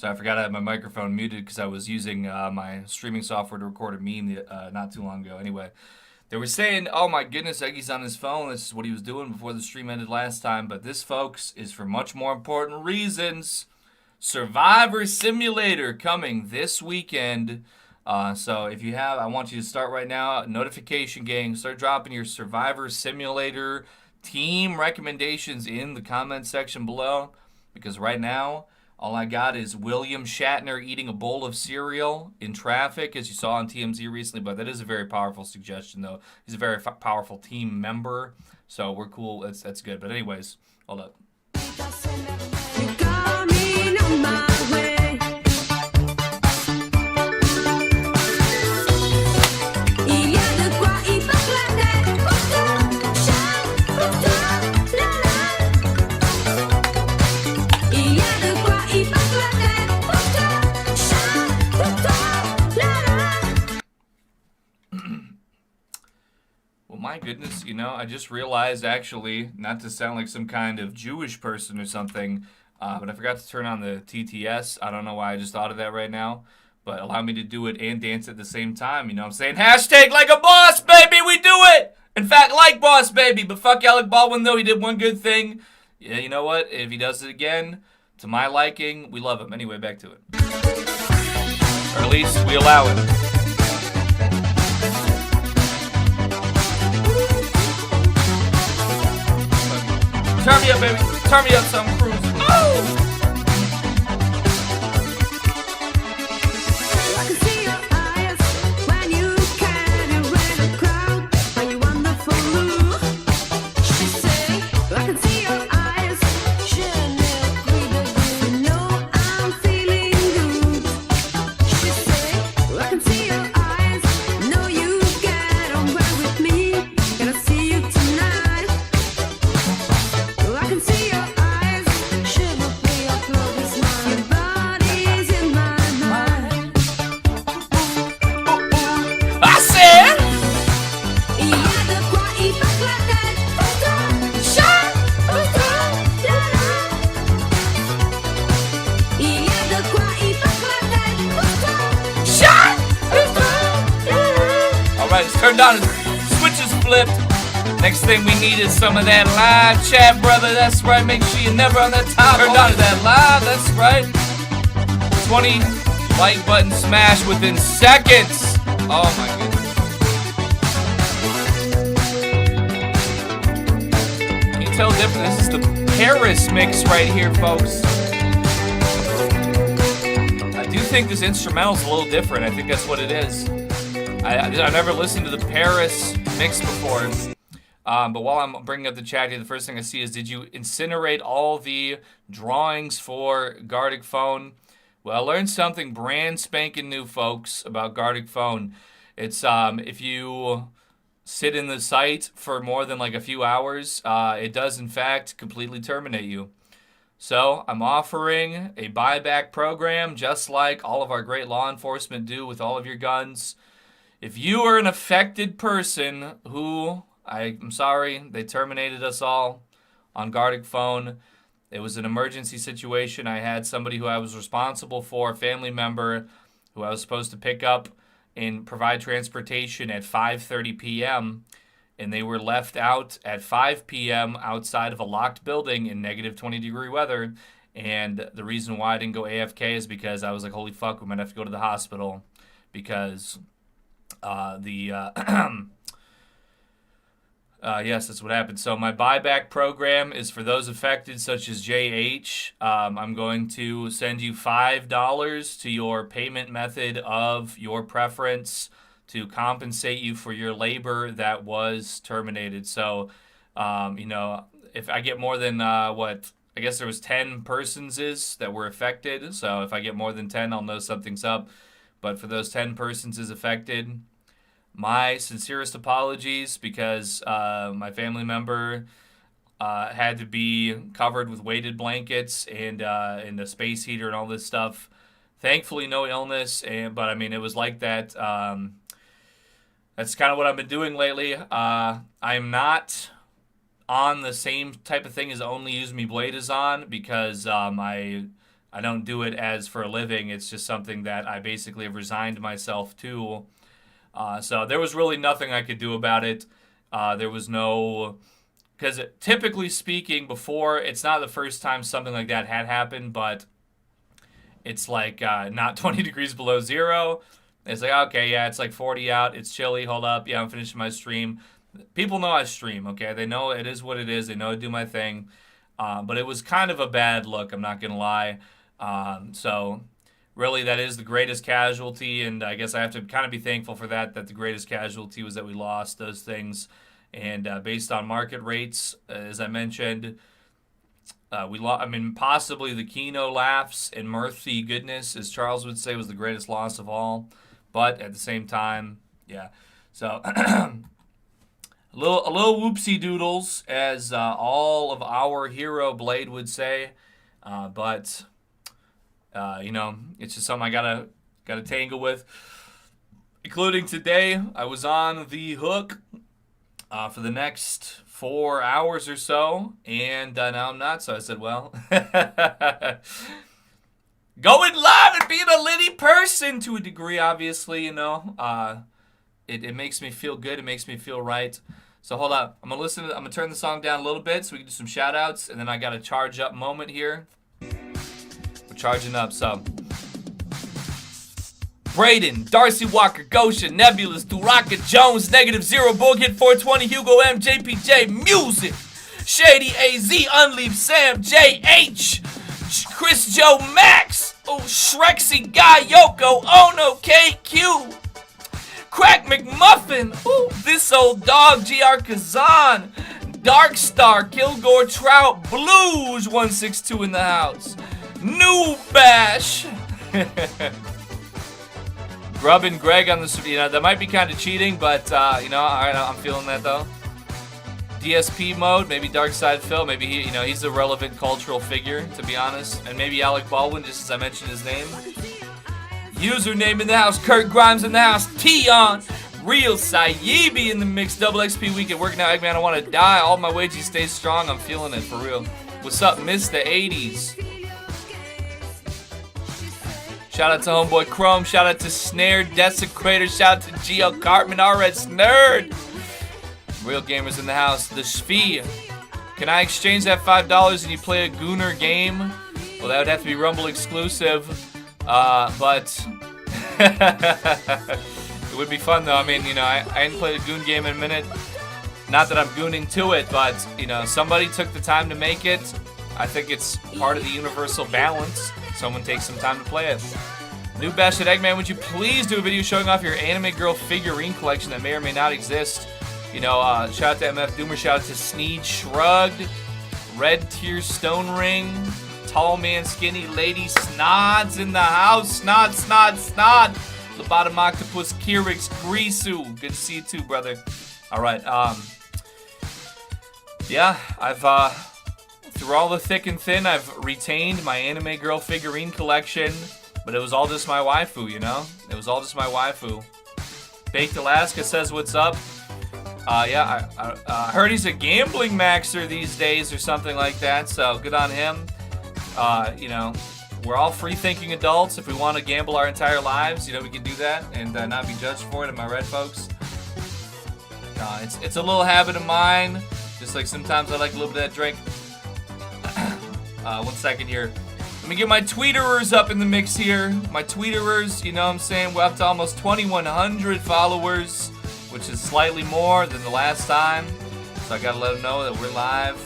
So I forgot I had my microphone muted because I was using my streaming software to record a meme not too long ago. Anyway, they were saying, oh my goodness, Eggy's on his phone. This is what he was doing before the stream ended last time. But this, folks, is for much more important reasons. Survivor Simulator coming this weekend. So if you have, I want you to start right now. Notification gang, start dropping your Survivor Simulator team recommendations in the comment section below. Because right now, all I got is William Shatner eating a bowl of cereal in traffic, as you saw on TMZ recently. But that is a very powerful suggestion, though. He's a very powerful team member, so we're cool. That's good. But anyways, hold up. Well, my goodness, I just realized, actually, not to sound like some kind of Jewish person or something, but I forgot to turn on the TTS. I don't know why I just thought of that right now, but allow me to do it and dance at the same time. You know what I'm saying? Hashtag like a boss, baby, we do it! In fact, like boss, baby, but fuck Alec Baldwin, though, he did one good thing. Yeah, you know what? If he does it again, to my liking, we love him. Anyway, back to it. Or at least, we allow it. Turn me up, baby. Turn me up, some cruise. Oh! I can see your eyes when you carry a crowd. Are you wonderful? She say, I can see your eyes. You know I'm feeling good. She say, I can see your eyes. Know you get on well with me. Gonna see you tonight. I can see your eyes, shiver through your clothes now. Your body's in my mind. I said, yeah, de quoi il passe la tête. Shine, yeah, de quoi il passe la tête. Shine. All right, it's turned on. Switches flipped. Next thing we need is some of that live chat, brother. That's right. Make sure you're never on that top. Turn on to that live. That's right. 20 like button smash within seconds. Oh my goodness. Can you tell the difference? This is the Paris mix right here, folks. I do think this instrumental's a little different. I think that's what it is. I've never listened to the Paris mix before. But while I'm bringing up the chat here, the first thing I see is, did you incinerate all the drawings for Gartic Phone? Well, I learned something brand spanking new, folks, about Gartic Phone. It's if you sit in the site for more than like a few hours, it does in fact completely terminate you. So I'm offering a buyback program, just like all of our great law enforcement do with all of your guns. If you are an affected person who... I'm sorry, they terminated us all on Gartic Phone. It was an emergency situation. I had somebody who I was responsible for, a family member, who I was supposed to pick up and provide transportation at 5:30 p.m., and they were left out at 5 p.m. outside of a locked building in negative 20-degree weather. And the reason why I didn't go AFK is because I was like, holy fuck, we might have to go to the hospital because yes, that's what happened. So my buyback program is for those affected, such as JH. I'm going to send you $5 to your payment method of your preference to compensate you for your labor that was terminated. So, if I get more than I guess there was 10 persons that were affected. So if I get more than 10, I'll know something's up. But for those 10 persons affected, my sincerest apologies, because my family member had to be covered with weighted blankets and a space heater and all this stuff. Thankfully, no illness, but I mean, it was like that. That's kind of what I've been doing lately. I'm not on the same type of thing as Only Use Me Blade is on, because I I don't do it as for a living. It's just something that I basically have resigned myself to. So there was really nothing I could do about it. There was no... Because typically speaking, before, it's not the first time something like that had happened, but it's like not 20 degrees below zero. It's like, okay, yeah, it's like 40 out. It's chilly. Hold up. Yeah, I'm finishing my stream. People know I stream, okay? They know it is what it is. They know I do my thing. But it was kind of a bad look, I'm not going to lie. So really, that is the greatest casualty, and I guess I have to kind of be thankful for that the greatest casualty was that we lost those things. And based on market rates, as I mentioned, possibly the Kino laughs and Murphy goodness, as Charles would say, was the greatest loss of all. But at the same time, yeah. So a little whoopsie doodles, as all of our hero Blade would say. But it's just something I gotta tangle with. Including today, I was on the hook for the next 4 hours or so, and now I'm not. So I said, well, going live and being a litty person to a degree, obviously, it makes me feel good. It makes me feel right. So hold up. I'm gonna turn the song down a little bit so we can do some shout outs, and then I got a charge up moment here. We're charging up, so Braden, Darcy Walker, Gosha, Nebulous, Duraka, Jones, -0, Bullhit 420, Hugo M, JPJ, Music, Shady AZ, Unleave Sam, JH, Chris Joe Max, Shrexy Guy Yoko, Ono KQ, Crack McMuffin, This Old Dog, GR Kazan, Darkstar, Kilgore Trout, Blues 162 in the house, New Bash. Grubbin Greg on the, that might be kind of cheating, but, alright, I'm feeling that, though. DSP mode, maybe Darkside Phil, maybe he's a relevant cultural figure, to be honest. And maybe Alec Baldwin, just as I mentioned his name. Username in the house, Kurt Grimes in the house, Tion, Real Sayibi in the mix, Double XP Weekend, working out, Eggman, I want to die, all my wages stay strong, I'm feeling it, for real. What's up, Miss the 80s? Shout out to Homeboy Chrome. Shout out to Snare Desecrator. Shout out to Geo Cartman, RS Nerd. Real gamers in the house. The Shfee. Can I exchange that $5 and you play a Gooner game? Well, that would have to be Rumble exclusive. But it would be fun though. I mean, I hadn't played a Goon game in a minute. Not that I'm gooning to it, but somebody took the time to make it. I think it's part of the universal balance. Someone takes some time to play it. New Bash at Eggman, would you please do a video showing off your anime girl figurine collection that may or may not exist? Shout out to MF Doomer, shout out to Sneed Shrugged, Red Tear Stone Ring, Tall Man Skinny Lady, Snods in the house, Snod, Lobotom Octopus, Kirix, Grisu, good to see you too, brother. Alright, yeah, I've, through all the thick and thin, I've retained my anime girl figurine collection, but it was all just my waifu, It was all just my waifu. Baked Alaska says, what's up? Yeah, I heard he's a gambling maxer these days or something like that, so good on him. We're all free-thinking adults. If we want to gamble our entire lives, we can do that and not be judged for it. Am I right, folks? It's a little habit of mine, just like sometimes I like a little bit of that drink. 1 second here. Let me get my tweeterers up in the mix here. My tweeterers, what I'm saying? We're up to almost 2,100 followers, which is slightly more than the last time. So I gotta let them know that we're live.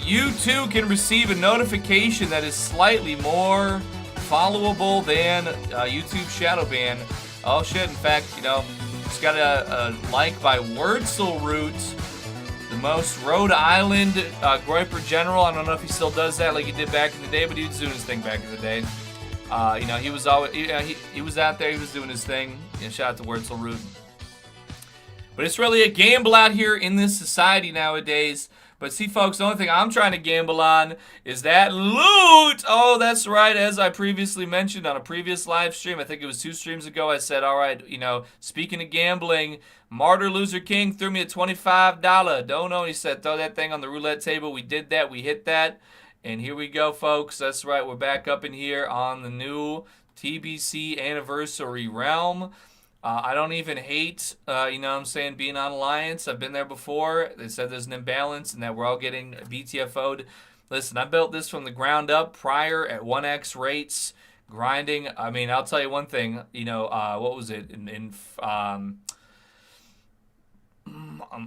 You too can receive a notification that is slightly more followable than YouTube shadow ban. Oh shit, in fact, just got a like by Wurzel Root. The most Rhode Island Groiper General. I don't know if he still does that like he did back in the day, but he was doing his thing back in the day. He was always he was out there. He was doing his thing. Shout out to Wurzel Root. But it's really a gamble out here in this society nowadays. But see, folks, the only thing I'm trying to gamble on is that loot. Oh, that's right. As I previously mentioned on a previous live stream, I think it was 2 streams ago, I said, all right, speaking of gambling, Martyr Loser King threw me a $25 dono. He said, throw that thing on the roulette table. We did that. We hit that. And here we go, folks. That's right. We're back up in here on the new TBC anniversary realm. I don't even hate, what I'm saying, being on Alliance. I've been there before. They said there's an imbalance and that we're all getting BTFO'd. Listen, I built this from the ground up prior at 1x rates, grinding. I mean, I'll tell you one thing. What was it? I'm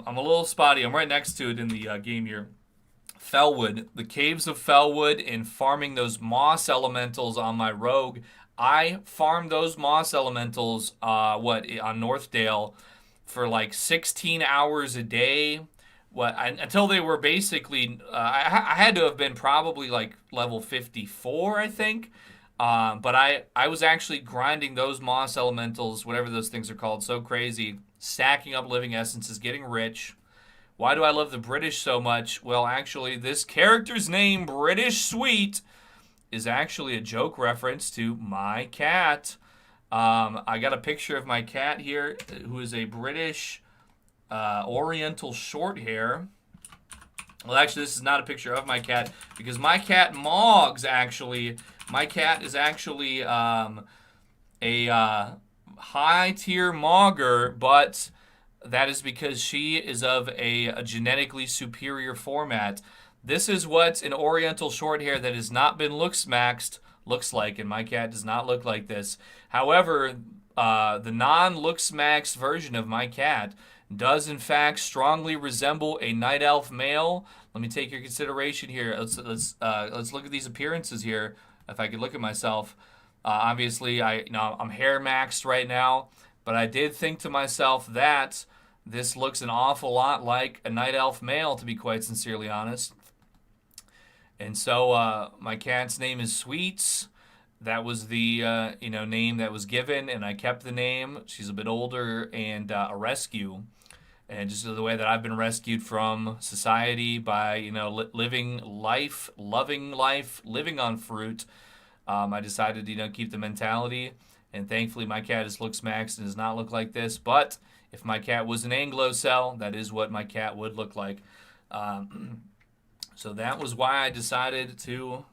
a little spotty. I'm right next to it in the game here. Felwood, the caves of Felwood, and farming those moss elementals on my rogue. I farmed those moss elementals, on Northdale for like 16 hours a day. Until they were basically, I had to have been probably like level 54, I think. But I was actually grinding those moss elementals, whatever those things are called, so crazy, stacking up living essences, getting rich. Why do I love the British so much? Well, actually, this character's name, British Sweet, is actually a joke reference to my cat. I got a picture of my cat here, who is a British Oriental Shorthair. Well, actually, this is not a picture of my cat, because my cat Moggs, actually, my cat is actually a high-tier Mogger, but that is because she is of a genetically superior format. This is what an Oriental Shorthair that has not been looks-maxed looks like, and my cat does not look like this. However, the non-looks-maxed version of my cat does, in fact, strongly resemble a night elf male. Let me take your consideration here. Let's look at these appearances here. If I could look at myself, obviously, I'm hair maxed right now. But I did think to myself that this looks an awful lot like a night elf male, to be quite sincerely honest. And so my cat's name is Sweets. That was the name that was given, and I kept the name. She's a bit older and a rescue. And just the way that I've been rescued from society by living life, loving life, living on fruit, I decided to keep the mentality. And thankfully, my cat looks maxed and does not look like this. But if my cat was an Anglo cell, that is what my cat would look like. So that was why I decided to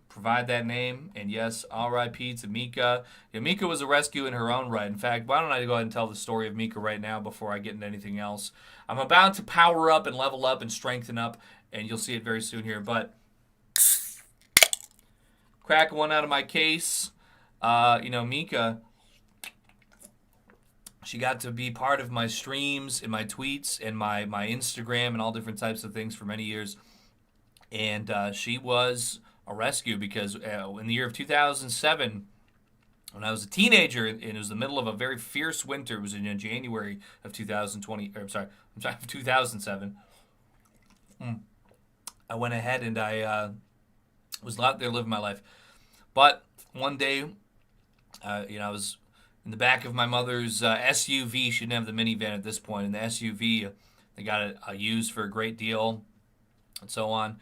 provide that name. And yes, R.I.P. to Mika. Mika was a rescue in her own right. In fact, why don't I go ahead and tell the story of Mika right now before I get into anything else? I'm about to power up and level up and strengthen up, and you'll see it very soon here. But crack one out of my case. Mika, she got to be part of my streams and my tweets and my Instagram and all different types of things for many years. And she was a rescue because in the year of 2007, when I was a teenager, and it was the middle of a very fierce winter, it was in January of 2007. I went ahead and I was out there living my life. But one day, I was in the back of my mother's SUV. She didn't have the minivan at this point. In the SUV, they got it used for a great deal and so on.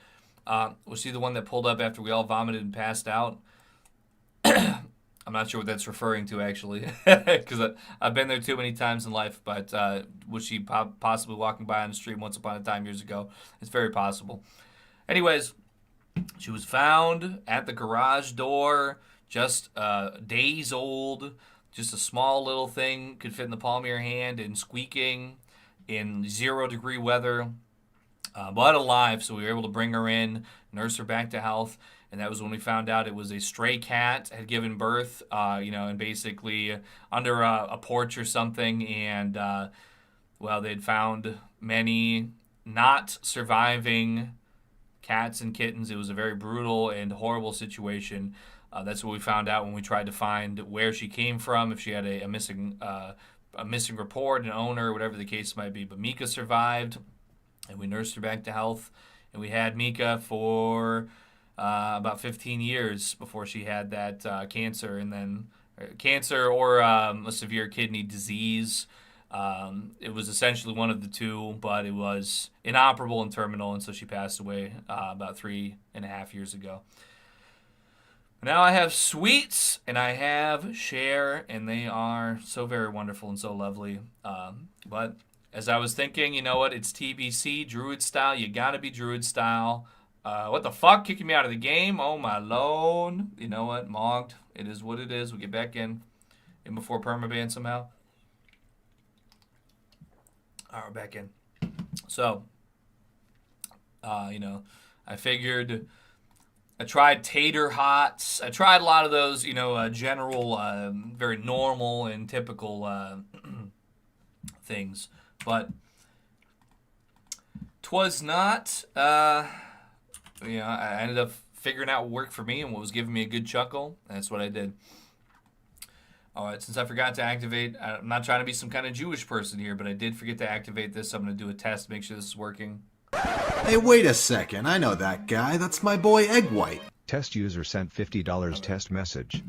Was she the one that pulled up after we all vomited and passed out? I'm not sure what that's referring to, actually, because I've been there too many times in life. But was she possibly walking by on the street once upon a time years ago? It's very possible. Anyways, she was found at the garage door, just days old, just a small little thing, could fit in the palm of your hand, and squeaking in 0-degree weather, but alive. So we were able to bring her in, nurse her back to health, and that was when we found out it was a stray cat had given birth, and basically under a porch or something, and they'd found many not surviving cats and kittens. It was a very brutal and horrible situation. That's what we found out when we tried to find where she came from, if she had a missing report, an owner, whatever the case might be. But Mika survived, and we nursed her back to health. And we had Mika for about 15 years before she had that cancer, and then cancer or a severe kidney disease. It was essentially one of the two, but it was inoperable and terminal, and so she passed away about 3.5 years ago. Now I have Sweets and I have Cher, and they are so very wonderful and so lovely. But as I was thinking, you know what? It's TBC, Druid style. You gotta be Druid style. What the fuck? Kicking me out of the game? Oh my lord. You know what? Mogged. It is what it is. We'll get back in before permaban somehow. All right, we're back in. So, I figured I tried tater hots. I tried a lot of those, general, very normal and typical things. But 'twas not, I ended up figuring out what worked for me and what was giving me a good chuckle. And that's what I did. All right, since I forgot to activate, I'm not trying to be some kind of Jewish person here, but I did forget to activate this. So I'm going to do a test, make sure this is working. Hey, wait a second. I know that guy. That's my boy Egg White. Test user sent $50 test message.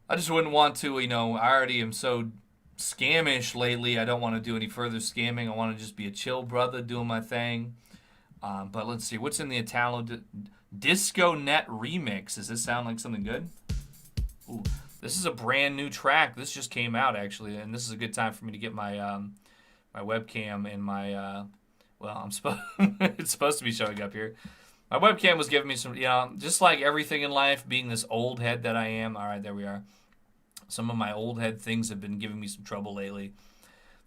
I just wouldn't want to, I already am so scamish lately. I don't want to do any further scamming. I want to just be a chill brother doing my thing. But let's see. What's in the Italo Disco Net remix? Does this sound like something good? Ooh, this is a brand new track. This just came out, actually. And this is a good time for me to get my my webcam and my... it's supposed to be showing up here. My webcam was giving me some, just like everything in life, being this old head that I am. All right, there we are. Some of my old head things have been giving me some trouble lately.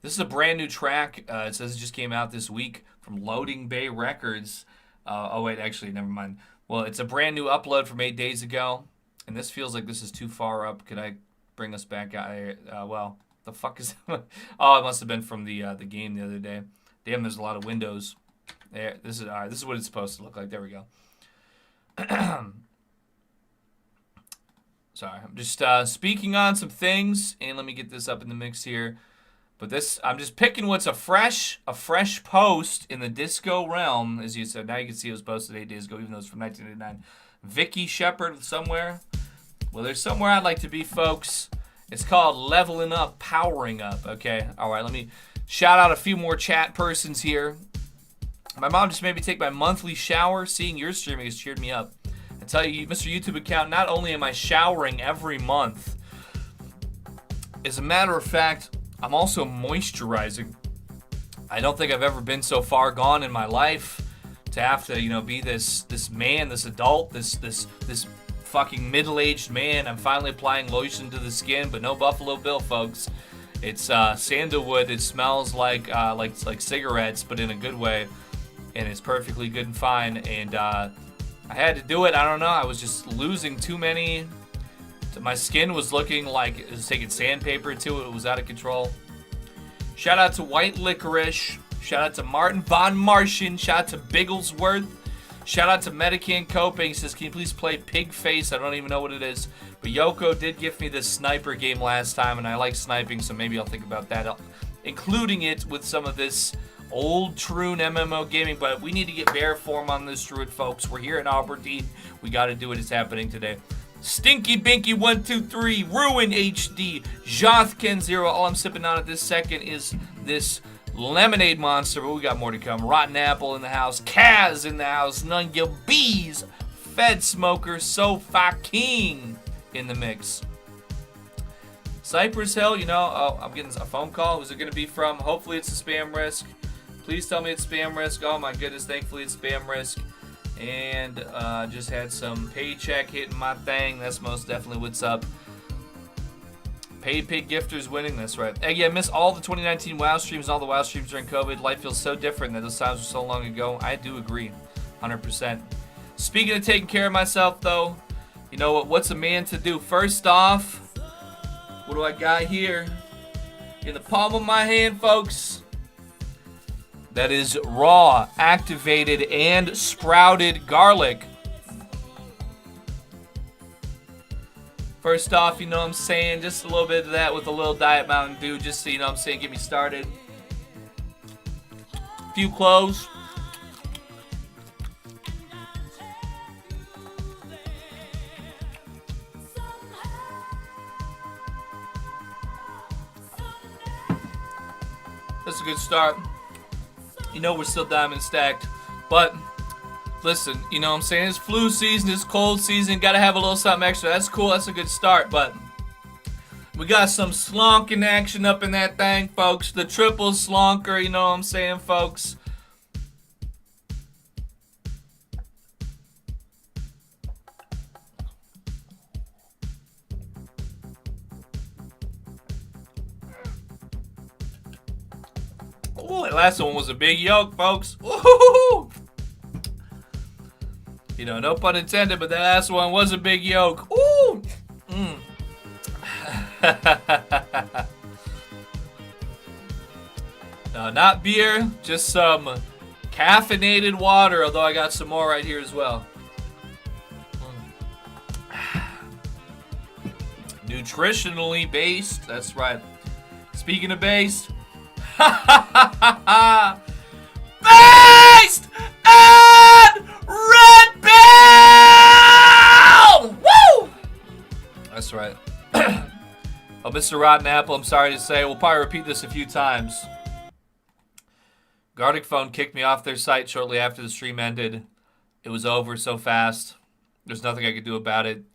This is a brand new track. It says it just came out this week from Loading Bay Records. Actually, never mind. Well, it's a brand new upload from 8 days ago. And this feels like this is too far up. Could I bring us back out here? The fuck is... Oh, it must have been from the game the other day. Damn, there's a lot of windows. There, this is all right. This is what it's supposed to look like. There we go. Sorry, I'm just speaking on some things, and let me get this up in the mix here. But this, I'm just picking what's a fresh post in the disco realm, as you said. Now you can see it was posted 8 days ago, even though it's from 1989. Vicky Shepard somewhere. Well, there's somewhere I'd like to be, folks. It's called Leveling Up, Powering Up. Okay, all right. Let me shout out a few more chat persons here. My mom just made me take my monthly shower. Seeing your streaming has cheered me up. I tell you, Mr. YouTube account, not only am I showering every month, as a matter of fact, I'm also moisturizing. I don't think I've ever been so far gone in my life to have to, be this man, this adult, this fucking middle-aged man. I'm finally applying lotion to the skin, but no Buffalo Bill, folks. It's sandalwood. It smells like cigarettes, but in a good way, and it's perfectly good and fine. And I had to do it. I don't know. I was just losing too many. My skin was looking like it was taking sandpaper to it. It was out of control. Shout out to White Licorice. Shout out to Martin Von Martian. Shout out to Bigglesworth. Shout out to Medican Coping. He says, can you please play Pig Face? I don't even know what it is. But Yoko did give me this sniper game last time, and I like sniping, so maybe I'll think about that, including it with some of this old Troon MMO gaming. But we need to get bear form on this Druid, folks. We're here in Aberdeen. We got to do it. It's happening today. Stinky Binky 123, Ruin HD, Jothken 0. All I'm sipping on at this second is this lemonade monster, but we got more to come. Rotten Apple in the house, Kaz in the house, None Your Bees, Fed Smoker, Sofa King in the mix. Cypress Hill, I'm getting a phone call. Who's it going to be from? Hopefully it's a spam risk. Please tell me it's spam risk. Oh my goodness, thankfully it's spam risk. And just had some paycheck hitting my thing. That's most definitely what's up. Paid Pig Gifters winning. That's right. Again, miss all the 2019 WoW streams, all the WoW streams during COVID. Life feels so different that those times were so long ago. I do agree, 100%. Speaking of taking care of myself, though, you know what? What's a man to do? First off, what do I got here? In the palm of my hand, folks. That is raw, activated, and sprouted garlic. First off, you know what I'm saying, just a little bit of that with a little Diet Mountain Dew, just so you know what I'm saying, get me started. A few cloves. That's a good start. You know we're still diamond stacked. But, listen, you know what I'm saying? It's flu season, it's cold season, gotta have a little something extra. That's cool, that's a good start, but we got some slonking action up in that thing, folks. The triple slonker, you know what I'm saying, folks? Ooh, that last one was a big yolk, folks. Woo-hoo-hoo! You know, no pun intended, but that last one was a big yolk. Ooh! No, not beer, just some caffeinated water, although I got some more right here as well. Nutritionally based, that's right. Speaking of based, based and red bell! Woo! That's right. Oh, Mr. Rotten Apple, I'm sorry to say, we'll probably repeat this a few times. Gardic Phone kicked me off their site shortly after the stream ended. It was over so fast. There's nothing I could do about it.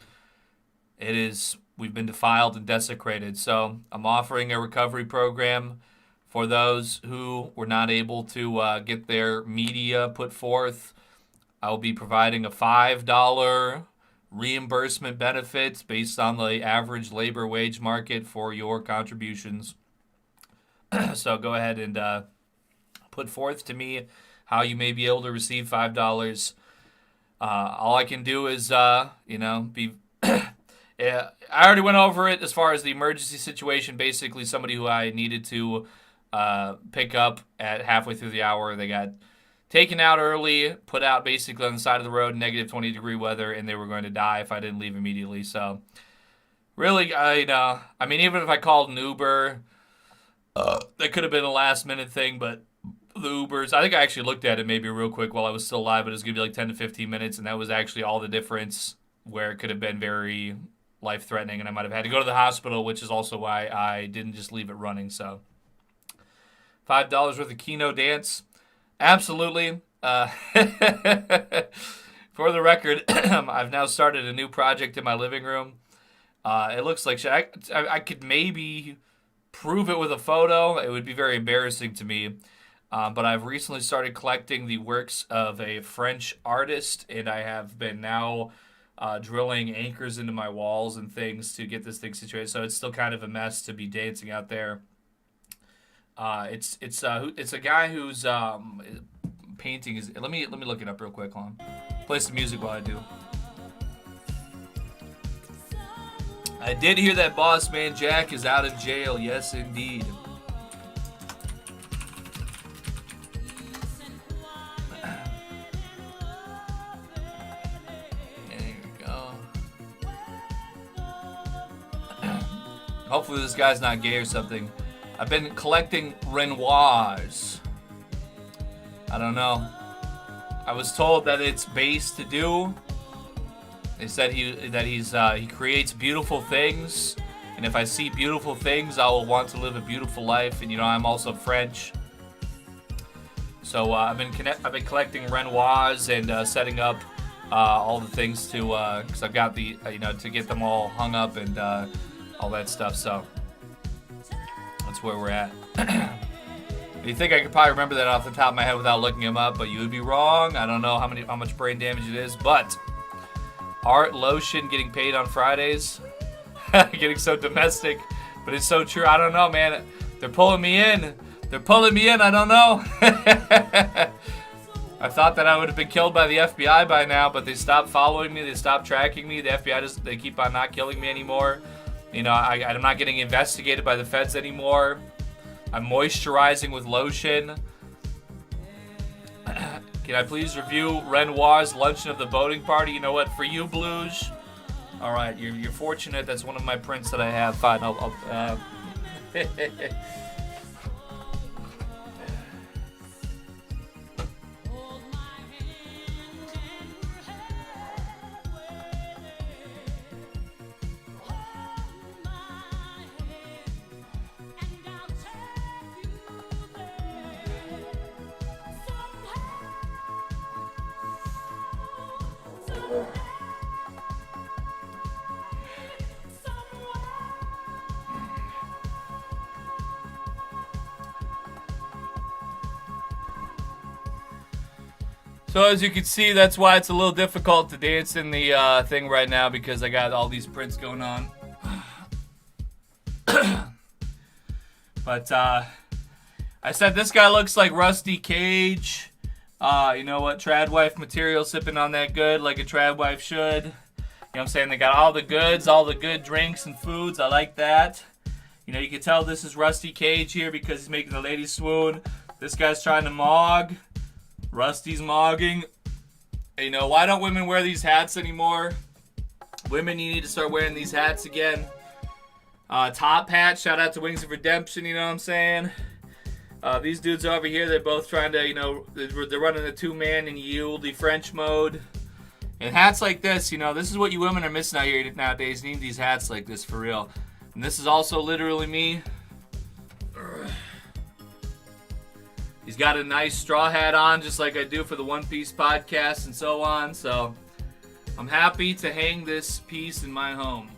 We've been defiled and desecrated. So I'm offering a recovery program for those who were not able to get their media put forth. I will be providing a $5 reimbursement benefits based on the average labor wage market for your contributions. So go ahead and put forth to me how you may be able to receive $5. All I can do is, be... Yeah, I already went over it as far as the emergency situation. Basically, somebody who I needed to pick up at halfway through the hour, they got taken out early, put out basically on the side of the road, negative 20-degree weather, and they were going to die if I didn't leave immediately. So, really, even if I called an Uber, that could have been a last-minute thing, but the Ubers, I think I actually looked at it maybe real quick while I was still alive, but it was going to be like 10 to 15 minutes, and that was actually all the difference where it could have been very life-threatening, and I might have had to go to the hospital, which is also why I didn't just leave it running. So, $5 worth of Keno dance. Absolutely. For the record, I've now started a new project in my living room. It looks like shit. I could maybe prove it with a photo. It would be very embarrassing to me. But I've recently started collecting the works of a French artist, and I have been now drilling anchors into my walls and things to get this thing situated. So it's still kind of a mess to be dancing out there. It's a guy who's painting his. Let me look it up real quick. Hold on. Play some music while I do. I did hear that Boss Man Jack is out of jail. Yes, indeed. Hopefully this guy's not gay or something. I've been collecting Renoirs. I don't know. I was told that it's base to do. They said he creates beautiful things, and if I see beautiful things, I will want to live a beautiful life. And I'm also French, so I've been collecting Renoirs and setting up all the things to because I've got the to get them all hung up and all that stuff. So that's where we're at. You think I could probably remember that off the top of my head without looking them up, but you would be wrong. I don't know how much brain damage it is, but Art Lotion getting paid on Fridays. Getting so domestic, but it's so true. I don't know, man. They're pulling me in. I don't know. I thought that I would have been killed by the FBI by now, but they stopped following me. They stopped tracking me. The FBI they keep on not killing me anymore. I'm not getting investigated by the feds anymore. I'm moisturizing with lotion. Can I please review Renoir's Luncheon of the Boating Party? You know what? For you, Blues. All right, you're fortunate. That's one of my prints that I have. Fine, I'll So as you can see, that's why it's a little difficult to dance in the thing right now, because I got all these prints going on. But I said this guy looks like Rusty Cage. You know what? Trad wife material, sipping on that good like a trad wife should. You know what I'm saying? They got all the goods, all the good drinks and foods. I like that. You know, you can tell this is Rusty Cage here because he's making the ladies swoon. This guy's trying to mog. Rusty's mogging. You know, why don't women wear these hats anymore? Women, you need to start wearing these hats again. Top hat, shout out to Wings of Redemption, you know what I'm saying? These dudes over here, they're both trying to, you know, they're running a two-man and yieldy French mode. And hats like this, you know, this is what you women are missing out here nowadays. You need these hats like this for real. And this is also literally me. He's got a nice straw hat on, just like I do for the One Piece podcast and so on. So I'm happy to hang this piece in my home.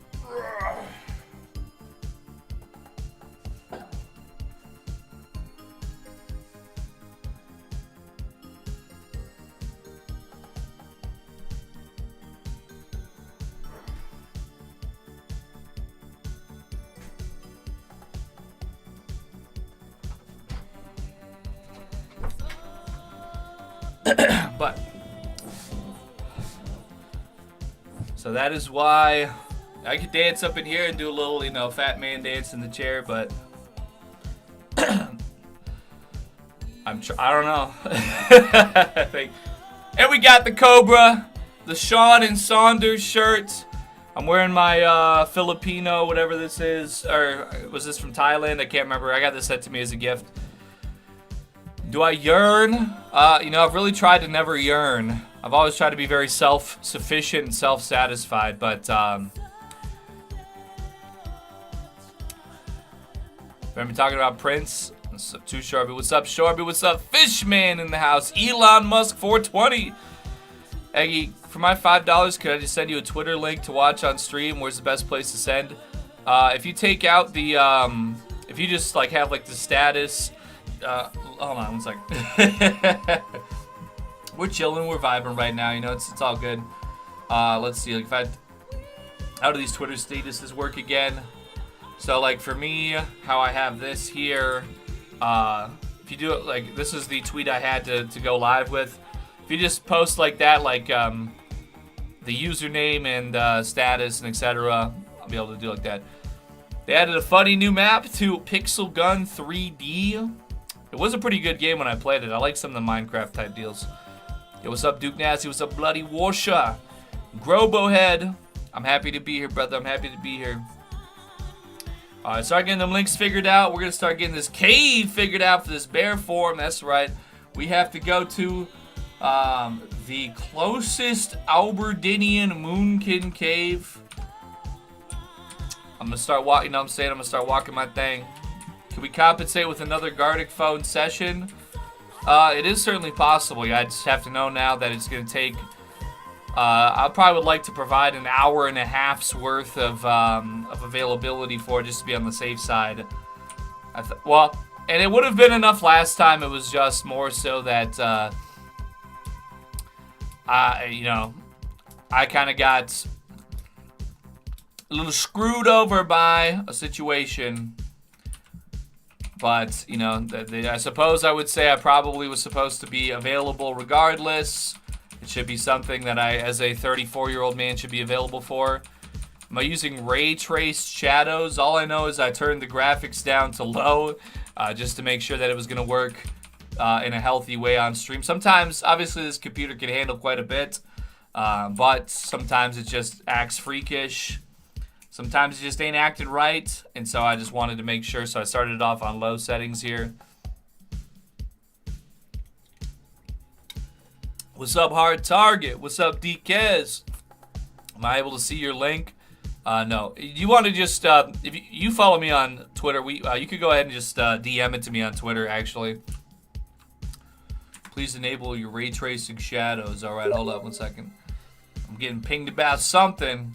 But so that is why I could dance up in here and do a little, you know, fat man dance in the chair, but I don't know. I think. And we got the Cobra, the Sean and Saunders shirt. I'm wearing my Filipino, whatever this is, or was this from Thailand? I can't remember. I got this sent to me as a gift. Do I yearn? You know, I've really tried to never yearn. I've always tried to be very self-sufficient and self-satisfied, but remember talking about Prince? What's up, Too Sharpie? What's up, Sharpie? What's up, Fishman in the house? Elon Musk 420. Eggy, for my $5, could I just send you a Twitter link to watch on stream? Where's the best place to send? If you take out the, if you just like have like the status. Hold on one second. We're chilling, we're vibing right now, you know, it's all good. Let's see, like how do these Twitter statuses work again? So like for me, how I have this here, if you do it like, this is the tweet I had to go live with. If you just post like that, like the username and status and etc., I'll be able to do like that. They added a funny new map to Pixel Gun 3D. It was a pretty good game when I played it. I like some of the Minecraft type deals. Yo, what's up, Duke Nasty? What's up, Bloody Warsha? Grobohead. I'm happy to be here, brother. I'm happy to be here. Alright, start getting them links figured out. We're going to start getting this cave figured out for this bear form. That's right. We have to go to the closest Albertinian Moonkin cave. I'm going to start walking, you know what I'm saying? I'm going to start walking my thing. Can we compensate with another Gardic phone session? It is certainly possible. I just have to know now that it's going to take... I probably would like to provide an hour and a half's worth of availability for it, just to be on the safe side. Well, and it would have been enough last time. It was just more so that, you know, I kind of got a little screwed over by a situation. But, you know, I suppose I would say I probably was supposed to be available regardless. It should be something that I, as a 34-year-old man, should be available for. Am I using ray traced shadows? All I know is I turned the graphics down to low just to make sure that it was going to work in a healthy way on stream. Sometimes, obviously, this computer can handle quite a bit, but sometimes it just acts freakish. Sometimes it just ain't acting right, and so I just wanted to make sure, so I started it off on low settings here. What's up, Hard Target? What's up, DKs? Am I able to see your link? No. You want to just, if you follow me on Twitter, you could go ahead and just DM it to me on Twitter, actually. Please enable your ray tracing shadows. All right, hold up one second. I'm getting pinged about something.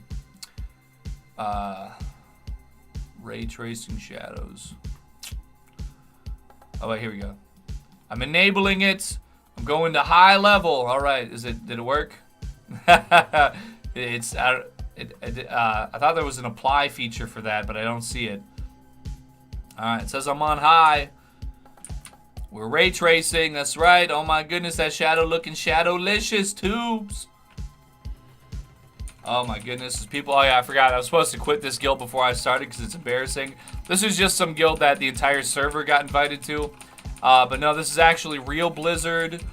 Ray tracing shadows. Oh, wait, here we go. I'm enabling it. I'm going to high level. All right, did it work? I thought there was an apply feature for that, but I don't see it. All right, it says I'm on high. We're ray tracing. That's right. Oh my goodness, that shadow looking shadowlicious tubes. Oh my goodness, people. Oh yeah, I forgot. I was supposed to quit this guild before I started because it's embarrassing. This is just some guild that the entire server got invited to. But no, this is actually real Blizzard,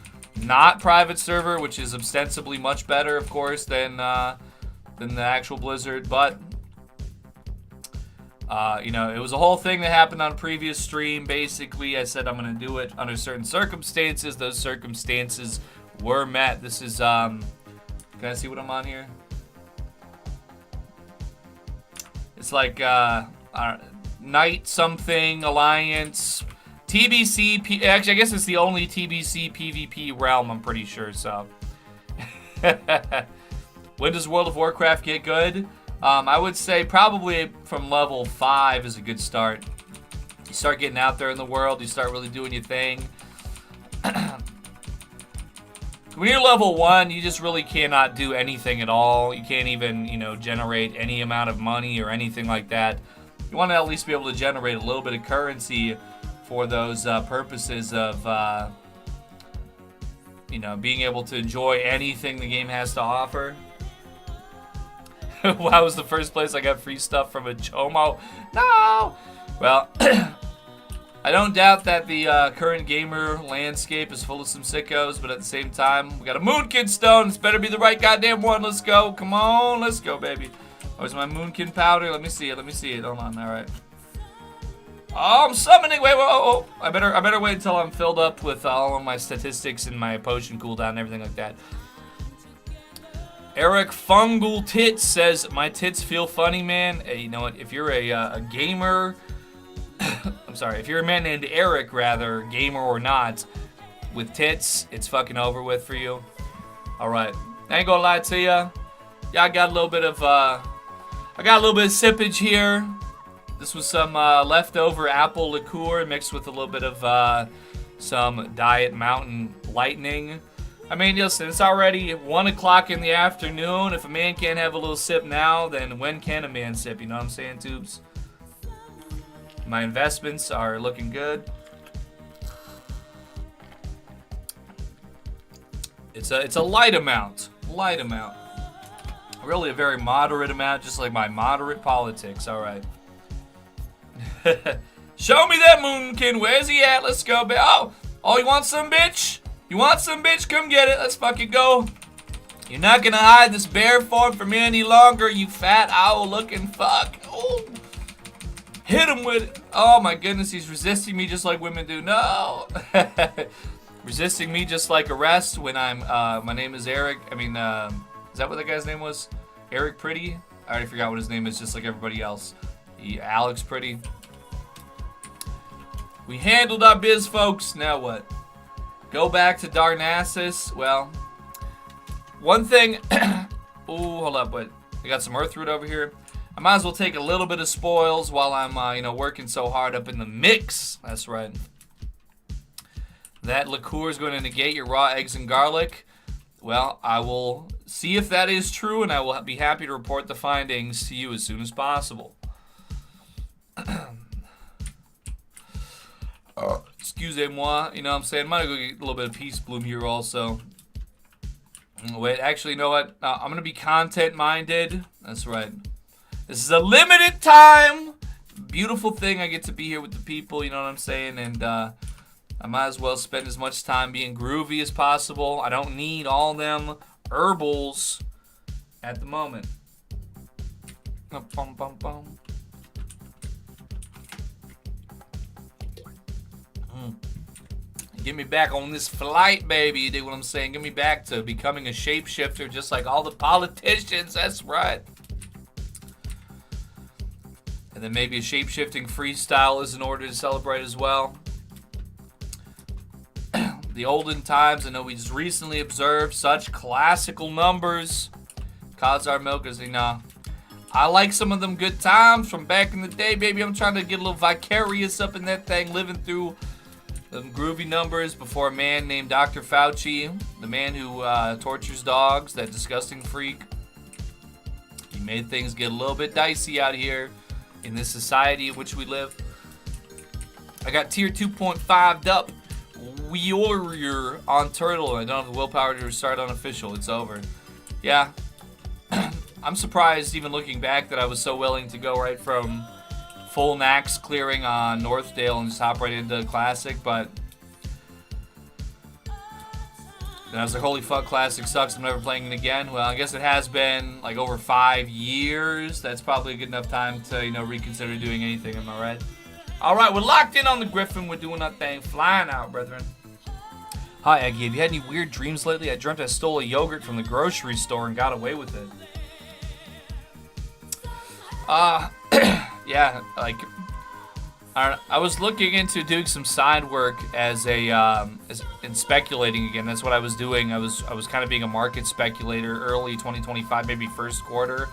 not private server, which is ostensibly much better, of course, than the actual Blizzard. But you know, it was a whole thing that happened on a previous stream. Basically, I said I'm gonna do it under certain circumstances. Those circumstances were met. This is can I see what I'm on here? It's like Night something Alliance. TBC, actually, I guess it's the only TBC PvP realm, I'm pretty sure, so. When does World of Warcraft get good? I would say probably from level 5 is a good start. You start getting out there in the world, you start really doing your thing. When you're level 1, you just really cannot do anything at all. You can't even, you know, generate any amount of money or anything like that. You want to at least be able to generate a little bit of currency for those purposes of, you know, being able to enjoy anything the game has to offer. WoW was the first place I got free stuff from a Chomo. No! Well, I don't doubt that the current gamer landscape is full of some sickos, but at the same time, we got a Moonkin stone. It's better be the right goddamn one. Let's go. Come on. Let's go, baby. Where's my Moonkin powder? Let me see it. Let me see it. Hold on. All right. Oh, I'm summoning. Wait, whoa. I better wait until I'm filled up with all of my statistics and my potion cooldown and everything like that. Eric Fungal Tits says, my tits feel funny, man. Hey, you know what? If you're a gamer, I'm sorry, if you're a man named Eric, rather, gamer or not, with tits, it's fucking over with for you. All right, I ain't gonna lie to ya. Yeah, I got a little bit of sippage here. This was some leftover apple liqueur mixed with a little bit of some Diet Mountain Lightning. I mean, listen, it's already 1 o'clock in the afternoon. If a man can't have a little sip now, then when can a man sip? You know what I'm saying, tubes? My investments are looking good. It's a light amount. Light amount. Really a very moderate amount, just like my moderate politics. All right. Show me that Moonkin. Where's he at? Let's go. Oh, you want some, bitch? You want some, bitch? Come get it. Let's fucking go. You're not gonna hide this bear form from me any longer, you fat owl-looking fuck. Oh. Hit him with it. Oh my goodness, he's resisting me just like women do. No. Resisting me just like arrest when I'm, my name is Eric. I mean, is that what that guy's name was? Eric Pretty? I already forgot what his name is, just like everybody else. Alex Pretty. We handled our biz, folks. Now what? Go back to Darnassus. Well, one thing. Ooh, hold up, but I got some earthroot over here. I might as well take a little bit of spoils while I'm, you know, working so hard up in the mix. That's right. That liqueur is going to negate your raw eggs and garlic. Well, I will see if that is true, and I will be happy to report the findings to you as soon as possible. Excusez-moi, you know what I'm saying? I'm going to go get a little bit of Peace Bloom here also. Wait, actually, you know what? I'm going to be content-minded. That's right. This is a limited time. Beautiful thing. I get to be here with the people, you know what I'm saying? And I might as well spend as much time being groovy as possible. I don't need all them herbals at the moment. Bum, bum, bum. Get me back on this flight, baby. You dig what I'm saying? Get me back to becoming a shapeshifter just like all the politicians. That's right. And then maybe a shape-shifting freestyle is in order to celebrate as well. The olden times, I know we just recently observed such classical numbers. Khazar Milkers, you know. I like some of them good times from back in the day, baby. I'm trying to get a little vicarious up in that thing, living through them groovy numbers before a man named Dr. Fauci, the man who tortures dogs, that disgusting freak. He made things get a little bit dicey out here in this society in which we live. I got tier 2.5'd up. Warrior on Turtle. I don't have the willpower to restart unofficial. It's over. Yeah. I'm surprised, even looking back, that I was so willing to go right from full Nax clearing on Northdale and just hop right into Classic, but then I was like, holy fuck, Classic sucks, I'm never playing it again. Well, I guess it has been like over 5 years. That's probably a good enough time to, you know, reconsider doing anything, am I right? Alright, we're locked in on the Griffin. We're doing our thing. Flying out, brethren. Hi, Aggie. Have you had any weird dreams lately? I dreamt I stole a yogurt from the grocery store and got away with it. Yeah, like, I was looking into doing some side work as in speculating again. That's what I was doing. I was kind of being a market speculator early 2025, maybe first quarter.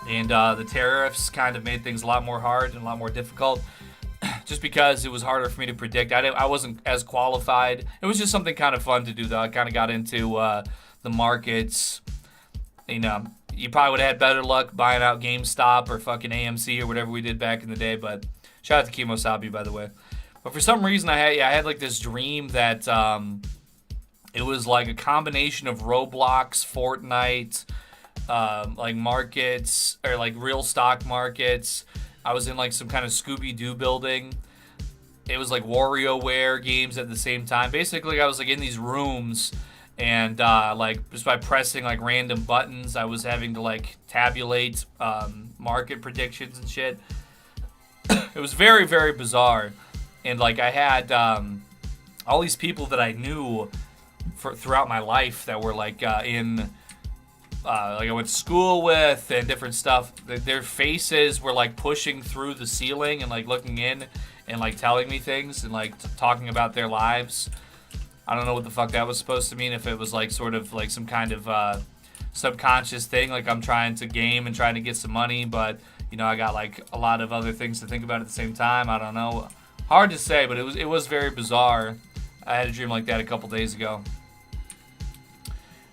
And the tariffs kind of made things a lot more hard and a lot more difficult, just because it was harder for me to predict. I wasn't as qualified. It was just something kind of fun to do, though. I kind of got into the markets. You know, you probably would have had better luck buying out GameStop or fucking AMC or whatever we did back in the day. But shout out to Kimosabi, by the way. But for some reason, I had like this dream that it was like a combination of Roblox, Fortnite, like markets, or like real stock markets. I was in like some kind of Scooby-Doo building. It was like WarioWare games at the same time. Basically, I was like in these rooms, and like just by pressing like random buttons, I was having to like tabulate market predictions and shit. It was very, very bizarre. And like I had all these people that I knew throughout my life that were like in like I went to school with and different stuff. Their faces were like pushing through the ceiling and like looking in and like telling me things and like talking about their lives. I don't know what the fuck that was supposed to mean, if it was like sort of like some kind of subconscious thing, like I'm trying to game and trying to get some money, but you know, I got like a lot of other things to think about at the same time. I don't know. Hard to say, but it was very bizarre. I had a dream like that a couple days ago.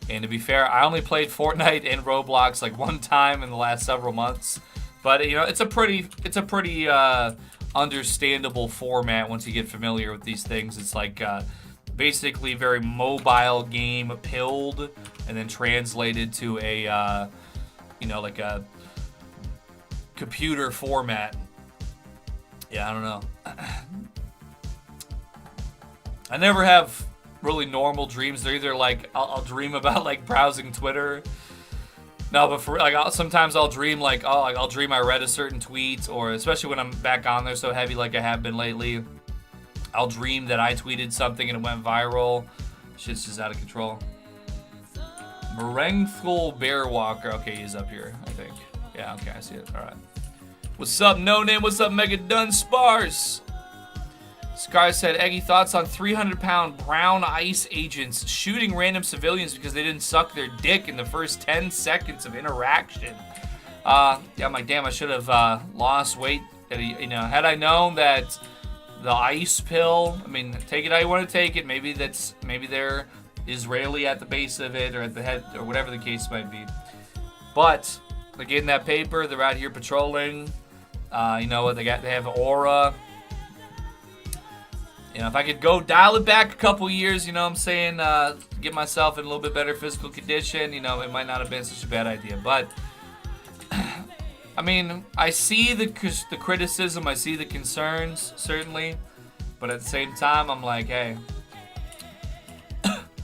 And to be fair, I only played Fortnite and Roblox like one time in the last several months. But you know, it's a pretty understandable format once you get familiar with these things. It's like basically very mobile game pilled and then translated to a you know, like a computer format. Yeah, I don't know. I never have really normal dreams. They're either like I'll dream about like browsing Twitter. No, but for like sometimes I'll dream like, oh, like I'll dream I read a certain tweet, or especially when I'm back on there so heavy like I have been lately, I'll dream that I tweeted something and it went viral. Shit's just out of control. Merengful Bear Walker. Okay, he's up here, I think. Yeah, okay, I see it. All right. What's up, No Name? What's up, Mega Dun Spars? Scar said, Eggy, thoughts on 300-pound brown ice agents shooting random civilians because they didn't suck their dick in the first 10 seconds of interaction. Yeah, I'm like, damn, I should have lost weight. You know, had I known that the ice pill, I mean, take it how you want to take it. Maybe they're Israeli at the base of it or at the head or whatever the case might be. But they're getting that paper. They're out here patrolling. You know what? They have aura. You know, if I could go dial it back a couple years, you know what I'm saying, get myself in a little bit better physical condition, you know, it might not have been such a bad idea. But, I mean, I see the criticism, I see the concerns, certainly. But at the same time, I'm like, hey,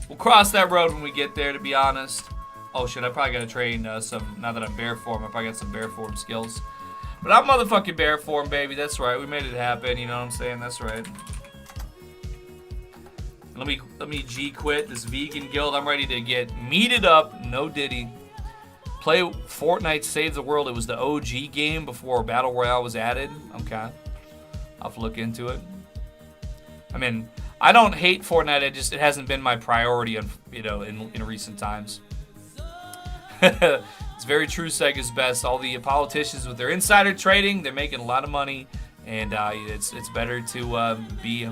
we'll cross that road when we get there, to be honest. Oh, shit, I probably got to train some, now that I'm bear form, I probably got some bear form skills. But I'm motherfucking bear form, baby, that's right, we made it happen, you know what I'm saying, that's right. Let me G-quit this vegan guild. I'm ready to get meated up. No Diddy. Play Fortnite Save the World. It was the OG game before Battle Royale was added. Okay. I'll have to look into it. I mean, I don't hate Fortnite. It hasn't been my priority, you know, in recent times. It's very true, Sega's best. All the politicians with their insider trading, they're making a lot of money, and it's better to be.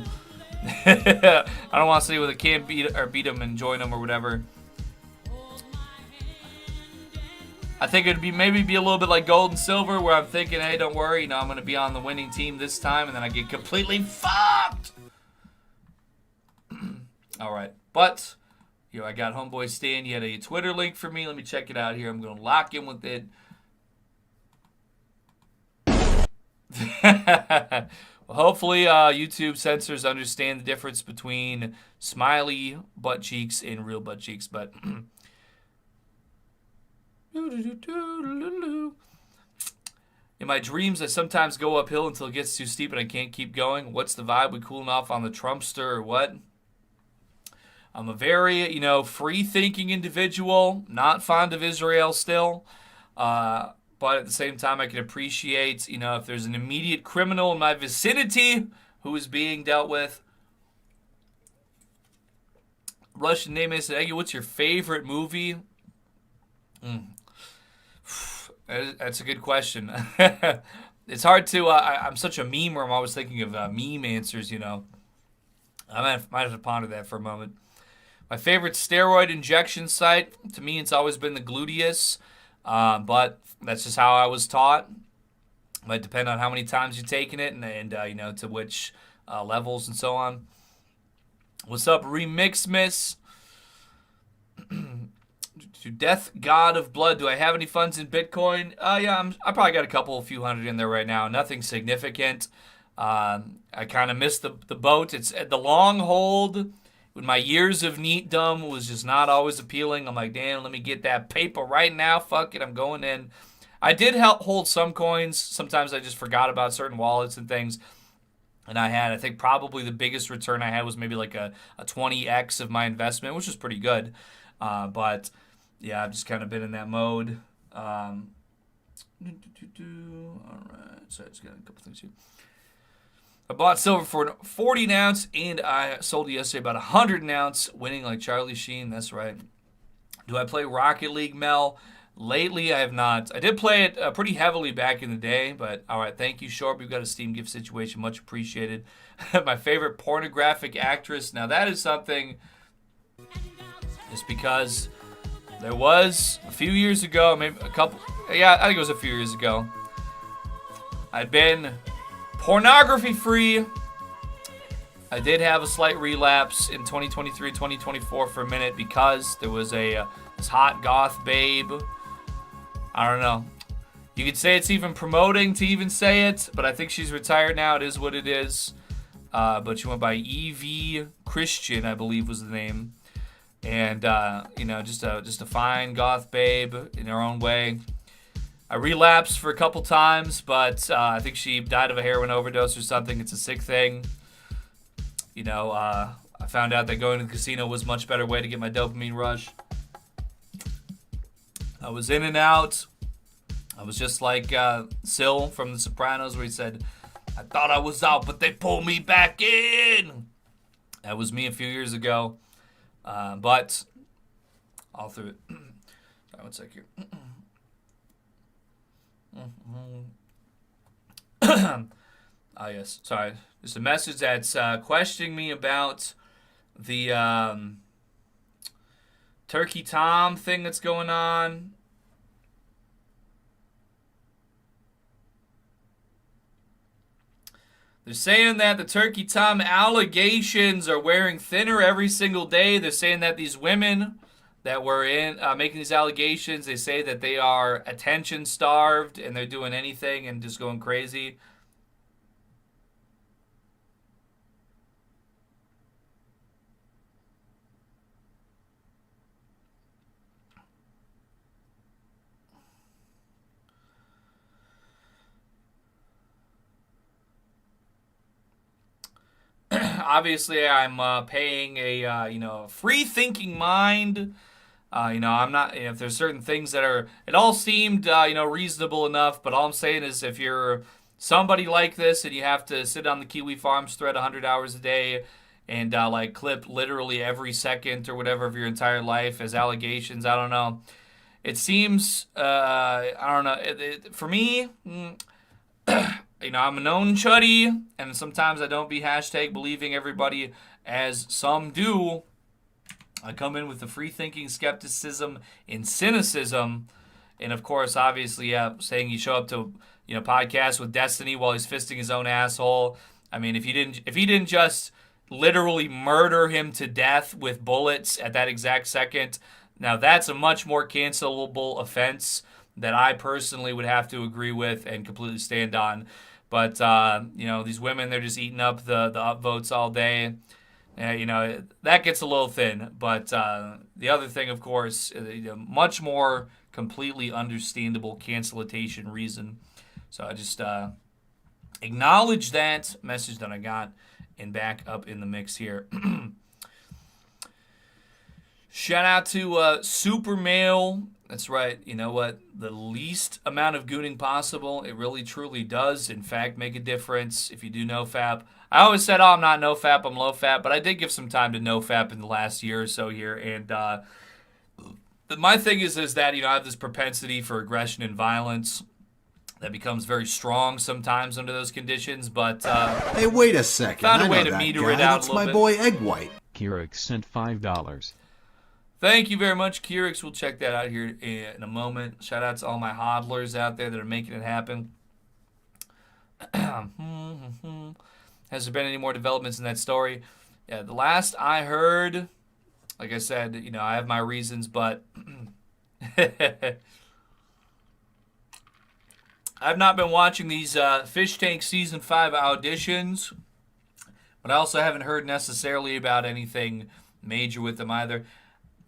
I don't want to say whether can't beat them and join them or whatever. I think it'd be maybe be a little bit like gold and silver, where I'm thinking, hey, don't worry, I'm going to be on the winning team this time, and then I get completely fucked. All right, but I got Homeboy Stan. You had a Twitter link for me. Let me check it out here. I'm going to lock in with it. Well, hopefully, YouTube censors understand the difference between smiley butt cheeks and real butt cheeks, but. In my dreams, I sometimes go uphill until it gets too steep and I can't keep going. What's the vibe? We cooling off on the Trumpster or what? I'm a very, free-thinking individual. Not fond of Israel still. But at the same time, I can appreciate, if there's an immediate criminal in my vicinity who is being dealt with. Russian name is, Eggy, what's your favorite movie? That's a good question. It's hard to. I'm such a memer. I'm always thinking of meme answers. I might have to ponder that for a moment. My favorite steroid injection site, to me, it's always been the gluteus, but that's just how I was taught. Might depend on how many times you're taking it and to which levels and so on. What's up, Remix Miss? To Death God of Blood. Do I have any funds in Bitcoin? Yeah, I probably got a few hundred in there right now. Nothing significant. I kind of missed the boat. It's at the long hold. When my years of neatdom was just not always appealing. I'm like, damn, let me get that paper right now. Fuck it, I'm going in. I did hold some coins. Sometimes I just forgot about certain wallets and things. And I think probably the biggest return I had was maybe like a 20x of my investment, which was pretty good. But yeah, I've just kind of been in that mode. All right, so I just got a couple things here. I bought silver for an 40 ounce, and I sold it yesterday about 100 ounce, winning like Charlie Sheen. That's right. Do I play Rocket League, Mel? Lately, I have not. I did play it pretty heavily back in the day, but all right, thank you, Short. We've got a Steam gift situation. Much appreciated. My favorite pornographic actress. Now, that is something just because there was a few years ago, maybe a couple, yeah, I think it was a few years ago. I'd been pornography free. I did have a slight relapse in 2023, 2024 for a minute because there was this hot goth babe. I don't know. You could say it's even promoting to even say it, but I think she's retired now. It is what it is. But she went by Evie Christian, I believe was the name. And, just a fine goth babe in her own way. I relapsed for a couple times, but I think she died of a heroin overdose or something. It's a sick thing. I found out that going to the casino was a much better way to get my dopamine rush. I was in and out. I was just like Sil from The Sopranos, where he said, I thought I was out, but they pulled me back in. That was me a few years ago. But all through it. Sorry, one sec here. Yes. Sorry. There's a message that's questioning me about the Turkey Tom thing that's going on. They're saying that the Turkey Tom allegations are wearing thinner every single day. They're saying that these women that were in making these allegations, they say that they are attention starved and they're doing anything and just going crazy. Obviously, I'm paying a free-thinking mind. I'm not. If there's certain things that are, it all seemed reasonable enough. But all I'm saying is, if you're somebody like this and you have to sit on the Kiwi Farms thread 100 hours a day and clip literally every second or whatever of your entire life as allegations, I don't know. it seems, I don't know, for me, I'm a known chuddy, and sometimes I don't be hashtag believing everybody as some do. I come in with the free thinking skepticism and cynicism. And of course, obviously, saying you show up to, podcasts with Destiny while he's fisting his own asshole. I mean, if he didn't just literally murder him to death with bullets at that exact second, now that's a much more cancelable offense that I personally would have to agree with and completely stand on. But, these women, they're just eating up the upvotes all day. That gets a little thin. But the other thing, of course, much more completely understandable cancellation reason. So I just acknowledge that message that I got and back up in the mix here. Shout out to Super Male. That's right. You know what? The least amount of gooning possible, it really truly does, in fact, make a difference. If you do NoFap, I always said, I'm not NoFap, I'm low-fap, but I did give some time to NoFap in the last year or so here. And my thing is that, I have this propensity for aggression and violence that becomes very strong sometimes under those conditions. But hey, wait a second. Found a I way know to that meter guy. it out That's a little my bit. boy Egg White. Keurig sent $5. Thank you very much, Keurix. We'll check that out here in a moment. Shout out to all my hodlers out there that are making it happen. Has there been any more developments in that story? Yeah, the last I heard, like I said, I have my reasons, but I've not been watching these Fish Tank Season 5 auditions, but I also haven't heard necessarily about anything major with them either.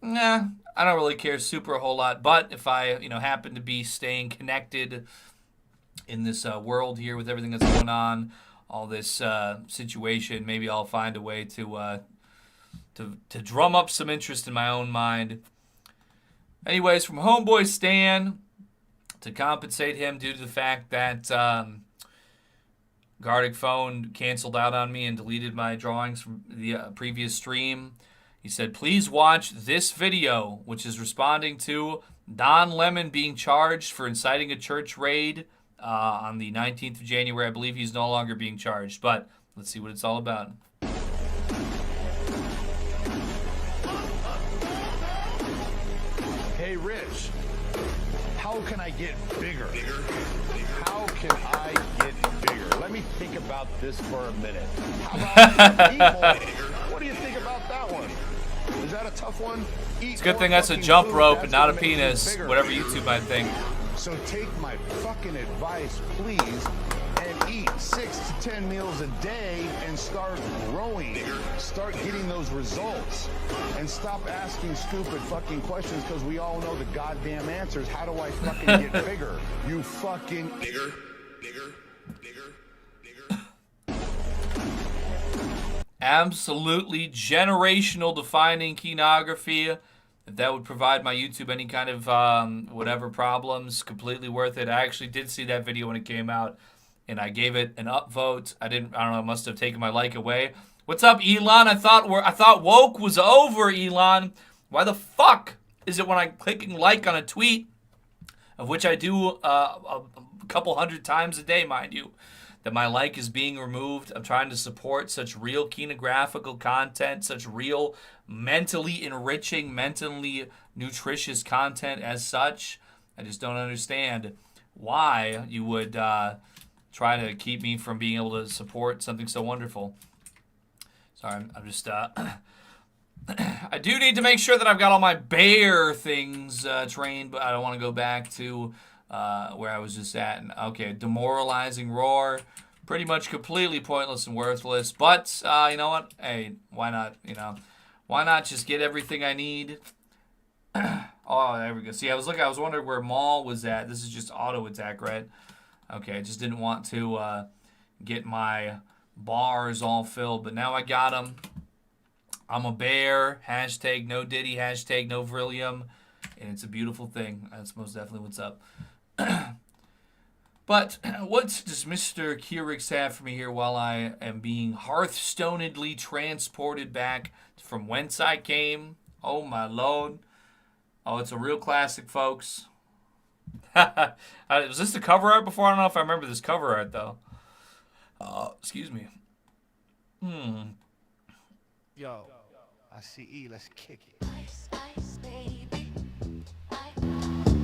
Nah, I don't really care a whole lot. But if I, happen to be staying connected in this world here with everything that's going on, all this situation, maybe I'll find a way to drum up some interest in my own mind. Anyways, from Homeboy Stan, to compensate him due to the fact that Gardic Phone canceled out on me and deleted my drawings from the previous stream. He said, please watch this video, which is responding to Don Lemon being charged for inciting a church raid on the 19th of January. I believe he's no longer being charged, but let's see what it's all about. Hey, Rich, how can I get bigger? How can I get bigger? Let me think about this for a minute. How about eat more? What do you think about that one? Is that a tough one? It's a good thing that's a jump rope and not a penis, whatever YouTube might think. So take my fucking advice, please, and eat 6 to 10 meals a day and start growing. Start getting those results. And stop asking stupid fucking questions because we all know the goddamn answers. How do I fucking get bigger? You fucking... Bigger. Absolutely generational defining kenography. If that would provide my YouTube any kind of whatever problems, completely worth it. I actually did see that video when it came out, and I gave it an upvote. I don't know, it must have taken my like away. What's up, Elon? I thought woke was over, Elon. Why the fuck is it when I'm clicking like on a tweet, of which I do a couple hundred times a day, mind you, that my like is being removed? I'm trying to support such real kenographical content, such real mentally enriching, mentally nutritious content as such. I just don't understand why you would try to keep me from being able to support something so wonderful. Sorry, I'm just... I do need to make sure that I've got all my bear things trained, but I don't want to go back to... where I was just at. Okay, demoralizing roar. Pretty much completely pointless and worthless. But, you know what? Hey, why not, Why not just get everything I need? Oh, there we go. See, I was wondering where Maul was at. This is just auto attack, right? Okay, I just didn't want to get my bars all filled. But now I got them. I'm a bear. Hashtag no Diddy. Hashtag no Vrillium. And it's a beautiful thing. That's most definitely what's up. But what does Mr. Keurix have for me here while I am being hearthstonedly transported back from whence I came? Oh, my Lord. Oh, it's a real classic, folks. Was this the cover art before? I don't know if I remember this cover art, though. Excuse me. Yo, I see E. Let's kick it. Ice, ice, baby.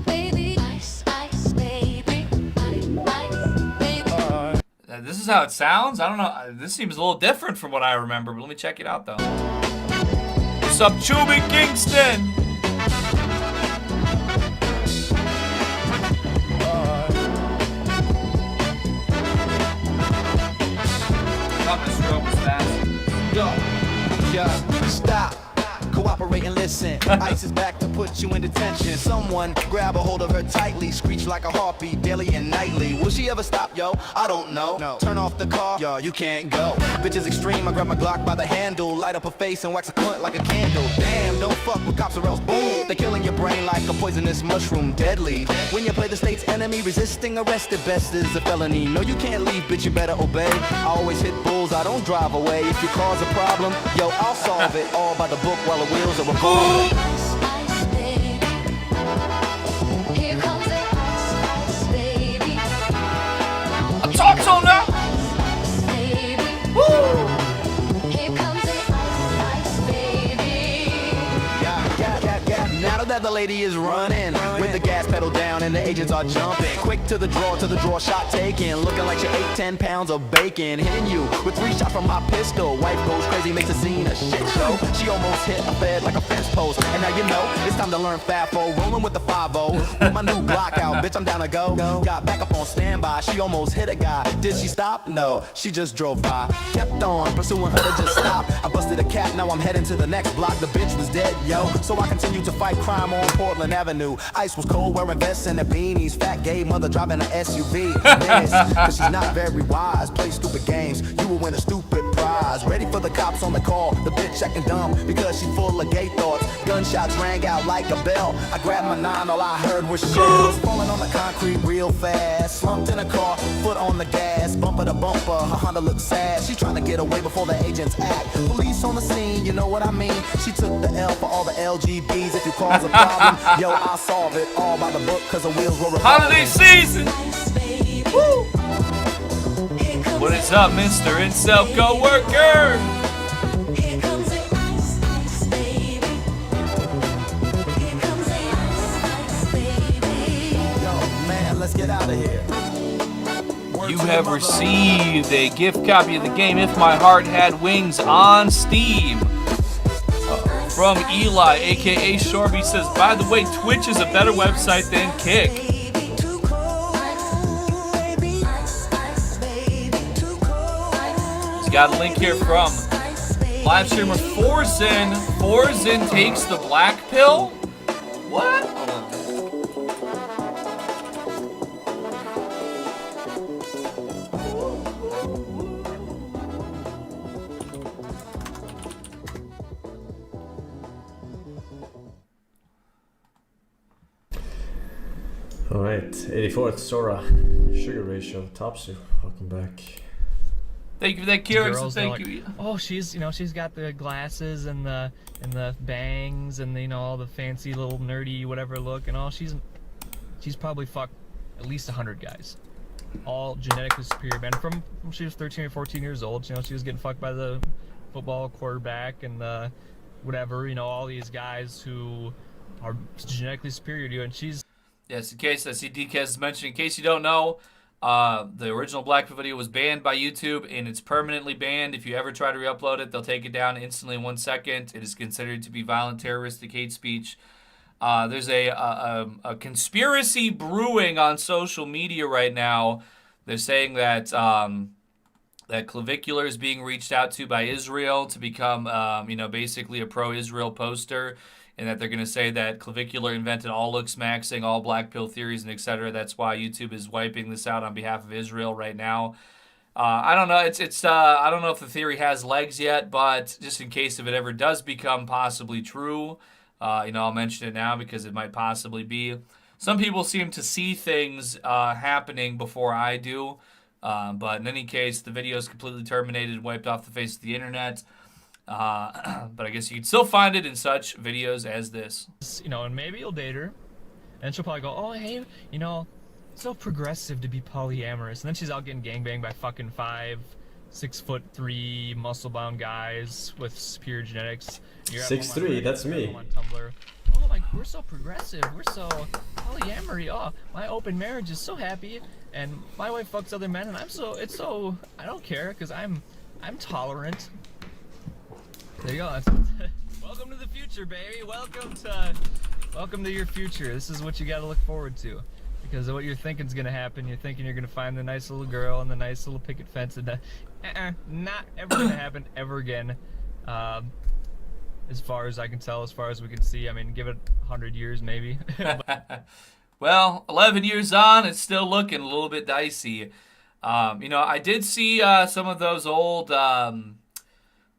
Baby, ice, ice, baby. Ice, baby. This is how it sounds? I don't know. This seems a little different from what I remember, but let me check it out, though. What's up, Chubby Kingston? Yeah, stop. Cooperate and listen. Ice is back to put you in detention. Someone grab a hold of her tightly, screech like a heartbeat daily and nightly. Will she ever stop, yo? I don't know. No. Turn off the car, yo, you can't go. Bitch is extreme, I grab my Glock by the handle, light up her face and wax a cunt like a candle. Damn, don't fuck with cops or else boom. They're killing your brain like a poisonous mushroom, deadly. When you play the state's enemy, resisting arrest at best is a felony. No, you can't leave, bitch, you better obey. I always hit bulls, I don't drive away. If you cause a problem, yo, I'll solve it. All by the book while the wheels are revolving. Ice, ice, baby. Here comes the ice, ice, baby. Talk to now. Ice, baby. Woo! Here comes the ice, ice, baby. Yeah. Now that the lady is running with the gas pedal down and the agents are jumping, quick to the draw, shot taken, looking like she ate 10 pounds of bacon, hitting you with 3 shots from my pistol. Wife goes crazy, makes a scene, a shit show. She almost hit a fed like a fence post, and now you know it's time to learn FAFO. Rolling with the 5-0 with my new Glock out, bitch, I'm down to go. Got back up on standby, she almost hit a guy. Did she stop? No, she just drove by. Kept on pursuing her to just stop. I busted a cat, now I'm heading to the next block. The bitch was dead, yo, so I continued to fight crime on Portland Avenue. Ice was cold, wearing vests and the beanies. Fat gay mother driving an SUV. Menace, cause she's not very wise. Play stupid games, you will win a stupid prize. Ready for the cops on the call. The bitch acting dumb because she's full of gay thoughts. Gunshots rang out like a bell. I grabbed my 9, all I heard was shells falling on the concrete real fast. Slumped in a car, foot on the gas, bumper to bumper. Her Honda looked sad. She's trying to get away before the agents act. Police on the scene, you know what I mean. She took the L for all the LGBs. If you cause a problem, yo, I'll solve it. All by the book, cause the wheels were Holiday season! Ice, baby. Woo! Here comes What is up, Mr. Incel Co-worker? Here comes the ice, ice, baby. Here comes the ice, ice, baby. Yo, man, let's get out of here. You have received a gift copy of the game If My Heart Had Wings on Steam. From Eli, aka Shorby, says, by the way, Twitch is a better website than Kick. He's got a link here from live streamer Forzin. Forzin takes the black pill? What? Hold on. Alright, 84th Sora, sugar ratio, Topsu, welcome back. Thank you for that, Kieran. Girls, they're Thank like, you. oh, she's got the glasses and the bangs and all the fancy little nerdy whatever look and all. She's probably fucked at least 100 guys, all genetically superior men from she was 13 or 14 years old. You know, she was getting fucked by the football quarterback and whatever. You know, all these guys who are genetically superior to you, and she's. Yes, in case I see DKS is mentioning, in case you don't know, the original Blackfoot video was banned by YouTube, and it's permanently banned. If you ever try to re-upload it, they'll take it down instantly in 1 second. It is considered to be violent, terroristic hate speech. There's a conspiracy brewing on social media right now. They're saying that that Clavicular is being reached out to by Israel to become, basically a pro-Israel poster. And that they're going to say that Clavicular invented all looks maxing, all black pill theories, and etc. That's why YouTube is wiping this out on behalf of Israel right now. I don't know. I don't know if the theory has legs yet, but just in case if it ever does become possibly true, I'll mention it now because it might possibly be. Some people seem to see things happening before I do. But in any case, the video is completely terminated, wiped off the face of the internet. But I guess you can still find it in such videos as this. You know, and maybe you'll date her, and she'll probably go, oh, hey, you know, it's so progressive to be polyamorous. And then she's out getting gangbanged by fucking 6'3" muscle-bound guys with superior genetics. You're at home 6'3", on- that's you're at me. home on Tumblr. Oh my, we're so progressive. We're so polyamory. Oh, my open marriage is so happy, and my wife fucks other men, and I don't care because I'm tolerant. There you go. Welcome to the future, baby. Welcome to your future. This is what you got to look forward to, because of what you're thinking is gonna happen. You're thinking you're gonna find the nice little girl and the nice little picket fence, and not ever gonna happen ever again. As far as I can tell, as far as we can see. I mean, give it 100 years maybe. Well, 11 years on, it's still looking a little bit dicey. You know, I did see some of those old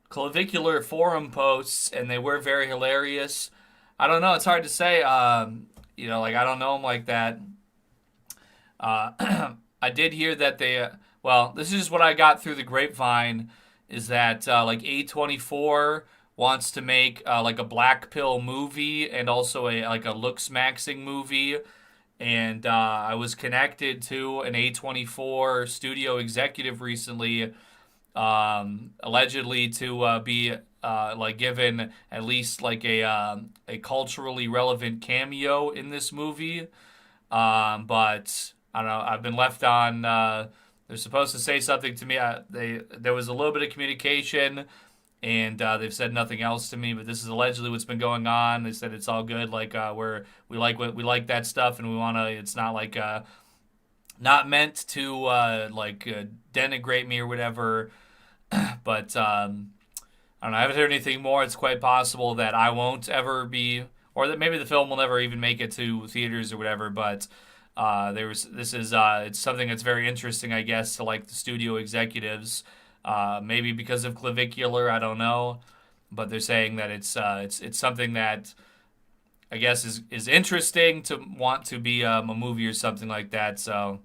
clavicular forum posts, and they were very hilarious. I don't know. It's hard to say. You know, like, I don't know them like that. I did hear that they, well, this is just what I got through the grapevine, is that like A24 wants to make like a black pill movie and also like a looks maxing movie. And I was connected to an A24 studio executive recently, allegedly to be like given at least like a culturally relevant cameo in this movie. But I don't know. I've been left on. They're supposed to say something to me. There was a little bit of communication, and they've said nothing else to me. But this is allegedly what's been going on. They said it's all good. Like we like that stuff, and we want to. It's not like not meant to denigrate me or whatever. But I don't know. I haven't heard anything more. It's quite possible that I won't ever be, or that maybe the film will never even make it to theaters or whatever. But it's something that's very interesting, I guess, to like the studio executives. Maybe because of clavicular, I don't know, but they're saying that it's something that I guess is interesting to want to be a movie or something like that. So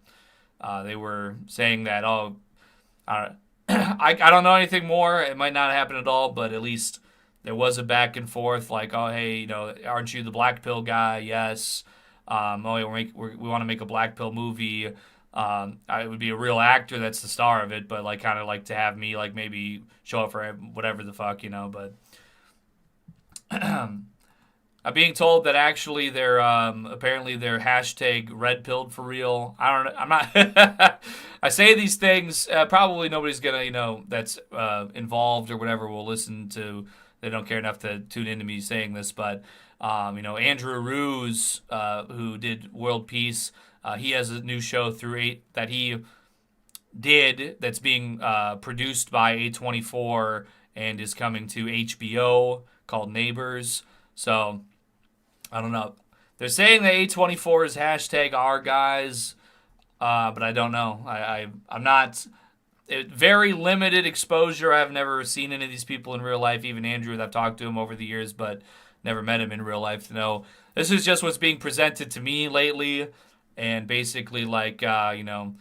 they were saying that I don't know anything more. It might not happen at all, but at least there was a back and forth. Like, oh hey, you know, aren't you the black pill guy? Yes. We want to make a black pill movie. I would be a real actor that's the star of it, but like kind of like to have me like maybe show up for whatever the fuck, you know. But I'm being told that actually they're apparently they're hashtag red pilled for real. I'm not. I say these things. Probably nobody's gonna, you know, that's involved or whatever will listen to. They don't care enough to tune into me saying this, but you know, Andrew Ruse, who did World Peace. He has a new show that he did that's being produced by A24 and is coming to HBO called Neighbors. So, I don't know. They're saying that A24 is hashtag our guys, but I don't know. I'm not... very limited exposure. I've never seen any of these people in real life, even Andrew. I've talked to him over the years, but never met him in real life to know. This is just what's being presented to me lately. And basically, like, you know,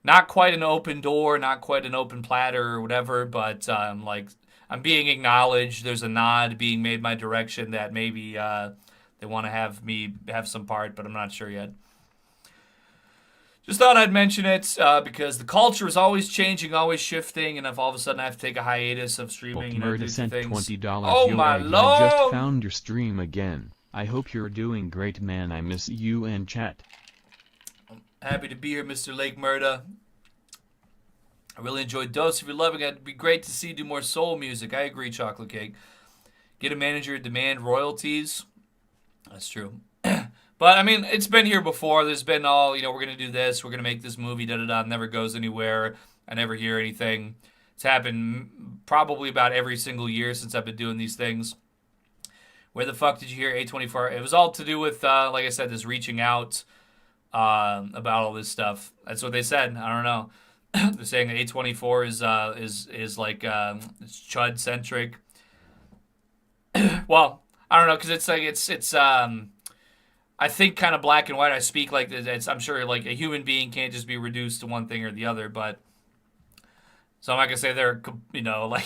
not quite an open door, not quite an open platter or whatever, but like, I'm being acknowledged. There's a nod being made my direction that maybe they want to have me have some part, but I'm not sure yet. Just thought I'd mention it because the culture is always changing, always shifting, and if all of a sudden I have to take a hiatus of streaming, you know, do sent things. $20. Oh Yo, my Egg, lord! I just found your stream again. I hope you're doing great, man. I miss you and chat. Happy to be here, Mr. Lake Murda. I really enjoyed Dose. If you're loving it, it'd be great to see you do more soul music. I agree, Chocolate Cake. Get a manager, demand royalties. That's true. But, I mean, it's been here before. There's been all, you know, we're going to do this. We're going to make this movie, da-da-da. Never goes anywhere. I never hear anything. It's happened probably about every single year since I've been doing these things. Where the fuck did you hear A24? It was all to do with, like I said, this reaching out about all this stuff. That's what they said. I don't know. They're saying that A24 is like it's chud centric. Well, I don't know, because it's like it's I think kind of black and white. I speak like it's. I'm sure like a human being can't just be reduced to one thing or the other. But so I'm not gonna say they're, you know, like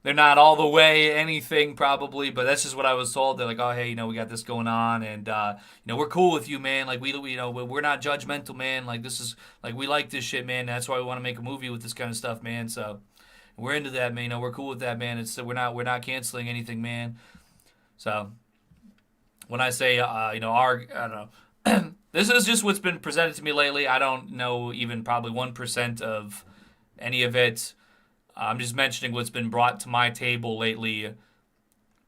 they're not all the way anything probably, but that's just what I was told. They're like, oh, hey, you know, we got this going on, and you know, we're cool with you, man. Like you know, we're not judgmental, man. Like this is like we like this shit, man. That's why we want to make a movie with this kind of stuff, man. So we're into that, man. You know, we're cool with that, man. It's we're not canceling anything, man. So when I say you know, I don't know. This is just what's been presented to me lately. I don't know even probably 1% of any of it. I'm just mentioning what's been brought to my table lately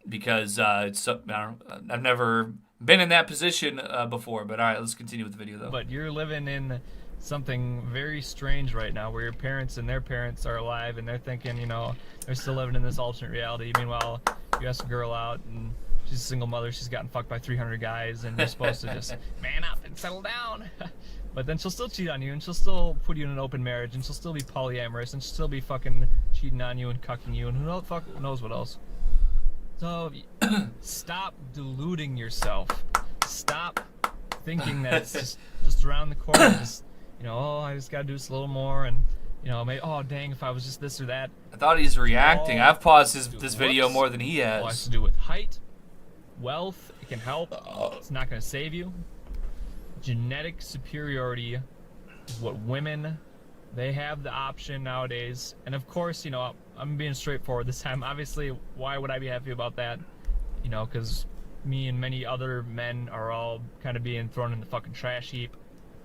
because it's I've never been in that position before. But all right, let's continue with the video though. But you're living in something very strange right now, where your parents and their parents are alive, and they're thinking, you know, they're still living in this alternate reality. Meanwhile, you ask a girl out, and she's a single mother. She's gotten fucked by 300 guys, and you're supposed to just man up and settle down. But then she'll still cheat on you, and she'll still put you in an open marriage, and she'll still be polyamorous, and she'll still be fucking cheating on you and cucking you, and who knows what else. So stop deluding yourself. Stop thinking that it's just around the corner. Just, you know, oh, I just gotta do this a little more, and you know, maybe, oh dang, if I was just this or that. I thought he's reacting. I've paused this video looks. more than he All has has. to do with height, wealth. It can help. It's not gonna save you. Genetic superiority is what women, they have the option nowadays. And of course, you know, I'm being straightforward this time. Obviously, why would I be happy about that? You know, because me and many other men are all kind of being thrown in the fucking trash heap.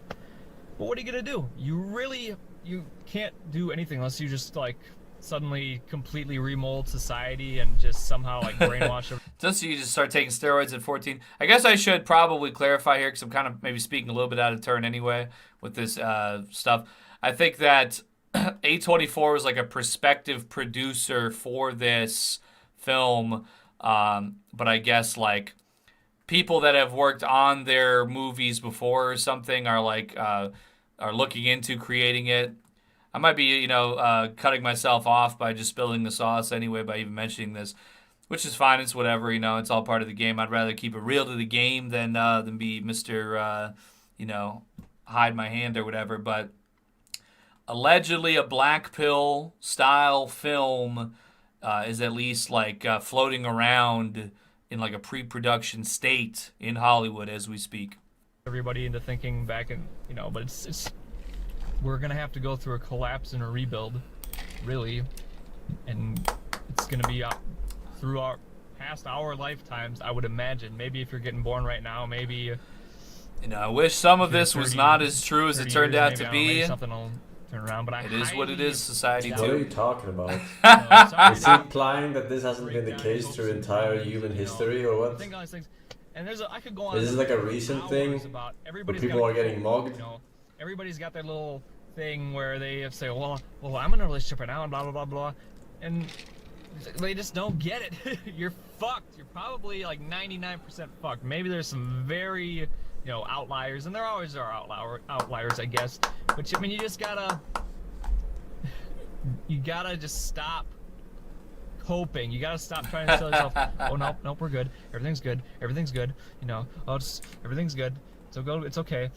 But what are you gonna do? You can't do anything unless you just like suddenly completely remold society and just somehow like brainwash everyone. Just so you just start taking steroids at 14. I guess I should probably clarify here because I'm kind of maybe speaking a little bit out of turn anyway with this stuff. I think that A24 was like a prospective producer for this film, but I guess like people that have worked on their movies before or something are like are looking into creating it. I might be, you know, cutting myself off by just spilling the sauce anyway by even mentioning this, which is fine. It's whatever, you know. It's all part of the game. I'd rather keep it real to the game than be Mr. You know, hide my hand or whatever. But allegedly, a black pill style film is at least like floating around in like a pre-production state in Hollywood as we speak. Everybody into thinking back and, you know, but it's we're gonna have to go through a collapse and a rebuild, really, and it's gonna be through our lifetimes, I would imagine. Maybe if you're getting born right now, maybe, you know, I wish some of this was not as true as it turned out to be. Maybe something will turn around, but It is what it is, society What are you too. talking about? sorry, Is he implying that this hasn't been the case through entire human history, or what? Think on these things. And I could go on. Is this like a recent thing about where everybody's people got are a getting code, mugged? You know, everybody's got their little thing where they say, well, I'm in a relationship right now, and blah blah blah blah, and they just don't get it. You're fucked. You're probably like 99% fucked. Maybe there's some very, you know, outliers, and there always are outliers, I guess. But I mean, you gotta just stop coping. You gotta stop trying to tell yourself, oh nope, we're good. Everything's good. You know, everything's good. So go. It's okay.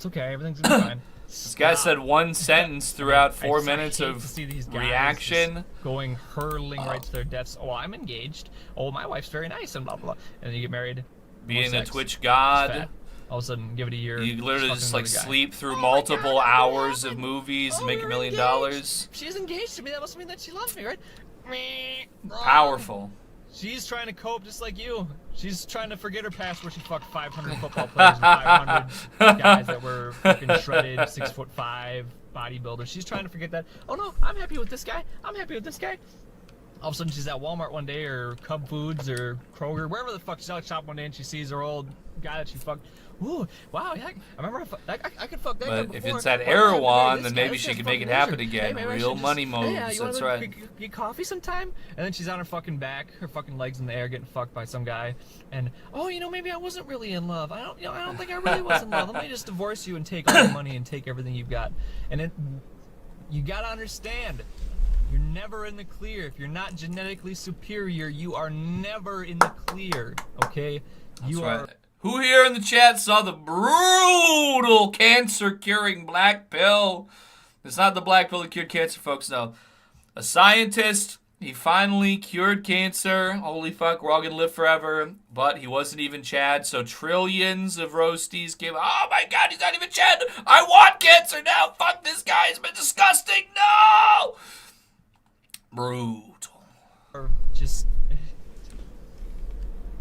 Everything's gonna be fine. This guy said one sentence throughout 4 minutes hate of to see these guys reaction. just going hurling right to their deaths. Oh, I'm engaged. Oh, my wife's very nice and blah blah. And then you get married. Being more a sex, Twitch fat. god. All of a sudden, give it a year. You literally fucking just like another guy. sleep through Oh my multiple God, hours what of happened? movies and Oh, make $1 you're million. engaged. She's engaged to me. That must mean that she loves me, right? Wrong. Powerful. She's trying to cope just like you. She's trying to forget her past where she fucked 500 football players and 500 guys that were fucking shredded, 6'5" bodybuilders. She's trying to forget that. Oh no, I'm happy with this guy. All of a sudden she's at Walmart one day, or Cub Foods, or Kroger, wherever the fuck she's out shop one day, and she sees her old guy that she fucked. Ooh, wow, yeah, I remember I could fuck that guy But if before. it's at Why would I ever marry Erewhon, this then guy? maybe This she guy's can a make it fucking happen loser. again. Hey, maybe I Real should money just, moves, hey, you that's wanna right. Get coffee sometime? And then she's on her fucking back, her fucking legs in the air, getting fucked by some guy. And oh, you know, maybe I wasn't really in love. I don't think I really was in love. Let me just divorce you and take all your money and take everything you've got. And you gotta understand, you're never in the clear. If you're not genetically superior, you are never in the clear. Okay? You That's are. right. Who here in the chat saw the brutal cancer-curing black pill? It's not the black pill that cured cancer, folks. No, a scientist He finally cured cancer. Holy fuck, we're all gonna live forever. But he wasn't even Chad, so trillions of roasties came. Oh my god, he's not even Chad. I want cancer now. Fuck this guy. It's been disgusting. No. Brutal. Or just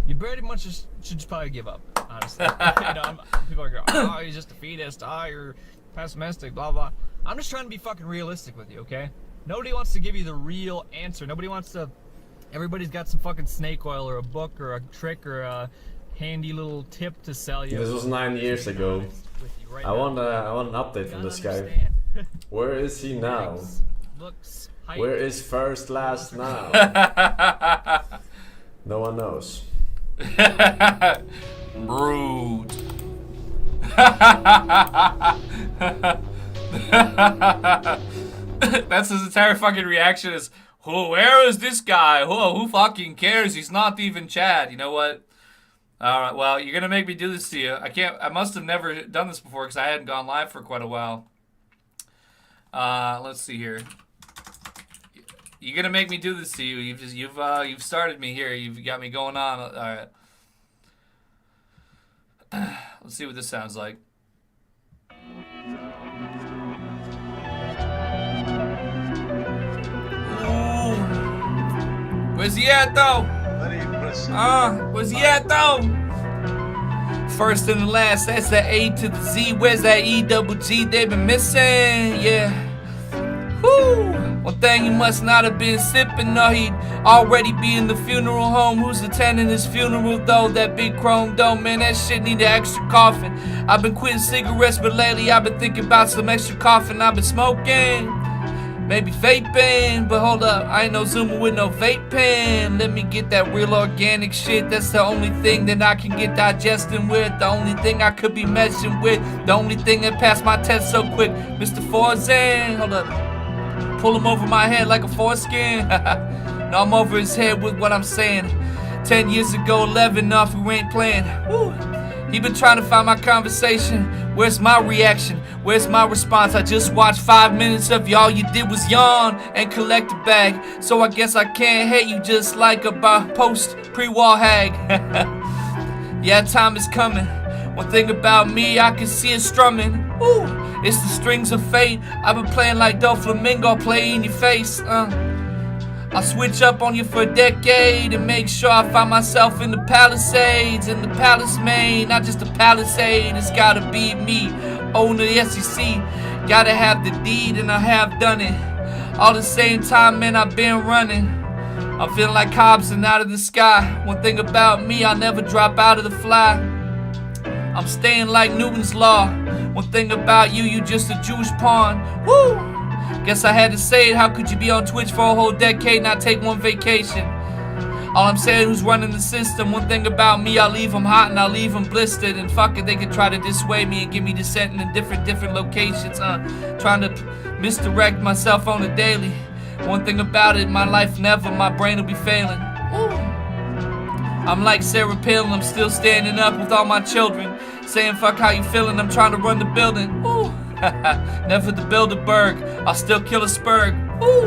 you pretty much should just probably give up, honestly. People are going, oh, he's just a fetus. Oh, you're pessimistic. Blah blah. I'm just trying to be fucking realistic with you, okay? Nobody wants to give you the real answer. Nobody wants to. Everybody's got some fucking snake oil or a book or a trick or a handy little tip to sell you. This was 9 years ago. Right I want an update from this guy. Where is he now? Looks, height. Where is first last now? No one knows. Rude. That's his entire fucking reaction is, where is this guy? Who fucking cares? He's not even Chad. You know what? Alright, well, you're gonna make me do this to you. I must have never done this before because I hadn't gone live for quite a while. Let's see here. You're gonna make me do this to you. You've started me here. You've got me going on. Alright. Let's see what this sounds like. Ooh. Where's he at though? Where's he at though? First and the last, that's the A to the Z. Where's that E double G they been missing? Yeah. Whoo. One thing, he must not have been sipping, or he'd already be in the funeral home. Who's attending his funeral though? That big chrome dome, man, that shit need an extra coffin. I've been quitting cigarettes, but lately I've been thinking about some extra coffin. I've been smoking, maybe vaping, but hold up, I ain't no Zoomer with no vape pen. Let me get that real organic shit. That's the only thing that I can get digesting with. The only thing I could be meshing with. The only thing that passed my test so quick. Mr. Forzan, hold up. Pull him over my head like a foreskin. No, I'm over his head with what I'm saying. 10 years ago, 11 off, we ain't playing. Woo. He been trying to find my conversation. Where's my reaction? Where's my response? I just watched 5 minutes of y'all. You did was yawn and collect a bag. So I guess I can't hate you just like a post pre-wall hag. Yeah, time is coming. One thing about me, I can see it strumming. Woo. It's the strings of fate. I've been playing like Doflamingo, play in your face. I'll switch up on you for a decade and make sure I find myself in the Palisades, in the Palace, Maine. Not just a Palisade, it's gotta be me. Owner the SEC, gotta have the deed, and I have done it. All the same time, man, I've been running. I'm feeling like Hobson out of the sky. One thing about me, I'll never drop out of the fly. I'm staying like Newton's law. One thing about you, you just a Jewish pawn. Woo! Guess I had to say it. How could you be on Twitch for a whole decade and not take one vacation? All I'm saying, who's running the system? One thing about me, I'll leave them hot and I'll leave them blistered. And fuck it, they can try to dissuade me and give me dissent in different locations. Trying to misdirect myself on a daily. One thing about it, my life never, my brain will be failing. Woo! I'm like Sarah Palin, I'm still standing up with all my children. Saying fuck how you feeling, I'm trying to run the building. Woo! Never the Bilderberg, I'll still kill a spurg. Woo!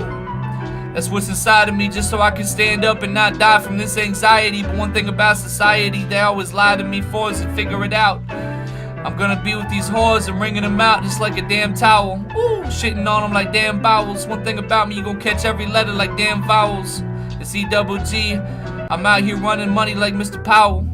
That's what's inside of me, just so I can stand up and not die from this anxiety. But one thing about society, they always lie to me for us to figure it out. I'm gonna be with these whores and wringing them out just like a damn towel. Woo! Shitting on them like damn bowels. One thing about me, you gon' catch every letter like damn vowels. It's E-double-G. I'm out here running money like Mr. Powell.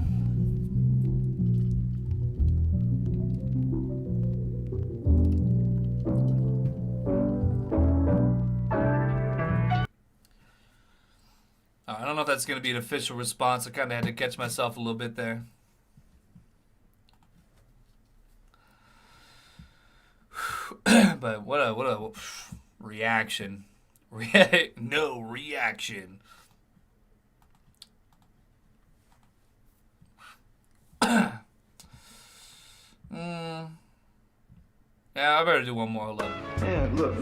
I don't know if that's going to be an official response. I kind of had to catch myself a little bit there. But what a reaction. No reaction. Yeah, I better do one more. Hold up. Man, look.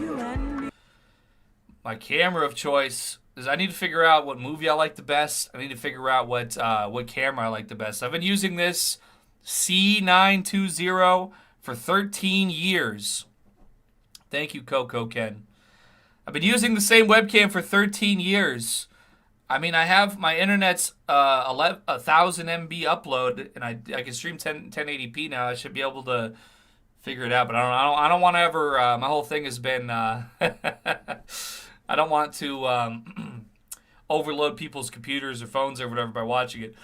My camera of choice is I need to figure out what movie I like the best. I need to figure out what camera I like the best. I've been using this C920 for 13 years. Thank you, Coco Ken. I've been using the same webcam for 13 years. I mean, I have my internet's 1,000 MB upload, and I can stream 1080p now. I should be able to figure it out, but I don't want to ever. My whole thing has been I don't want to overload people's computers or phones or whatever by watching it.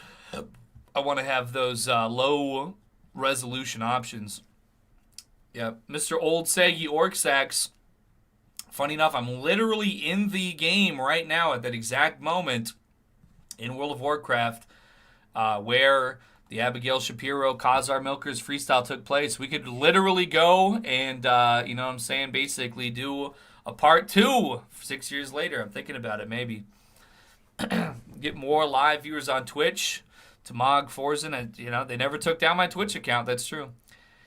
I want to have those low resolution options. Yeah, Mr. Old Saggy Orcsax. Funny enough, I'm literally in the game right now at that exact moment in World of Warcraft where the Abigail Shapiro Khazar Milkers freestyle took place. We could literally go and, you know what I'm saying, basically do a part 2 6 years later. I'm thinking about it, maybe. Get more live viewers on Twitch. Tamag Forzen, and, you know, they never took down my Twitch account. That's true.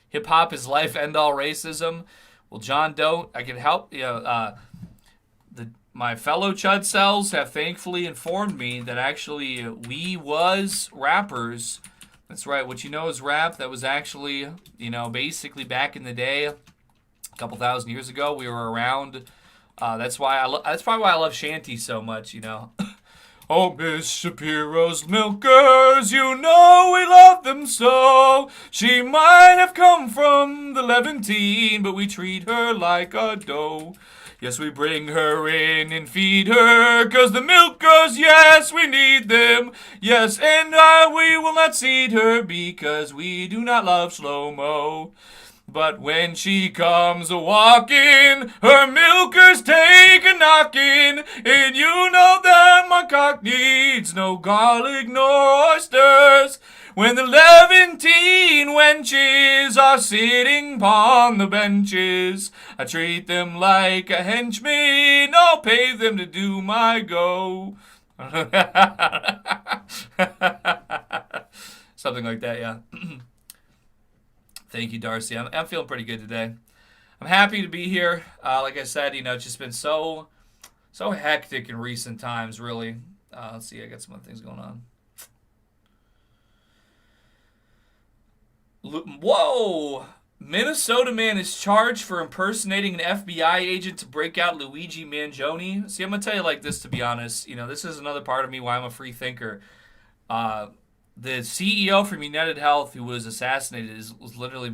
Hip hop is life, end all racism. Well, John Doe, I can help. You know, my fellow Chud cells have thankfully informed me that actually we was rappers. That's right. What you know is rap. That was actually, you know, basically back in the day, a couple thousand years ago, we were around. That's probably why I love shanty so much. You know. Oh, Miss Shapiro's milkers, you know we love them so. She might have come from the Levantine, but we treat her like a doe. Yes, we bring her in and feed her, 'cause the milkers, yes, we need them. Yes, and we will not cede her, because we do not love slow-mo. But when she comes a-walking, her milkers take a knocking, and you know that my cock needs no garlic nor oysters. When the Levantine wenches are sitting upon the benches, I treat them like a henchman, I'll pay them to do my go. Something like that, yeah. Thank you, Darcy. I'm feeling pretty good today. I'm happy to be here. Like I said, you know, it's just been so hectic in recent times, really. Let's see, I got some other things going on. Whoa! Minnesota man is charged for impersonating an FBI agent to break out Luigi Mangione. See, I'm going to tell you like this, to be honest. You know, this is another part of me why I'm a free thinker. The CEO from United Health who was assassinated was literally,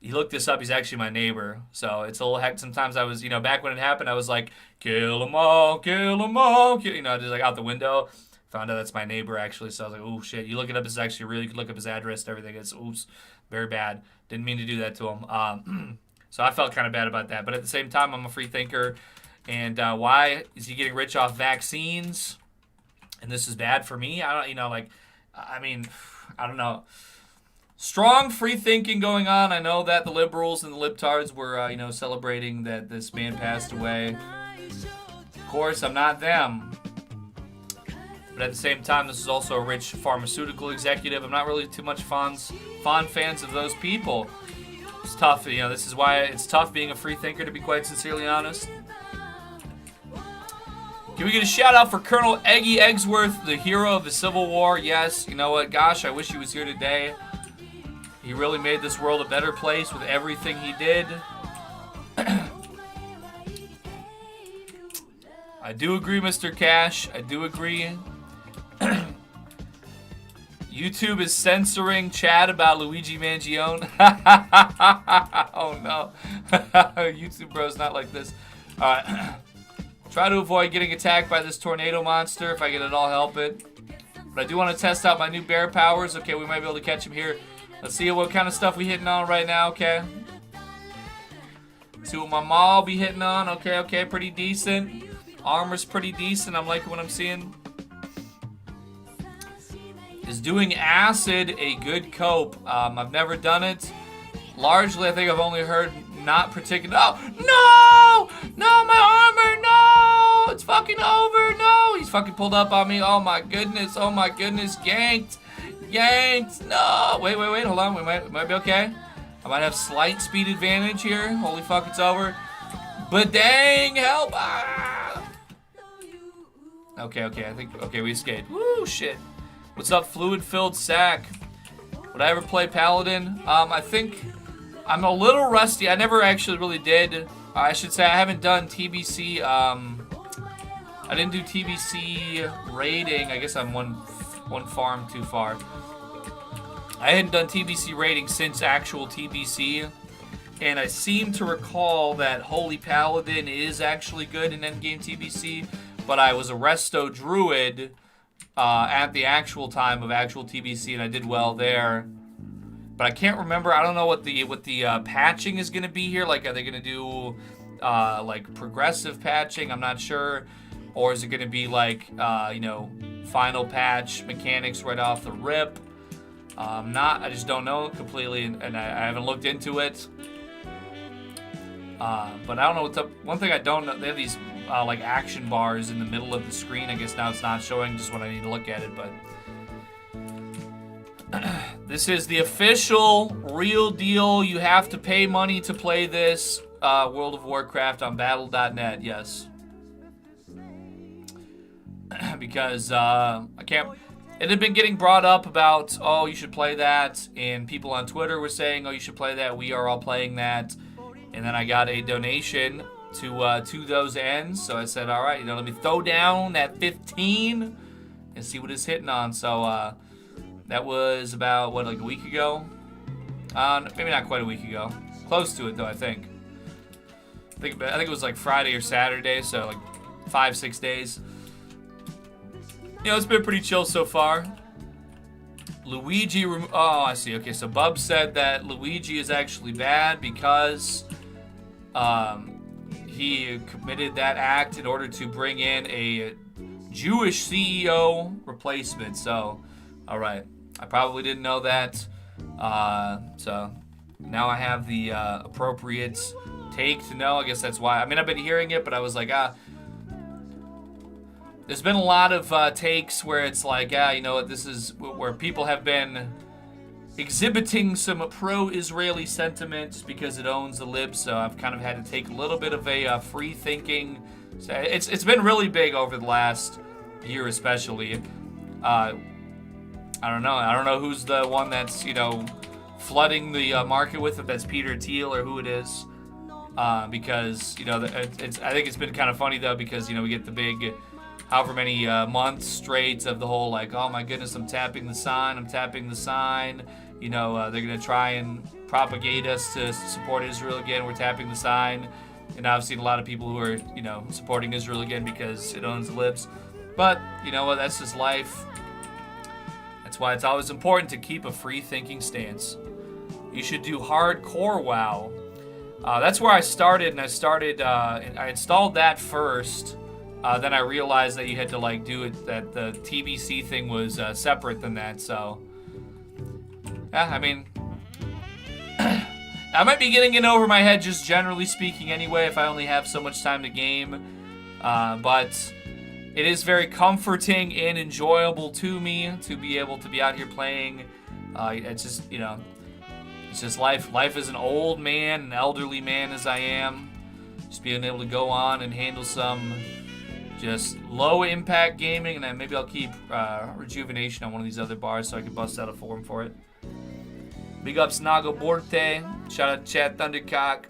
he looked this up, he's actually my neighbor. So it's a little heck. Sometimes I was, you know, back when it happened, I was like, kill them all, kill them all, you know, just like out the window. Found out that's my neighbor actually, so I was like, oh shit, you look it up, it's actually real. You can look up his address and everything. It's, oops, very bad. Didn't mean to do that to him. So I felt kind of bad about that. But at the same time, I'm a free thinker. And why is he getting rich off vaccines? And this is bad for me? I don't, you know, like, I mean, I don't know. Strong free thinking going on. I know that the liberals and the libtards were, you know, celebrating that this man passed away. Of course, I'm not them. But at the same time, this is also a rich pharmaceutical executive. I'm not really too much fond fans of those people. It's tough, you know, this is why it's tough being a free thinker, to be quite sincerely honest. Can we get a shout out for Colonel Eggy Eggsworth, the hero of the Civil War? Yes, you know what? Gosh, I wish he was here today. He really made this world a better place with everything he did. I do agree, Mr. Cash. I do agree. YouTube is censoring chat about Luigi Mangione. Oh no. YouTube bro's not like this. Try to avoid getting attacked by this tornado monster if I can at all help it. But I do want to test out my new bear powers. Okay, we might be able to catch him here. Let's see what kind of stuff we hitting on right now, okay? See what my maul be hitting on. Okay, pretty decent. Armor's pretty decent. I'm liking what I'm seeing. Is doing acid a good cope? I've never done it. Largely, I think I've only heard not particular. No, my armor, no! It's fucking over, no! He's fucking pulled up on me. Oh my goodness, yanked, no! Wait, hold on, we might be okay. I might have slight speed advantage here. Holy fuck, it's over. But dang, help! Ah! Okay, we escaped. Woo, shit. What's up, fluid-filled sack? Would I ever play Paladin? I think I'm a little rusty. I never actually really did I should say I haven't done TBC. I didn't do TBC rating. I guess I'm one farm too far. I hadn't done TBC rating since actual TBC, and I seem to recall that Holy Paladin is actually good in endgame TBC, but I was a Resto Druid at the actual time of actual TBC, and I did well there. But I can't remember. I don't know what the patching is going to be here. Like, are they going to do like progressive patching? I'm not sure. Or is it going to be like final patch mechanics right off the rip? I just don't know completely, and I haven't looked into it. But I don't know what's up. One thing I don't know, they have these like action bars in the middle of the screen. I guess now it's not showing just when I need to look at it, but this is the official real deal. You have to pay money to play this World of Warcraft on battle.net. Yes. Because I can't. It had been getting brought up about, oh, you should play that, and people on Twitter were saying, oh, you should play that. We are all playing that, and then I got a donation to those ends. So I said, all right, let me throw down that 15 and see what it's hitting on. So that was about like a week ago. Maybe not quite a week ago. Close to it though, I think. I think it was like Friday or Saturday, so like 5-6 days. It's been pretty chill so far. Luigi, oh, I see. Okay, so Bub said that Luigi is actually bad because he committed that act in order to bring in a Jewish CEO replacement. So, all right. I probably didn't know that. So now I have the appropriate take to know. I guess that's why. I mean, I've been hearing it, but I was like, there's been a lot of takes where it's like, this is where people have been exhibiting some pro-Israeli sentiments because it owns the libs. So I've kind of had to take a little bit of a free thinking. So it's been really big over the last year, especially. I don't know who's the one that's flooding the market with it. That's Peter Thiel or who it is. Because I think it's been kind of funny though because we get the big. However many months straight of the whole like, oh my goodness, I'm tapping the sign. They're going to try and propagate us to support Israel again. We're tapping the sign. And obviously a lot of people who are, supporting Israel again because it owns the libs. But, you know what, that's just life. That's why it's always important to keep a free-thinking stance. You should do hardcore WoW. That's where I started, and I installed that first. Then I realized that you had to do it, that the TBC thing was separate than that, so. Yeah, I mean, I might be getting in over my head just generally speaking anyway if I only have so much time to game. But it is very comforting and enjoyable to me to be able to be out here playing. It's just, it's just life. Life as an old man, an elderly man as I am. Just being able to go on and handle some just low impact gaming, and then maybe I'll keep rejuvenation on one of these other bars so I can bust out a forum for it. Big ups Nago Borte. Shout out Chad Thundercock.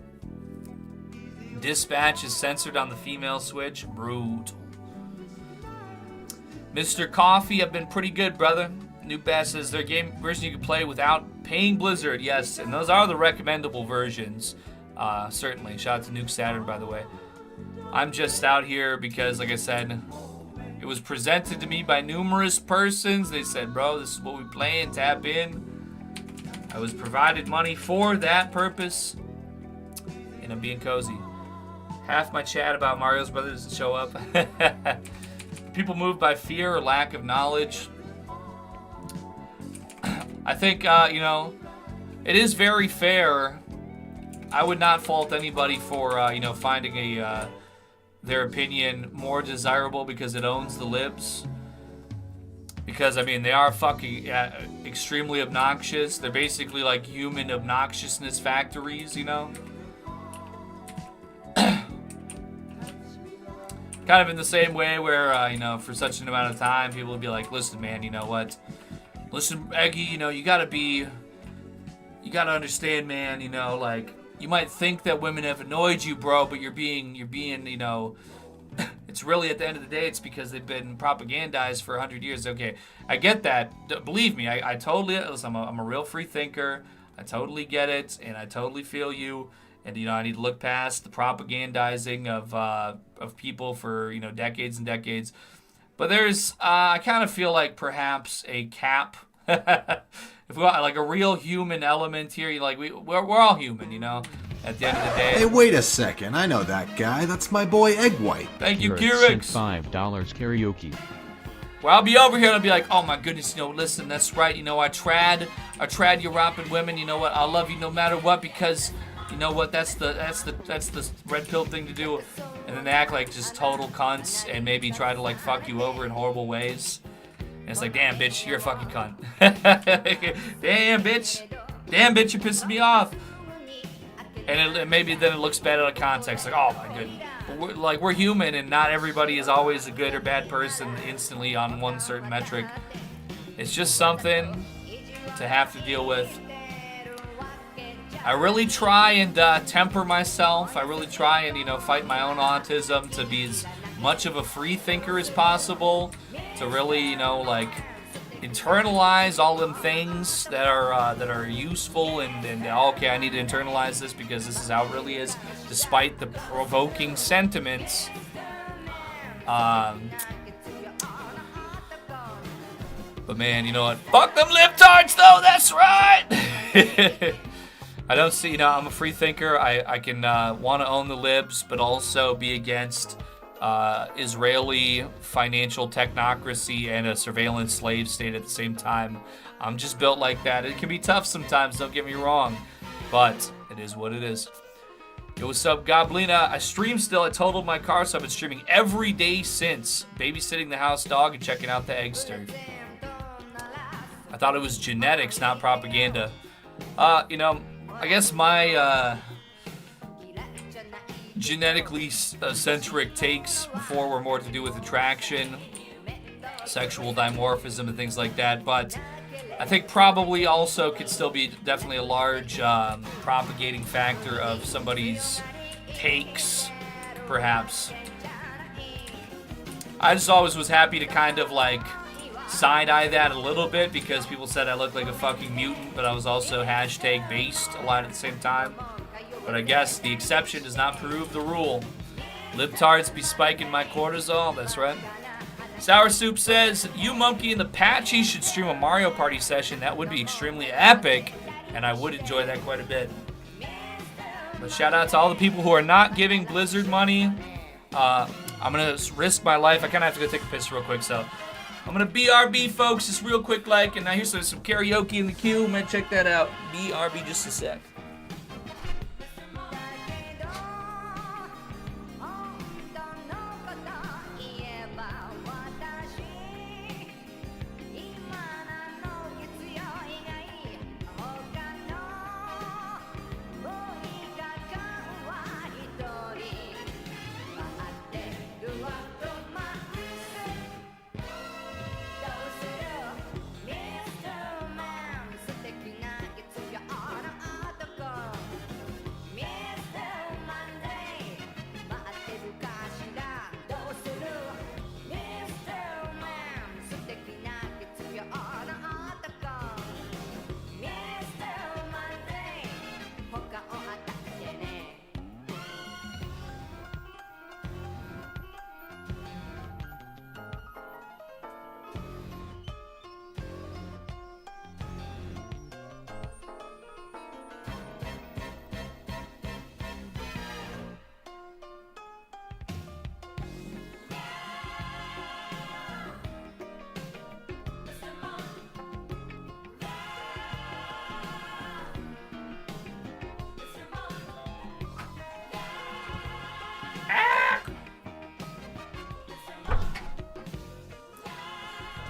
Dispatch is censored on the female switch. Brutal. Mr. Coffee, I've been pretty good, brother. New Bass says their game version you can play without paying Blizzard. Yes, and those are the recommendable versions. Certainly. Shout out to Nuke Saturn, by the way. I'm just out here because, like I said, it was presented to me by numerous persons. They said, bro, this is what we playing, tap in. I was provided money for that purpose, and I'm being cozy. Half my chat about Mario's Brothers doesn't show up. People moved by fear or lack of knowledge. I think, it is very fair. I would not fault anybody for, finding their opinion more desirable because it owns the libs. Because, I mean, they are fucking extremely obnoxious. They're basically like human obnoxiousness factories, Kind of in the same way where, for such an amount of time, people would be like, listen, man, you know what? Listen, Eggy, you gotta understand, man, you might think that women have annoyed you, bro, but you're being, you know, it's really at the end of the day, it's because they've been propagandized for 100 years. Okay, I get that. Believe me, I totally, listen, I'm a real free thinker. I totally get it, and I totally feel you. And, you know, I need to look past the propagandizing of people for, you know, decades and decades. But there's, I kind of feel like perhaps a cap. If we want, like, a real human element here, you like, we're all human, you know, at the end of the day. Hey, wait a second. I know that guy. That's my boy Egg White. Thank you, You're at Kyrix. $5 karaoke. Well, I'll be over here and I'll be like, oh my goodness, you know, listen, that's right, you know, I trad you romping women, you know what, I love you no matter what, because you know what, that's the red pill thing to do. And then they act like just total cunts and maybe try to like fuck you over in horrible ways. And it's like, damn bitch, you're a fucking cunt. Damn bitch, you're pissing me off. And maybe then it looks bad out of context, like, oh my goodness. But we're human, and not everybody is always a good or bad person instantly on one certain metric. It's just something to have to deal with. I really try and temper myself. I really try and, you know, fight my own autism to be as much of a free thinker as possible. To really, you know, like, internalize all them things that are useful and okay, I need to internalize this because this is how it really is, despite the provoking sentiments. But man, you know what? Fuck them libtards though. That's right. I don't see. You know, I'm a free thinker. I can want to own the libs, but also be against Israeli financial technocracy and a surveillance slave state at the same time. I'm just built like that. It can be tough sometimes, don't get me wrong, but it is what it is. Yo, what's up, Goblina? I stream still. I totaled my car, so I've been streaming every day since. Babysitting the house dog and checking out the egg stir. I thought it was genetics, not propaganda. You know, I guess my genetically centric takes before were more to do with attraction, sexual dimorphism, and things like that. But I think probably also could still be definitely a large propagating factor of somebody's takes, perhaps. I just always was happy to kind of like side-eye that a little bit because people said I looked like a fucking mutant, but I was also hashtag based a lot at the same time. But I guess the exception does not prove the rule. Libtards be spiking my cortisol, that's right. Sour Soup says, you Monkey and the Patchy should stream a Mario Party session. That would be extremely epic, and I would enjoy that quite a bit. But shout out to all the people who are not giving Blizzard money. I'm going to risk my life. I kind of have to go take a piss real quick, so I'm going to BRB, folks, just real quick like, and now here's some karaoke in the queue. Man, check that out. BRB just a sec.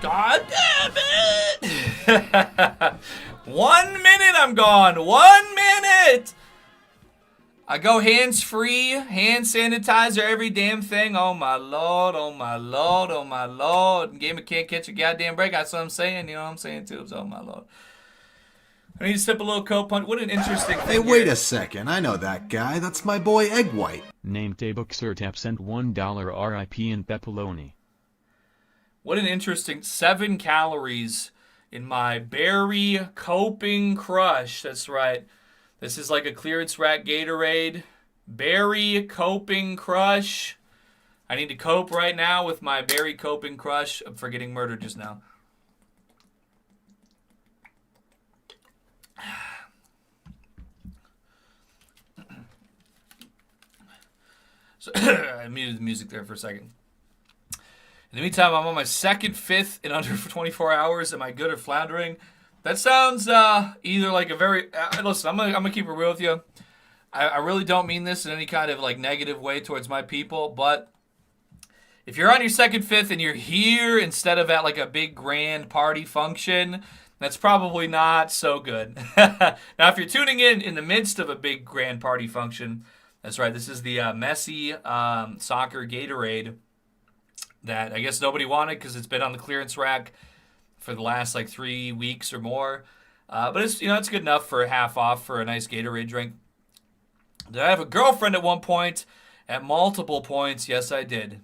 God damn it! 1 minute I'm gone. 1 minute! I go hands-free, hand sanitizer, every damn thing. Oh my lord, oh my lord, oh my lord. Gamer can't catch a goddamn break. That's what I'm saying. You know what I'm saying too? Oh my lord. I need to sip a little Coke Punch. What an interesting thing. Hey, wait here. a second. I know that guy. That's my boy Egg White. Named a boxer tap sent $1 RIP in pepperoni. What an interesting 7 calories in my berry coping crush. That's right. This is like a clearance rack Gatorade. Berry coping crush. I need to cope right now with my berry coping crush for getting murdered just now. So I muted the music there for a second. In the meantime, I'm on my second fifth in under 24 hours. Am I good or floundering? That sounds either like a very... listen, I'm gonna keep it real with you. I really don't mean this in any kind of like negative way towards my people, but if you're on your second fifth and you're here instead of at like a big grand party function, that's probably not so good. Now, if you're tuning in the midst of a big grand party function, that's right. This is the messy soccer Gatorade that I guess nobody wanted because it's been on the clearance rack for the last like 3 weeks or more. But it's it's good enough for half off for a nice Gatorade drink. Did I have a girlfriend at one point? At multiple points, yes, I did.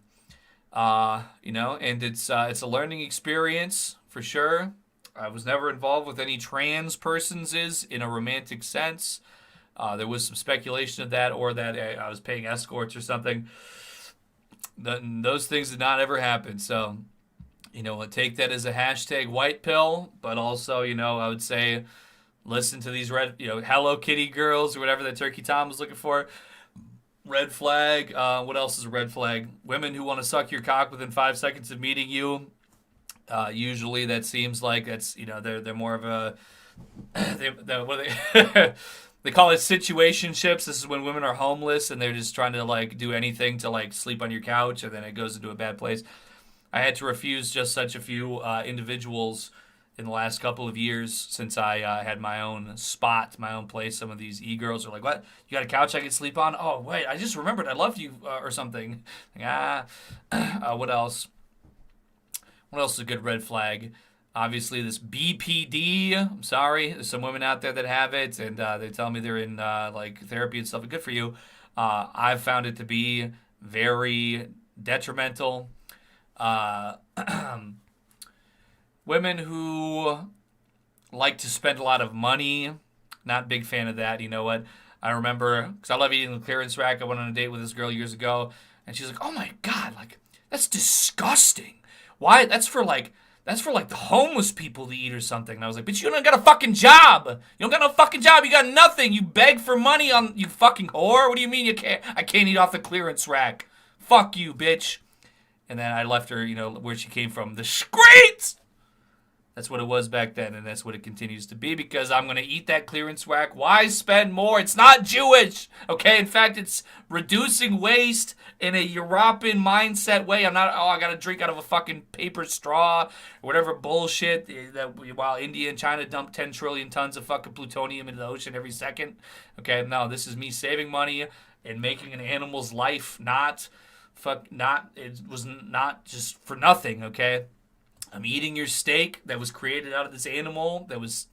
And it's a learning experience for sure. I was never involved with any trans persons in a romantic sense. There was some speculation of that, or that I was paying escorts or something. Those things did not ever happen. So, take that as a hashtag white pill, but also, I would say listen to these Hello Kitty girls or whatever that Turkey Tom was looking for. Red flag. What else is a red flag? Women who want to suck your cock within 5 seconds of meeting you. Usually that seems like that's, they're more of a, they call it situationships. This is when women are homeless and they're just trying to like do anything to like sleep on your couch, and then it goes into a bad place. I had to refuse just such a few individuals in the last couple of years since I had my own spot, my own place. Some of these e-girls are like, what? You got a couch I can sleep on? Oh, wait, I just remembered I loved you or something. Like, what else? What else is a good red flag? Obviously, this BPD. I'm sorry. There's some women out there that have it, and they tell me they're in like therapy and stuff. Good for you. I've found it to be very detrimental. Women who like to spend a lot of money. Not a big fan of that. You know what? I remember, because I love eating the clearance rack. I went on a date with this girl years ago, and she's like, "Oh my God, like that's disgusting. Why? That's for like the homeless people to eat or something." And I was like, "Bitch, you don't got a fucking job. You don't got no fucking job. You got nothing. You beg for money on you fucking whore. What do you mean you can't? I can't eat off the clearance rack. Fuck you, bitch." And then I left her, where she came from, the streets. That's what it was back then, and that's what it continues to be, because I'm going to eat that clearance rack. Why spend more? It's not Jewish, okay? In fact, it's reducing waste in a European mindset way. I'm not, I got to drink out of a fucking paper straw or whatever bullshit that while India and China dump 10 trillion tons of fucking plutonium into the ocean every second. Okay, no, this is me saving money and making an animal's life it was not just for nothing, okay? I'm eating your steak that was created out of this animal that was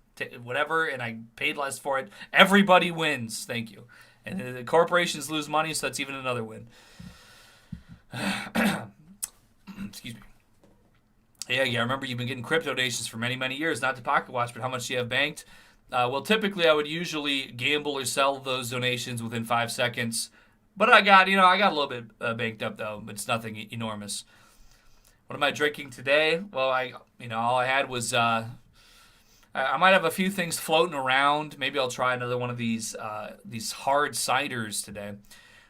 whatever, and I paid less for it. Everybody wins. Thank you. And the corporations lose money, so that's even another win. Excuse me. Yeah, I remember you've been getting crypto donations for many, many years. Not to pocket watch, but how much do you have banked? Well, typically I would usually gamble or sell those donations within 5 seconds. But I got a little bit banked up, though, but it's nothing enormous. What am I drinking today? Well, all I had was, I might have a few things floating around. Maybe I'll try another one of these hard ciders today.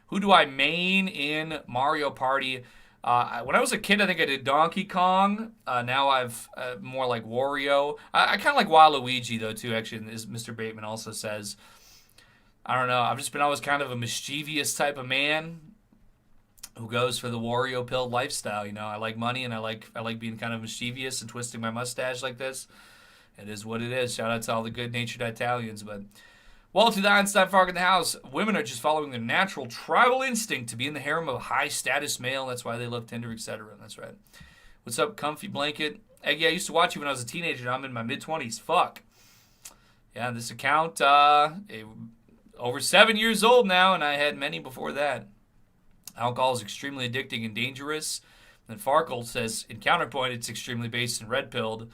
Who do I main in Mario Party? When I was a kid, I think I did Donkey Kong. Now I've more like Wario. I kind of like Waluigi, though, too, actually, as Mr. Bateman also says. I don't know. I've just been always kind of a mischievous type of man who goes for the Wario pill lifestyle. I like money, and I like being kind of mischievous and twisting my mustache like this. It is what it is. Shout out to all the good-natured Italians. But Walter the Einstein Fark in the house. Women are just following their natural tribal instinct to be in the harem of a high-status male. That's why they love Tinder, etc. That's right. What's up, comfy blanket? Eggy, I used to watch you when I was a teenager. Now I'm in my mid-20s. Fuck. Yeah, this account over 7 years old now, and I had many before that. Alcohol is extremely addicting and dangerous. And Farkle says, in counterpoint, it's extremely based and red-pilled.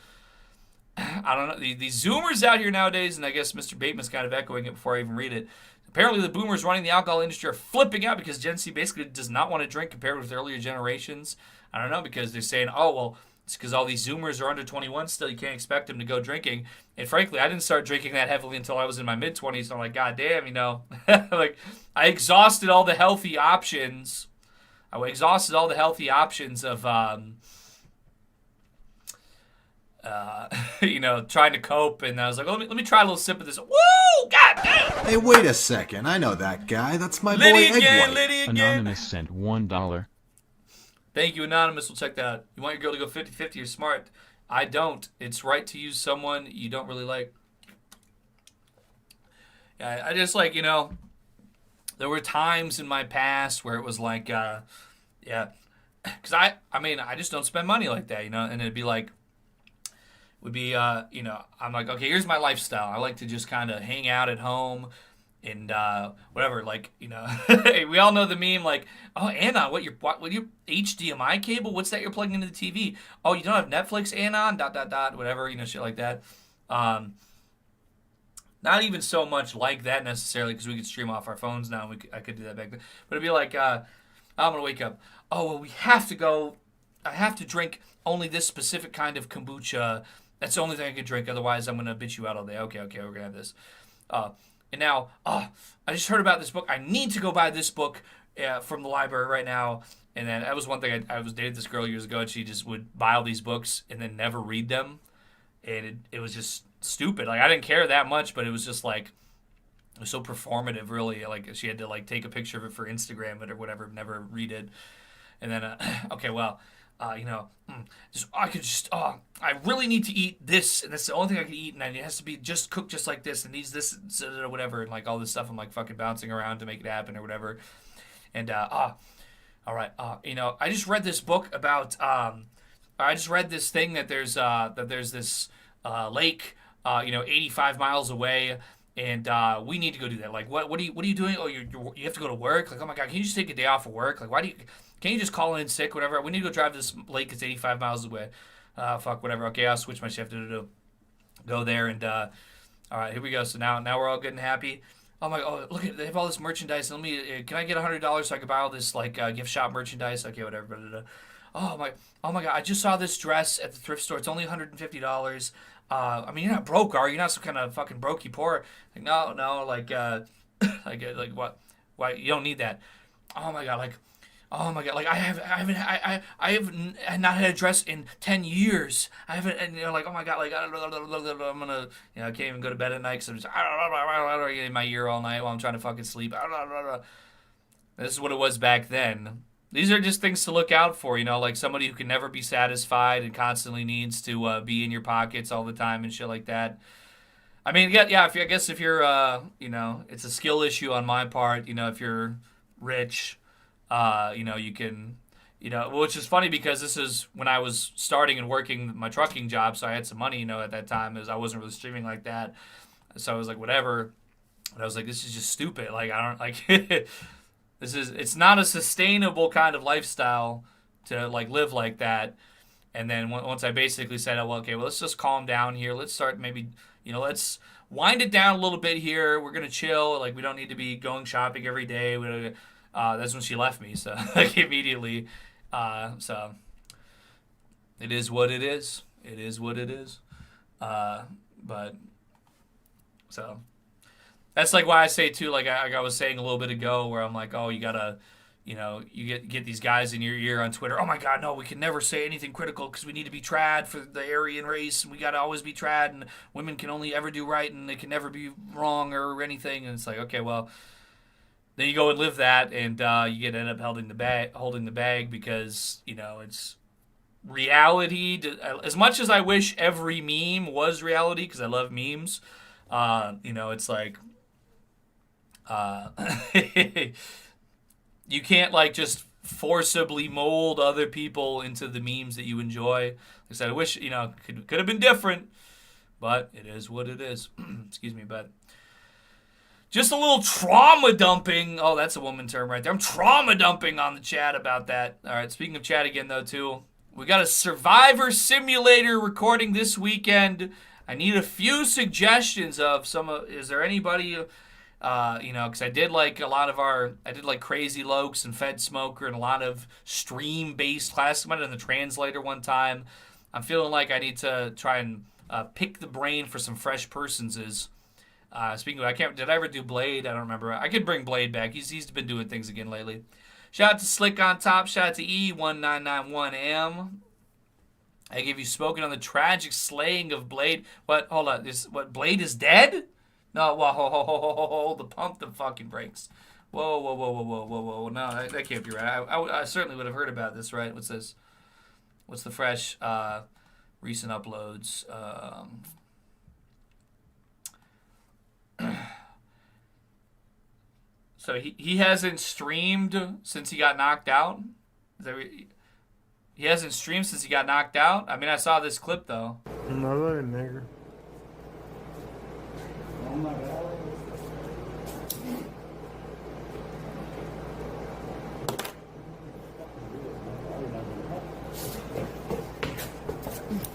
I don't know. These Zoomers out here nowadays, and I guess Mr. Bateman's kind of echoing it before I even read it. Apparently, the boomers running the alcohol industry are flipping out because Gen Z basically does not want to drink compared with earlier generations. I don't know, because they're saying, oh, well, it's because all these Zoomers are under 21 still. You can't expect them to go drinking. And frankly, I didn't start drinking that heavily until I was in my mid-20s. So I'm like, God damn, like I exhausted all the healthy options. I exhausted all the healthy options of, trying to cope. And I was like, let me try a little sip of this. Woo! God damn! Hey, wait a second. I know that guy. That's my boy Liddy Egg again, White. Liddy again. Anonymous sent $1. Thank you, Anonymous. We'll check that out. You want your girl to go 50-50, you're smart. I don't. It's right to use someone you don't really like. Yeah, I just like, there were times in my past where it was like, because I just don't spend money like that, and it'd be like, I'm like, okay, here's my lifestyle. I like to just kind of hang out at home and whatever, like, we all know the meme, like, oh, Anna, what your HDMI cable? What's that you're plugging into the TV? Oh, you don't have Netflix, Anna? ... Whatever, shit like that. Not even so much like that necessarily, because we could stream off our phones now. And I could do that back then. But it'd be like, I'm gonna wake up. Oh, well, I have to drink only this specific kind of kombucha. That's the only thing I can drink. Otherwise, I'm gonna bitch you out all day. Okay, we're gonna have this. And now, I just heard about this book. I need to go buy this book from the library right now. And then that was one thing. I was dating this girl years ago, and she just would buy all these books and then never read them. And it was just stupid. Like, I didn't care that much, but it was just like, it was so performative, really. Like, she had to like take a picture of it for Instagram or whatever, never read it. And then, I really need to eat this, and that's the only thing I can eat, and it has to be just cooked just like this, and needs this, or whatever, and like all this stuff. I'm like fucking bouncing around to make it happen or whatever. And all right, I just read this book about. I just read this thing that there's this lake, 85 miles away. And we need to go do that. Like, what are you doing? Oh, you have to go to work. Like, oh my God, can you just take a day off of work? Like, can't you just call in sick, whatever? We need to go drive to this lake. It's 85 miles away. Fuck, whatever. Okay, I'll switch my shift to go there. And all right, here we go. So now we're all good and happy. Oh my, look at, they have all this merchandise. Can I get $100 so I can buy all this like gift shop merchandise? Okay, whatever. Blah, blah, blah. Oh my God, I just saw this dress at the thrift store. It's only $150. You're not broke, are you? You're not some kind of fucking brokey poor. Like, no, like what? Why, you don't need that. Oh my God, like I have not had a dress in 10 years. I haven't, and like, oh my God, like I'm gonna, I can't even go to bed at night because I'm just in my ear all night while I'm trying to fucking sleep. This is what it was back then. These are just things to look out for, like somebody who can never be satisfied and constantly needs to be in your pockets all the time and shit like that. I mean, yeah. I guess if you're, it's a skill issue on my part. If you're rich, you can, which is funny because this is when I was starting and working my trucking job, so I had some money, at that time, as I wasn't really streaming like that. So I was like, whatever. But I was like, this is just stupid. Like, I don't like. It's not a sustainable kind of lifestyle to like live like that. And then once I basically said, let's just calm down here. Let's start maybe, let's wind it down a little bit here. We're going to chill. Like, we don't need to be going shopping every day. That's when she left me. So like immediately, so it is what it is. It is what it is. But so. That's like why I say too, like I was saying a little bit ago, where I'm like, oh, you gotta, you get these guys in your ear on Twitter. Oh my God, no, we can never say anything critical because we need to be trad for the Aryan race, and we gotta always be trad, and women can only ever do right, and they can never be wrong or anything. And it's like, okay, well, then you go and live that, and you end up holding the bag because it's reality. As much as I wish every meme was reality, because I love memes, it's like. You can't like just forcibly mold other people into the memes that you enjoy. Like I said, I wish could have been different, But it is what it is. Excuse me, but just a little trauma dumping. Oh, that's a woman term right there. I'm trauma dumping on the chat about that. All right, speaking of chat again, though, too. We got a Survivor Simulator recording this weekend. I need a few suggestions of some of, is there anybody, because I did like Crazy Lokes and Fed Smoker and a lot of stream-based classes. I did the Translator one time. I'm feeling like I need to try and pick the brain for some fresh personses. Speaking of, did I ever do Blade? I don't remember. I could bring Blade back. He's been doing things again lately. Shout out to Slick on top. Shout out to E1991M. I give you spoken on the tragic slaying of Blade. What? Hold on. What? Blade is dead? No. Whoa, hold the pump the fucking brakes. Whoa. No, that can't be right. I certainly would have heard about this, right? What's this? What's the fresh recent uploads? So he hasn't streamed since he got knocked out? He hasn't streamed since he got knocked out? I mean, I saw this clip, though. No, nigga. Oh my God.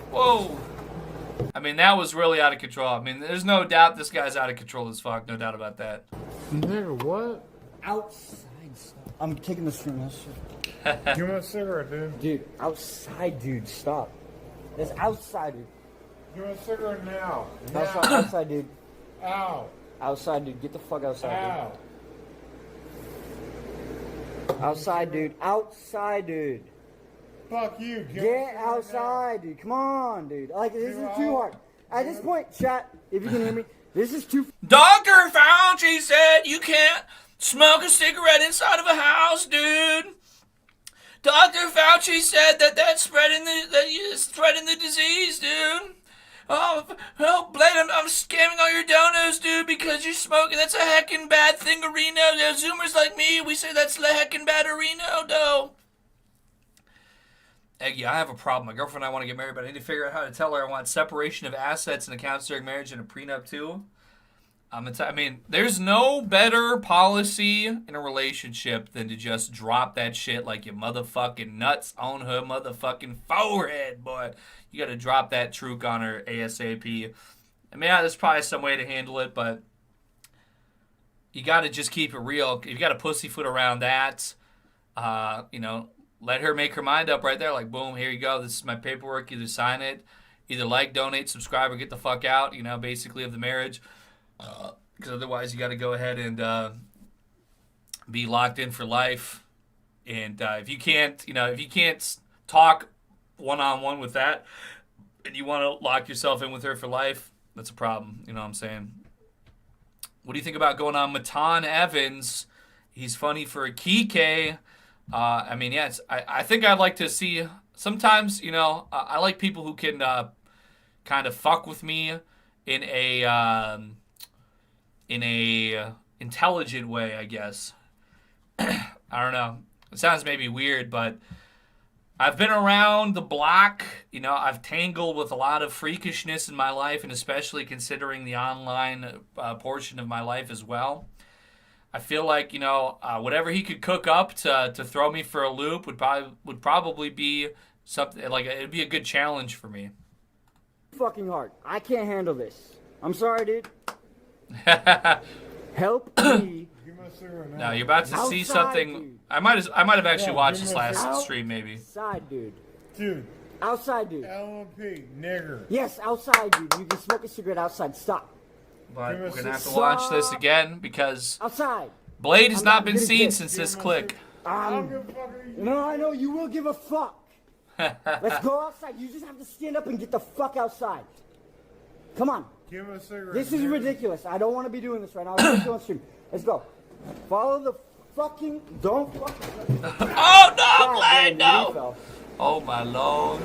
Whoa. I mean, that was really out of control. I mean, there's no doubt this guy's out of control as fuck. No doubt about that. Nigga, what? Outside. I'm taking the stream. Give me a cigarette, dude. Dude, outside, dude. Stop. It's outside, dude. Give me a cigarette now. Outside, dude. Ow. Outside, dude. Get the fuck outside, Ow. dude. Outside, dude. Outside, dude. Fuck you. Get outside, dude. Come on, dude. Like, this is too hard. At this point, chat, if you can hear me, this is too... Dr. Fauci said you can't smoke a cigarette inside of a house, dude. Dr. Fauci said that's spreading the disease, dude. Oh, Blade, I'm scamming all your donos, dude, because you're smoking. That's a heckin' bad thing, Reno. Zoomers like me, we say that's the heckin' bad, Reno, though. Eggy, I have a problem. My girlfriend and I want to get married, but I need to figure out how to tell her I want separation of assets and accounts during marriage and a prenup, too. I mean, there's no better policy in a relationship than to just drop that shit like your motherfucking nuts on her motherfucking forehead, boy. You got to drop that truc on her ASAP. I mean, yeah, there's probably some way to handle it, but you got to just keep it real. You got to pussyfoot around that. Let her make her mind up right there. Like, boom, here you go. This is my paperwork. Either sign it, either like, donate, subscribe, or get the fuck out, basically of the marriage. Because otherwise you got to go ahead and be locked in for life. And if you can't talk one-on-one with that and you want to lock yourself in with her for life, that's a problem. You know what I'm saying? What do you think about going on Matan Evans? He's funny for a Kike. I think I'd like to see sometimes, I like people who can kind of fuck with me in a intelligent way, I guess. I don't know. It sounds maybe weird, but I've been around the block. I've tangled with a lot of freakishness in my life, and especially considering the online portion of my life as well. I feel like, whatever he could cook up to throw me for a loop would probably be something like it'd be a good challenge for me. fucking hard. I can't handle this. I'm sorry, dude. Help me. No, you're about to see something. Dude. I might have actually watched this last stream, maybe. Outside, dude. Dude. Outside, dude. LMP, nigger. Yes, outside, dude. You can smoke a cigarette outside. Stop. But we're gonna have to watch this again because outside. Blade has not been seen since this click. No, I know you will give a fuck. Let's go outside. You just have to stand up and get the fuck outside. Come on. Give him a cigarette. This is ridiculous. I don't want to be doing this right now. Let's go on stream. Let's go. Follow the fucking. Don't fucking. Oh no, Blade! No. Oh my lord.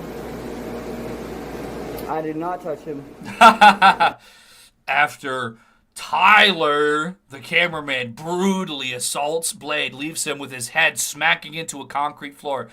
I did not touch him. After Tyler, the cameraman, brutally assaults Blade, leaves him with his head smacking into a concrete floor.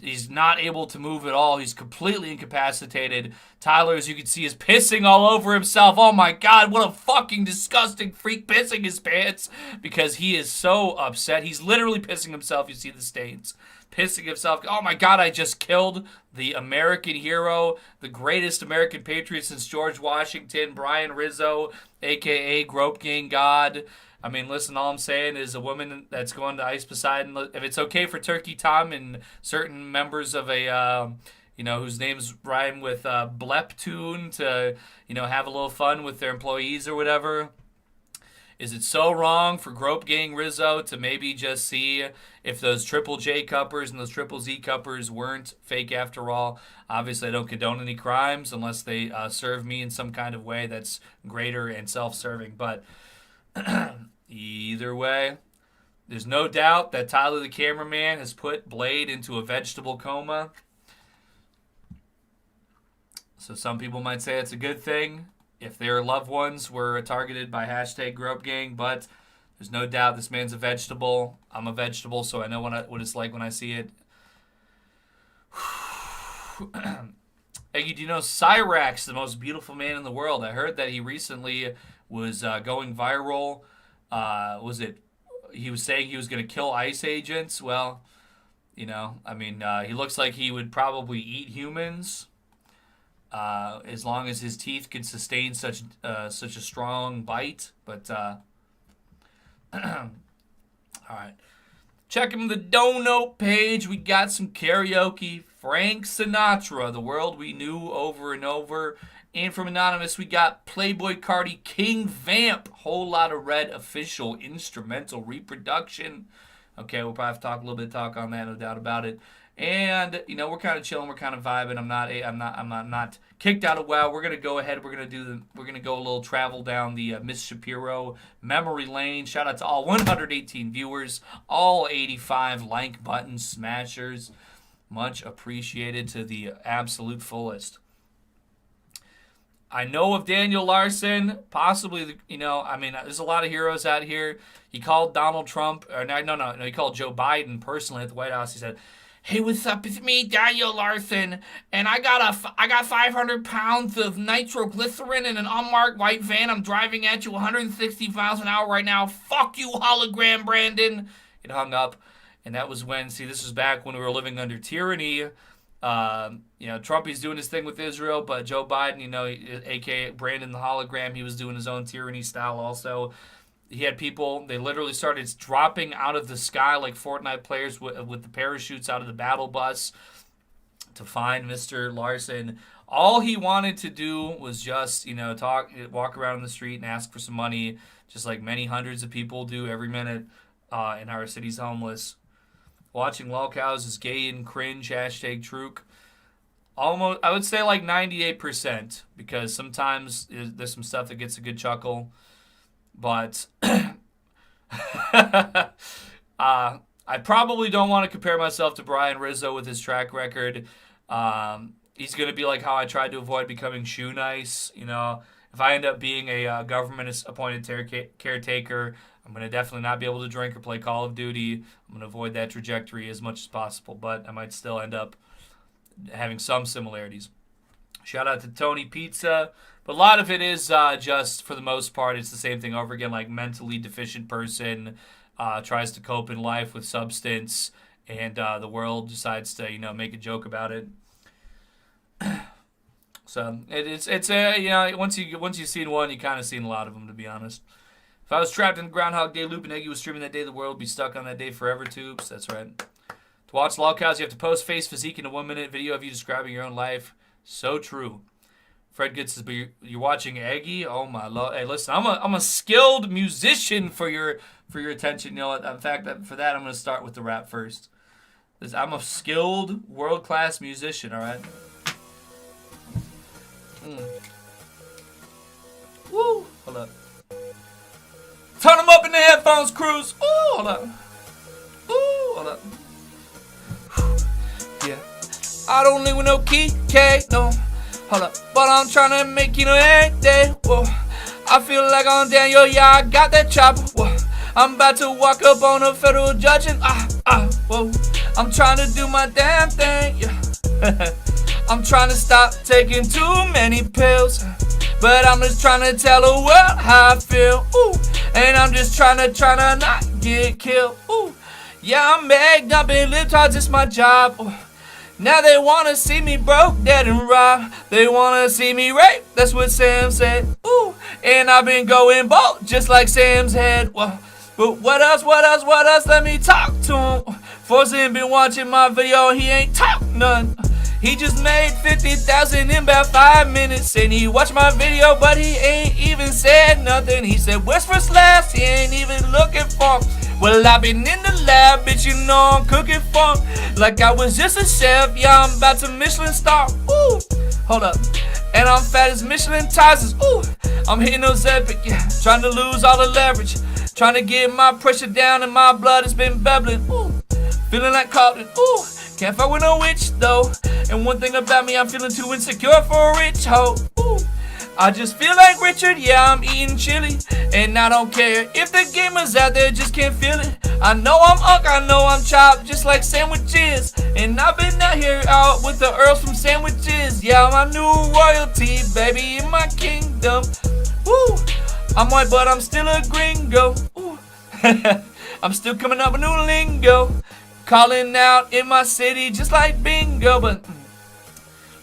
He's not able to move at all. He's completely incapacitated. Tyler, as you can see, is pissing all over himself. Oh my God, what a fucking disgusting freak pissing his pants because he is so upset. He's literally pissing himself. You see the stains. Pissing himself. Oh my God, I just killed the American hero, the greatest American patriot since George Washington, Brian Rizzo, a.k.a. Grope Gang God. I mean, listen, all I'm saying is a woman that's going to Ice Poseidon, if it's okay for Turkey Tom and certain members of a, whose names rhyme with Bleptune to, have a little fun with their employees or whatever. Is it so wrong for Grope Gang Rizzo to maybe just see if those Triple J cuppers and those Triple Z cuppers weren't fake after all? Obviously, I don't condone any crimes unless they serve me in some kind of way that's greater and self-serving. But either way, there's no doubt that Tyler the cameraman has put Blade into a vegetable coma. So some people might say it's a good thing if their loved ones were targeted by #GropeGang, but there's no doubt this man's a vegetable. I'm a vegetable, so I know what it's like when I see it. Eggy, do you know Cyrax, the most beautiful man in the world? I heard that he recently was going viral. He was saying he was going to kill ICE agents? Well, he looks like he would probably eat humans. As long as his teeth could sustain such a strong bite. But, all right. Check him the Dono page. We got some karaoke. Frank Sinatra, The World We Knew Over and Over. And from Anonymous, we got Playboy Cardi, King Vamp. Whole Lot of Red official instrumental reproduction. Okay, we'll probably have to talk on that, no doubt about it. And we're kind of chilling, we're kind of vibing. I'm not kicked out of WoW. We're gonna go ahead. We're gonna go a little travel down the Miss Shapiro memory lane. Shout out to all 118 viewers, all 85 like button smashers. Much appreciated to the absolute fullest. I know of Daniel Larson, possibly. There's a lot of heroes out here. He called Donald Trump, or no. He called Joe Biden personally at the White House. He said, "Hey, what's up? It's me, Daniel Larson, and I got 500 pounds of nitroglycerin in an unmarked white van. I'm driving at you 160 miles an hour right now. Fuck you, hologram, Brandon." It hung up, and that was when. See, this was back when we were living under tyranny. Trumpy's doing his thing with Israel, but Joe Biden, a.k.a. Brandon the hologram, he was doing his own tyranny style also. He had people, they literally started dropping out of the sky like Fortnite players with the parachutes out of the battle bus to find Mr. Larson. All he wanted to do was just, walk around the street and ask for some money, just like many hundreds of people do every minute in our city's homeless. Watching lolcows is gay and cringe, #Truk. Almost, I would say like 98%, because sometimes there's some stuff that gets a good chuckle. But I probably don't want to compare myself to Brian Rizzo with his track record. He's going to be like how I tried to avoid becoming shoe nice. If I end up being a government-appointed caretaker, I'm going to definitely not be able to drink or play Call of Duty. I'm going to avoid that trajectory as much as possible, but I might still end up having some similarities. Shout out to Tony Pizza. But a lot of it is just, for the most part, it's the same thing over again, like mentally deficient person tries to cope in life with substance, and the world decides to, make a joke about it. So it's once you've seen one, you kind of seen a lot of them, to be honest. If I was trapped in the Groundhog Day loop and Eggy was streaming that day, the world would be stuck on that day forever, tubes. That's right. To watch lolcows, you have to post face physique in a 1-minute video of you describing your own life. So true. Fred Good says, but you're watching Eggy? Oh my lord! Hey, listen, I'm a skilled musician for your attention. You know what? In fact, for that, I'm gonna start with the rap first. I'm a skilled, world-class musician. All right. Woo! Hold up. Turn them up in the headphones, Cruz. Ooh, hold up. Ooh, hold up. Yeah. I don't live with no key, K, no. Hold up. But I'm trying to make, every day. Whoa. I feel like I'm Daniel, yeah, I got that chopper. Whoa. I'm about to walk up on a federal judge and whoa. I'm trying to do my damn thing, yeah. I'm trying to stop taking too many pills, but I'm just trying to tell the world how I feel, ooh. And I'm just trying to not get killed, ooh. Yeah, I'm bagged up in libtards, it's my job, ooh. Now they wanna see me broke, dead and robbed. They wanna see me raped, that's what Sam said, ooh. And I've been going bold, just like Sam's head, whoa. But what else, let me talk to him. Forsen been watching my video, he ain't talk none. He just made 50,000 in about 5 minutes. And he watched my video, but he ain't even said nothing. He said, where's first last? He ain't even looking for him. Well, I been in the lab, bitch, you know I'm cooking for him. Like I was just a chef, yeah, I'm about to Michelin star, ooh. Hold up. And I'm fat as Michelin tires, ooh. I'm hitting those epic, yeah, trying to lose all the leverage. Trying to get my pressure down and my blood has been bubbling, ooh. Feeling like Carlton, ooh. Can't fuck with no witch, though. And one thing about me, I'm feeling too insecure for a rich hoe, ooh. I just feel like Richard, yeah, I'm eating chili. And I don't care if the gamers out there just can't feel it. I know I'm unk, I know I'm chopped, just like sandwiches. And I've been out here out with the Earls from sandwiches. Yeah, my new royalty, baby, in my kingdom, ooh. I'm white, but I'm still a gringo, ooh. I'm still coming up with new lingo. Calling out in my city just like bingo, but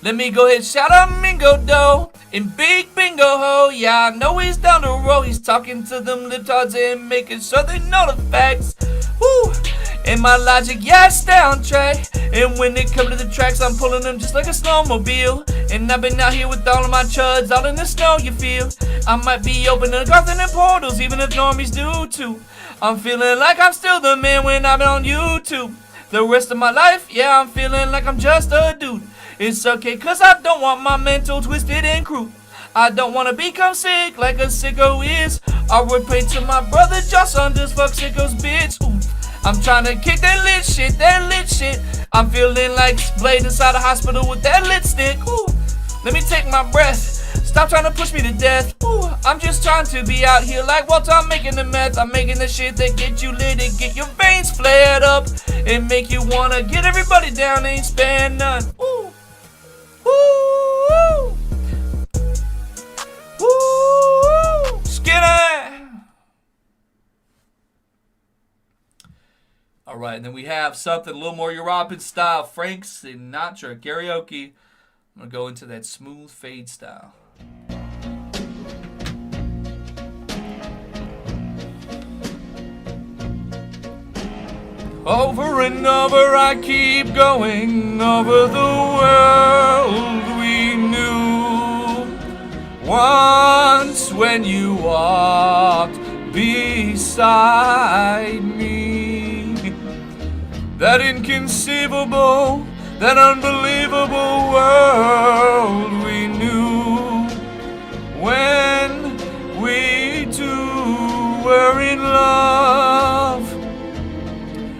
let me go ahead, shout out Mingo though. In Big Bingo Ho, yeah, I know he's down the road. He's talking to them libtards and making sure they know the facts, woo. And my logic, yeah, it's down track. And when it comes to the tracks, I'm pulling them just like a snowmobile. And I've been out here with all of my chuds, all in the snow, you feel. I might be opening Garthen and portals, even if normies do too. I'm feeling like I'm still the man when I'm on YouTube. The rest of my life, yeah, I'm feeling like I'm just a dude. It's okay, cause I don't want my mental twisted and crude. I don't wanna become sick like a sicko is. I would pray to my brother Johnson, just fuck sickos, bitch, ooh. I'm trying to kick that lit shit. I'm feeling like Blade inside a hospital with that lit stick, ooh. Let me take my breath. Stop trying to push me to death, ooh. I'm just trying to be out here like Walter, I'm making the meth. I'm making the shit that get you lit and get your veins flared up and make you wanna get everybody down, ain't spare none, ooh. Ooh. Ooh. Skinner. All right, and then we have something a little more European style, Frank Sinatra karaoke. I'm gonna go into that smooth fade style. Over and over I keep going over the world we knew. Once when you walked beside me, that inconceivable, that unbelievable world we knew. When we two were in love,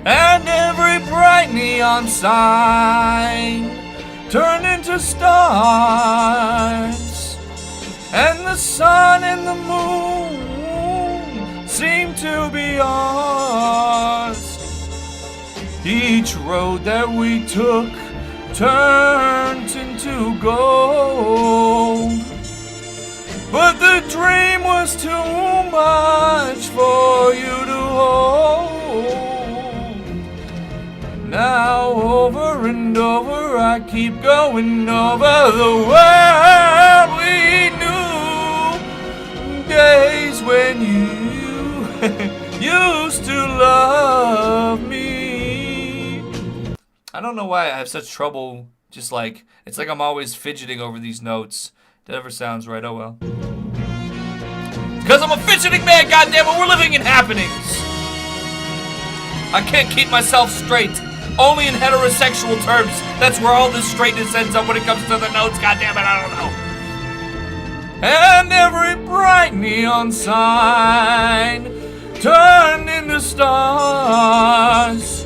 and every bright neon sign turned into stars, and the sun and the moon seemed to be ours. Each road that we took turned into gold, but the dream was too much for you to hold. Now over and over I keep going over the world we knew. Days when you used to love me. I don't know why I have such trouble, just like, it's like I'm always fidgeting over these notes. That never sounds right, oh well. Because I'm a fidgeting man, goddammit, we're living in happenings. I can't keep myself straight. Only in heterosexual terms. That's where all this straightness ends up when it comes to the notes, goddammit, I don't know. And every bright neon sign turned into stars,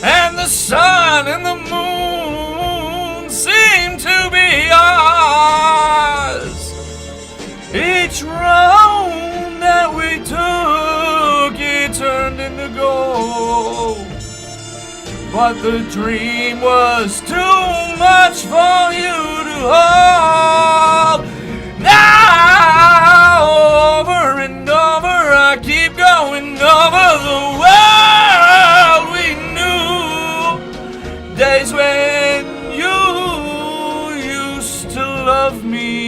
and the sun and the moon seemed to be ours. Each each round that we took, it turned into gold. But the dream was too much for you to hold. Now, over and over, I keep going over the world we knew. Days when you used to love me.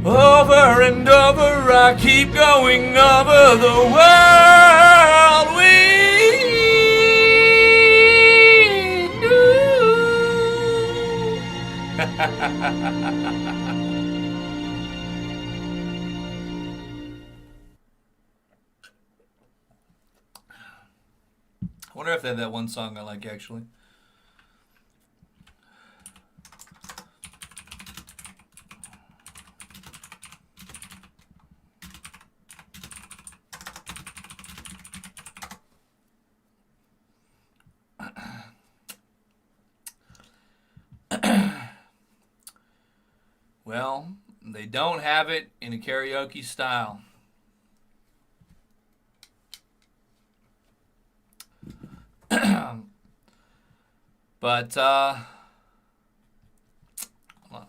Over and over, I keep going over the world we I wonder if they have that one song I like, actually. Well, they don't have it in a karaoke style. But, hold on.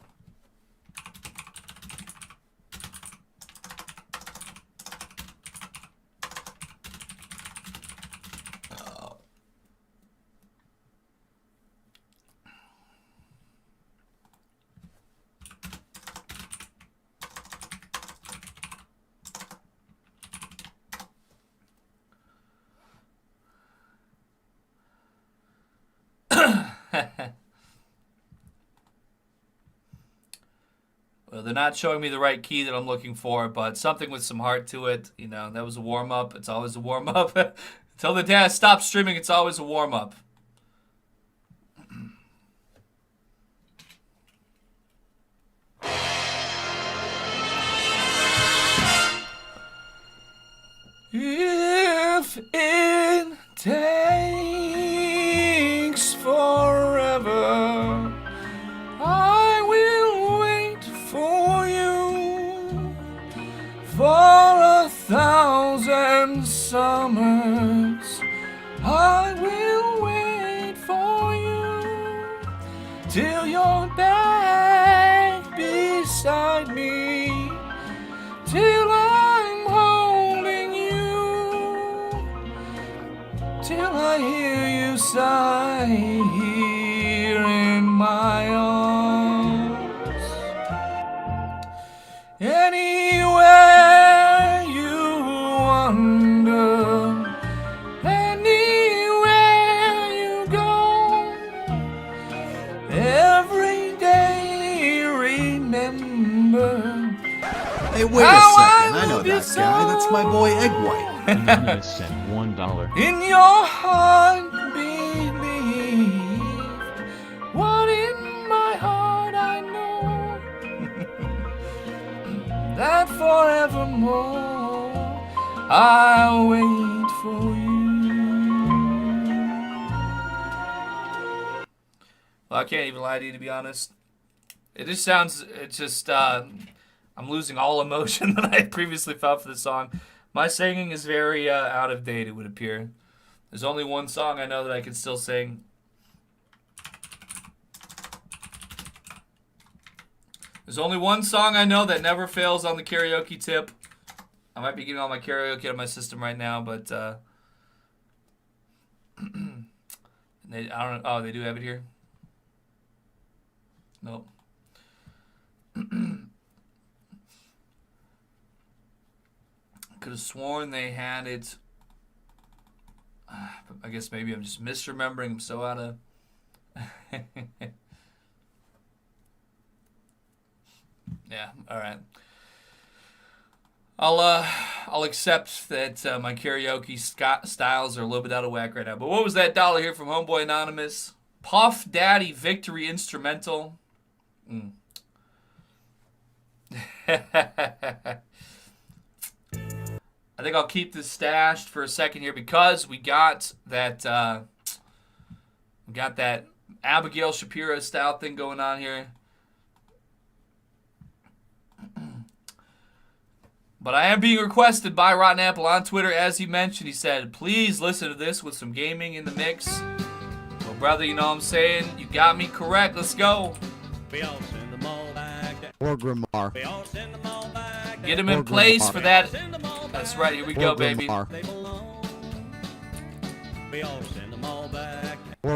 Well, they're not showing me the right key that I'm looking for, but something with some heart to it. You know, that was a warm-up. It's always a warm-up. Until the day I stop streaming, it's always a warm-up. If it takes forever, I will wait for you for 1,000 summers. I will wait for you till you're back beside me, till I'm holding you, till I hear you sigh here in my arms. Anywhere you wander, anywhere you go, every day remember. Hey, wait a second. I know that guy. That's my boy Egg White. Anonymous sent $1. In your heart believe what in my heart I know, that forevermore I'll wait for you. Well, I can't even lie to you, to be honest. It just sounds, it's just, I'm losing all emotion that I had previously felt for the song. My singing is very out of date, it would appear. There's only one song I know that I can still sing. There's only one song I know that never fails on the karaoke tip. I might be getting all my karaoke out of my system right now, but I don't know. Oh, they do have it here? Nope. Could have sworn they had it. I guess maybe I'm just misremembering. I'm so out of. Yeah. All right. I'll accept that my karaoke styles are a little bit out of whack right now. But what was that dollar here from Homeboy Anonymous? Puff Daddy Victory Instrumental. I think I'll keep this stashed for a second here because we got that Abigail Shapiro style thing going on here. But I am being requested by Rotten Apple on Twitter, as he mentioned. He said, please listen to this with some gaming in the mix. Well, brother, you know what I'm saying? You got me correct. Let's go. Or Grimar. Get him in place for that. That's right. Here we go, baby. Or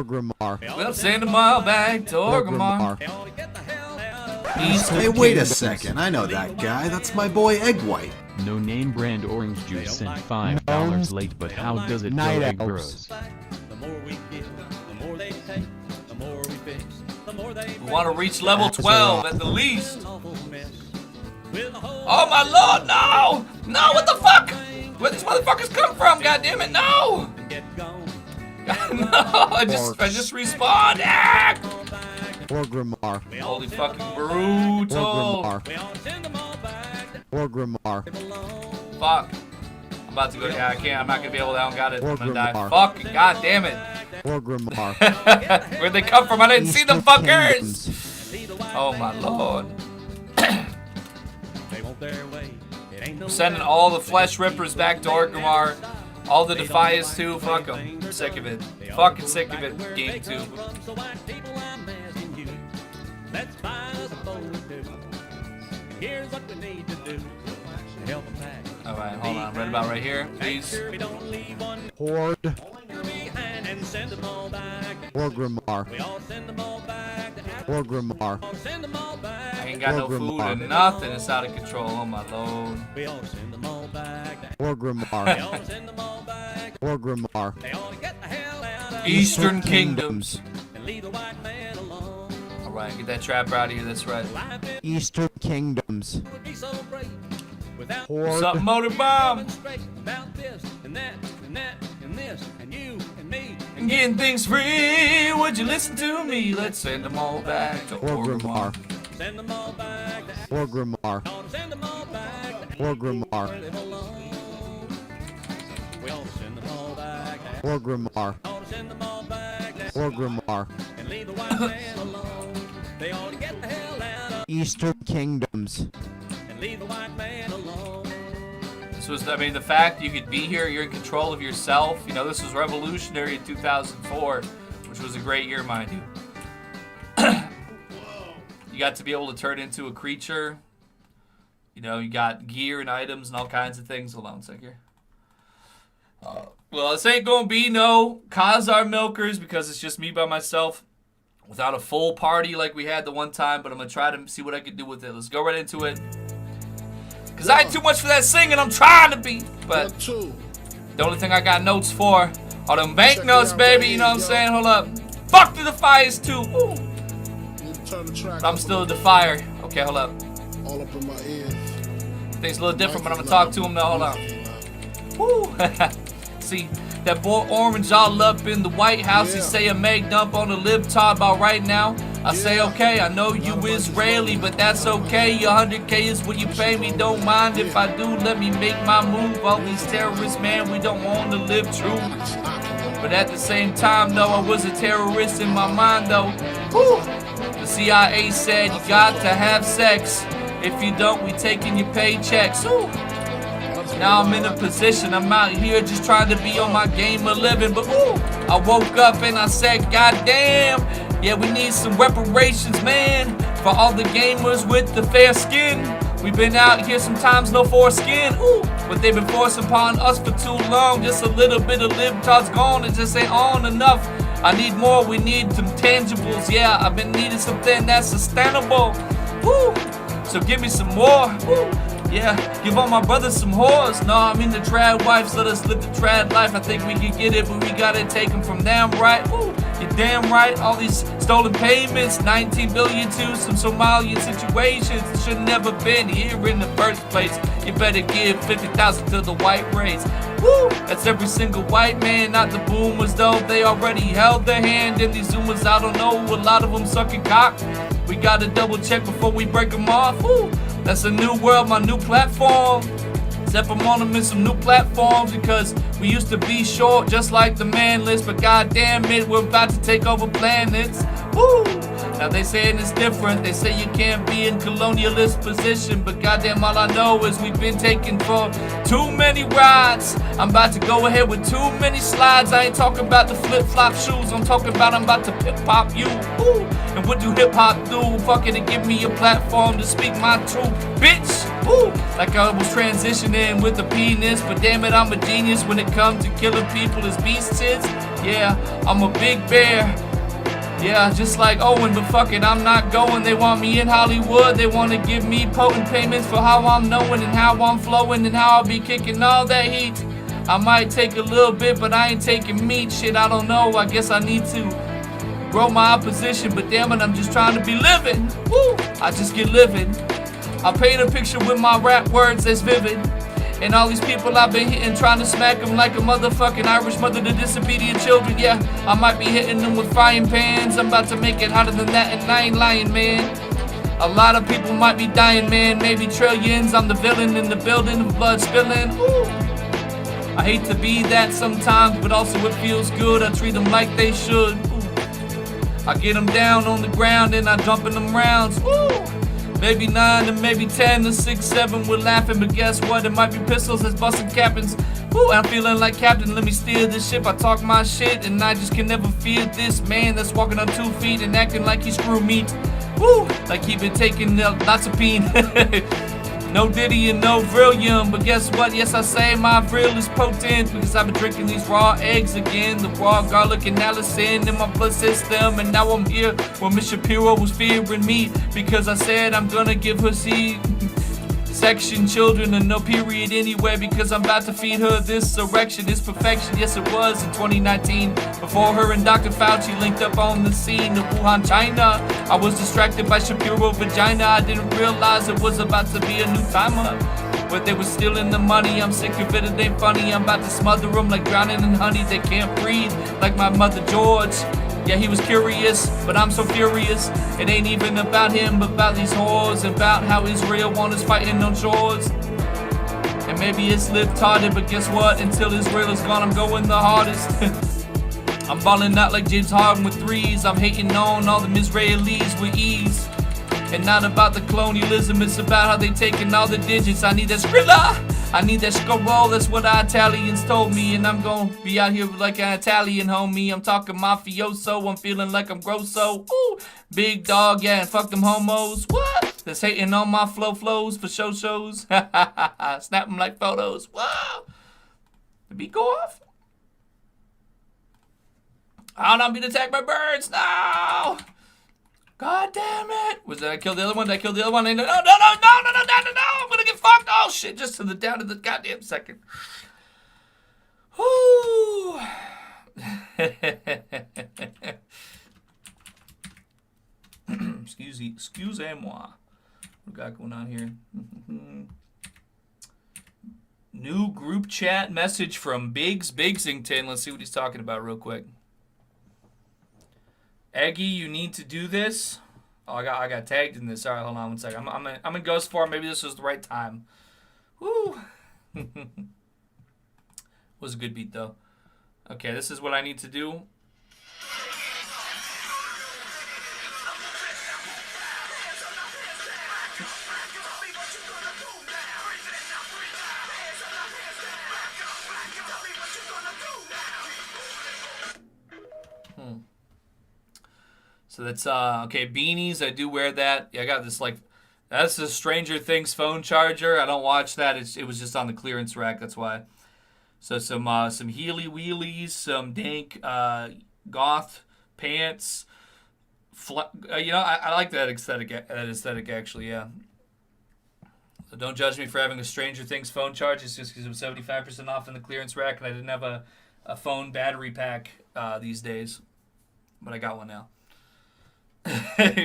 Grimar. We'll send them all back to Orgrimmar. Hey, wait a second. I know that guy. That's my boy Egg White. No name brand orange juice sent $5 late, but how does it go, Night Egg Elves. Bros? We want to reach level 12 at the least. Oh my lord, no! No, what the fuck? Where these motherfuckers come from? God damn it, no! No, I just respawned. Ah! Or Grimar. Holy fucking brutal. Or Grimar. Fuck. I'm about to go. Yeah, I can't. I'm not gonna be able to. I don't got it. I'm gonna die. Orgrimmar. Fucking god damn it. Or Grimar. Where'd they come from? I didn't see them Eastern fuckers. Oh my lord. I'm sending all the flesh rippers back to Orgrimmar. All the Defias too. Fuck them. I'm sick of it. Fucking sick of it. Game 2. Alright, hold on. Right about right here, please. Horde. Or Grimar. Or Grimar. I ain't got no food or nothing. It's out of control. Oh my lord. Or Grimar. Or Grimar. Eastern Kingdoms. Alright, get that trapper out of here. That's right. Eastern Kingdoms. What's up, Horde. Motor Bomb? And getting things free. Would you listen to me? Let's send them all back to Or Grimar. Orgrimmar. Or Grimar. Or Grimar. Or Grimar. Or Grimar. Eastern Kingdoms. This was, I mean, the fact you could be here, you're in control of yourself. You know, this was revolutionary in 2004, which was a great year, mind you. You got to be able to turn into a creature. You know, you got gear and items and all kinds of things. Hold on a sec here. Well, this ain't gonna be no Khazar milkers because it's just me by myself without a full party like we had the one time, but I'm gonna try to see what I can do with it. Let's go right into it. Cause I ain't too much for that singing, I'm trying to be, but the only thing I got notes for are them banknotes, baby, you know what I'm saying? Hold up. Fuck the Defiers too. Woo. I'm still a Defier. Okay, hold up. All up in my ears. Things a little different, but I'm gonna talk to him now. Hold on. Woo. See, that boy Orange all up in the White House. He say a make dump on the libtard about right now. I say, okay, I know you Israeli, but that's okay. Your 100K is what you pay me. Don't mind if I do, let me make my move. All these terrorists, man, we don't want to live true. But at the same time, though, I was a terrorist in my mind, though. Woo. The CIA said you got to have sex. If you don't, we taking your paychecks. Ooh. Now I'm in a position, I'm out here just trying to be on my game of living. But ooh, I woke up and I said, God damn, yeah, we need some reparations, man, for all the gamers with the fair skin. We've been out here sometimes no foreskin, ooh, but they've been forcing upon us for too long. Just a little bit of libtards gone, it just ain't on enough. I need more, we need some tangibles, yeah, I've been needing something that's sustainable, woo, so give me some more, woo. Yeah, give all my brothers some whores. No, I mean the trad wives, let us live the trad life. I think we can get it, but we gotta take them from them, right? Woo, you're damn right. All these stolen payments, 19 billion to some Somalian situations. Should never been here in the first place. You better give 50,000 to the white race. Woo, that's every single white man, not the boomers though. They already held their hand, and these zoomers, I don't know, a lot of them sucking cock. We gotta double check before we break them off. Woo. That's a new world, my new platform. Except I'm on them in some new platforms because we used to be short just like the man list. But goddamn it, we're about to take over planets. Woo! Now they saying it's different. They say you can't be in colonialist position, but goddamn, all I know is we've been taken for too many rides. I'm about to go ahead with too many slides. I ain't talking about the flip-flop shoes. I'm talking about I'm about to hip-hop you. Ooh. And what do hip-hop do? Fucking to give me a platform to speak my truth, bitch. Ooh. Like I was transitioning with a penis, but damn it, I'm a genius when it comes to killing people as beasts. Yeah, I'm a big bear. Yeah, just like Owen, but fuck it, I'm not going. They want me in Hollywood. They want to give me potent payments for how I'm knowing and how I'm flowing and how I'll be kicking all that heat. I might take a little bit, but I ain't taking meat. Shit, I don't know. I guess I need to grow my opposition, but damn it, I'm just trying to be living. Woo! I just get living. I paint a picture with my rap words that's vivid. And all these people I've been hitting, trying to smack them like a motherfucking Irish mother to disobedient children. Yeah, I might be hitting them with frying pans. I'm about to make it hotter than that, and I ain't lying, man. A lot of people might be dying, man. Maybe trillions. I'm the villain in the building, blood spilling. Woo. I hate to be that sometimes, but also it feels good. I treat them like they should. Ooh. I get them down on the ground and I dump in them rounds. Woo. Maybe 9 and maybe 10 or 6, 7 we're laughing, but guess what? It might be pistols that's busting captains. Woo, I'm feeling like captain, let me steer this ship. I talk my shit and I just can never fear this man that's walking on 2 feet and acting like he's screw meat. Woo, like he been taking lots of peen. No Diddy and no Vrillium, but guess what? Yes, I say my Vril is potent because I've been drinking these raw eggs again. The raw garlic and allicin in my blood system, and now I'm here where Miss Shapiro was fearing me because I said I'm gonna give her section children and no period anyway because I'm about to feed her this erection. It's perfection, yes it was in 2019 before her and Dr. Fauci linked up on the scene of Wuhan, China. I was distracted by Shapiro vagina. I didn't realize it was about to be a new timer, but they were stealing the money. I'm sick of it, it ain't funny. I'm about to smother them like drowning in honey. They can't breathe like my mother George. Yeah, he was curious, but I'm so furious. It ain't even about him, but about these whores, about how Israel want us fighting on shores. And maybe it's lip-tarded, but guess what? Until Israel is gone, I'm going the hardest. I'm balling out like James Harden with threes. I'm hating on all them Israelis with ease. And not about the colonialism, it's about how they taking all the digits. I need that Skrilla, I need that Skoroll, that's what our Italians told me. And I'm gonna be out here like an Italian homie. I'm talking mafioso, I'm feeling like I'm grosso. Ooh, big dog, yeah, and fuck them homos. What? That's hating on my flows for shows. Snap them like photos. Wow. The beat go off? I'll not be attacked by birds, no! God damn it! Did I kill the other one? Did I kill the other one? No, I'm gonna get fucked! Oh shit, just down to the goddamn second. Whoo! Excusez-moi. What we got going on here? New group chat message from Bigsington. Let's see what he's talking about real quick. Eggy, you need to do this. Oh, I got tagged in this. All right, hold on one second. I'm in ghost form. Maybe this was the right time. Woo. Was a good beat though. Okay, this is what I need to do. So that's, okay, beanies, I do wear that. Yeah, I got this, like, that's the Stranger Things phone charger. I don't watch that. It was just on the clearance rack, that's why. So some Heely Wheelies, some dank goth pants. You know, I like that aesthetic actually, yeah. So don't judge me for having a Stranger Things phone charge. It's just because it was 75% off in the clearance rack, and I didn't have a phone battery pack these days. But I got one now.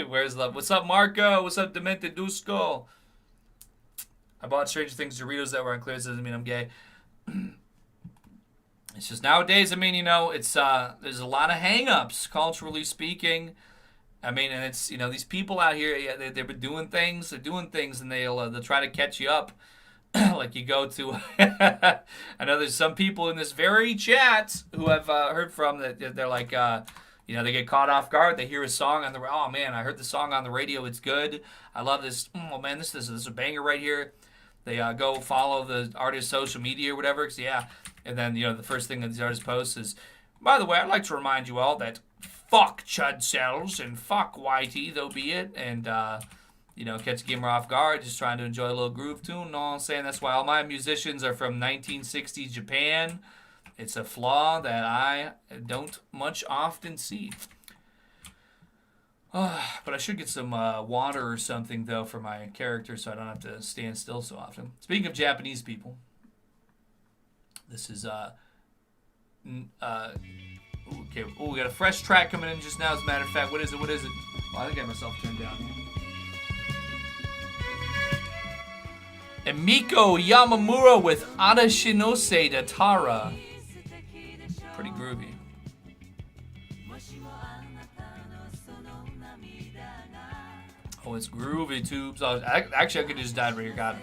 Where's love? What's up, Marco? What's up, Demented Dusko? I bought Stranger Things Doritos that were on clearance. Doesn't mean I'm gay. It's just nowadays, I mean, you know, it's there's a lot of hang-ups, culturally speaking. I mean, and it's, you know, these people out here, yeah, they've been doing things. They're doing things, and they'll try to catch you up. Like you go to, I know there's some people in this very chat who I've heard from that they're like, You know, they get caught off guard. They hear a song on the, oh man, I heard the song on the radio. It's good. I love this. Oh man, this is a banger right here. They go follow the artist's social media or whatever. Cause yeah, and then you know the first thing that the artist posts is, by the way, I'd like to remind you all that fuck Chud Cells and fuck Whitey, though be it, and you know, catch a gamer off guard, just trying to enjoy a little groove tune. No, I'm saying that's why all my musicians are from 1960s Japan. It's a flaw that I don't much often see. But I should get some water or something, though, for my character so I don't have to stand still so often. Speaking of Japanese people, this is, okay, we got a fresh track coming in just now, as a matter of fact. What is it? What is it? Well, I think I got myself turned down here. Emiko Yamamura with Adashinose Datara. Pretty groovy. Oh, it's groovy tubes. Actually, I could just dive right here. God.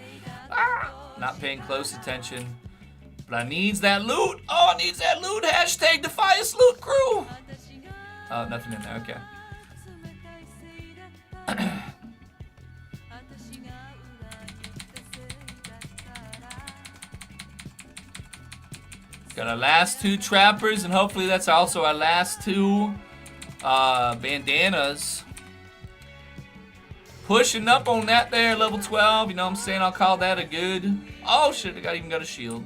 Not paying close attention. But I needs that loot. Oh, I needs that loot. Hashtag Defiance Loot Crew. Oh, nothing in there. Okay. Got our last two trappers, and hopefully that's also our last two bandanas. Pushing up on that there, level 12. You know what I'm saying? I'll call that a good... Oh, shit, I even got a shield.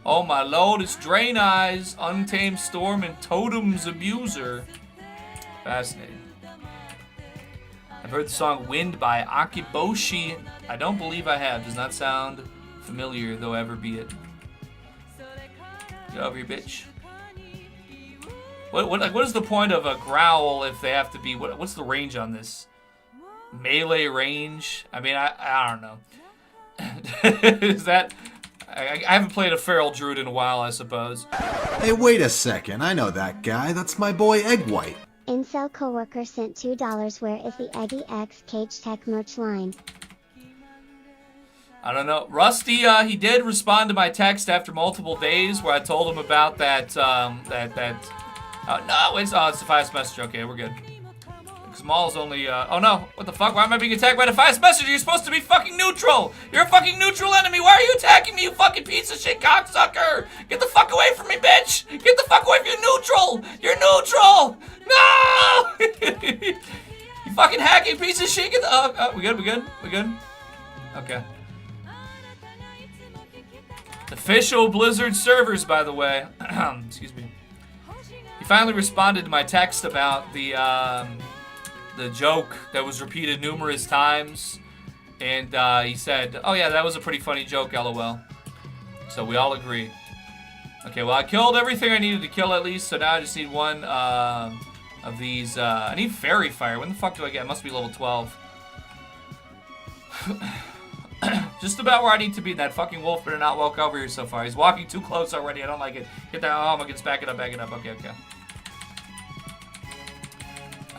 Oh, my lord, it's Drain Eyes, Untamed Storm, and Totem's Abuser. Fascinating. I've heard the song Wind by Akiboshi. I don't believe I have. Does not sound familiar, though ever be it. Get over here, bitch. What is the point of a growl if they have to be... What's the range on this? Melee range? I mean, I don't know. Is that... I haven't played a Feral Druid in a while, I suppose. Hey, wait a second. I know that guy. That's my boy Egg White. Incel coworker sent $2. Where is the Eggy X Cage Tech merch line? I don't know. Rusty, he did respond to my text after multiple days where I told him about that, no, it's Defiance Messenger. Okay, we're good. Because Maul's only, oh no, what the fuck? Why am I being attacked by Defiance Messenger? You're supposed to be fucking neutral! You're a fucking neutral enemy! Why are you attacking me, you fucking piece of shit cocksucker? Get the fuck away from me, bitch! Get the fuck away from you, neutral! You're neutral! No! You fucking hacking piece of shit! Get the, we good? Okay. Official Blizzard servers, by the way. Excuse me. He finally responded to my text about the joke that was repeated numerous times, and he said, "Oh yeah, that was a pretty funny joke, lol." So we all agree. Okay, well I killed everything I needed to kill at least, so now I just need one of these. I need Fairy Fire. When the fuck do I get? It must be level 12. Just about where I need to be. That fucking wolf better not walk over here so far. He's walking too close already. I don't like it. Get that. Oh my goodness. Back it up. Okay.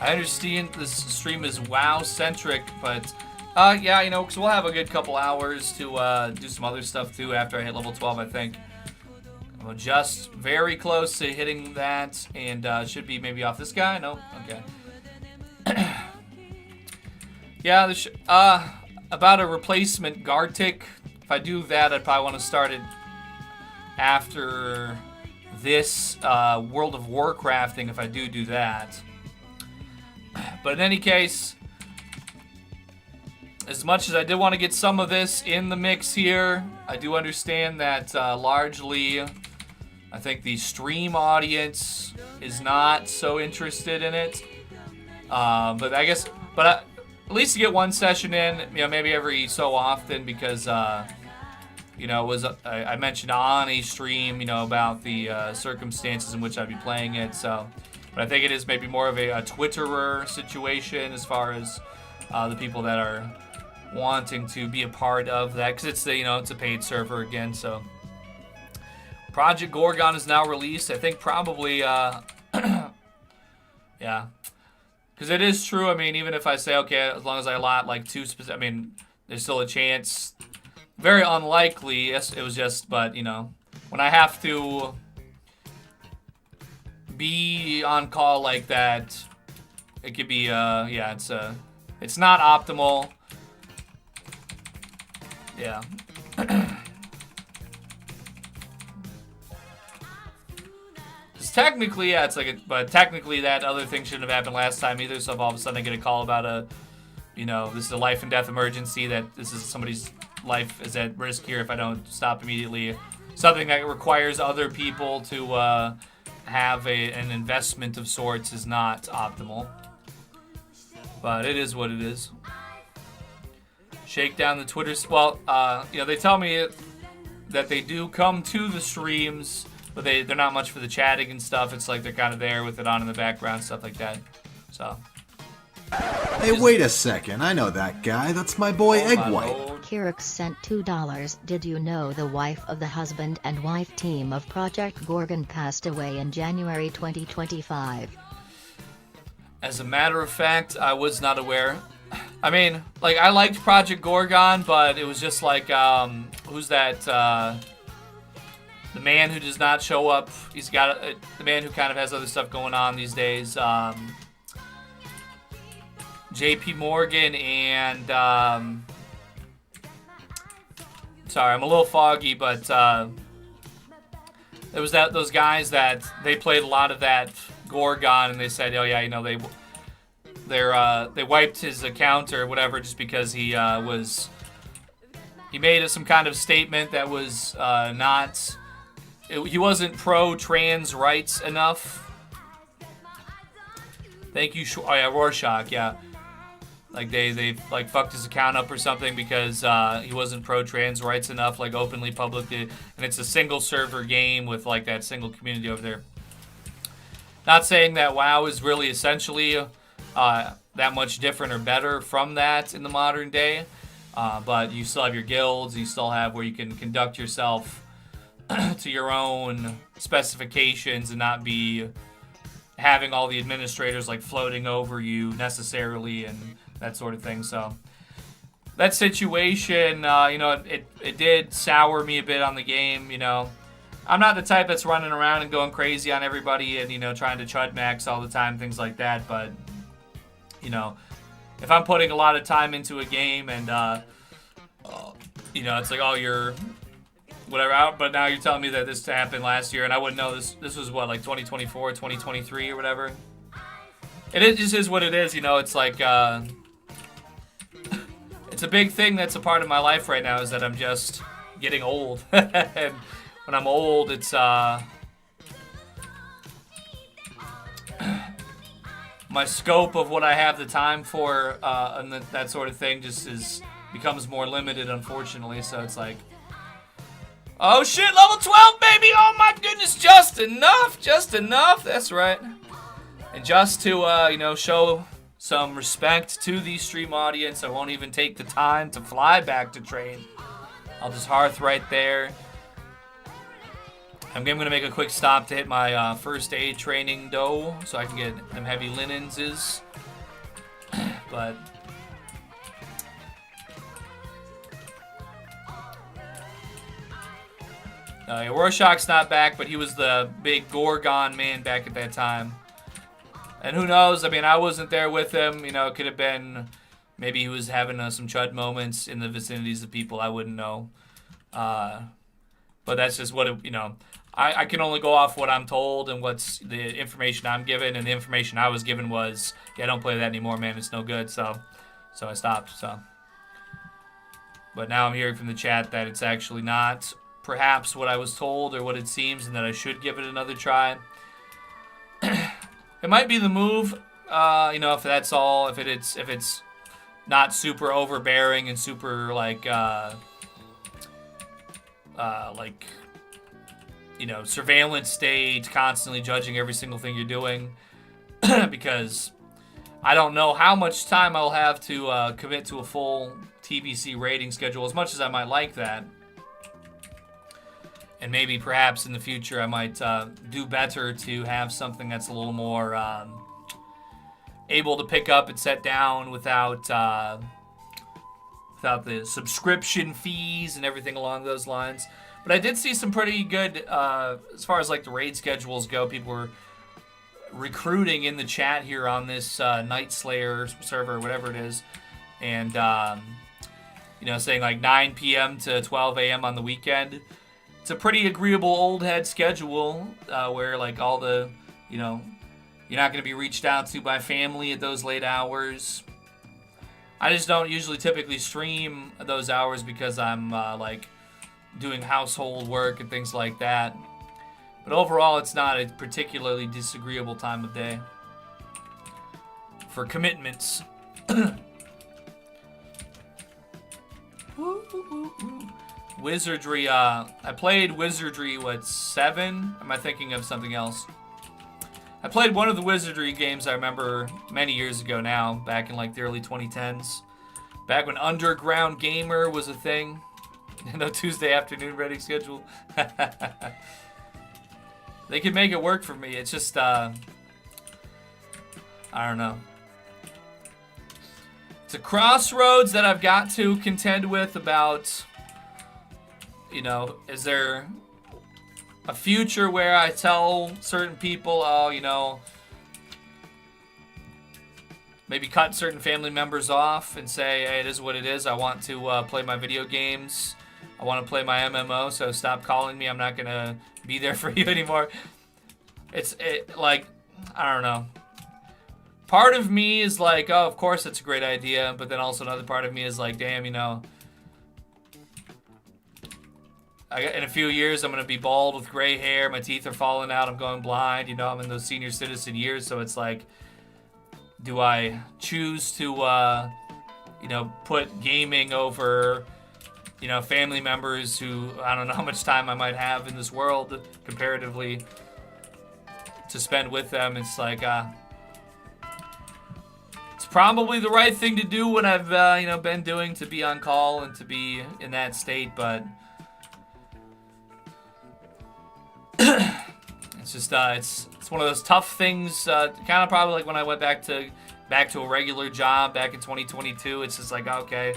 I understand this stream is WoW-centric, but yeah, you know, because we'll have a good couple hours to do some other stuff too after I hit level 12, I think. I'm just very close to hitting that, and should be maybe off this guy. No? Okay. Yeah, about a replacement Gartic. If I do that, I'd probably want to start it after this World of Warcraft thing, if I do that. But in any case, as much as I did want to get some of this in the mix here, I do understand that largely, I think the stream audience is not so interested in it. But I guess, at least to get one session in, you know, maybe every so often, because, you know, I mentioned on a stream, you know, about the circumstances in which I'd be playing it, so... But I think it is maybe more of a Twitterer situation as far as the people that are wanting to be a part of that, because it's it's a paid server again. So Project Gorgon is now released. I think probably yeah, because it is true. I mean, even if I say okay, as long as I allot like 2 specific, I mean, there's still a chance. Very unlikely. Yes, it was just, but you know, when I have to be on call like that. It could be, yeah, it's not optimal. Yeah. Technically, yeah, it's like, but technically that other thing shouldn't have happened last time either. So if all of a sudden I get a call about a, you know, this is a life and death emergency, that this is somebody's life is at risk here if I don't stop immediately. Something that requires other people to have an investment of sorts is not optimal. But it is what it is. Shake down the Twitter. Well, you know, they tell me that they do come to the streams, but they're not much for the chatting and stuff. It's like they're kind of there with it on in the background, stuff like that. So. Hey, wait a second. I know that guy. That's my boy Egg White. Kirik sent $2. Did you know the wife of the husband and wife team of Project Gorgon passed away in January 2025? As a matter of fact, I was not aware. I mean, like, I liked Project Gorgon, but it was just like, who's that, the man who does not show up. He's got, the man who kind of has other stuff going on these days, JP Morgan and, sorry, I'm a little foggy, but, there was those guys that, they played a lot of that Gorgon, and they said, oh yeah, you know, they wiped his account or whatever just because he made some kind of statement that was he wasn't pro-trans rights enough. Thank you, oh yeah, Rorschach, yeah. Like they like fucked his account up or something because he wasn't pro-trans rights enough, like openly, publicly, and it's a single server game with like that single community over there. Not saying that WoW is really essentially that much different or better from that in the modern day, but you still have your guilds, you still have where you can conduct yourself to your own specifications and not be having all the administrators like floating over you necessarily and that sort of thing. So that situation, you know, it did sour me a bit on the game. You know, I'm not the type that's running around and going crazy on everybody and, you know, trying to chud max all the time, things like that. But, you know, if I'm putting a lot of time into a game and, you know, it's like, oh, you're whatever out, but now you're telling me that this happened last year and I wouldn't know this was what, like 2024, 2023 or whatever. It just is what it is, you know. It's like, it's a big thing that's a part of my life right now is that I'm just getting old. And when I'm old, it's, my scope of what I have the time for, and that sort of thing just becomes more limited, unfortunately. So it's like, oh shit, level 12, baby! Oh my goodness, just enough, that's right. And just to, you know, show some respect to the stream audience, I won't even take the time to fly back to train. I'll just hearth right there. I'm going to make a quick stop to hit my first aid training dough so I can get them heavy linens. But yeah, Rorschach's not back, but he was the big Gorgon man back at that time. And who knows? I mean, I wasn't there with him. You know, it could have been maybe he was having some chud moments in the vicinities of people. I wouldn't know. But that's just what it, you know. I can only go off what I'm told and what's the information I'm given. And the information I was given was, yeah, don't play that anymore, man. It's no good. So I stopped. So, but now I'm hearing from the chat that it's actually not perhaps what I was told or what it seems, and that I should give it another try. It might be the move, you know, if that's all, if it's not super overbearing and super like, you know, surveillance state, constantly judging every single thing you're doing, because I don't know how much time I'll have to commit to a full TBC rating schedule, as much as I might like that. And maybe perhaps in the future I might do better to have something that's a little more able to pick up and set down without the subscription fees and everything along those lines. But I did see some pretty good, as far as like the raid schedules go, people were recruiting in the chat here on this Night Slayer server, whatever it is, and you know, saying like 9 p.m. to 12 a.m. on the weekend. It's a pretty agreeable old head schedule where like all the, you know, you're not going to be reached out to by family at those late hours. I just don't usually typically stream those hours because I'm like doing household work and things like that. But overall, it's not a particularly disagreeable time of day for commitments. Wizardry, I played Wizardry, what, 7? Am I thinking of something else? I played one of the Wizardry games I remember many years ago now, back in like the early 2010s. Back when Underground Gamer was a thing. No Tuesday afternoon ready schedule. They could make it work for me. It's just, I don't know. It's a crossroads that I've got to contend with about, you know, is there a future where I tell certain people, oh, you know, maybe cut certain family members off and say, hey, it is what it is. I want to play my video games. I want to play my MMO, so stop calling me. I'm not going to be there for you anymore. It's like, I don't know. Part of me is like, oh, of course it's a great idea. But then also another part of me is like, damn, you know, in a few years, I'm going to be bald with gray hair. My teeth are falling out. I'm going blind. You know, I'm in those senior citizen years. So it's like, do I choose to, you know, put gaming over, you know, family members who, I don't know how much time I might have in this world comparatively to spend with them. It's like, it's probably the right thing to do what I've, you know, been doing to be on call and to be in that state, but it's just, it's one of those tough things, kind of probably like when I went back to a regular job back in 2022. It's just like, okay,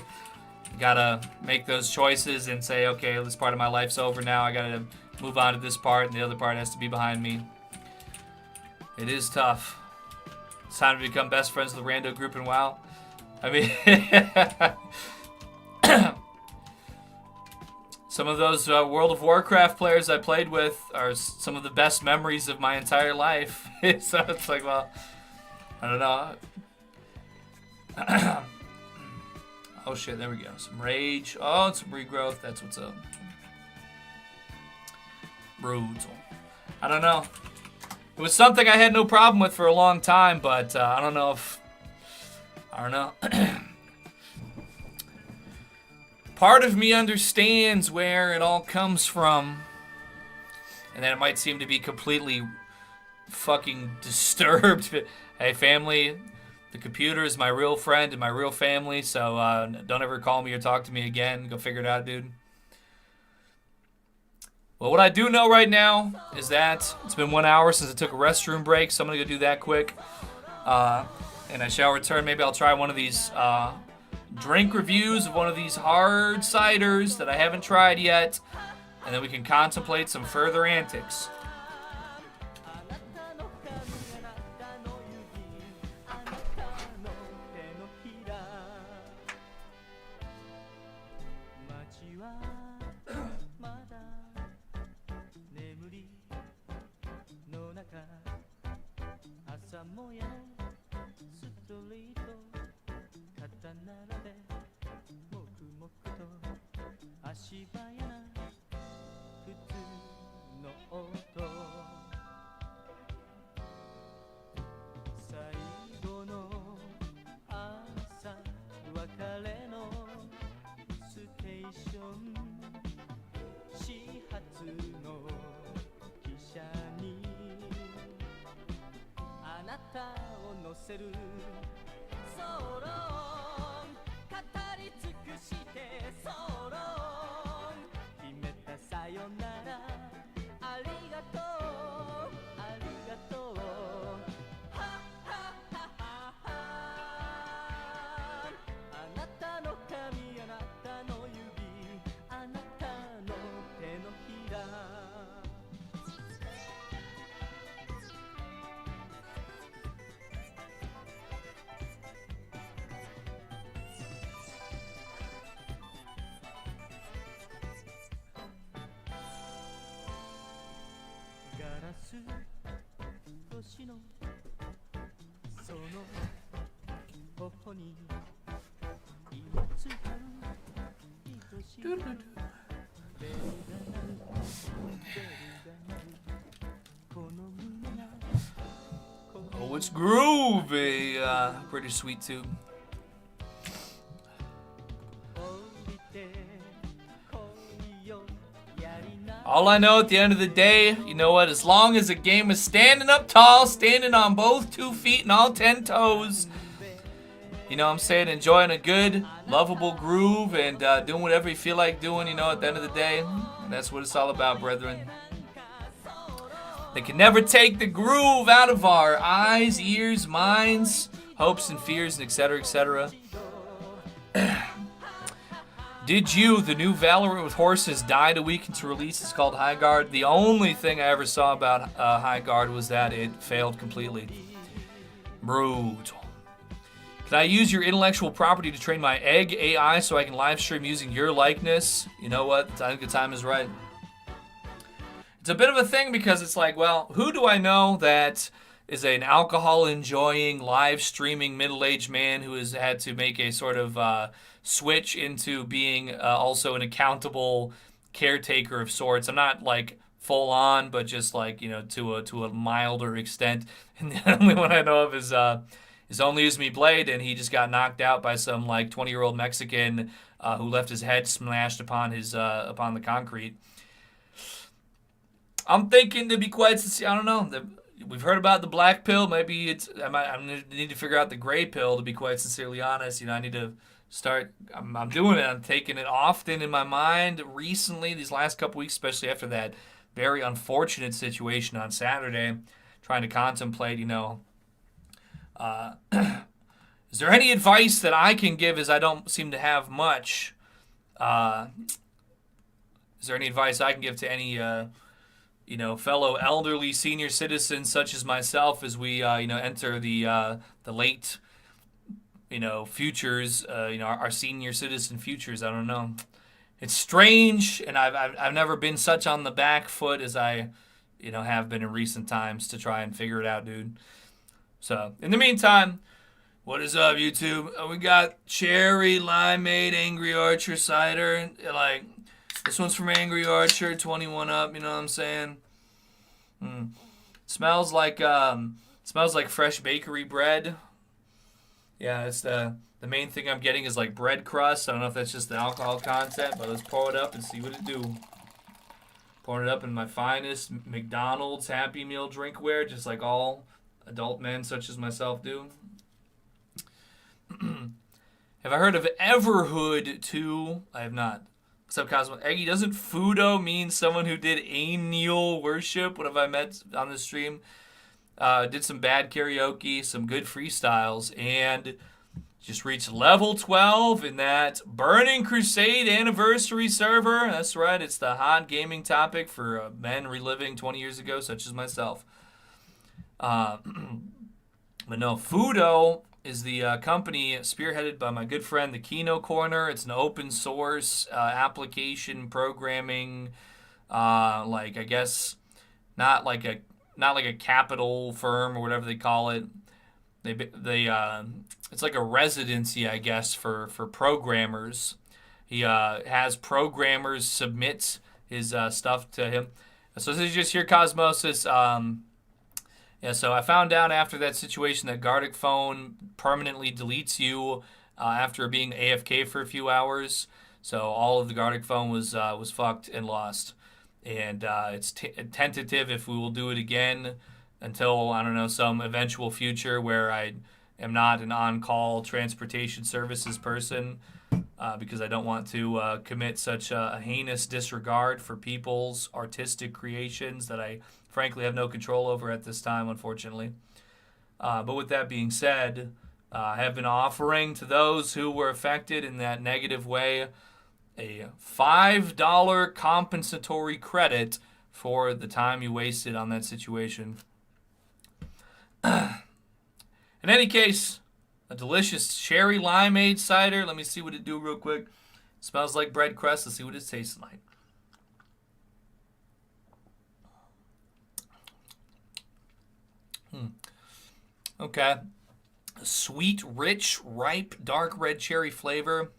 gotta make those choices and say, okay, this part of my life's over now. I gotta move on to this part, and the other part has to be behind me. It is tough. It's time to become best friends with the rando group in WoW. I mean, some of those World of Warcraft players I played with are some of the best memories of my entire life. So it's like, well, I don't know. Oh shit, there we go. Some rage. Oh, and some regrowth. That's what's up. Brutal. I don't know. It was something I had no problem with for a long time, but I don't know if... I don't know. Part of me understands where it all comes from. And then it might seem to be completely fucking disturbed. Hey, family... The computer is my real friend and my real family, so don't ever call me or talk to me again. Go figure it out, dude. Well, what I do know right now is that it's been 1 hour since I took a restroom break, so I'm going to go do that quick. And I shall return. Maybe I'll try one of these drink reviews of one of these hard ciders that I haven't tried yet. And then we can contemplate some further antics. Oh, it's groovy. Pretty sweet too. All I know at the end of the day, you know what? As long as a game is standing up tall, standing on both 2 feet and all 10 toes, you know what I'm saying? Enjoying a good, lovable groove and doing whatever you feel like doing, you know, at the end of the day. That's what it's all about, brethren. They can never take the groove out of our eyes, ears, minds, hopes and fears, and etc., etc. Did you, the new Valorant with horses, died a week into release? It's called High Guard. The only thing I ever saw about High Guard was that it failed completely. Brutal. Can I use your intellectual property to train my egg AI so I can live stream using your likeness? You know what? I think the time is right. It's a bit of a thing because it's like, well, who do I know that is an alcohol-enjoying, live-streaming middle-aged man who has had to make a sort of switch into being also an accountable caretaker of sorts. I'm not like full-on, but just like, you know, to a milder extent. And the only one I know of is Only Use Me Blade, and he just got knocked out by some like 20-year-old Mexican who left his head smashed upon upon the concrete. I'm thinking, to be quite sincere, I don't know. We've heard about the black pill. Maybe I need to figure out the gray pill, to be quite sincerely honest. You know, I need to start. I'm doing it. I'm taking it often in my mind recently, these last couple weeks, especially after that very unfortunate situation on Saturday, trying to contemplate, you know, is there any advice that I can give, as I don't seem to have much? Is there any advice I can give to any you know, fellow elderly senior citizens such as myself as we, you know, enter the late, you know, futures, you know, our senior citizen futures? I don't know. It's strange, and I've never been such on the back foot as I, you know, have been in recent times to try and figure it out, dude. So, in the meantime, what is up, YouTube? We got cherry limeade Angry Orchard cider, like. This one's from Angry Orchard, 21 up. You know what I'm saying? Smells like fresh bakery bread. Yeah, it's the main thing I'm getting is like bread crust. I don't know if that's just the alcohol content, but let's pour it up and see what it do. Pouring it up in my finest McDonald's Happy Meal drinkware, just like all adult men such as myself do. Have I heard of Everhood 2? I have not. What's up, Cosmo? Eggy, doesn't Fudo mean someone who did annual worship? What have I met on the stream? Did some bad karaoke, some good freestyles, and just reached level 12 in that Burning Crusade anniversary server. That's right, it's the hot gaming topic for men reliving 20 years ago, such as myself. But no, Fudo is the company spearheaded by my good friend, the Kino Corner. It's an open source application programming, like I guess not like a capital firm or whatever they call it. They it's like a residency, I guess, for programmers. He has programmers submit his stuff to him. So this is just your Cosmosis. Yeah, so I found out after that situation that Gardic Phone permanently deletes you after being AFK for a few hours. So all of the Gardic Phone was fucked and lost. And it's tentative if we will do it again until, I don't know, some eventual future where I am not an on-call transportation services person because I don't want to commit such a heinous disregard for people's artistic creations that I frankly have no control over at this time, unfortunately. But with that being said, I have been offering to those who were affected in that negative way a $5 compensatory credit for the time you wasted on that situation. In any case, a delicious cherry limeade cider. Let me see what it do real quick. Smells like bread crust. Let's see what it tastes like. Okay. Sweet, rich, ripe, dark red cherry flavor.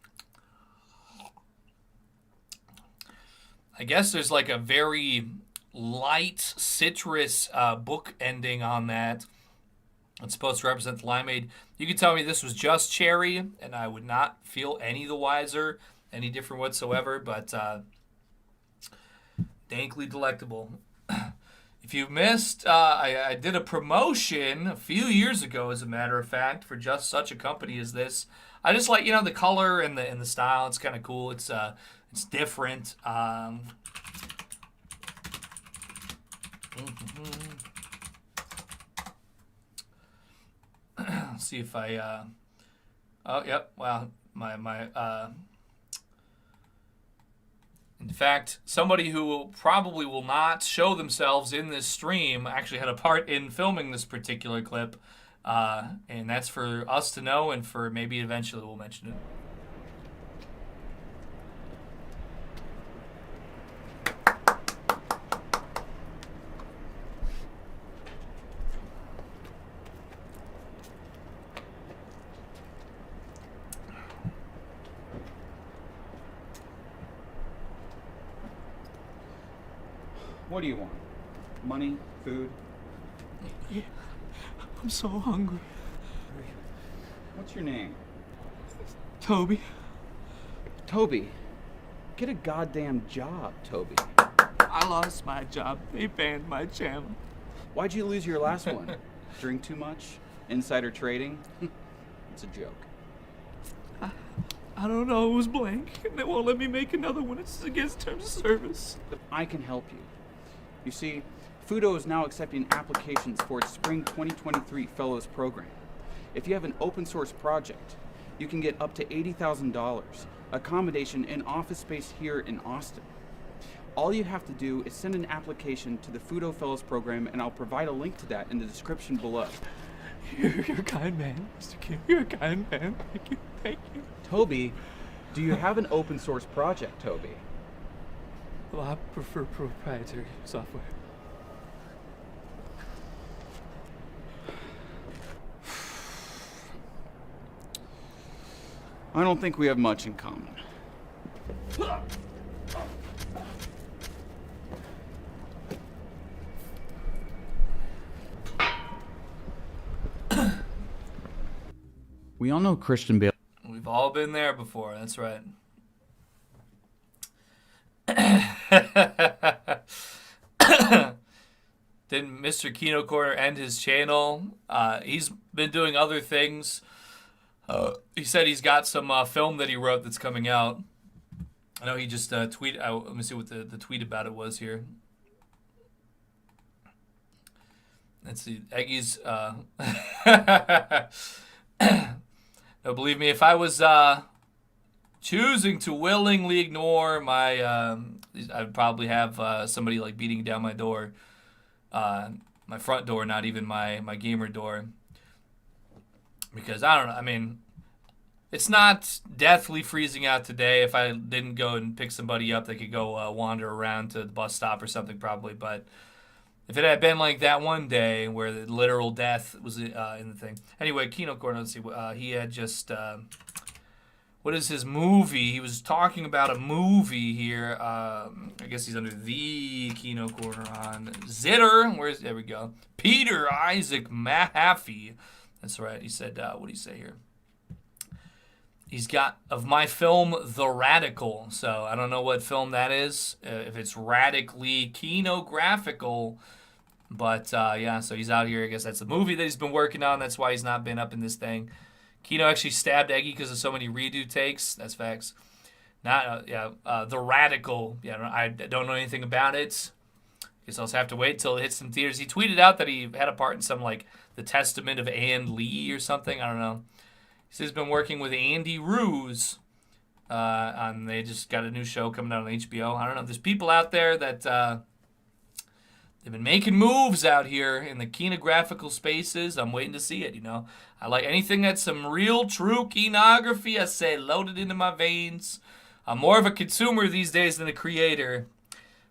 I guess there's like a very light citrus book ending on that. It's supposed to represent the limeade. You could tell me this was just cherry, and I would not feel any the wiser, any different whatsoever, but dankly delectable. If you missed, I did a promotion a few years ago, as a matter of fact, for just such a company as this. I just like, the color and the style. It's kind of cool. It's different. Let's see if I. Oh, yep. Wow, in fact, somebody who probably will not show themselves in this stream actually had a part in filming this particular clip. And that's for us to know, and for maybe eventually we'll mention it. What do you want? Money? Food? Yeah, I'm so hungry. What's your name? Toby. Toby. Get a goddamn job, Toby. I lost my job. They banned my channel. Why'd you lose your last one? Drink too much? Insider trading? It's a joke. I don't know. It was blank. And they won't let me make another one. It's against terms of service. I can help you. You see, Fudo is now accepting applications for its Spring 2023 Fellows Program. If you have an open source project, you can get up to $80,000, accommodation and office space here in Austin. All you have to do is send an application to the Fudo Fellows Program, and I'll provide a link to that in the description below. You're a kind man, Mr. Kim. You're a kind man. Thank you. Thank you. Toby, do you have an open source project, Toby? Well, I prefer proprietary software. I don't think we have much in common. We all know Christian Bale. We've all been there before. That's right. Didn't Mr. Kino Corner end his channel? He's been doing other things. He said he's got some film that he wrote that's coming out. I know he just tweeted. Let me see what the tweet about it was here. Let's see. Eggy's. No, believe me, if I was choosing to willingly ignore my, I'd probably have somebody like beating down my door, my front door, not even my gamer door. Because I don't know. I mean, it's not deathly freezing out today. If I didn't go and pick somebody up, they could go wander around to the bus stop or something probably. But if it had been like that one day where the literal death was in the thing. Anyway, Kino Corner, let's see. He had just, what is his movie? He was talking about a movie here. I guess he's under the Kino Corner on Zitter. There we go. Peter Isaac Mahaffey. That's right. He said, what do you say here? He's got, of my film, The Radical. So I don't know what film that is. If it's radically kinographical. But, yeah, so he's out here. I guess that's the movie that he's been working on. That's why he's not been up in this thing. Kino actually stabbed Eggy because of so many redo takes. That's facts. The Radical. Yeah, I don't know anything about it. Guess I'll just have to wait till it hits some theaters. He tweeted out that he had a part in some, like, The Testament of Ann Lee or something. I don't know. He says he's been working with Andy Ruse. They just got a new show coming out on HBO. I don't know. There's people out there that they've been making moves out here in the kinographical spaces. I'm waiting to see it, you know. I like anything that's some real, true kinography. I say loaded into my veins. I'm more of a consumer these days than a creator,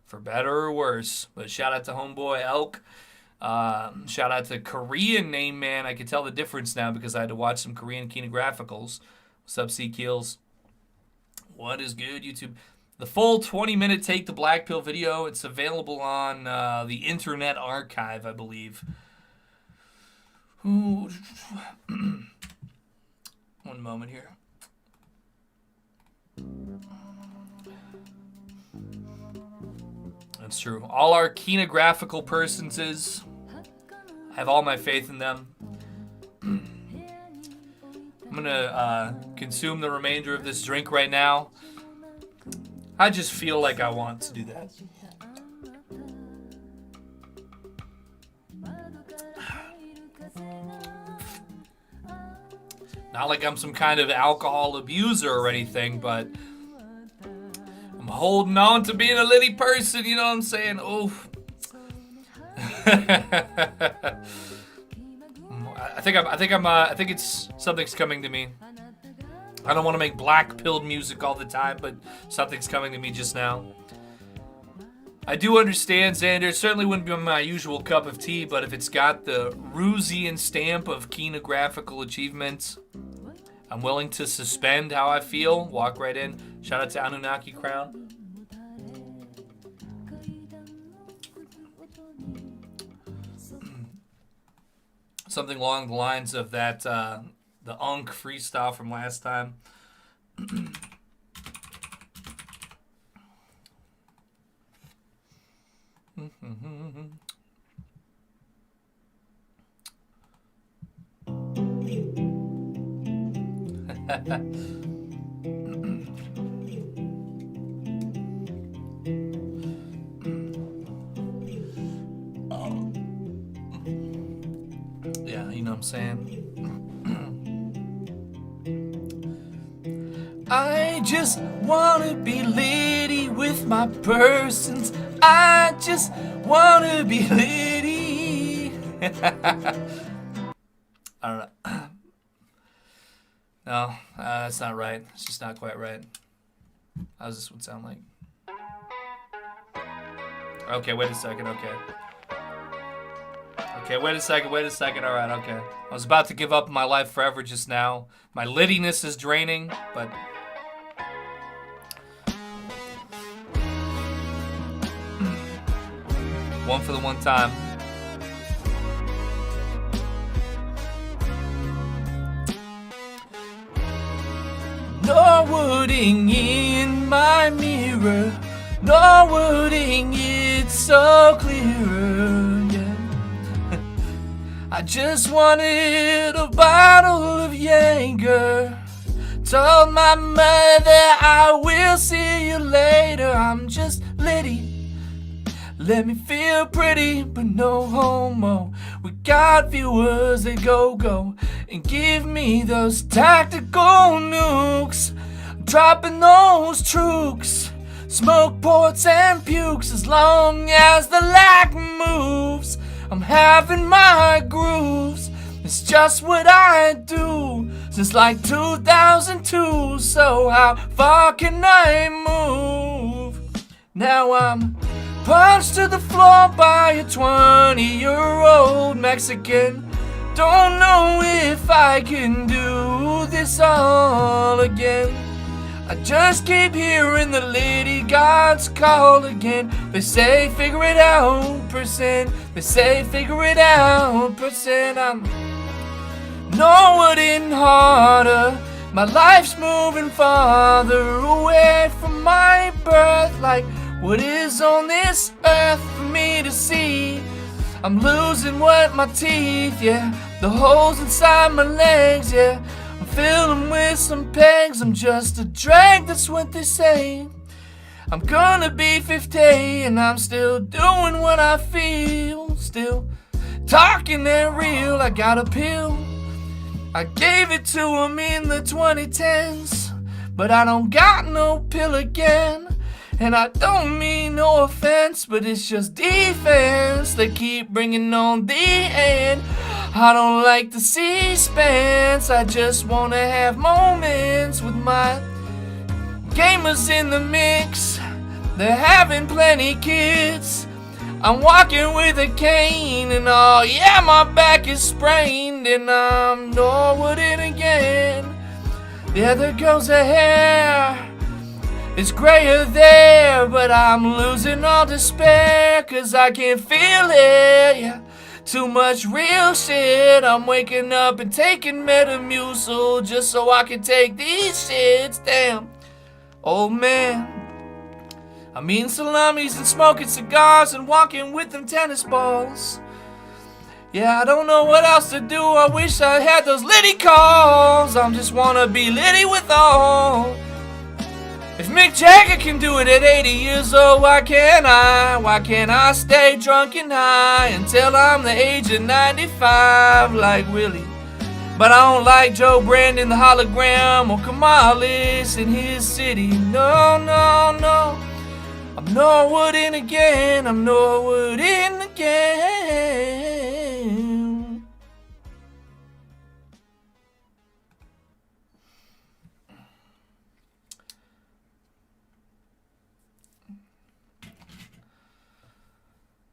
for better or worse. But shout out to homeboy Elk. Shout out to Korean Name Man. I can tell the difference now because I had to watch some Korean Kinographicals. What's up, C Keels? What is good, YouTube? The full 20-minute Take the Black Pill video, it's available on the Internet Archive, I believe. Ooh. One moment here. That's true. All our kinographical persons I have all my faith in them. I'm gonna consume the remainder of this drink right now. I just feel like I want to do that. Not like I'm some kind of alcohol abuser or anything, but I'm holding on to being a litty person, you know what I'm saying? Oof. I think it's something's coming to me. I don't want to make black-pilled music all the time, but something's coming to me just now. I do understand, Xander. It certainly wouldn't be my usual cup of tea, but if it's got the Rusian stamp of kinographical achievements, I'm willing to suspend how I feel. Walk right in. Shout out to Anunnaki Crown. Something along the lines of that, the Unk freestyle from last time. Yeah, you know what I'm saying? I just wanna be litty with my persons. I just wanna be litty. I don't know. No, that's not right. It's just not quite right. How does this one sound like? Okay, wait a second. Okay. Okay, wait a second. All right, okay. I was about to give up my life forever just now. My littiness is draining, but... one for the one time. No wording in my mirror, no wording, it's so clear, yeah. I just wanted a bottle of Jaeger. Told my mother I will see you later. I'm just litty. Let me feel pretty, but no homo. We got viewers that go and give me those tactical nukes. I'm dropping those trooks, smoke ports and pukes. As long as the lag moves, I'm having my grooves. It's just what I do since like 2002. So how far can I move? Now I'm punched to the floor by a 20-year-old Mexican. Don't know if I can do this all again. I just keep hearing the lady gods call again. They say figure it out, percent. They say figure it out, percent. I'm knowing harder. My life's moving farther away from my birth. Like what is on this earth for me to see? I'm losing what my teeth, yeah. The holes inside my legs, yeah. I'm filling with some pegs. I'm just a drag, that's what they say. I'm gonna be 50 and I'm still doing what I feel. Still talking that real, I got a pill. I gave it to him in the 2010s, but I don't got no pill again. And I don't mean no offense, but it's just defense. They keep bringing on the end. I don't like the C-SPANs. I just wanna have moments with my gamers in the mix. They're having plenty kids. I'm walking with a cane and all, yeah, my back is sprained and I'm Norwooding again. Yeah, there goes her hair. It's grayer there, but I'm losing all despair, 'cause I can't feel it, yeah. Too much real shit. I'm waking up and taking Metamucil just so I can take these shits. Damn, old man. I'm eating salamis and smoking cigars and walking with them tennis balls. Yeah, I don't know what else to do. I wish I had those Liddy calls. I just wanna be Liddy with all. If Mick Jagger can do it at 80 years old, why can't I? Why can't I stay drunk and high until I'm the age of 95 like Willie? But I don't like Joe Brandon, the hologram, or Kamalis in his city. No, no, no. I'm Norwooding again. I'm Norwooding again.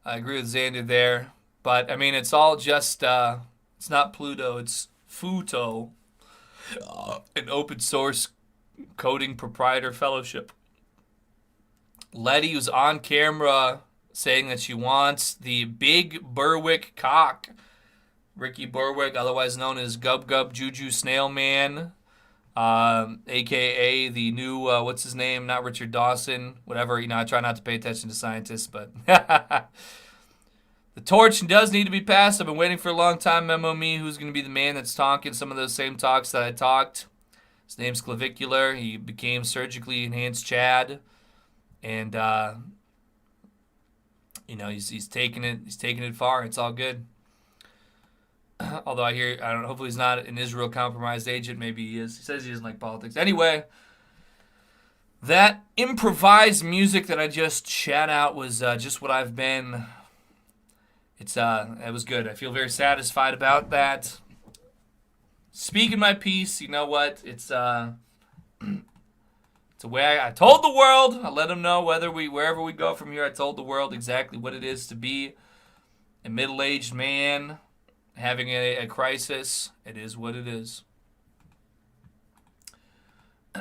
I agree with Xander there, but I mean, it's all just, it's not Pluto, it's Futo, an open source coding proprietor fellowship. Letty was on camera saying that she wants the big Berwick cock. Ricky Berwick, otherwise known as Gub Gub Juju Snail Man, aka the new, what's his name? Not Richard Dawson, whatever. You know, I try not to pay attention to scientists, but the torch does need to be passed. I've been waiting for a long time. Memo me, who's going to be the man that's talking some of those same talks that I talked. His name's Clavicular. He became surgically enhanced Chad, and you know, he's taking it far. It's all good. Although I don't know, hopefully he's not an Israel compromised agent. Maybe he is. He says he doesn't like politics. Anyway, that improvised music that I just chat out was just what I've been. It was good. I feel very satisfied about that. Speaking my piece, you know what? It's a way I told the world. I let them know wherever we go from here. I told the world exactly what it is to be a middle-aged man having a crisis. It is what it is.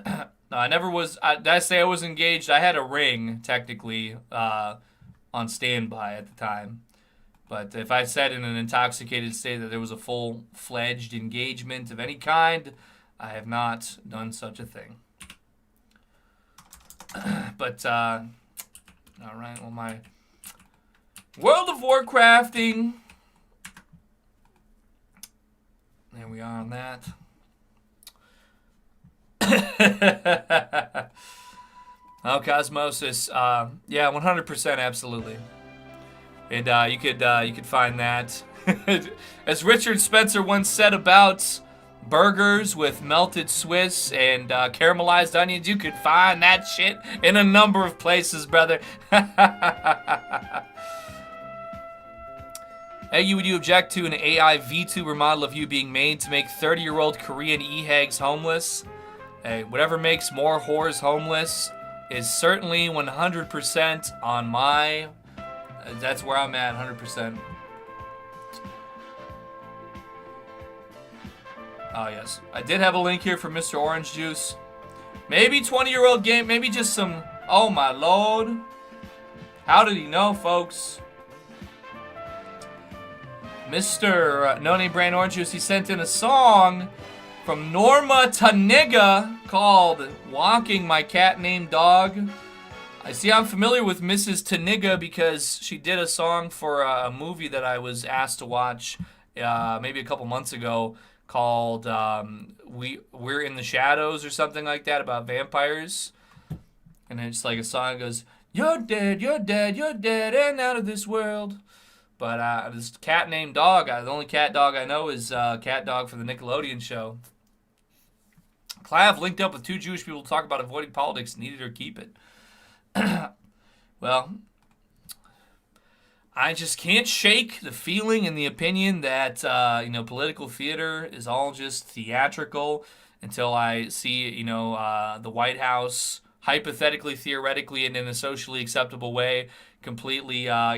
No, I never was. Did I say I was engaged? I had a ring, technically, on standby at the time. But if I said in an intoxicated state that there was a full-fledged engagement of any kind, I have not done such a thing. But, all right, well, my World of Warcrafting. There we are on that. Oh, Cosmosis. Yeah, 100%, absolutely. And you could find that. As Richard Spencer once said about burgers with melted Swiss and caramelized onions, you could find that shit in a number of places, brother. Hey, would you object to an AI VTuber model of you being made to make 30-year-old Korean e-hags homeless? Hey, whatever makes more whores homeless is certainly 100% on my... that's where I'm at, 100%. Oh, yes. I did have a link here for Mr. Orange Juice. Maybe 20-year-old game, maybe just some... oh, my lord. How did he know, folks? Mr. No Name Brand Orange Juice, he sent in a song from Norma Taniga called Walking My Cat Named Dog. I see I'm familiar with Mrs. Taniga because she did a song for a movie that I was asked to watch maybe a couple months ago called We're in the Shadows or something like that about vampires. And it's like a song that goes, you're dead, you're dead, you're dead and out of this world. But this cat named Dog, the only cat dog I know is Cat Dog from the Nickelodeon show. Clav linked up with two Jewish people to talk about avoiding politics, need it or keep it. Well, I just can't shake the feeling and the opinion that, political theater is all just theatrical until I see, the White House hypothetically, theoretically, and in a socially acceptable way, completely, I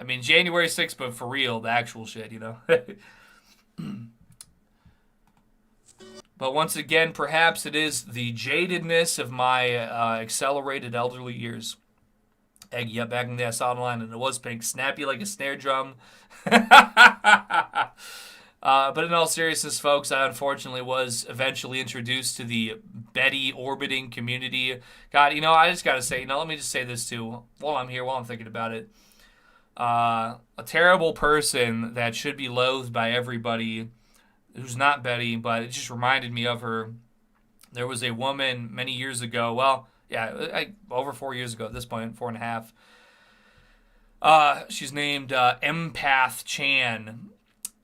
mean, January 6th, but for real, the actual shit, But once again, perhaps it is the jadedness of my accelerated elderly years. Egg, yeah, back in the ass online, and it was pink, snappy like a snare drum. But in all seriousness, folks, I unfortunately was eventually introduced to the Betty orbiting community. God, I just gotta say, let me just say this too, while I'm here, while I'm thinking about it. A terrible person that should be loathed by everybody who's not Betty, but it just reminded me of her. There was a woman many years ago, well, yeah, over 4 years ago at this point, 4.5. She's named Empath Chan,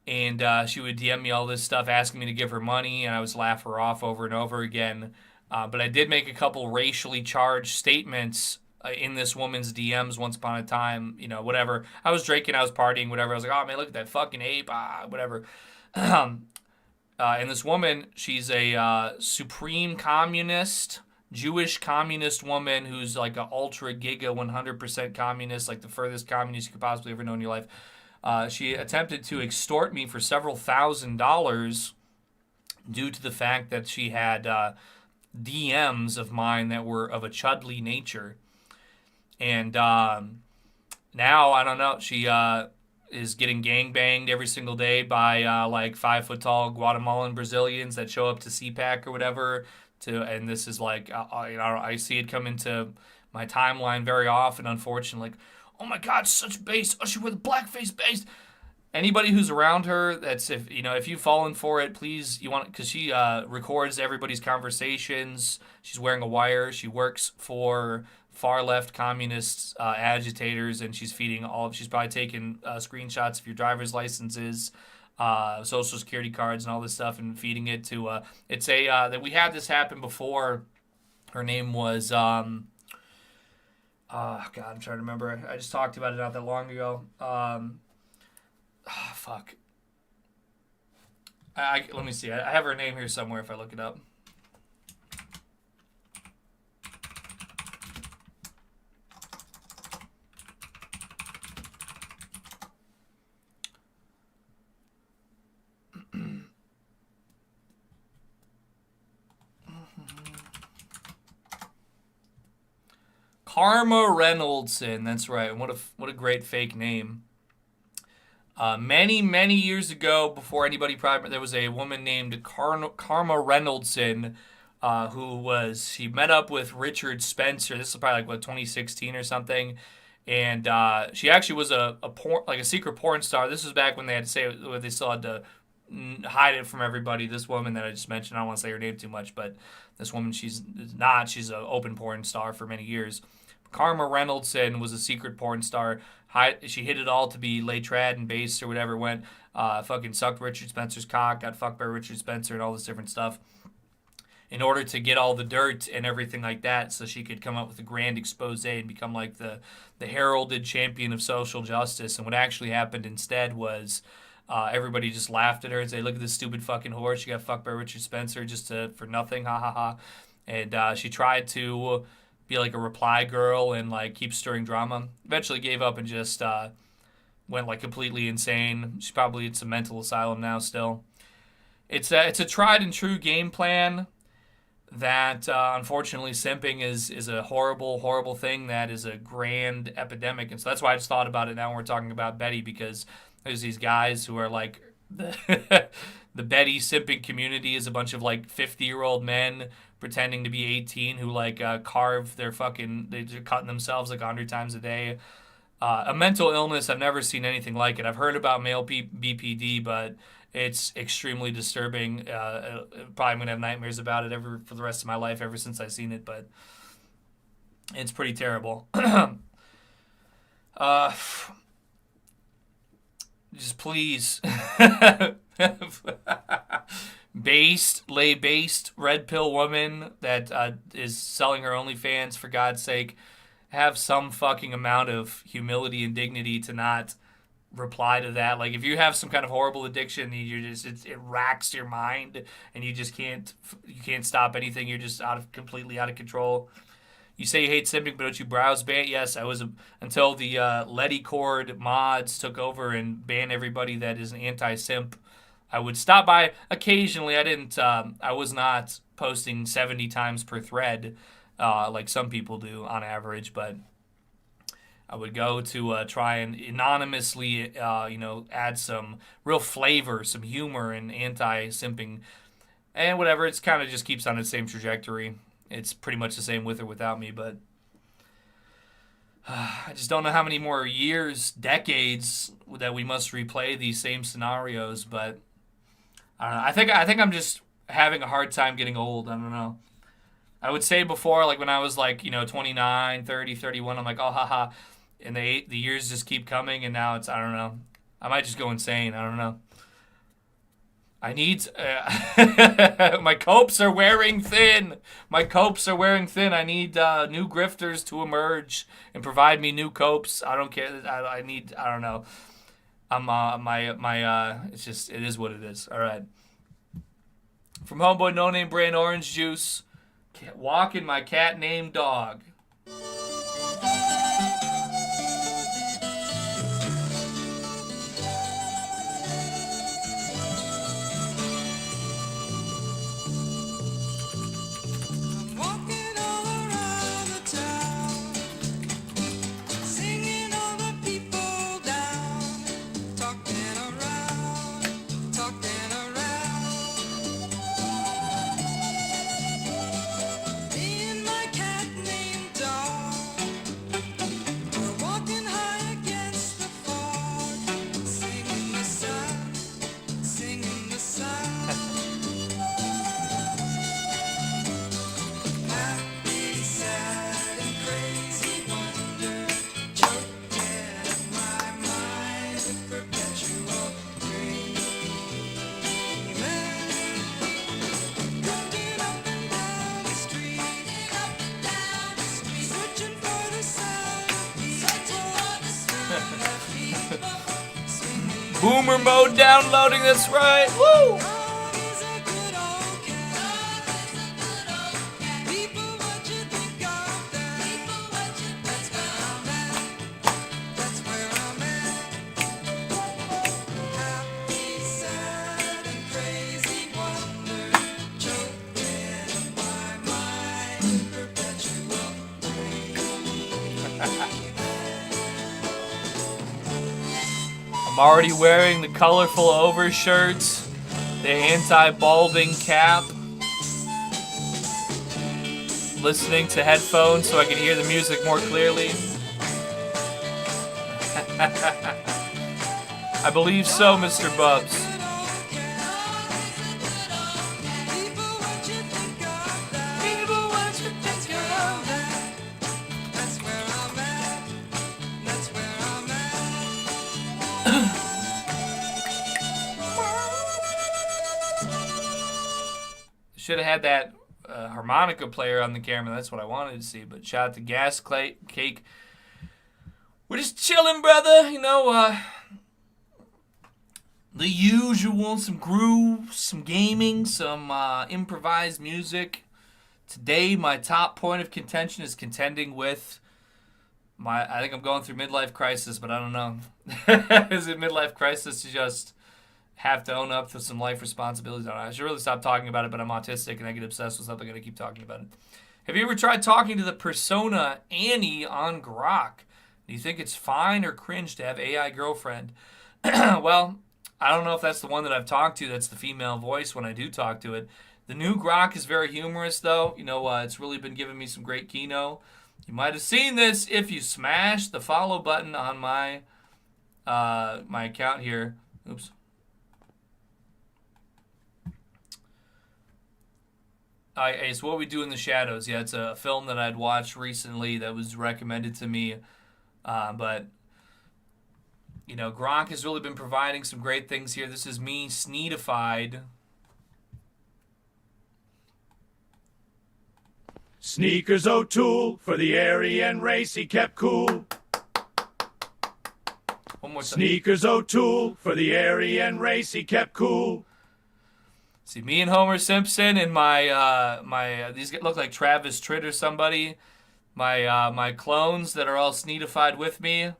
and she would DM me all this stuff, asking me to give her money, and I was laugh her off over and over again. But I did make a couple racially charged statements in this woman's DMs once upon a time, whatever. I was drinking, I was partying, whatever. I was like, oh man, look at that fucking ape, whatever. And this woman, she's a supreme communist, Jewish communist woman who's like an ultra giga 100% communist, like the furthest communist you could possibly ever know in your life. She attempted to extort me for several $1,000s due to the fact that she had DMs of mine that were of a chudly nature. And now, I don't know, she is getting gangbanged every single day by like 5-foot-tall Guatemalan Brazilians that show up to CPAC or whatever. And this is like, I see it come into my timeline very often, unfortunately. Like, oh my God, such bass. Oh, she wore the blackface bass. Anybody who's around her, that's if you've fallen for it, please, because she records everybody's conversations. She's wearing a wire. She works for far left communist agitators, and she's she's probably taking screenshots of your driver's licenses, social security cards, and all this stuff, and feeding it to. It's that we had this happen before. Her name was God, I'm trying to remember. I just talked about it not that long ago. Fuck. Let me see. I have her name here somewhere if I look it up. Karma Reynoldson, that's right. What a great fake name. Many years ago, before anybody probably, there was a woman named Karma Reynoldson, she met up with Richard Spencer. This is probably like 2016 or something, and she actually was a secret porn star. This was back when they still had to hide it from everybody. This woman that I just mentioned, I don't want to say her name too much, but this woman, she's an open porn star for many years. Karma Reynoldson was a secret porn star. She hid it all to be lay trad and bass or whatever went. Fucking sucked Richard Spencer's cock, got fucked by Richard Spencer and all this different stuff in order to get all the dirt and everything like that, so she could come up with a grand expose and become like the heralded champion of social justice. And what actually happened instead was everybody just laughed at her and said, look at this stupid fucking whore. She got fucked by Richard Spencer for nothing. Ha ha ha. And she tried to be like a reply girl and like keep stirring drama. Eventually gave up and just went like completely insane. She's probably in some mental asylum now still. It's a tried and true game plan that unfortunately simping is a horrible thing that is a grand epidemic. And so that's why I just thought about it now when we're talking about Betty, because there's these guys who are like the Betty simping community is a bunch of like 50-year-old men pretending to be 18 who like carve they're cutting themselves like 100 times a day. A mental illness, I've never seen anything like it. I've heard about male BPD, but it's extremely disturbing. Probably I'm going to have nightmares about it for the rest of my life ever since I've seen it, but it's pretty terrible. Just please. Based red pill woman that is selling her OnlyFans, for God's sake, have some fucking amount of humility and dignity to not reply to that. Like if you have some kind of horrible addiction, you just it racks your mind, and you just can't stop anything. You're just completely out of control. You say you hate simping, but don't you browse ban? Yes, I was until the Ledicord mods took over and banned everybody that is an anti-simp. I would stop by occasionally. I was not posting 70 times per thread like some people do on average, but I would go to try and anonymously, add some real flavor, some humor, and anti-simping, and whatever. It's kind of just keeps on its same trajectory. It's pretty much the same with or without me, but I just don't know how many more years, decades that we must replay these same scenarios. But I don't know. I think I'm just having a hard time getting old. I don't know. I would say before, like when I was like 29, 30, 31, I'm like, oh haha, and the years just keep coming, and now it's, I don't know. I might just go insane. I don't know. I need my copes are wearing thin. My copes are wearing thin. I need new grifters to emerge and provide me new copes. I don't care. I don't know. It's just, it is what it is. All right. From Homeboy No Name Brand Orange Juice, walking my cat named Dog. Boomer mode downloading, that's right. Woo! I'm already wearing the colorful overshirts, the anti-balding cap, listening to headphones so I can hear the music more clearly. I believe so, Mr. Bubs. Should have had that harmonica player on the camera. That's what I wanted to see. But shout out to Gas Cake. We're just chilling, brother. The usual. Some grooves, some gaming, some improvised music. Today, my top point of contention is contending with I think I'm going through midlife crisis, but I don't know. Is it midlife crisis to just have to own up to some life responsibilities? I don't know. I should really stop talking about it, but I'm autistic and I get obsessed with something. I gotta keep talking about it. Have you ever tried talking to the persona Annie on Grok? Do you think it's fine or cringe to have AI girlfriend? Well, I don't know if that's the one that I've talked to. That's the female voice when I do talk to it. The new Grok is very humorous, though. It's really been giving me some great kino. You might have seen this if you smash the follow button on my my account here. Oops. It's What We Do in the Shadows. Yeah, it's a film that I'd watched recently that was recommended to me. But, Gronk has really been providing some great things here. This is me sneedified. Sneakers O'Toole, for the Aryan race he kept cool. One more time. Sneakers O'Toole, for the Aryan race he kept cool. See, me and Homer Simpson and my these look like Travis Tritt or somebody. My clones that are all sneedified with me.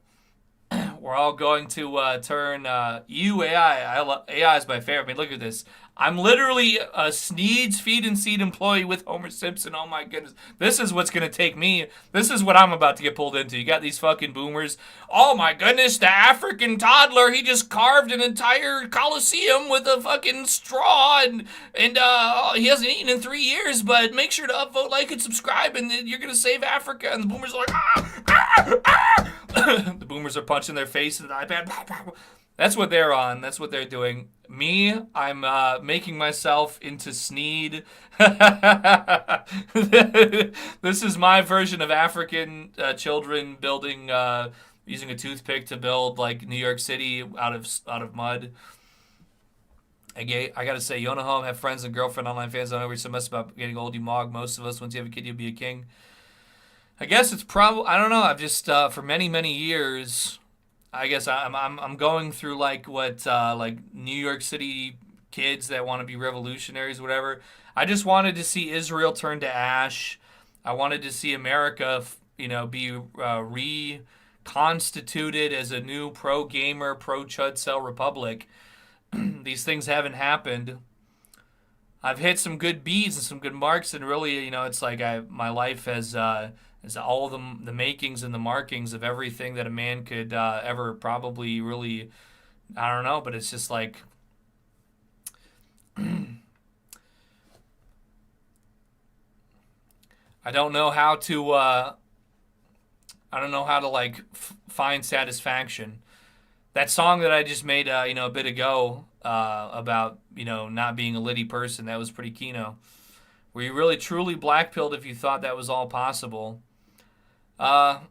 We're all going to turn you AI. AI is my favorite. I mean, look at this. I'm literally a Sneed's Feed and Seed employee with Homer Simpson. Oh my goodness. This is what's going to take me. This is what I'm about to get pulled into. You got these fucking boomers. Oh my goodness, the African toddler, he just carved an entire coliseum with a fucking straw and he hasn't eaten in 3 years, but make sure to upvote, like, and subscribe and you're going to save Africa. And the boomers are like, the boomers are punching their face in the iPad. That's what they're on. That's what they're doing. Me, I'm making myself into Sneed. This is my version of African children building, using a toothpick to build like New York City out of mud. I gotta say, you own a home, have friends and girlfriend, online fans. I don't know we're so much about getting old. You mog most of us. Once you have a kid, you'll be a king. I guess it's probably, I don't know. I've just for many years. I guess I'm going through like what like New York City kids that want to be revolutionaries, whatever. I just wanted to see Israel turn to ash. I wanted to see America, be reconstituted as a new pro-gamer, pro-chud-cell republic. These things haven't happened. I've hit some good beats and some good marks, and really, it's like my life has. Is all the makings and the markings of everything that a man could ever probably really, I don't know, but it's just like, I don't know how to like find satisfaction. That song that I just made, a bit ago, about, not being a litty person, that was pretty keyno. Were you really truly blackpilled if you thought that was all possible? Well,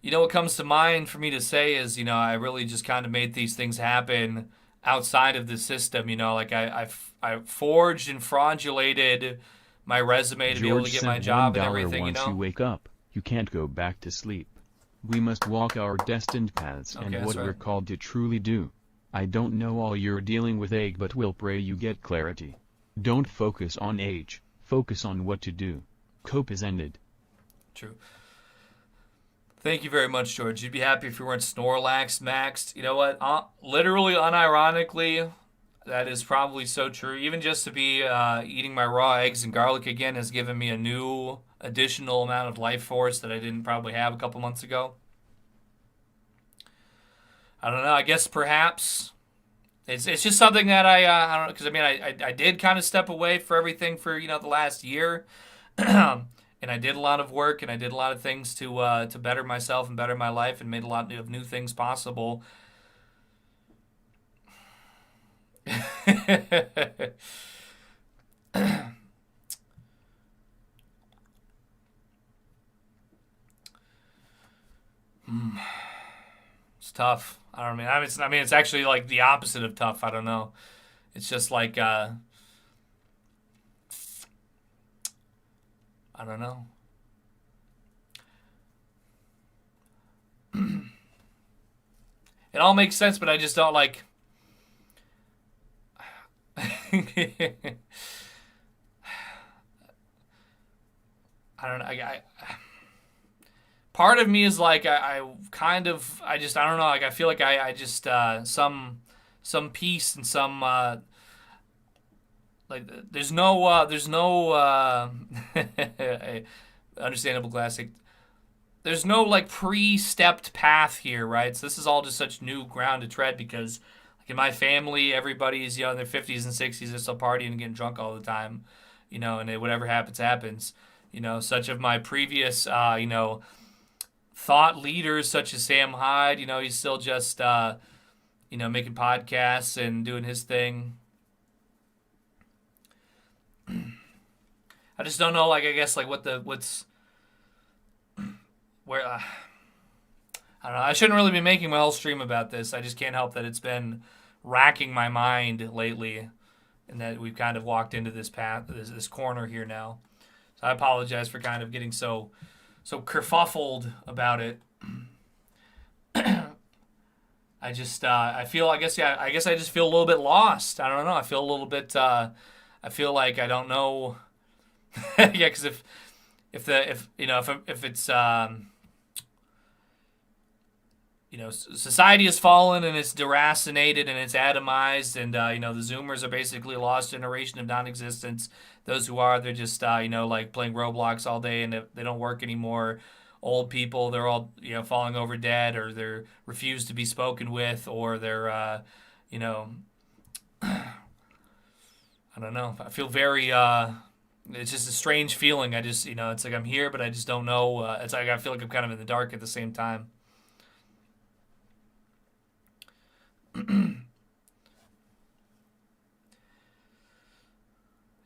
what comes to mind for me to say is, I really just kind of made these things happen outside of the system. Like I forged and fraudulated my resume to be able to get my job and everything, Once you wake up, you can't go back to sleep. We must walk our destined paths and what we're called to truly do. I don't know all you're dealing with, Egg, but we'll pray you get clarity. Don't focus on age, focus on what to do. Cope is ended. True. Thank you very much, George. You'd be happy if you weren't Snorlax maxed. You know what? Literally, unironically, that is probably so true. Even just to be eating my raw eggs and garlic again has given me a new additional amount of life force that I didn't probably have a couple months ago. I don't know. I guess perhaps it's just something that I don't know, because I did kind of step away for everything for the last year, and I did a lot of work and I did a lot of things to better myself and better my life and made a lot of new things possible. It's tough. I don't mean. It's actually like the opposite of tough. I don't know. It's just like I don't know. It all makes sense, but I just don't like. I don't know. Part of me is like I don't know. Like I feel like I just some peace and some like there's no understandable classic. There's no like pre-stepped path here, right? So this is all just such new ground to tread because like in my family, everybody's in their 50s and 60s, they're still partying and getting drunk all the time, and whatever happens. Such of my previous thought leaders such as Sam Hyde, he's still just making podcasts and doing his thing. I just don't know, like I guess like where I don't know. I shouldn't really be making my whole stream about this. I just can't help that it's been racking my mind lately, and that we've kind of walked into this path, this corner here now. So I apologize for kind of getting so kerfuffled about it. I just I guess I just feel a little bit lost. I don't know. I feel a little bit. I feel like I don't know. Yeah, because if it's society has fallen and it's deracinated and it's atomized, and the Zoomers are basically a lost generation of non-existence. Those who are, they're just like playing Roblox all day and they don't work anymore. Old people, they're all falling over dead, or they're refused to be spoken with, or they're I don't know. I feel very it's just a strange feeling. I just it's like I'm here, but I just don't know. It's like I feel like I'm kind of in the dark at the same time.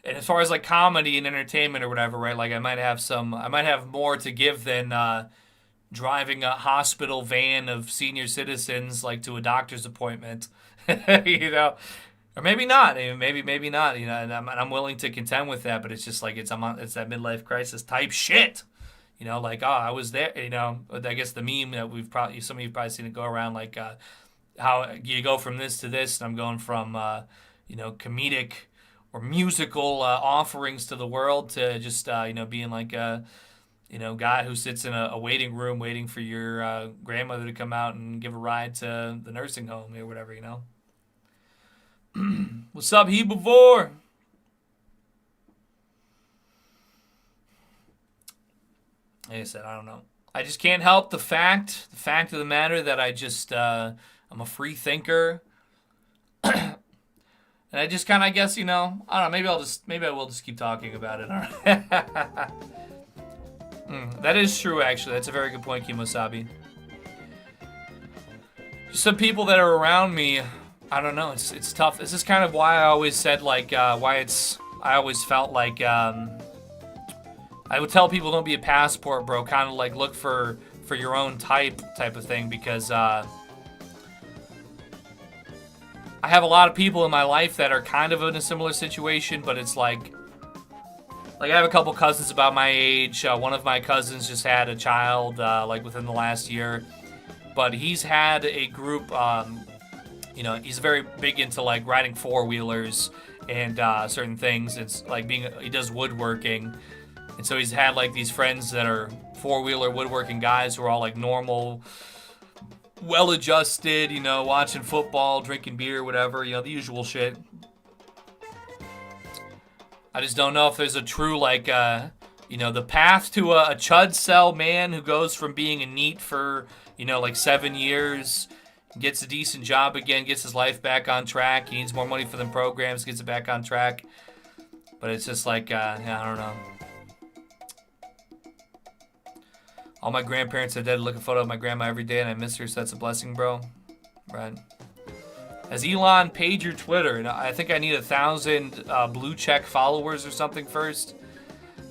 And as far as like comedy and entertainment or whatever, right? Like I might have more to give than driving a hospital van of senior citizens like to a doctor's appointment, or maybe not. Maybe not. And I'm willing to contend with that, but it's just like it's that midlife crisis type shit. Like I was there. I guess the meme that some of you've probably seen it go around, like how you go from this to this, and I'm going from comedic or musical offerings to the world to just being like a guy who sits in a waiting room waiting for your grandmother to come out and give a ride to the nursing home or whatever. What's up, Herbivore? Like I said, I don't know. I just can't help the fact of the matter that I just I'm a free thinker. And I just kind of, I guess, I don't know, maybe I will just keep talking about it. All right. That is true, actually. That's a very good point, Kimosabi. Just some people that are around me, I don't know, it's tough. This is kind of why I always said, like, I always felt like, I would tell people don't be a passport, bro. Kind of like look for your own type of thing, because, I have a lot of people in my life that are kind of in a similar situation, but it's like I have a couple cousins about my age. One of my cousins just had a child, like within the last year, but he's had a group. He's very big into like riding 4-wheelers and certain things. It's like he does woodworking, and so he's had like these friends that are 4-wheeler woodworking guys who are all like normal, well-adjusted, watching football, drinking beer, whatever, the usual shit. I just don't know if there's a true, like, the path to a chud cell man who goes from being a NEET for, like 7 years, gets a decent job again, gets his life back on track, he needs more money for them programs, gets it back on track. But it's just like, I don't know. All my grandparents are dead. I look at a photo of my grandma every day, and I miss her, so that's a blessing, bro. Right. Has Elon paid your Twitter? And I think I need 1,000 blue check followers or something first.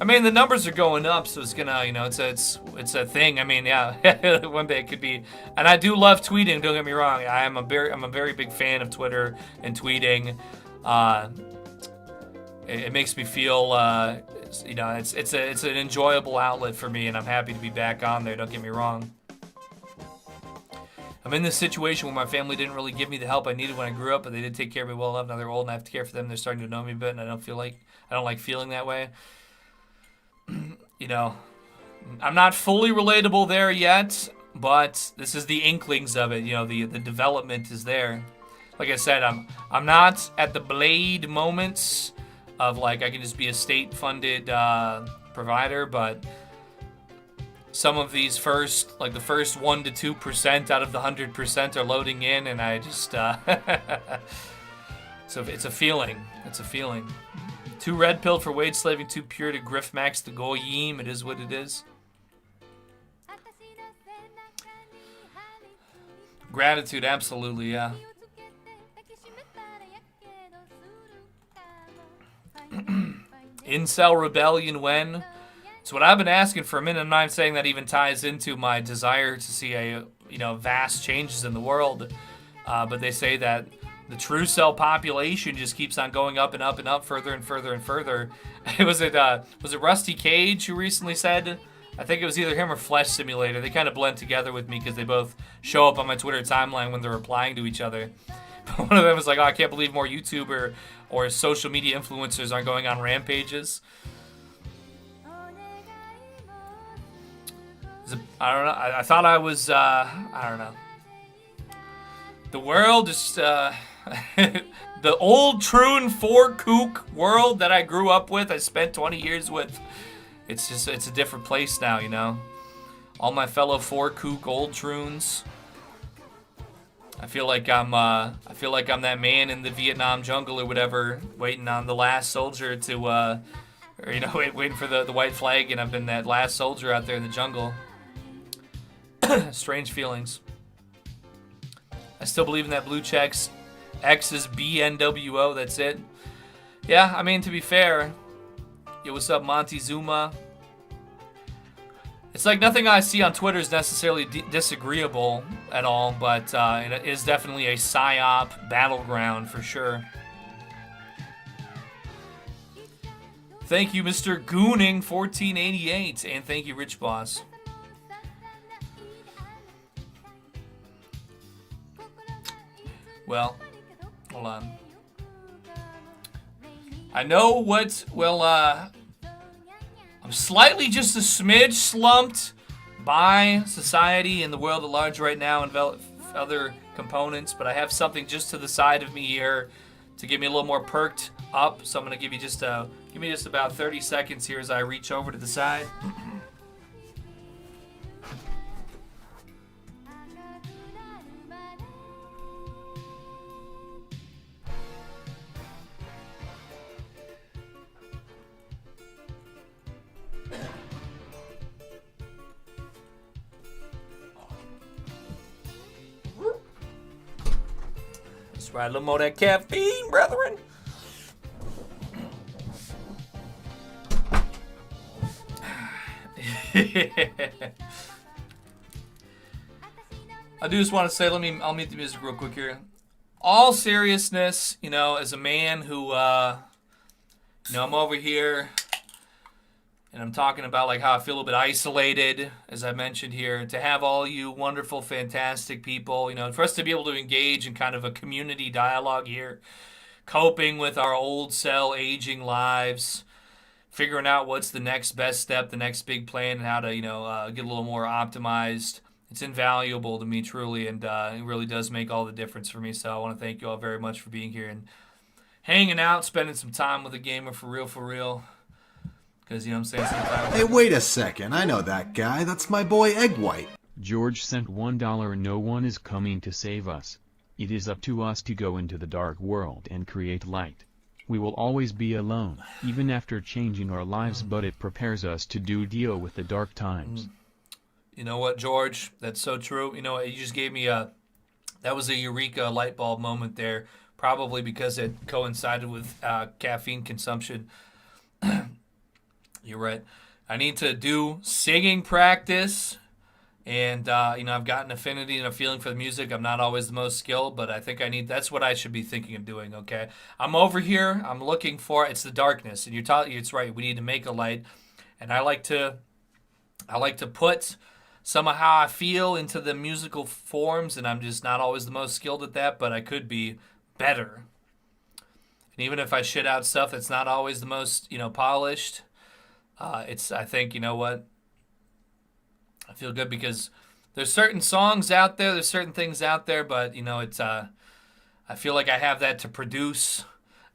I mean, the numbers are going up, so it's gonna, it's a thing. I mean, yeah, one day it could be. And I do love tweeting. Don't get me wrong. I'm a very big fan of Twitter and tweeting. It makes me feel, it's an enjoyable outlet for me, and I'm happy to be back on there. Don't get me wrong. I'm in this situation where my family didn't really give me the help I needed when I grew up, but they did take care of me well enough. Now they're old and I have to care for them. They're starting to know me a bit, and I don't like feeling that way. I'm not fully relatable there yet, but this is the inklings of it. The development is there. Like I said, I'm not at the Blade moments of like I can just be a state-funded provider, but some of these the first 1% to 2% out of the 100% are loading in, and I just so it's a feeling. It's a feeling. Too red-pilled for wage slaving, too pure to grift max the goyim. It is what it is. Gratitude, absolutely, yeah. Incel rebellion when? It's what I've been asking for a minute. I'm not saying that even ties into my desire to see a vast changes in the world. But they say that the true cell population just keeps on going up and up and up, further and further and further. Was it Rusty Cage who recently said? I think it was either him or Flesh Simulator. They kind of blend together with me because they both show up on my Twitter timeline when they're replying to each other. But one of them was like, "Oh, I can't believe more YouTuber or social media influencers aren't going on rampages." I don't know. I thought I was. I don't know. The world is the old Troon 4 kook world that I grew up with. I spent 20 years with. It's a different place now, All my fellow 4 kook old Troons. I feel like I'm that man in the Vietnam jungle or whatever, waiting on the last soldier to waiting for the white flag, and I've been that last soldier out there in the jungle. Strange feelings. I still believe in that blue checks. X is BNWO, that's it. Yeah, I mean, to be fair, yo, what's up, Montezuma? It's like nothing I see on Twitter is necessarily disagreeable at all, but it is definitely a PSYOP battleground for sure. Thank you, Mr. Gooning 1488, and thank you, Rich Boss. Well, hold on. I know what, I'm slightly just a smidge slumped by society and the world at large right now and other components, but I have something just to the side of me here to get me a little more perked up. So I'm going to give you just about 30 seconds here as I reach over to the side. That's right, a little more of that caffeine, brethren. I do just want to say, I'll mute the music real quick here. All seriousness, as a man who, I'm over here and I'm talking about like how I feel a bit isolated, as I mentioned here, to have all you wonderful, fantastic people, for us to be able to engage in kind of a community dialogue here, coping with our old cell aging lives, figuring out what's the next best step, the next big plan, and how to, get a little more optimized. It's invaluable to me, truly, and it really does make all the difference for me. So I want to thank you all very much for being here and hanging out, spending some time with a gamer for real. Because, I'm saying sometimes... Hey, wait a second. I know that guy. That's my boy Egg White. George sent $1. No one is coming to save us. It is up to us to go into the dark world and create light. We will always be alone, even after changing our lives, but it prepares us to deal with the dark times. You know what, George? That's so true. You know what? You just gave me that was a eureka light bulb moment there, probably because it coincided with caffeine consumption. You're right. I need to do singing practice, and I've got an affinity and a feeling for the music. I'm not always the most skilled, but I think that's what I should be thinking of doing. Okay, I'm over here. I'm looking for it's the darkness, and it's right. We need to make a light, and I like to put some of how I feel into the musical forms, and I'm just not always the most skilled at that, but I could be better. And even if I shit out stuff that's not always the most polished. I think, you know what? I feel good because there's certain songs out there, there's certain things out there, but, I feel like I have that to produce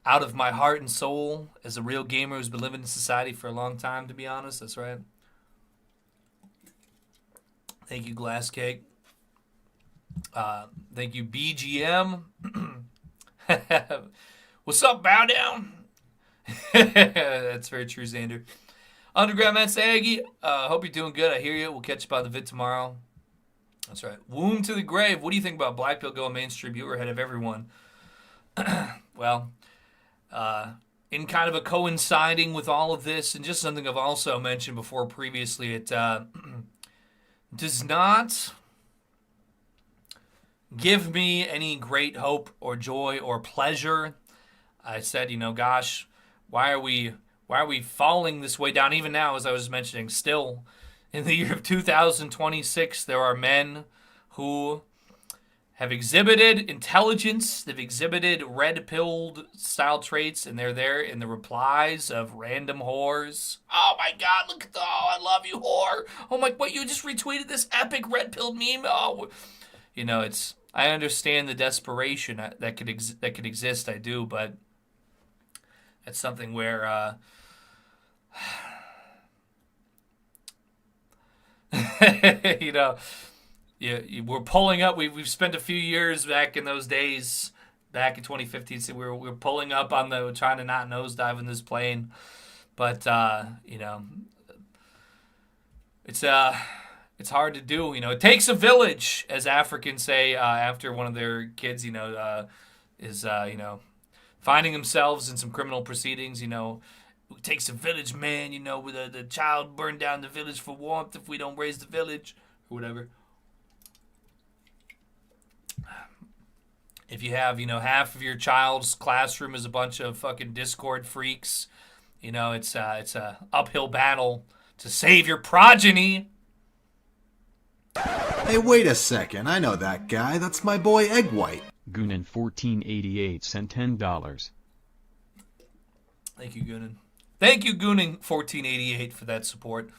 out of my heart and soul as a real gamer who's been living in society for a long time, to be honest. That's right. Thank you, Glass Cake. Thank you, BGM. What's up, Bow Down? That's very true, Xander. Underground Man Saggy, hope you're doing good. I hear you. We'll catch up on the vid tomorrow. That's right. Womb to the Grave. What do you think about Black Pill going mainstream? You were ahead of everyone. Well, in kind of a coinciding with all of this, and just something I've also mentioned before previously, it does not give me any great hope or joy or pleasure. I said, gosh, why are we falling this way down? Even now, as I was mentioning, still in the year of 2026, there are men who have exhibited intelligence, they've exhibited red-pilled style traits, and they're there in the replies of random whores. Oh my God, look at I love you, whore. Oh my, what, you just retweeted this epic red-pilled meme? Oh, I understand the desperation that could exist, I do, but it's something where, we're pulling up. We've spent a few years back in those days, back in 2015. So we're pulling up on trying to not nosedive in this plane, but it's hard to do. It takes a village, as Africans say after one of their kids, is finding themselves in some criminal proceedings. It takes a village, man. With the child burned down the village for warmth if we don't raise the village or whatever. If you have, half of your child's classroom is a bunch of fucking Discord freaks, it's a uphill battle to save your progeny. Hey, wait a second. I know that guy. That's my boy Egg White. Goonin 1488 sent $10. Thank you, Goonin. Thank you, Goonin 1488 for that support.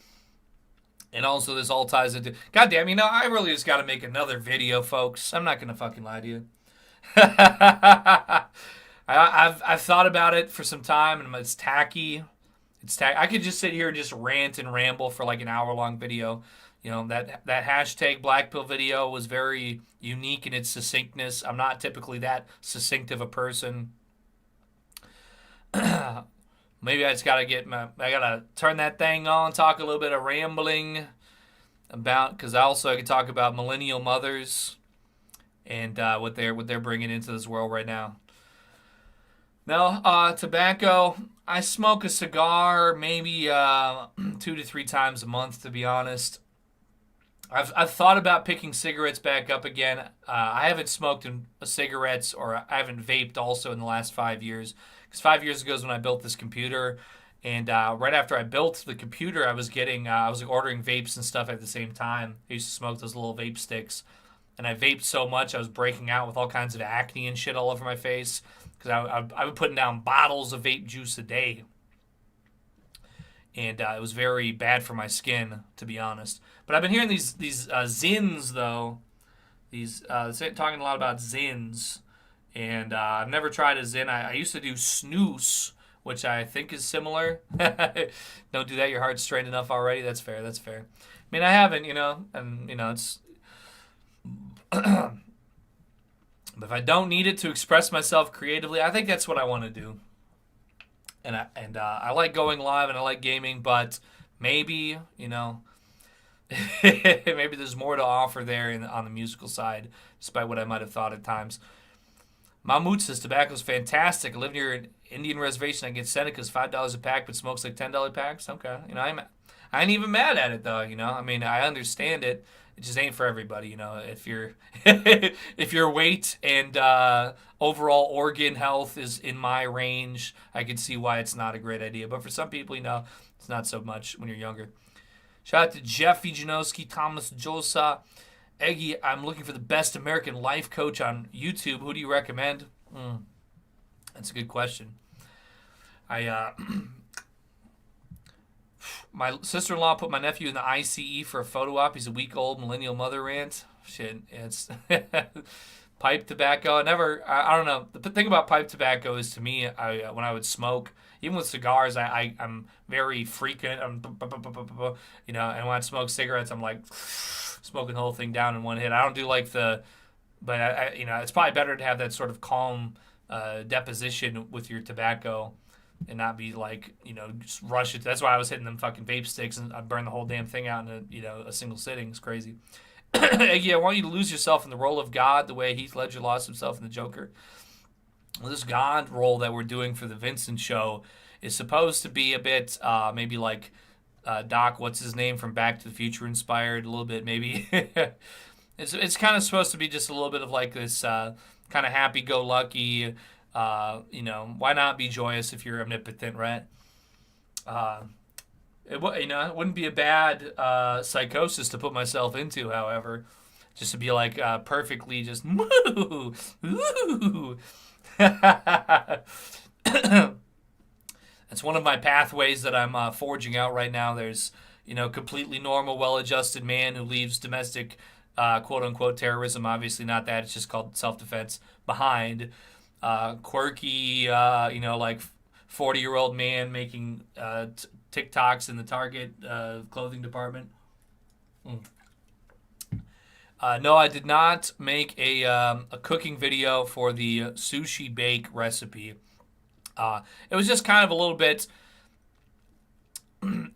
And also, this all ties into... Goddamn, I really just got to make another video, folks. I'm not going to fucking lie to you. I've thought about it for some time, and it's tacky. I could just sit here and just rant and ramble for like an hour-long video. That hashtag Black Pill video was very unique in its succinctness. I'm not typically that succinct of a person. Maybe I just gotta I gotta turn that thing on, talk a little bit of rambling about, because I could talk about millennial mothers and what they're bringing into this world right now. Now, tobacco. I smoke a cigar maybe 2 to 3 times a month, to be honest. I've thought about picking cigarettes back up again. I haven't smoked cigarettes, or I haven't vaped also in the last 5 years. Because 5 years ago is when I built this computer. And right after I built the computer, I was ordering vapes and stuff at the same time. I used to smoke those little vape sticks. And I vaped so much, I was breaking out with all kinds of acne and shit all over my face. Because I was putting down bottles of vape juice a day. And it was very bad for my skin, to be honest. But I've been hearing these Zins, though. Talking a lot about Zins. And I've never tried a Zin. I used to do snooze, which I think is similar. Don't do that. Your heart's strained enough already. That's fair. I mean, I haven't, and, it's... But if I don't need it to express myself creatively, I think that's what I want to do. And I like going live and I like gaming, but maybe, maybe there's more to offer there on the musical side, despite what I might have thought at times. Mahmoud says, tobacco's fantastic. I live near an Indian reservation. I get Seneca's $5 a pack, but smokes like $10 packs. Okay. I ain't even mad at it, though, I mean, I understand it. It just ain't for everybody, If if your weight and overall organ health is in my range, I can see why it's not a great idea. But for some people, it's not so much when you're younger. Shout out to Jeff Janowski, Thomas Josa, Eggy. I'm looking for the best American life coach on YouTube. Who do you recommend? That's a good question. My sister-in-law put my nephew in the ICE for a photo op. He's a week-old millennial mother rant. Shit, it's pipe tobacco. I don't know. The thing about pipe tobacco is, to me, when I would smoke, even with cigars, I'm very frequent. And when I smoke cigarettes, I'm like smoking the whole thing down in one hit. I don't do like but it's probably better to have that sort of calm deposition with your tobacco. And not be like, just rush it. That's why I was hitting them fucking vape sticks and I'd burn the whole damn thing out in a single sitting. It's crazy. Eggy, I want you to lose yourself in the role of God the way Heath Ledger lost himself in The Joker. Well, this God role that we're doing for the Vincent show is supposed to be a bit maybe like Doc, what's his name, from Back to the Future inspired a little bit, maybe. It's kind of supposed to be just a little bit of like this kind of happy-go-lucky, you know, why not be joyous if you're omnipotent, right? It wouldn't be a bad psychosis to put myself into, however, just to be like perfectly just woo, woo. That's one of my pathways that I'm forging out right now. There's, you know, completely normal, well-adjusted man who leaves domestic, quote-unquote, terrorism. Obviously not that. It's just called self-defense behind. Quirky, you know, like 40-year-old man making TikToks in the Target clothing department. No, I did not make a cooking video for the sushi bake recipe. It was just kind of a little bit.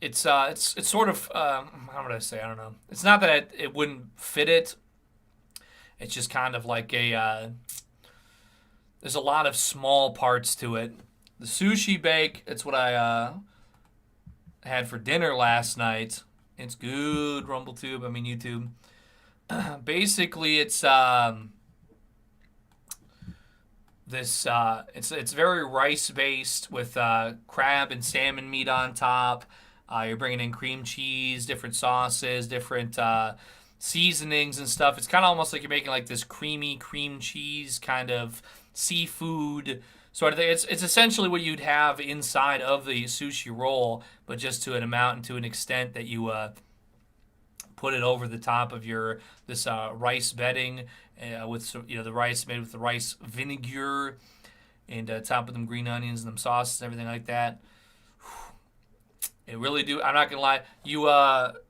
It's sort of how would I say? I don't know. It's not that it wouldn't fit it. It's just kind of like a. There's a lot of small parts to it. The sushi bake. It's what I had for dinner last night. It's good, RumbleTube. I mean YouTube. Basically, it's it's very rice based with crab and salmon meat on top. You're bringing in cream cheese, different sauces, different seasonings and stuff. It's kind of almost like you're making like this creamy cream cheese kind of seafood sort of thing. It's essentially what you'd have inside of the sushi roll, but just to an amount and to an extent that you put it over the top of this rice bedding with, you know, the rice made with the rice vinegar and top with them green onions and them sauces and everything like that. It really do. I'm not gonna lie.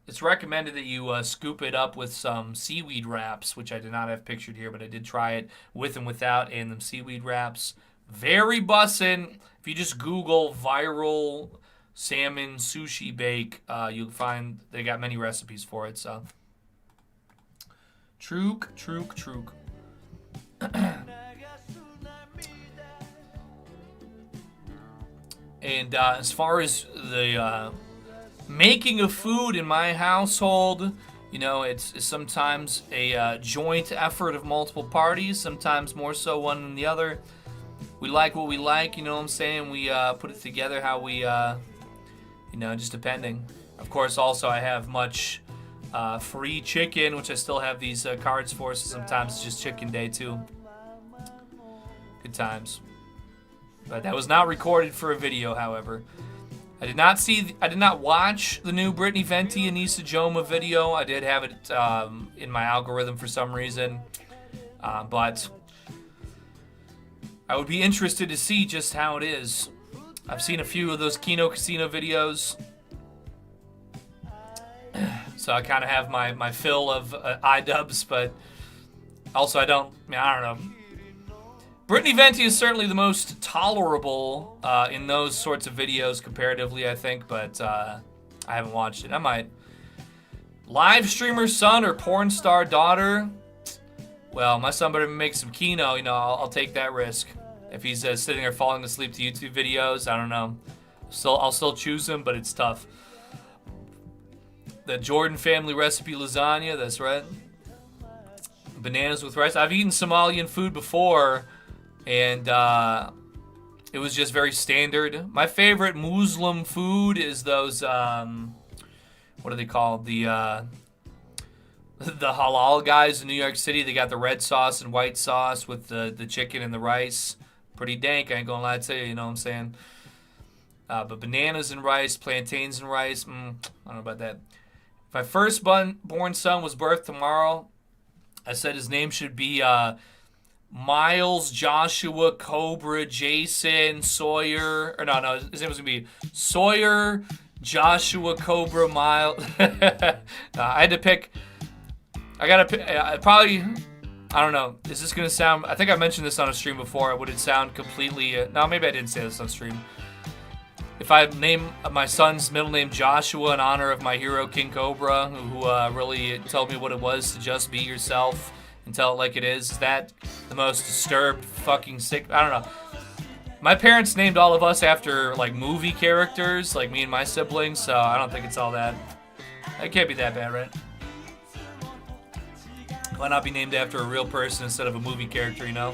It's recommended that you scoop it up with some seaweed wraps, which I did not have pictured here, but I did try it with and without, and them seaweed wraps. Very bussin'. If you just Google viral salmon sushi bake, you'll find they got many recipes for it. So, trook. And as far as the making of food in my household, you know, it's sometimes a joint effort of multiple parties, sometimes more so one than the other. We like what we like, you know what I'm saying? We put it together how we, you know, just depending. Of course, also I have much free chicken, which I still have these cards for, so sometimes it's just chicken day too. Good times. But that was not recorded for a video, however. I did not watch the new Brittany Venti and Issa Joma video. I did have it in my algorithm for some reason. But I would be interested to see just how it is. I've seen a few of those Kino Casino videos. So I kind of have my fill of iDubbbz, but also I don't know. Brittany Venti is certainly the most tolerable in those sorts of videos comparatively, I think, but I haven't watched it. I might. Live streamer son or porn star daughter? Well, my son better make some Kino, you know, I'll take that risk. If he's sitting there falling asleep to YouTube videos, I don't know. I'll still choose him, but it's tough. The Jordan family recipe lasagna, that's right. Bananas with rice. I've eaten Somalian food before, and it was just very standard. My favorite Muslim food is those, what are they called? The halal guys in New York City. They got the red sauce and white sauce with the chicken and the rice. Pretty dank, I ain't gonna lie to you, you know what I'm saying? But bananas and rice, plantains and rice, I don't know about that. If my firstborn son was birthed tomorrow, I said his name should be Miles, Joshua, Cobra, Jason, Sawyer. Or no, his name was going to be Sawyer, Joshua, Cobra, Miles. I had to pick. I got to pick. Probably, I don't know. Is this going to sound. I think I mentioned this on a stream before. Would it sound completely. No, maybe I didn't say this on stream. If I name my son's middle name Joshua in honor of my hero King Cobra, who really told me what it was to just be yourself and tell it like it is that the most disturbed fucking sick? I don't know. My parents named all of us after like movie characters, like me and my siblings, so I don't think it's all that. It can't be that bad, right? Why not be named after a real person instead of a movie character, you know?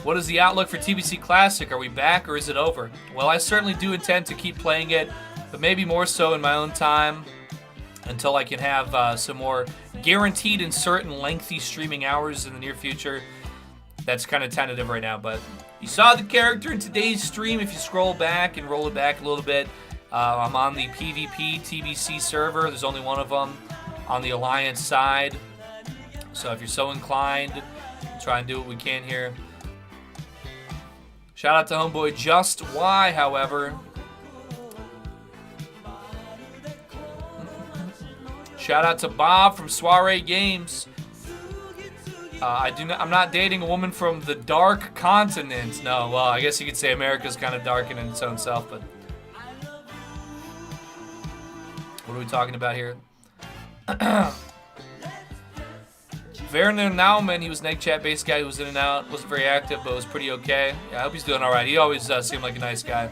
What is the outlook for TBC Classic? Are we back or is it over? Well, I certainly do intend to keep playing it, but maybe more so in my own time until I can have some more guaranteed and certain lengthy streaming hours in the near future. That's kind of tentative right now, but you saw the character in today's stream. If you scroll back and roll it back a little bit, I'm on the PvP TBC server. There's only one of them on the Alliance side. So if you're so inclined, we'll try and do what we can here. Shout out to homeboy Just Y, however. Shout out to Bob from Soiree Games. I'm not dating a woman from the dark continent. No, well, I guess you could say America's kind of dark in its own self, but what are we talking about here? Werner Naumann, he was an egg chat based guy who was in and out, wasn't very active, but was pretty okay. Yeah, I hope he's doing all right. He always seemed like a nice guy.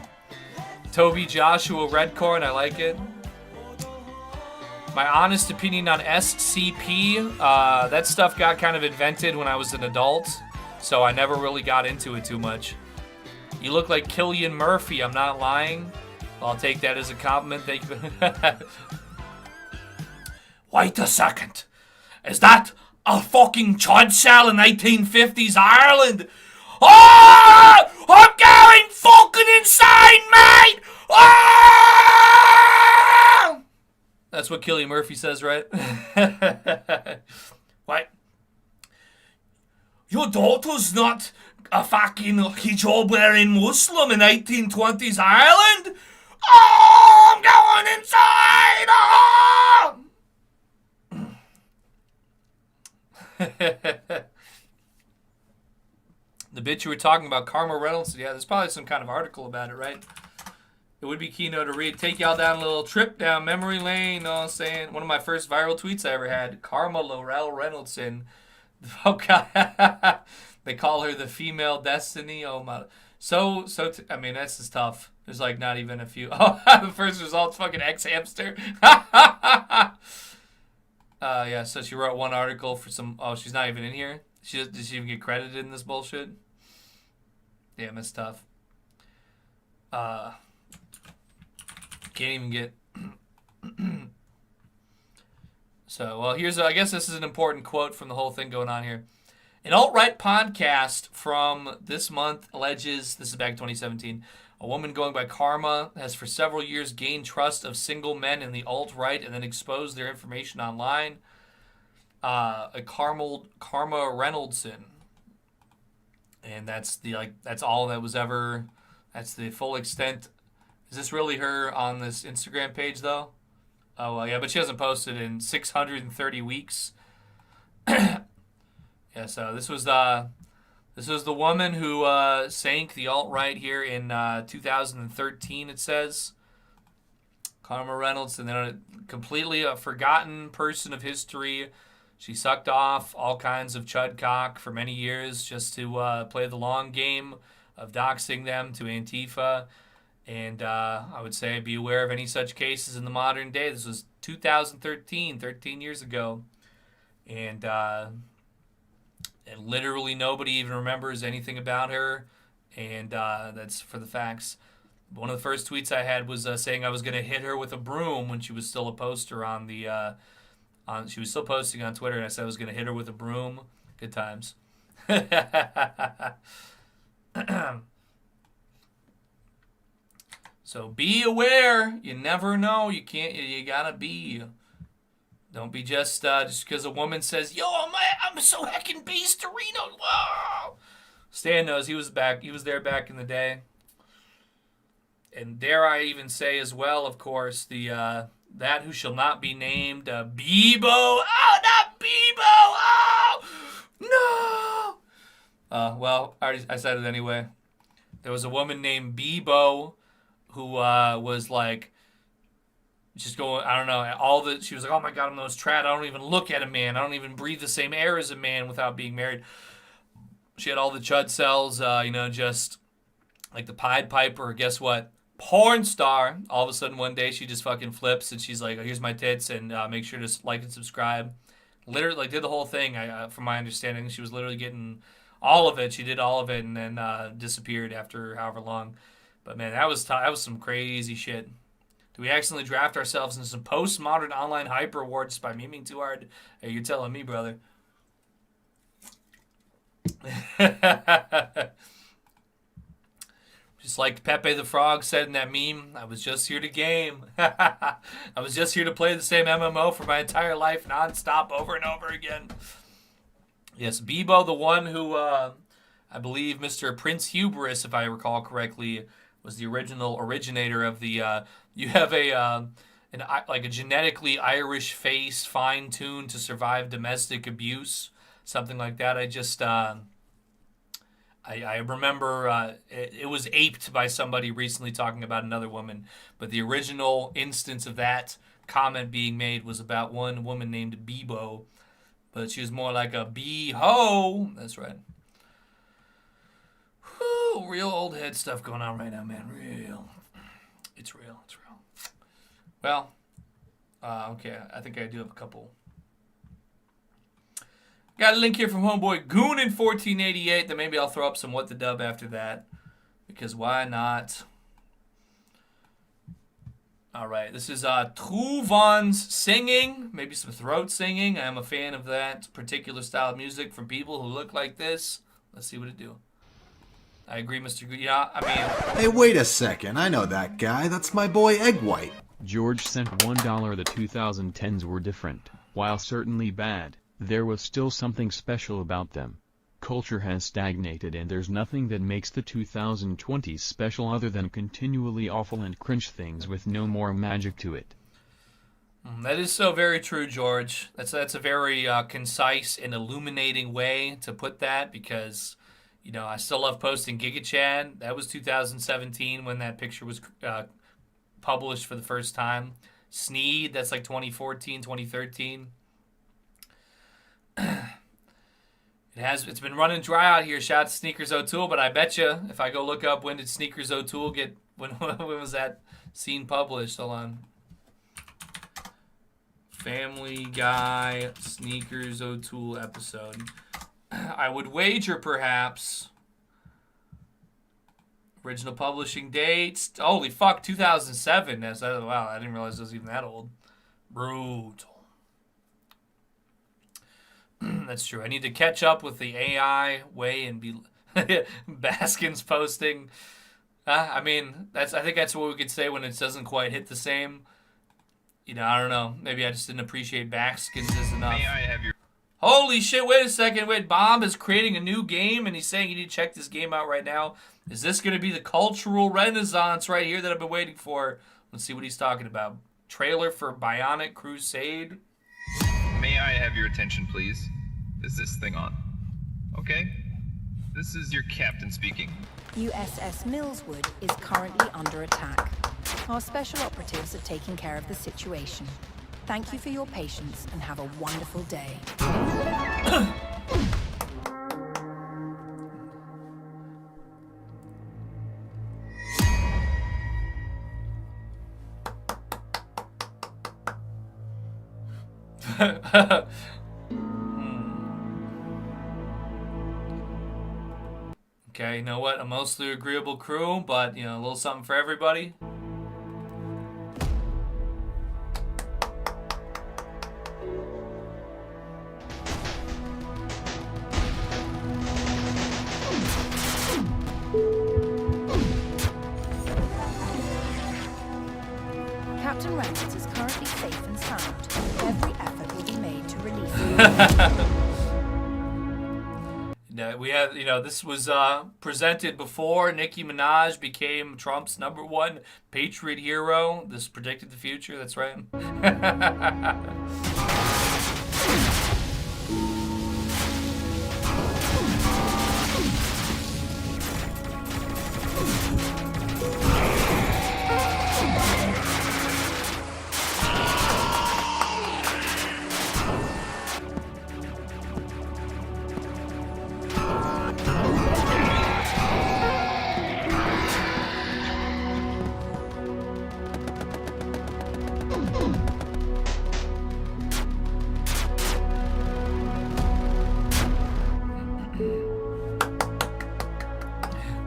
Toby Joshua Redcorn, I like it. My honest opinion on SCP, that stuff got kind of invented when I was an adult, so I never really got into it too much. You look like Cillian Murphy, I'm not lying. I'll take that as a compliment, thank you. Wait a second. Is that a fucking chod cell in 1850s Ireland? Oh! I'm going fucking insane, mate! Oh! That's what Cillian Murphy says, right? What? Your daughter's not a fucking hijab-wearing Muslim in 1820s Ireland? Oh, I'm going inside! Oh! The bitch you were talking about, Karma Reynolds, yeah, there's probably some kind of article about it, right? It would be keynote to read. Take y'all down a little trip down memory lane, you know what I'm saying? One of my first viral tweets I ever had, Karma Laurel Reynoldson. Oh, God. They call her the female destiny. Oh, my. I mean, this is tough. There's, like, not even a few. Oh, the first result's fucking X-Hamster. Yeah, so she wrote one article for some... Oh, she's not even in here? Did she even get credited in this bullshit? Damn, it's tough. Can't even get... So, well, here's... I guess this is an important quote from the whole thing going on here. An alt-right podcast from this month alleges... This is back in 2017. A woman going by Karma has for several years gained trust of single men in the alt-right and then exposed their information online. Karma Reynoldson. And that's that's all that was ever... That's the full extent. Is this really her on this Instagram page, though? Oh, well, yeah, but she hasn't posted in 630 weeks. Yeah, so this was the woman who sank the alt-right here in 2013, it says. Karma Reynolds, and then a completely forgotten person of history. She sucked off all kinds of chud cock for many years just to play the long game of doxing them to Antifa. And I would say be aware of any such cases in the modern day. This was 2013, 13 years ago. And literally nobody even remembers anything about her. And that's for the facts. One of the first tweets I had was saying I was going to hit her with a broom when she was still a poster on the... she was still posting on Twitter, and I said I was going to hit her with a broom. Good times. So be aware. You never know. You can't. You gotta be. Don't be just because a woman says, "Yo, I'm so heckin' beasterino." Whoa. Stan knows he was back. He was there back in the day. And dare I even say as well, of course, the that who shall not be named Bebo. Oh, not Bebo. Oh no. Well, I said it anyway. There was a woman named Bebo who was like just going, I don't know, she was like, oh my God, I'm the most trad. I don't even look at a man. I don't even breathe the same air as a man without being married. She had all the chud cells, just like the Pied Piper. Guess what? porn star. All of a sudden one day she just fucking flips and she's like, oh, here's my tits and make sure to like and subscribe. Literally like did the whole thing. From my understanding, she was literally getting all of it. She did all of it and then disappeared after however long. But man, that was some crazy shit. Do we accidentally draft ourselves into some postmodern online hype rewards by memeing too hard? Hey, you're telling me, brother. Just like Pepe the Frog said in that meme, I was just here to game. I was just here to play the same MMO for my entire life, non-stop, over and over again. Yes, Bebo, the one who, I believe Mr. Prince Hubris, if I recall correctly, was the original originator of the, you have a genetically Irish face, fine-tuned to survive domestic abuse, something like that. I remember it was aped by somebody recently talking about another woman, but the original instance of that comment being made was about one woman named Bebo, but she was more like a bee-ho. That's right. Whew, real old head stuff going on right now, man. Real. It's real. It's real. Well, okay, I think I do have a couple. Got a link here from homeboy Goonin1488 that maybe I'll throw up some What the Dub after that. Because why not? Alright, this is Trouvan's singing. Maybe some throat singing. I am a fan of that particular style of music from people who look like this. Let's see what it do. I agree, Mr. Good. Yeah, I mean... Hey, wait a second. I know that guy. That's my boy Egg White. George sent $1. The 2010s were different. While certainly bad, there was still something special about them. Culture has stagnated and there's nothing that makes the 2020s special other than continually awful and cringe things with no more magic to it. That is so very true, George. That's a very concise and illuminating way to put that because, you know, I still love posting GigaChad. That was 2017 when that picture was published for the first time. Sneed, that's like 2014, 2013. It's been running dry out here. Shout out to Sneakers O'Toole, but I bet you if I go look up when did Sneakers O'Toole get when was that scene published? Hold on. Family Guy Sneakers O'Toole episode. I would wager perhaps original publishing dates. Holy fuck, 2007. Wow, I didn't realize it was even that old. Brutal. That's true. I need to catch up with the AI way and be Baskin's posting. I mean, I think that's what we could say when it doesn't quite hit the same. You know, I don't know. Maybe I just didn't appreciate Baskins as enough. May I have your... Holy shit, wait a second. Wait, Bomb is creating a new game and he's saying you need to check this game out right now. Is this going to be the cultural renaissance right here that I've been waiting for? Let's see what he's talking about. Trailer for Bionic Crusade. May I have your attention, please? Is this thing on? Okay. This is your captain speaking. USS Millswood is currently under attack. Our special operatives are taking care of the situation. Thank you for your patience and have a wonderful day. Okay, you know what? A mostly agreeable crew, but, you know, a little something for everybody. Captain Reynolds is currently safe and sound. Every effort will be made to release him. We have, you know, this was presented before Nicki Minaj became Trump's #1 patriot hero. This predicted the future. That's right.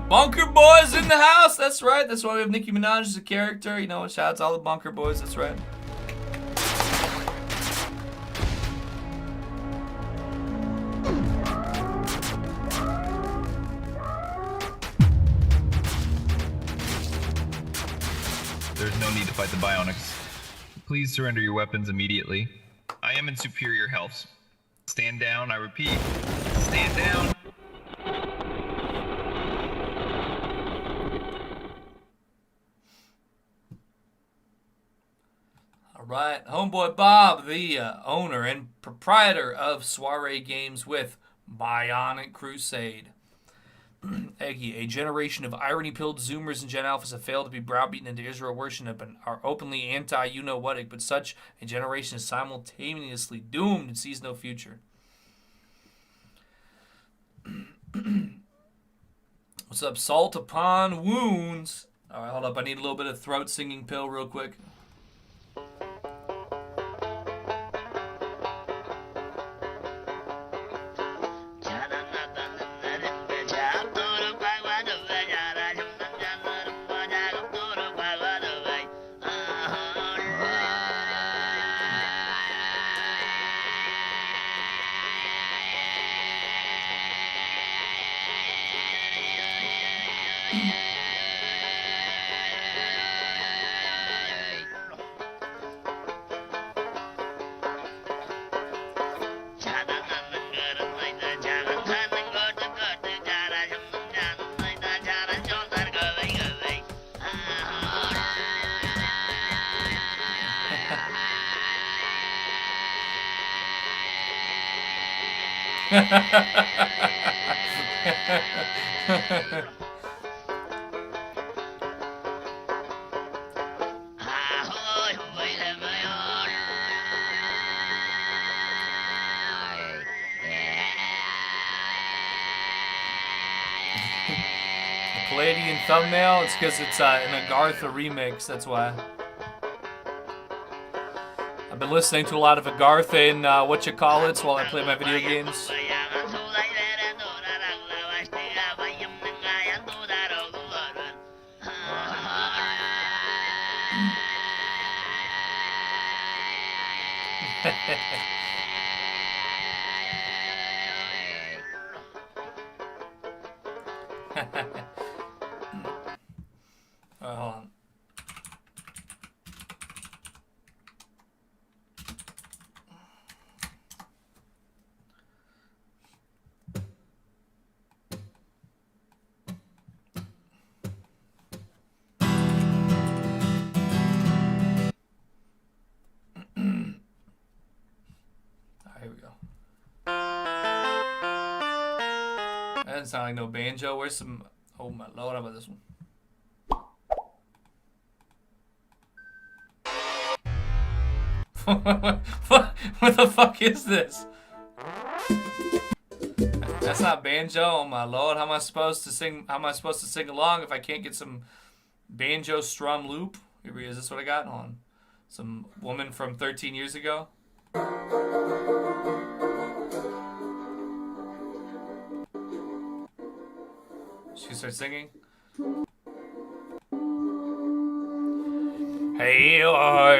Bunker Boys in the house. That's right. That's why we have Nicki Minaj as a character. You know, shout out to all the Bunker Boys. That's right. There's no need to fight the Bionics. Please surrender your weapons immediately. I am in superior health. Stand down, I repeat. Stand down. All right. Homeboy Bob, the owner and proprietor of Soiree Games with Bionic Crusade. Eggy, a generation of irony-pilled Zoomers and Gen Alphas have failed to be browbeaten into Israel worship and are openly anti-you-know-what, but such a generation is simultaneously doomed and sees no future. What's up, Salt Upon Wounds? All right, hold up. I need a little bit of throat singing pill real quick. Palladian thumbnail, it's because it's an Agartha remix, that's why. I've been listening to a lot of Agartha and whatchamacallits while I play my video games. Hold on. Here we go. That doesn't sound like no banjo. Where's some... Oh my lord, how about this one? What the fuck is this? That's not banjo. Oh my lord, how am I supposed to sing? How am I supposed to sing along if I can't get some banjo strum loop? Here, is this what I got? Hold on. Some woman from 13 years ago. She starts singing. Hey, oh,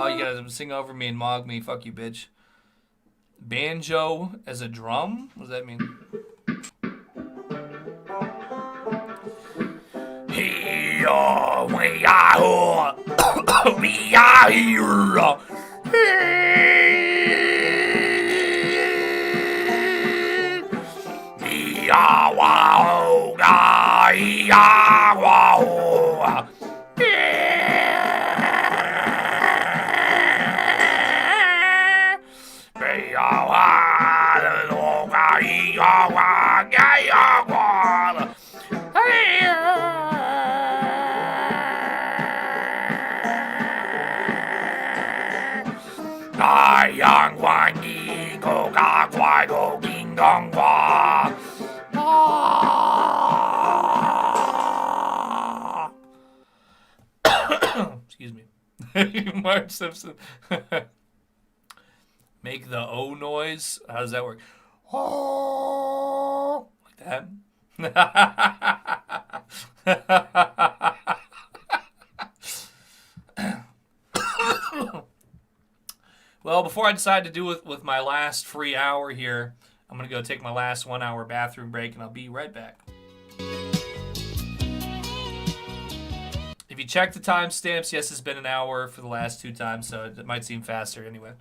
you gotta sing over me and mog me. Fuck you, bitch. Banjo as a drum? What does that mean? We are here. Excuse me. Marge Simpson. Make the O noise. How does that work? Oh, like that. Well, before I decide to do with my last free hour here, I'm going to go take my last 1 hour bathroom break, and I'll be right back. If you check the timestamps, yes, it's been an hour for the last 2 times, so it might seem faster anyway.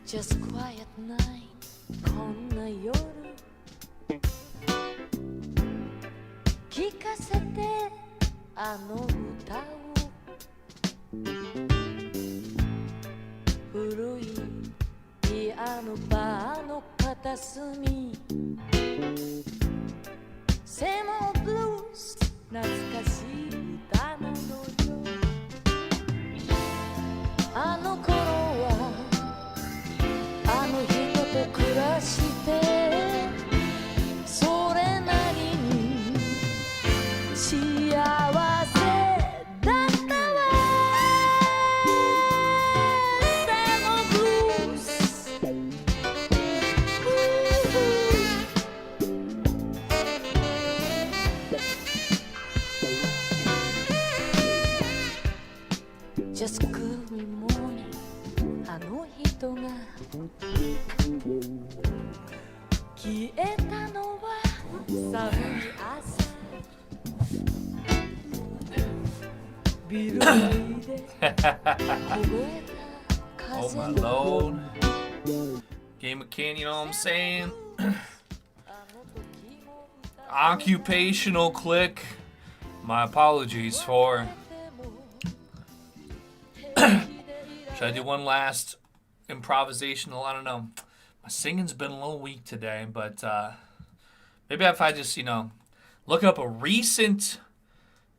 Just quiet night こんな夜聞かせてあの歌を古いピアノバーの片隅セモブルース懐かしい歌なのよあの頃はあの人と暮らしてそれなりに幸せだったわセモブルースJust gloomy morning あの人が消えたのは寒い朝ビルで凍えた Oh 風 my lord. Game of Candy, you know what I'm saying? Occupational click. My apologies for. Should I do one last improvisational? I don't know. My singing's been a little weak today, but maybe if I just, look up a recent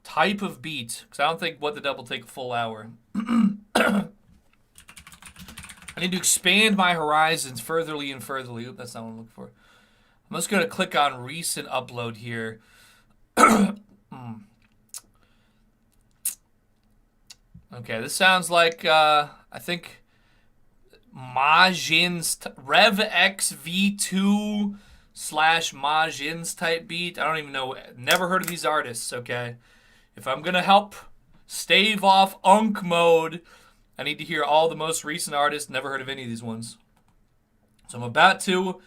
type of beat, because I don't think What the Devil will take a full hour. I need to expand my horizons furtherly and furtherly. Oop, that's not what I'm looking for. I'm just going to click on recent upload here. Okay, this sounds like, I think, Majin's Rev X V2 / Majin's type beat. I don't even know. Never heard of these artists, okay? If I'm going to help stave off Unk mode, I need to hear all the most recent artists. Never heard of any of these ones. So I'm about to,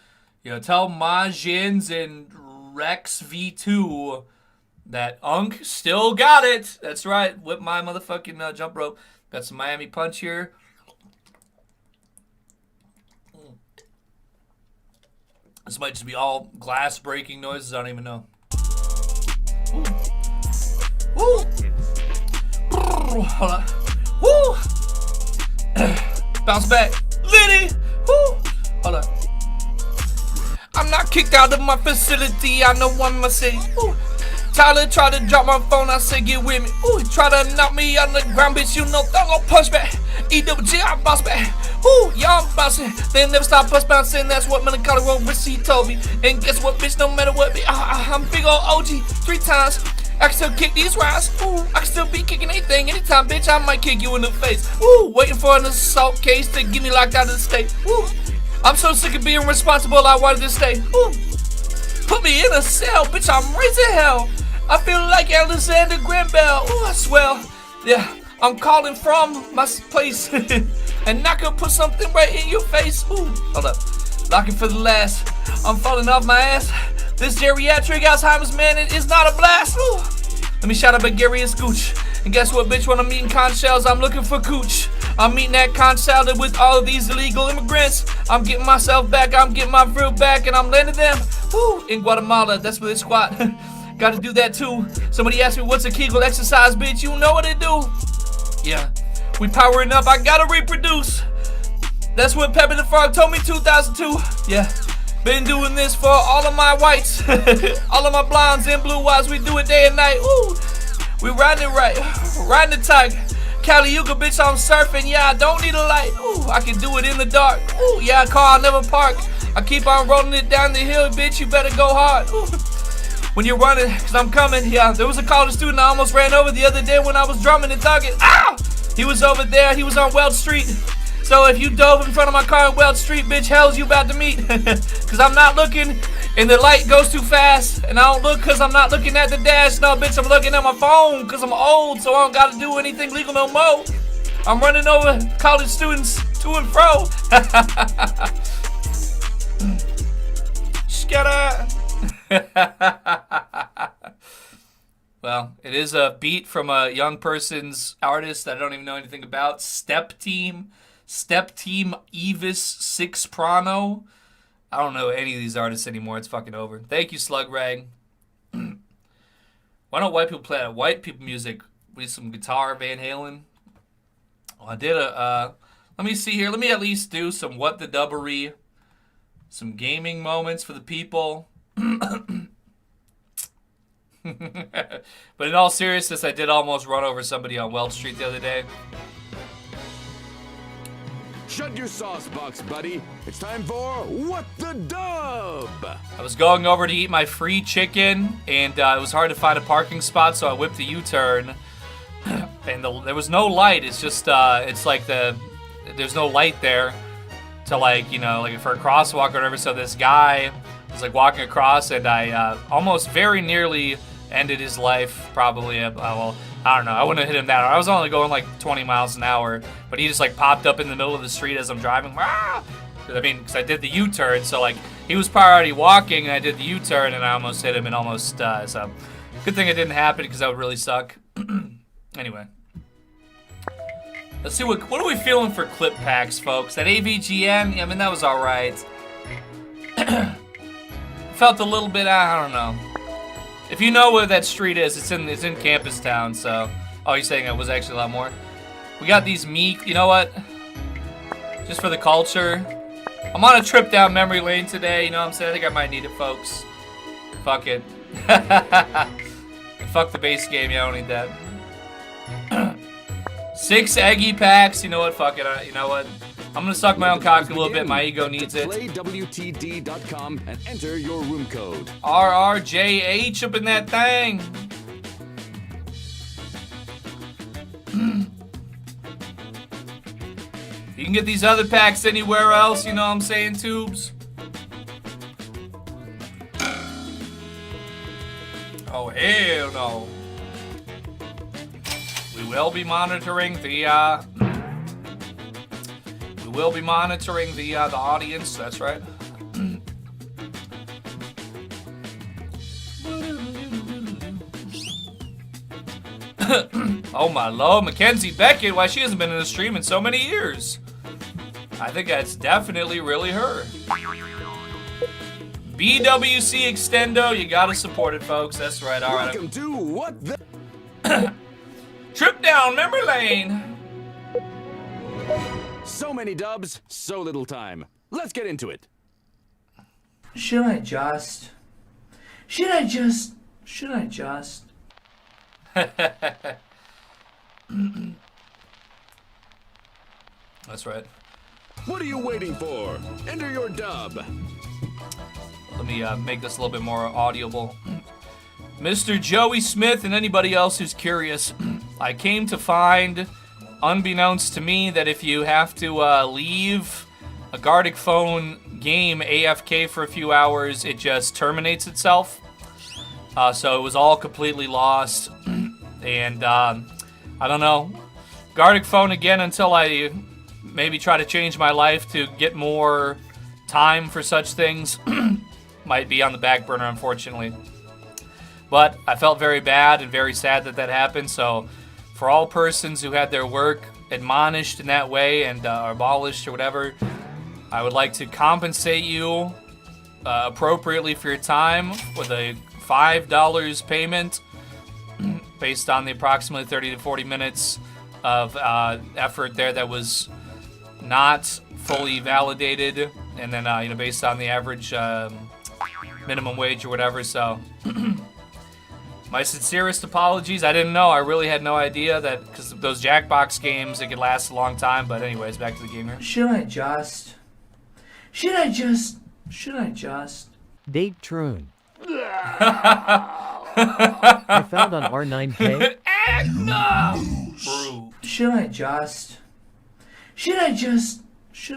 tell Majins and Rex V2 that Unk still got it. That's right. Whip my motherfucking jump rope. Got some Miami Punch here. This might just be all glass breaking noises. I don't even know. Woo! Hold on. Woo! Bounce back. Liddy! Woo! Hold on. I'm not kicked out of my facility. I know one must say. Woo! Tyler tried to drop my phone, I said get with me. Ooh, try to knock me on the ground, bitch, I'm gonna punch back. EWG, I bounce back. Ooh, y'all bouncing. They never stop us bouncing, that's what melancholy wrote, Richie told me. And guess what, bitch, no matter what, I'm big ol' OG 3 times. I can still kick these rides. Ooh, I can still be kicking anything, anytime, bitch, I might kick you in the face. Ooh, waiting for an assault case to get me locked out of the state. Ooh, I'm so sick of being responsible, I wanted to stay. Ooh. me in a cell, bitch, I'm raising hell. I feel like Alexander Graham Bell. Ooh, I swear. Yeah, I'm calling from my place. And not gonna put something right in your face. Ooh, hold up. Locking for the last. I'm falling off my ass. This geriatric Alzheimer's man, it is not a blast. Ooh. Let me shout out at Gary and Scooch. And guess what, bitch? When I'm eating conch shells, I'm looking for cooch. I'm eating that conch salad with all of these illegal immigrants. I'm getting myself back, I'm getting my fruit back, and I'm landing them in Guatemala. That's where they squat. Gotta do that too. Somebody asked me what's a Kegel exercise, bitch. You know what it do. Yeah, we powering up, I gotta reproduce. That's what Pepper the Frog told me 2002. Yeah, been doing this for all of my whites. All of my blondes and blue eyes, we do it day and night. Ooh, we riding it right, riding the tiger. Cali Yuga, bitch, I'm surfing. Yeah, I don't need a light. Ooh, I can do it in the dark. Ooh, yeah, car, I'll never park. I keep on rolling it down the hill, bitch, you better go hard. Ooh. When you're running, cause I'm coming. Yeah, there was a college student I almost ran over the other day when I was drumming and thugging. Ow! He was over there, he was on Welch Street. So if you dove in front of my car on Welch Street, bitch, hell's you about to meet. Cause I'm not looking, and the light goes too fast. And I don't look cause I'm not looking at the dash. No, bitch, I'm looking at my phone cause I'm old, so I don't gotta do anything legal no more. I'm running over college students to and fro. Scatter. Well, it is a beat from a young person's artist that I don't even know anything about. Step Team Evis 6 Prano. I don't know any of these artists anymore. It's fucking over. Thank you, Slug Rag. Why don't white people play that white people music with some guitar, Van Halen? Well, I did a, let me see here. Let me at least do some What the Dubbery. Some gaming moments for the people. But in all seriousness, I did almost run over somebody on Welch Street the other day. Shut your sauce box, buddy. It's time for What the Dub. I was going over to eat my free chicken, and it was hard to find a parking spot, so I whipped a U-turn. And there was no light. It's just, it's like there's no light there to, like, you know, like for a crosswalk or whatever. So this guy was like walking across, and I almost very nearly ended his life, probably. Well, I don't know. I wouldn't have hit him that hard. I was only going like 20 miles an hour, but he just like popped up in the middle of the street as I'm driving. I mean, because I did the U-turn, so like he was probably already walking, and I did the U-turn, and I almost hit him, and almost, so good thing it didn't happen, because that would really suck. Anyway. Let's see, what are we feeling for clip packs, folks? That AVGN, I mean, that was alright. Felt a little bit, I don't know. If you know where that street is, it's in Campus Town, so. Oh, you're saying it was actually a lot more? We got these meat, you know what? Just for the culture. I'm on a trip down memory lane today, you know what I'm saying? I think I might need it, folks. Fuck it. Fuck the base game, yeah, I don't need that. 6 eggy packs, you know what? Fuck it, you know what? I'm gonna suck my own cock a little bit. My ego needs it. PlayWTD.com and enter your room code. RRJH up in that thing. You can get these other packs anywhere else, you know what I'm saying, tubes? Oh, hell no. We will be monitoring the audience, that's right. Oh my lord, Mackenzie Beckett, why she hasn't been in a stream in so many years. I think that's definitely really her. BWC Extendo, you gotta support it, folks. That's right, alright. Welcome to What the... Trip down memory lane. So many dubs, so little time. Let's get into it. Should I just? That's right. What are you waiting for? Enter your dub. Let me make this a little bit more audible. Mr. Joey Smith and anybody else who's curious, I came to find, unbeknownst to me, that if you have to leave a Gardic phone game AFK for a few hours, it just terminates itself. So it was all completely lost. And I don't know. Gardic phone again until I maybe try to change my life to get more time for such things. Might be on the back burner, unfortunately. But I felt very bad and very sad that that happened. So for all persons who had their work admonished in that way and abolished or whatever, I would like to compensate you appropriately for your time with a $5 payment based on the approximately 30 to 40 minutes of effort there that was not fully validated, and then you know, based on the average minimum wage or whatever. So my sincerest apologies. I didn't know. I really had no idea that, because those Jackbox games, it could last a long time. But anyways, back to the game here. Should I just Date Troon. I found on R9K. Should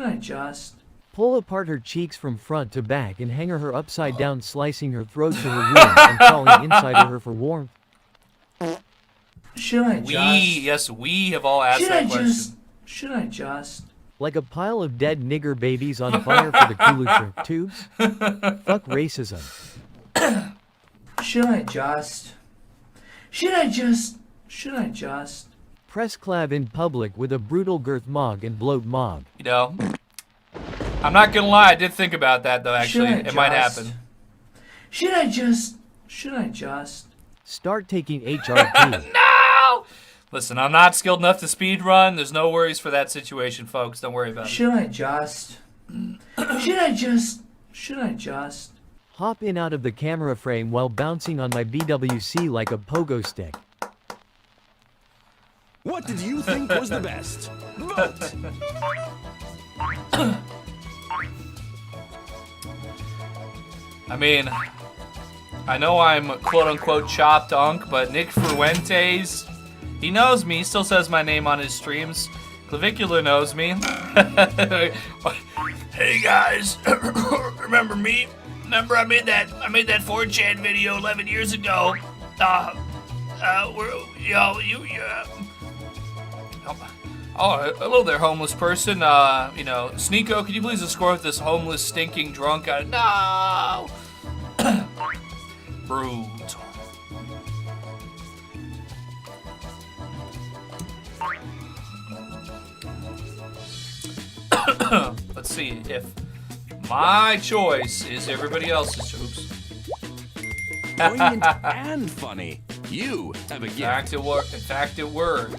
I just Pull apart her cheeks from front to back and hang her upside down, slicing her throat to her womb and crawling inside of her for warmth. Should I just? Yes, we have all asked that question. Should I just? Like a pile of dead nigger babies on fire for the Kulu tubes? Fuck racism. Should I just? Press clav in public with a brutal girth mog and bloat mog. You know, I'm not gonna lie, I did think about that though, actually. It might happen. Should I just? Start taking HRT. No! Listen, I'm not skilled enough to speedrun. There's no worries for that situation, folks. Don't worry about it. Should I just? Hop in out of the camera frame while bouncing on my BWC like a pogo stick. What did you think was the best? Vote! I mean, I know I'm quote-unquote chopped unk, but Nick Fuentes, he knows me. He still says my name on his streams. Clavicular knows me. Hey guys, remember me? Remember I made that 4chan video 11 years ago. Oh, hello there, homeless person. You know, Sneeko, could you please escort this homeless, stinking drunk out? No! Brute. Let's see if my choice is everybody else's. Oops. Poignant and funny. You have a gift. In fact, it were.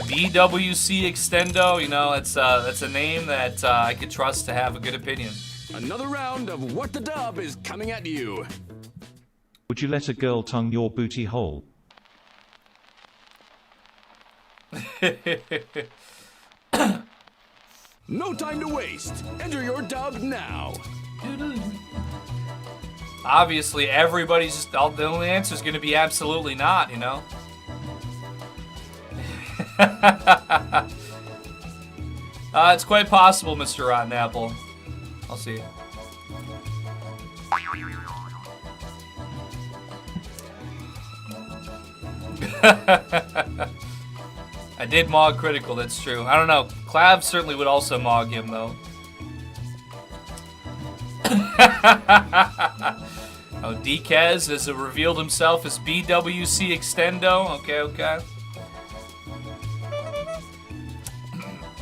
BWC Extendo, you know, that's a name that I could trust to have a good opinion. Another round of What the Dub is coming at you. Would you let a girl tongue your booty hole? No time to waste. Enter your dub now. Obviously, everybody's just, the only answer is going to be absolutely not, you know? It's quite possible, Mr. Rotten Apple. I'll see. I did mog Critical, that's true. I don't know. Clav certainly would also mog him, though. Oh, Dekez has revealed himself as BWC Extendo. Okay.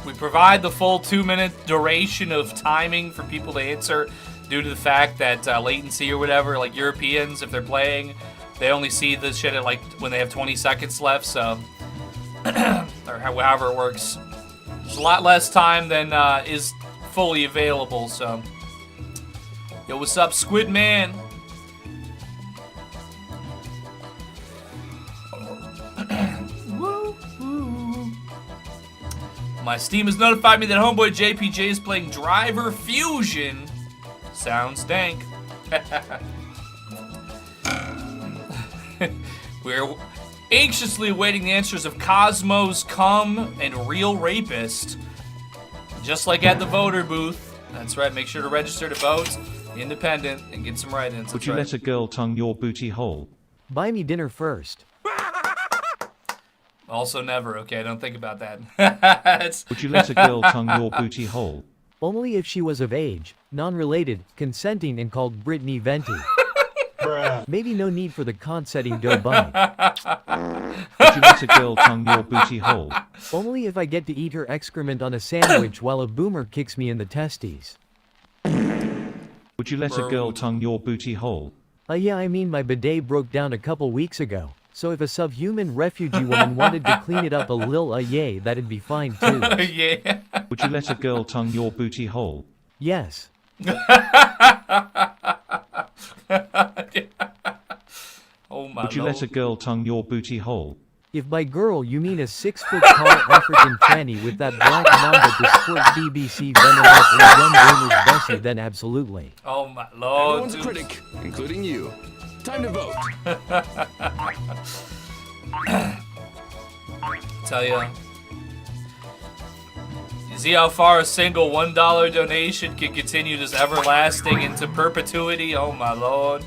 We provide the full 2-minute duration of timing for people to answer due to the fact that latency or whatever, like Europeans, if they're playing, they only see this shit at like when they have 20 seconds left, so or however it works. There's a lot less time than is fully available, so. Yo, what's up, Squid Man? My Steam has notified me that homeboy JPJ is playing Driver Fusion. Sounds dank. Anxiously awaiting the answers of Cosmos, Cum, and Real Rapist. Just like at the voter booth. That's right, make sure to register to vote. Independent, and get some write-ins. Would you let a girl tongue your booty hole? Buy me dinner first. Also never, okay? Don't think about that. Would you let a girl tongue your booty hole? Only if she was of age, non-related, consenting and called Brittany Venti. Maybe no need for the con-setting dough bite. Would you let a girl tongue your booty hole? Only if I get to eat her excrement on a sandwich while a boomer kicks me in the testes. Would you let a girl tongue your booty hole? Yeah, I mean my bidet broke down a couple weeks ago, so if a subhuman refugee woman wanted to clean it up a lil yay, that'd be fine too. Yeah. Would you let a girl tongue your booty hole? Yes. Oh my Would you let a girl tongue your booty hole? If by girl you mean a 6-foot-tall African tranny with that black mamba to squirt BBC venom up in young gamer's Bessie, then absolutely. Oh my lord. Everyone's a critic, including you. Time to vote. Tell ya. You see how far a single $1 donation can continue this everlasting into perpetuity? Oh my lord.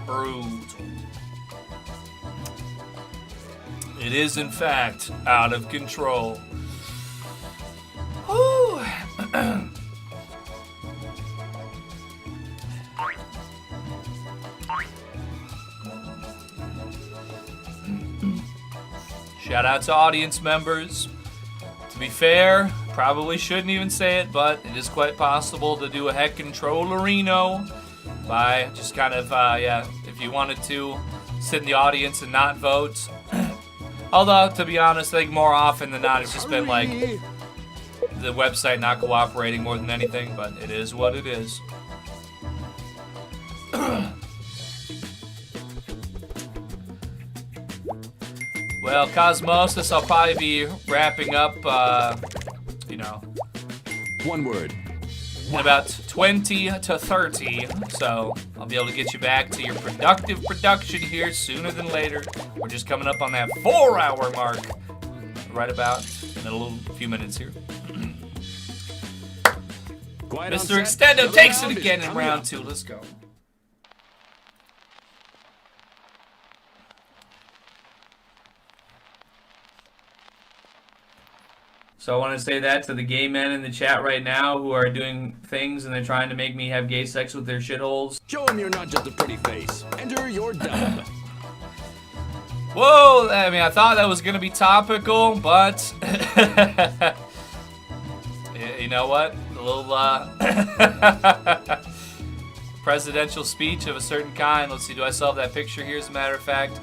Brutal. It is, in fact, out of control. Whew. Shout out to audience members. To be fair, probably shouldn't even say it, but it is quite possible to do a heck controllerino by just kind of, yeah, if you wanted to sit in the audience and not vote. Although, to be honest, I think more often than not, it's just been like the website not cooperating more than anything, but it is what it is. Well, Cosmosis, I'll probably be wrapping up, you know. One word. In about 20 to 30, so I'll be able to get you back to your productive production here sooner than later. We're just coming up on that 4-hour mark, right about in a little few minutes here. Mr. Extendo takes it again in round 2. Let's go. So I want to say that to the gay men in the chat right now who are doing things and they're trying to make me have gay sex with their shitholes. Show them you're not just a pretty face. Enter your dub. Whoa, I mean, I thought that was going to be topical, but you know what? A little presidential speech of a certain kind. Let's see, do I still have that picture here as a matter of fact?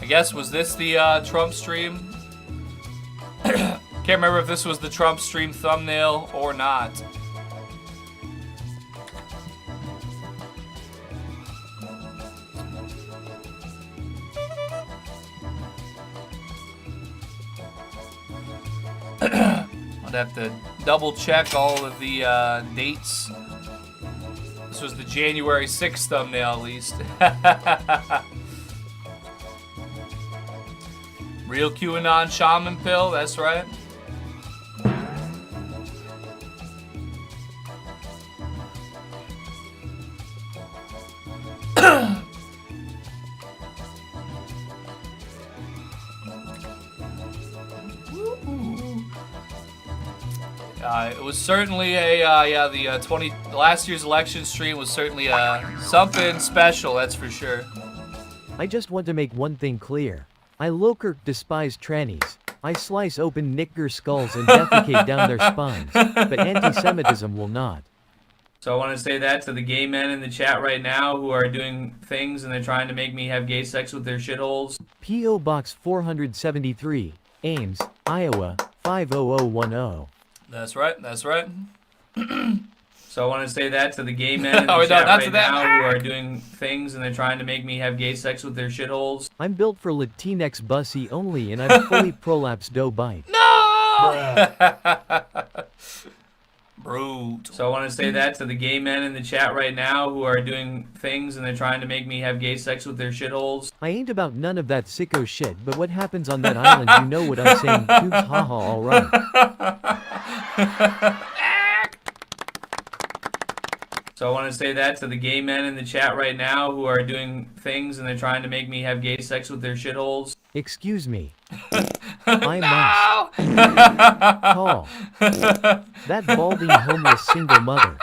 I guess, was this the Trump stream? Can't remember if this was the Trump stream thumbnail or not. I'd have to double check all of the dates. This was the January 6th thumbnail, at least. Real QAnon shaman pill, that's right. It was certainly a, yeah, the last year's election stream was certainly something special, that's for sure. I just want to make one thing clear. I Lokirk despise trannies. I slice open nigger skulls and defecate down their spines, but anti-Semitism will not. So I want to say that to the gay men in the chat right now who are doing things and they're trying to make me have gay sex with their shitholes. P.O. Box 473, Ames, Iowa, 50010. That's right, that's right. So I want to say that to the gay men in the chat right now who are doing things and they're trying to make me have gay sex with their shitholes. I'm built for Latinx bussy only and I'm fully prolapsed dough bite. No! Brute. So I want to say that to the gay men in the chat right now who are doing things and they're trying to make me have gay sex with their shitholes. I ain't about none of that sicko shit, but what happens on that island, you know what I'm saying. Tubes, haha, alright. So I want to say that to the gay men in the chat right now who are doing things and they're trying to make me have gay sex with their shitholes. Excuse me. I must call that balding homeless single mother.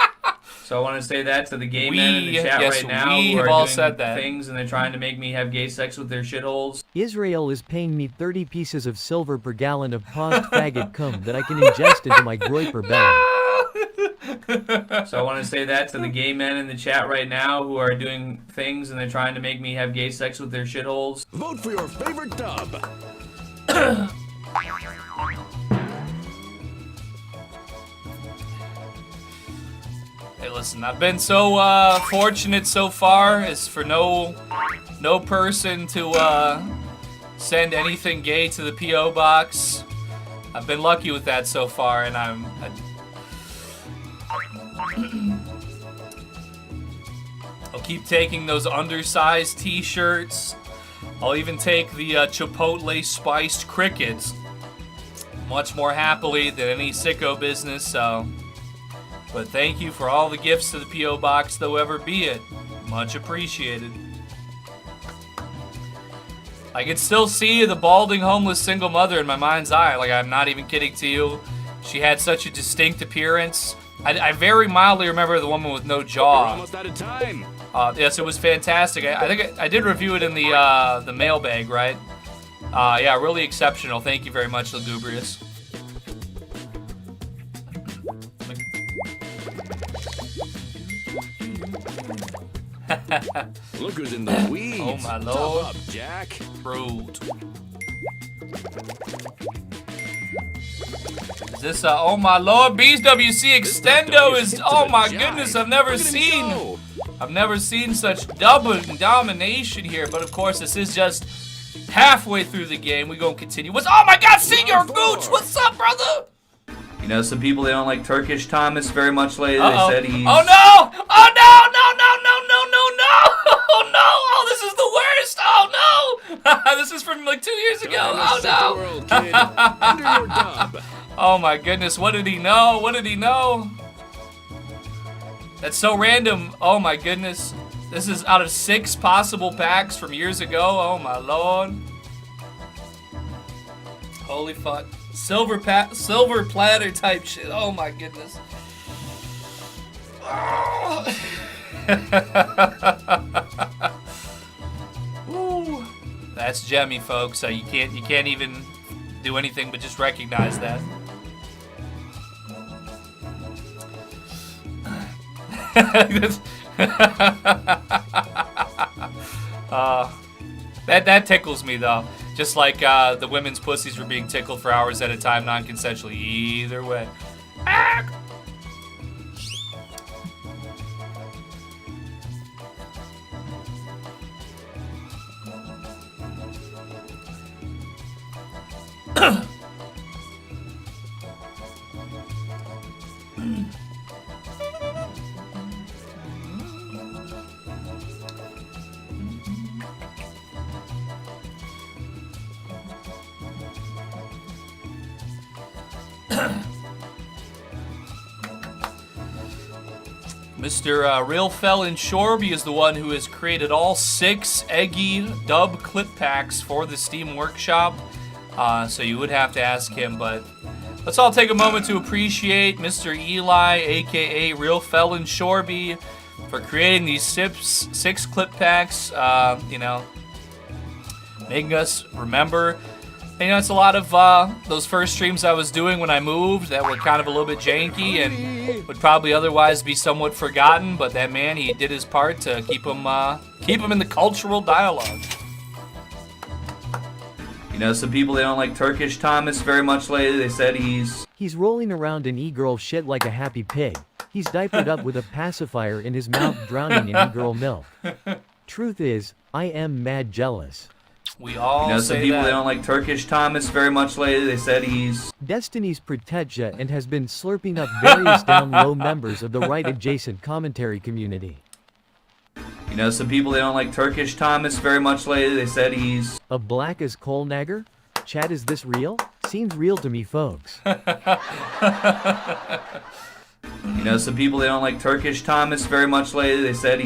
So I want to say that to the gay men in the chat right now who are doing things and they're trying to make me have gay sex with their shitholes. Israel is paying me 30 pieces of silver per gallon of paused faggot cum that I can ingest into my groiper belly. So I want to say that to the gay men in the chat right now who are doing things and they're trying to make me have gay sex with their shitholes. Vote for your favorite dub. Hey, listen, I've been so fortunate so far as for no person to send anything gay to the P.O. box. I've been lucky with that so far, and I'll keep taking those undersized t-shirts. I'll even take the Chipotle spiced crickets much more happily than any sicko business, so. But thank you for all the gifts to the P.O. box, though ever be it. Much appreciated. I can still see the balding homeless single mother in my mind's eye. Like, I'm not even kidding to you. She had such a distinct appearance. I very mildly remember the woman with no jaw. We're almost out of time. Yes, it was fantastic. I think I did review it in the mailbag, right? Yeah, really exceptional. Thank you very much, Lugubrious. Look who's in the weeds. Oh my lord. Tough up, Jack. Brute. Is this oh my lord, BWC Extendo is, oh my goodness, I've never seen such double domination here, but of course this is just halfway through the game. We gonna continue. Oh my god, Senior Gooch, what's up, brother? You know, some people, they don't like Turkish Thomas very much lately. They said he's... Oh no! Oh no! No, no, no, no, no, no! Oh no! Oh, this is the worst! Oh no! This is from like 2 years ago. Oh no! World, kid. Under your dub. Oh my goodness, what did he know? What did he know? That's so random. Oh my goodness. This is out of 6 possible packs from years ago. Oh my lord. Holy fuck. Silver platter type shit. Oh my goodness. Oh. Ooh. That's Jemmy, folks. So you can't even do anything but just recognize that. That tickles me though. Just like the women's pussies were being tickled for hours at a time, non-consensually. Either way. Ah! Mr. Real Felon Shorby is the one who has created all 6 eggy dub clip packs for the Steam Workshop. So you would have to ask him, but let's all take a moment to appreciate Mr. Eli, aka Real Felon Shorby, for creating these 6 clip packs, you know, making us remember You know, it's a lot of those first streams I was doing when I moved that were kind of a little bit janky and would probably otherwise be somewhat forgotten. But that man, he did his part to keep him in the cultural dialogue. You know, some people, they don't like Turkish Thomas very much lately. They said He's rolling around in e-girl shit like a happy pig. He's diapered up with a pacifier in his mouth, drowning in e-girl milk. Truth is, I am mad jealous. We all You know, say some people, that. they don't like Turkish Thomas very much lately. They said Destiny's Protectia and has been slurping up various down-low members of the right-adjacent commentary community. You know, some people, they don't like Turkish Thomas very much lately. They said A black as coal nagger? Chad, is this real? Seems real to me, folks. You know, some people, they don't like Turkish Thomas very much lately. They said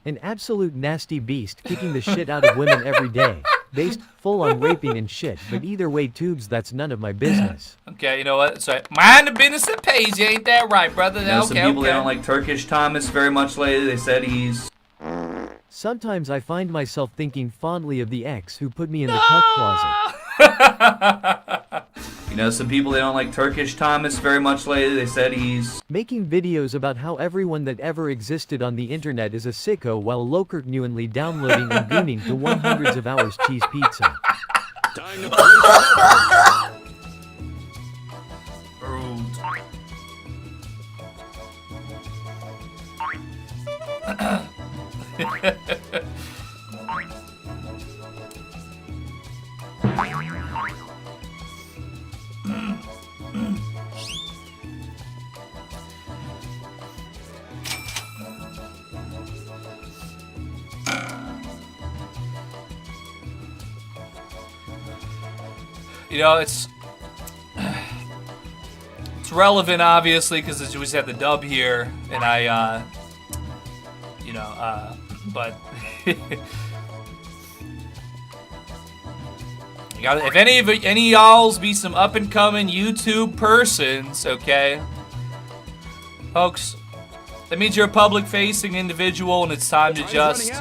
an absolute nasty beast, kicking the shit out of women every day. Based full on raping and shit, but either way, tubes, that's none of my business. Okay, you know what? So mind the business that pays you, ain't that right, brother? You know, some people, they don't like Turkish Thomas very much lately. They said Sometimes I find myself thinking fondly of the ex who put me in the cuck closet. You know, some people, they don't like Turkish Thomas very much lately. They said making videos about how everyone that ever existed on the internet is a sicko while lokertnuenly downloading and gooning to 100s of hours cheese pizza. Time You know, it's relevant, obviously, because we just had the dub here, and I, you know, but you got, if any of y'all's be some up and coming YouTube persons, okay, folks, that means you're a public facing individual, and it's time to just,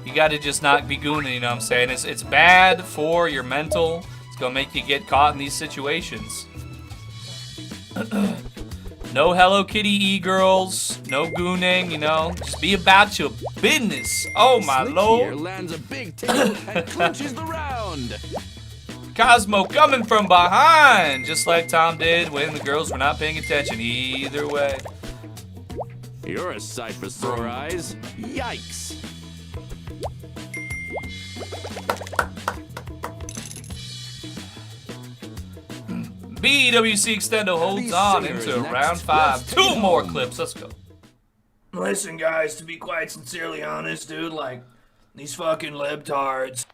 you got to just not be gooning. You know what I'm saying? It's bad for your mental. It's gonna make you get caught in these situations. No Hello Kitty e-girls, no gooning, you know. Just be about your business. Oh my lord. lands a big tail and clinches the round. Cosmo coming from behind, just like Tom did when the girls were not paying attention. Either way. You're a sight for sore eyes. Yikes. BWC Extendo holds on into round 5. 2 more clips. Let's go. Listen, guys, to be quite sincerely honest, dude, like, these fucking libtards.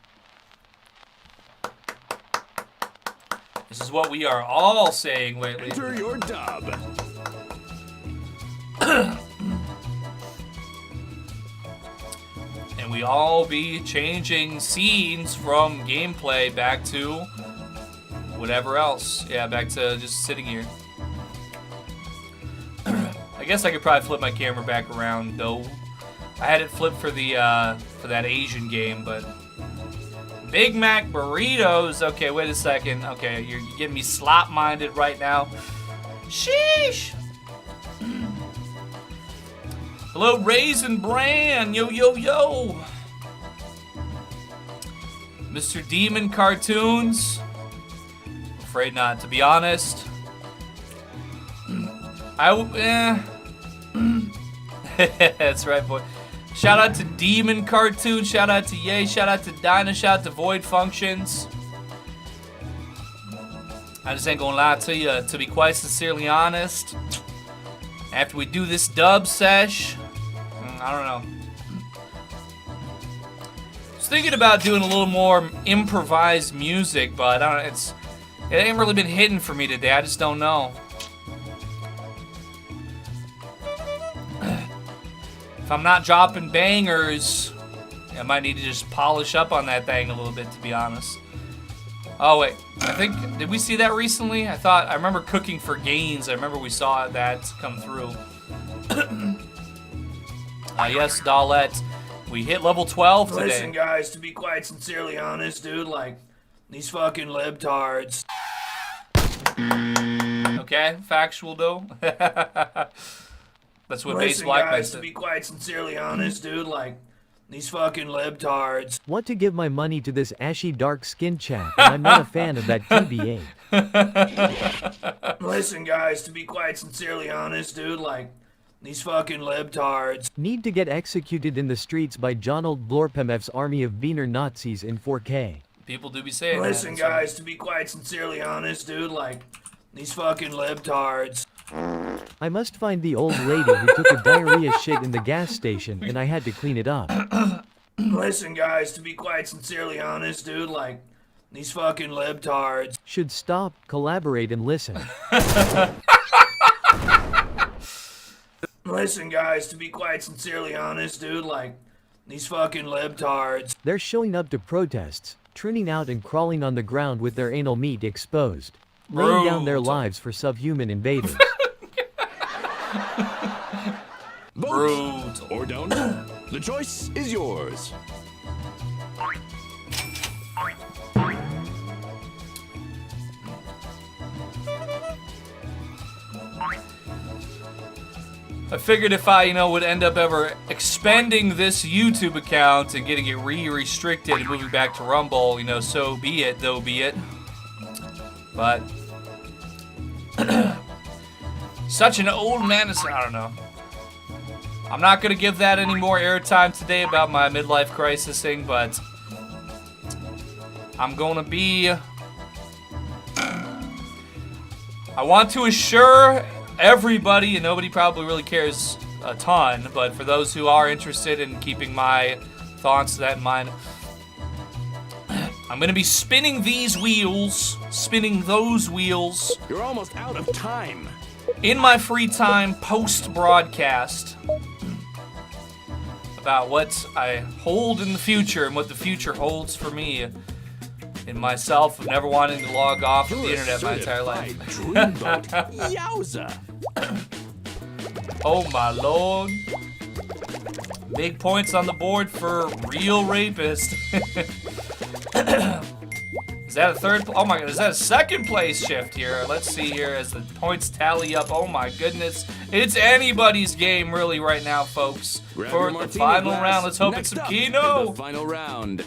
This is what we are all saying lately. Enter your dub. And we all be changing scenes from gameplay back to whatever else. Yeah, back to just sitting here. I guess I could probably flip my camera back around, though. I had it flipped for the for that Asian game, but Big Mac burritos. Okay, wait a second. Okay, you're getting me slop-minded right now. Sheesh. Hello, Raisin Bran. Yo, yo, yo. Mr. Demon Cartoons. Afraid not, to be honest. That's right, boy. Shout out to Demon Cartoon, shout out to Yay, shout out to Dinah, shout out to Void Functions. I just ain't gonna lie to you, to be quite sincerely honest. After we do this dub sesh, I don't know. I was thinking about doing a little more improvised music, but I don't know, it ain't really been hitting for me today. I just don't know. If I'm not dropping bangers, I might need to just polish up on that thing a little bit, to be honest. Oh, wait. I think, did we see that recently? I remember Cooking for Gains. I remember we saw that come through. Yes, Dahlette. We hit level 12 today. Listen, guys, to be quite sincerely honest, dude, like, These fucking libtards. Okay, factual though. That's what Base Listen, Black guys, said. to be quite sincerely honest, dude, like, these fucking libtards. Want to give my money to this ashy dark skin chap, and I'm not a fan of that TBA. Listen, guys, to be quite sincerely honest, dude, like, these fucking libtards. Need to get executed in the streets by Jonald Blorpemef's army of Wiener Nazis in 4K. People do be saying Listen, that. guys, to be quite sincerely honest, dude, like, these fucking libtards. I must find the old lady who took a diarrhea shit in the gas station, and I had to clean it up. Listen, guys, to be quite sincerely honest, dude, like, these fucking libtards. Should stop, collaborate, and listen. Listen, guys, to be quite sincerely honest, dude, like, these fucking libtards. They're showing up to protests, turning out and crawling on the ground with their anal meat exposed, laying down their lives for subhuman invaders. Vote or don't. The choice is yours. I figured if I, would end up ever expanding this YouTube account and getting it restricted and moving back to Rumble, so be it, though be it. But such an old man is, I don't know. I'm not gonna give that any more airtime today about my midlife crisis thing, but I'm gonna be. I want to assure everybody, and nobody probably really cares a ton, but for those who are interested in keeping my thoughts that in mind, I'm gonna be spinning these wheels, spinning those wheels. You're almost out of time. In my free time, post-broadcast, about what I hold in the future and what the future holds for me and myself of never wanting to log off of the internet my entire life. Yowza! Oh my lord. Big points on the board for real rapist. Is that a third? Oh my god, is that a second place shift here? Let's see here as the points tally up. Oh my goodness. It's anybody's game really right now, folks. Grab For your the final glass. round, let's hope Next it's some up Kino. in the final round.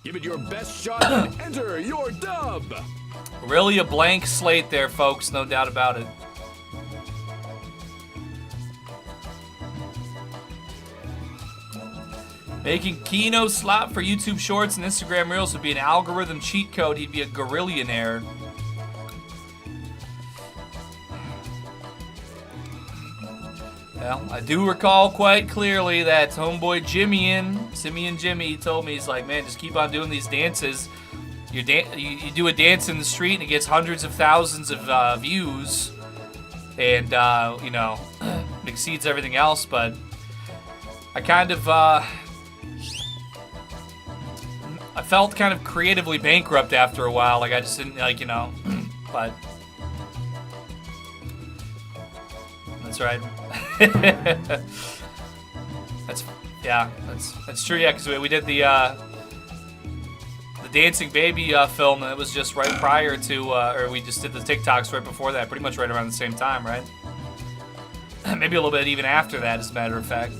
Give it your best shot and enter your dub. Really a blank slate there, folks, no doubt about it. Making Kino slot for YouTube Shorts and Instagram Reels would be an algorithm cheat code. He'd be a gorillionaire. Well, I do recall quite clearly that homeboy Simeon Jimmy, he told me, he's like, man, just keep on doing these dances. You do a dance in the street and it gets hundreds of thousands of views. And, exceeds everything else, but I kind of, I felt kind of creatively bankrupt after a while. Like, I just didn't, but that's right. That's true. Yeah, because we did the Dancing Baby film, and it was just right prior to, or we just did the TikToks right before that, pretty much right around the same time, right? Maybe a little bit even after that, as a matter of fact.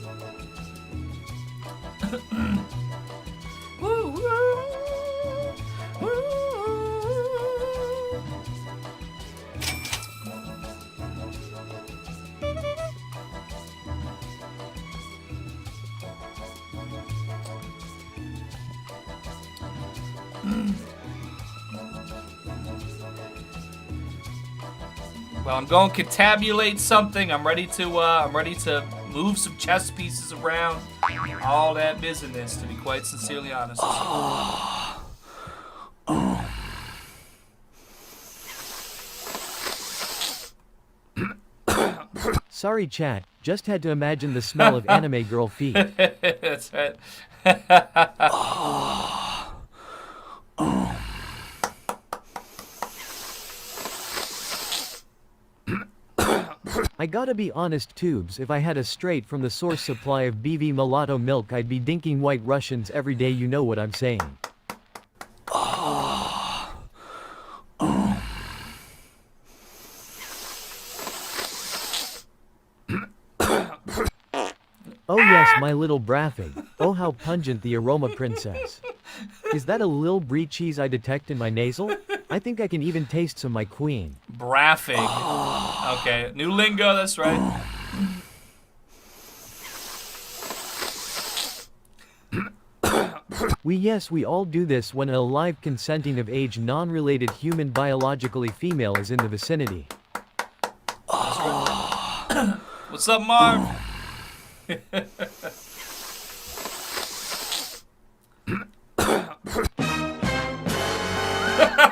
Well, I'm going to tabulate something. I'm ready to move some chess pieces around. All that business, to be quite sincerely honest. Sorry, chat. Just had to imagine the smell of anime girl feet. That's right. I gotta be honest, Tubes, if I had a straight from the source supply of BV mulatto milk, I'd be dinking White Russians every day, you know what I'm saying. Oh yes, my little Braffig. Oh how pungent the aroma, princess. Is that a lil brie cheese I detect in my nasal? I think I can even taste some, my queen. Braffig. Okay, new lingo, that's right. We all do this when a live consenting of age non-related human biologically female is in the vicinity. What's up, Marv?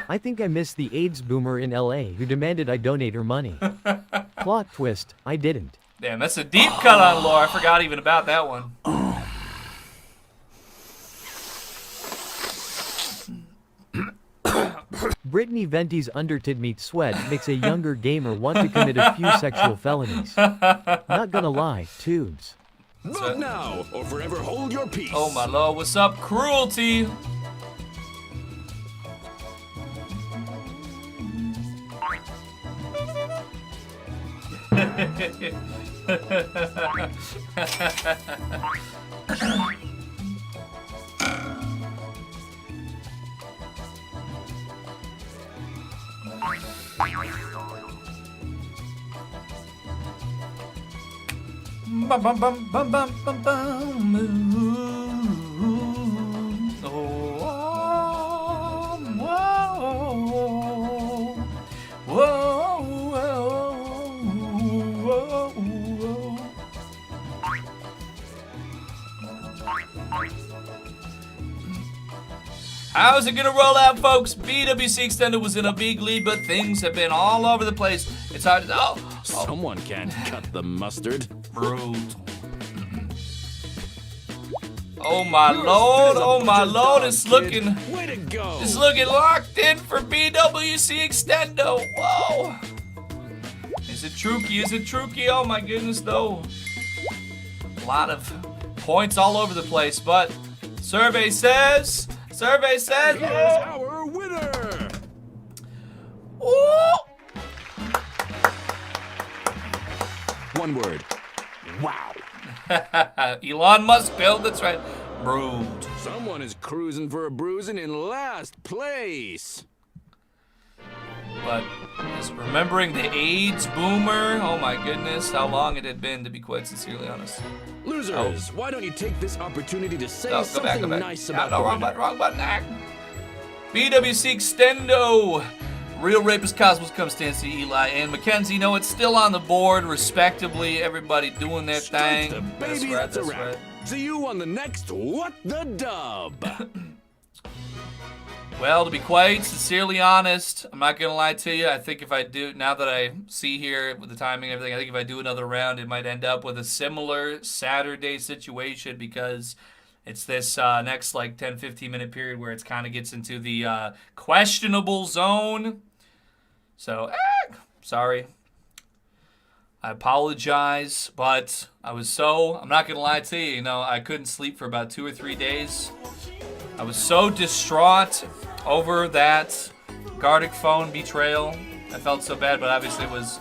I think I missed the AIDS boomer in LA who demanded I donate her money. Plot twist, I didn't. Damn, that's a deep cut on lore. I forgot even about that one. Brittany Venti's undertit meat sweat makes a younger gamer want to commit a few sexual felonies. Not gonna lie, Tubes. Vote now, or forever hold your peace. Oh my lord, what's up, Cruelty? Bum bum bum bum bum bum bum. How's it gonna roll out, folks? BWC Extended was in a big lead, but things have been all over the place. It's hard to... Someone can't cut the mustard. Brutal. Oh my lord, oh my lord, it's looking... Way to go. It's looking locked in for BWC Extendo. Whoa. Is it Truki? Is it Truki? Oh my goodness, though. A lot of points all over the place, but survey says... Here's our winner. Ooh. One word. Wow. Elon Musk build, that's right. Brood. Someone is cruising for a bruising in last place. But just remembering the AIDS boomer, oh my goodness, how long it had been, to be quite sincerely honest. Losers, why don't you take this opportunity to say No, something go back. nice Yeah, about no, the wrong winner? button. BWC Extendo. Real Rapist Cosmos comes to see Eli and Mackenzie. No, it's still on the board, respectively. Everybody doing their thing. Baby, that's a wrap. See you on the next What the Dub. Well, to be quite sincerely honest, I'm not gonna lie to you. I think if I do, now that I see here with the timing and everything, I think if I do another round, it might end up with a similar Saturday situation, because it's this next like 10-15 minute period where it kind of gets into the questionable zone. So, sorry. I apologize, but I'm not gonna lie to you, I couldn't sleep for about 2 or 3 days. I was so distraught over that Gardic phone betrayal. I felt so bad, but obviously it was,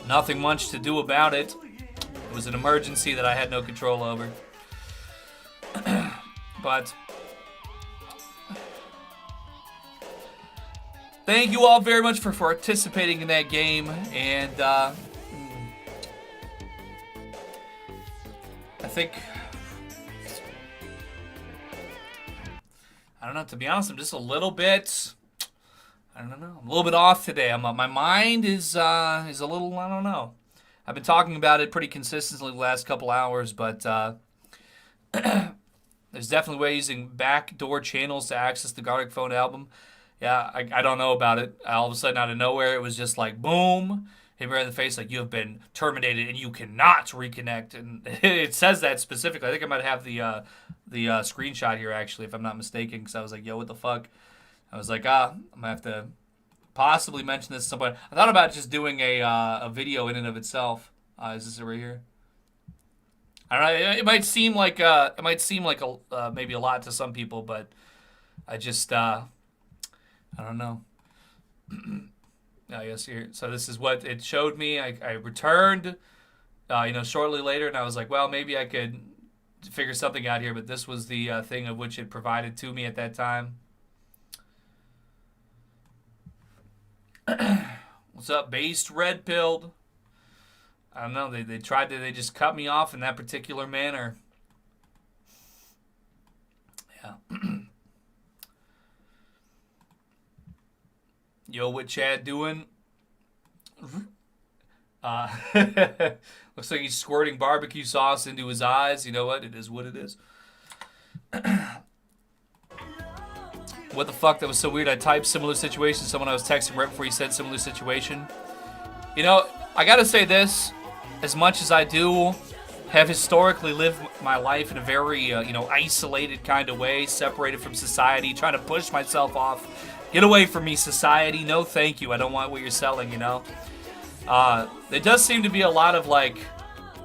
nothing much to do about it. It was an emergency that I had no control over. But thank you all very much for participating in that game, and I think, I don't know, to be honest, I'm just a little bit, I'm a little bit off today. My mind is a little, I don't know. I've been talking about it pretty consistently the last couple hours, but there's definitely ways using backdoor channels to access the Gardic Phone album. Yeah, I don't know about it. All of a sudden, out of nowhere, it was just like, boom, hit me right in the face, like, you have been terminated and you cannot reconnect. And it says that specifically. I think I might have the screenshot here, actually, if I'm not mistaken, because I was like, yo, what the fuck? I was like, I'm going to have to possibly mention this to somebody. I thought about just doing a video in and of itself. Is this over here? I don't know. It might seem like maybe a lot to some people, but I just I don't know. I guess here. So this is what it showed me. I returned, shortly later, and I was like, well, maybe I could figure something out here. But this was the thing of which it provided to me at that time. What's up, based red pilled? I don't know. They tried to. They just cut me off in that particular manner. Yeah. Yo, what Chad doing? Looks like he's squirting barbecue sauce into his eyes. You know what? It is what it is. What the fuck? That was so weird. I typed similar situation. Someone I was texting right before he said similar situation. You know, I gotta say this. As much as I do have historically lived my life in a very, isolated kind of way, separated from society, trying to push myself off. Get away from me, society. No, thank you. I don't want what you're selling, There does seem to be a lot of,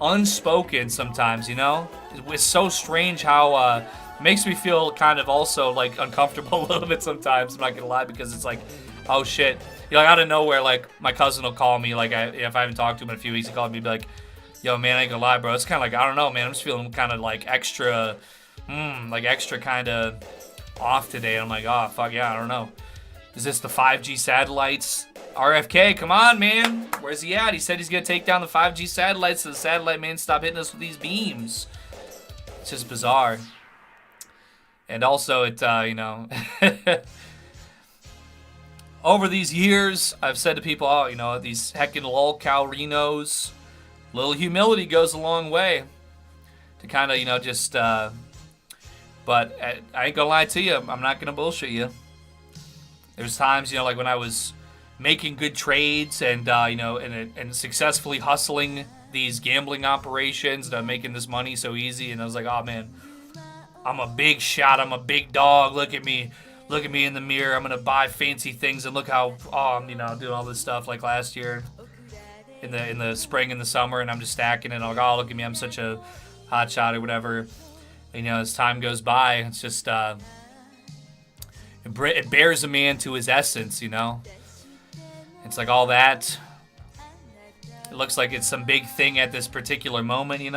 unspoken sometimes, It's so strange how, it makes me feel kind of also, uncomfortable a little bit sometimes. I'm not gonna lie, because it's like, oh, shit. Out of nowhere, my cousin will call me, if I haven't talked to him in a few weeks, he'll call me and be like, yo, man, I ain't gonna lie, bro. It's kind of I don't know, man. I'm just feeling kind of, extra, extra kind of off today. And I'm like, oh, fuck yeah, I don't know. Is this the 5G satellites? RFK, come on, man. Where's he at? He said he's gonna take down the 5G satellites so the satellite man stop hitting us with these beams. It's just bizarre. And also, over these years, I've said to people, these heckin' lol cowrinos, little humility goes a long way to kind of, but I ain't gonna lie to you, I'm not gonna bullshit you. There's times, when I was making good trades and, and successfully hustling these gambling operations, and I'm making this money so easy, and I was like, oh man, I'm a big shot, I'm a big dog, look at me in the mirror, I'm gonna buy fancy things, and look how, I'm, doing all this stuff like last year in the spring and the summer, and I'm just stacking it, and I'm like, oh, look at me, I'm such a hot shot or whatever. And, as time goes by, it's just, it bears a man to his essence, It's like all that, it looks like it's some big thing at this particular moment, you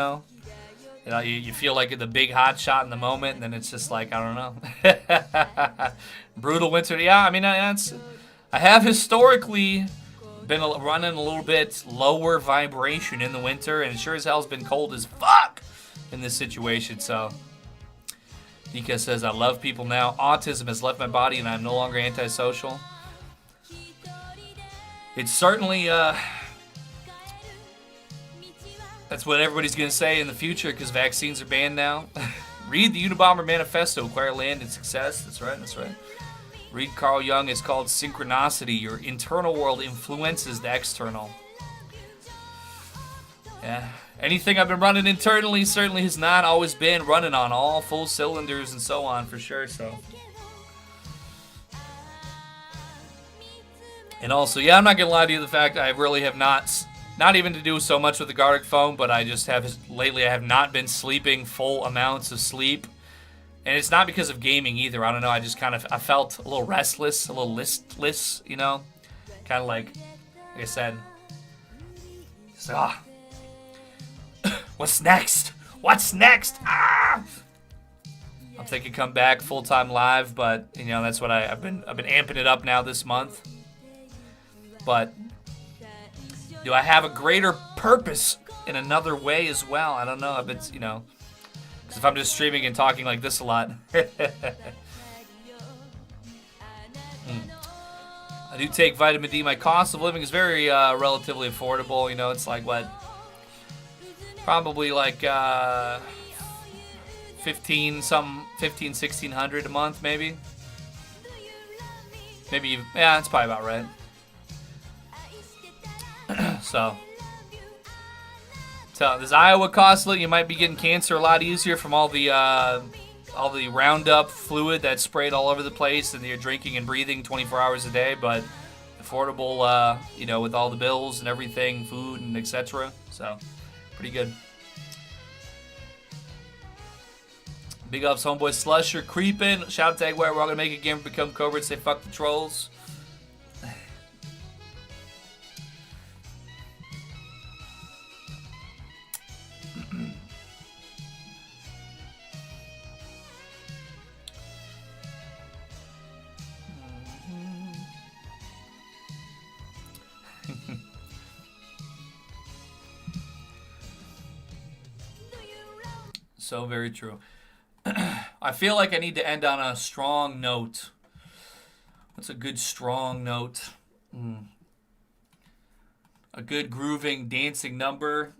feel like the big hot shot in the moment, and then it's just like, I don't know. Brutal winter. Yeah, I mean, I have historically been running a little bit lower vibration in the winter, and it sure as hell's been cold as fuck in this situation, so. Nika says, I love people now. Autism has left my body, and I'm no longer antisocial. It's certainly, that's what everybody's going to say in the future, because vaccines are banned now. Read the Unabomber Manifesto, acquire land and success. That's right, that's right. Read Carl Jung, it's called synchronicity. Your internal world influences the external. Yeah. Anything I've been running internally certainly has not always been running on all full cylinders and so on, for sure, so. And also, yeah, I'm not going to lie to you, the fact I really have not even to do so much with the garlic phone, but I just have, lately I have not been sleeping full amounts of sleep. And it's not because of gaming either. I don't know, I felt a little restless, a little listless, Kind of like I said, just what's next? What's next? I'm thinking come back full-time live, but, that's what I've been amping it up now this month. But do I have a greater purpose in another way as well? I don't know if it's, because if I'm just streaming and talking like this a lot. I do take vitamin D. My cost of living is very relatively affordable. It's like what? Probably like 1,600 a month, maybe. Maybe, yeah, that's probably about right. So this Iowa cost, you might be getting cancer a lot easier from all the Roundup fluid that's sprayed all over the place and you're drinking and breathing 24 hours a day. But affordable, you know, with all the bills and everything, food and etc. So, pretty good. Big ups, homeboy Slusher, creeping. Shout out to Eggwire. We're all gonna make a game, become Cobra, and say fuck the trolls. So very true. I feel like I need to end on a strong note. What's a good strong note? A good grooving dancing number.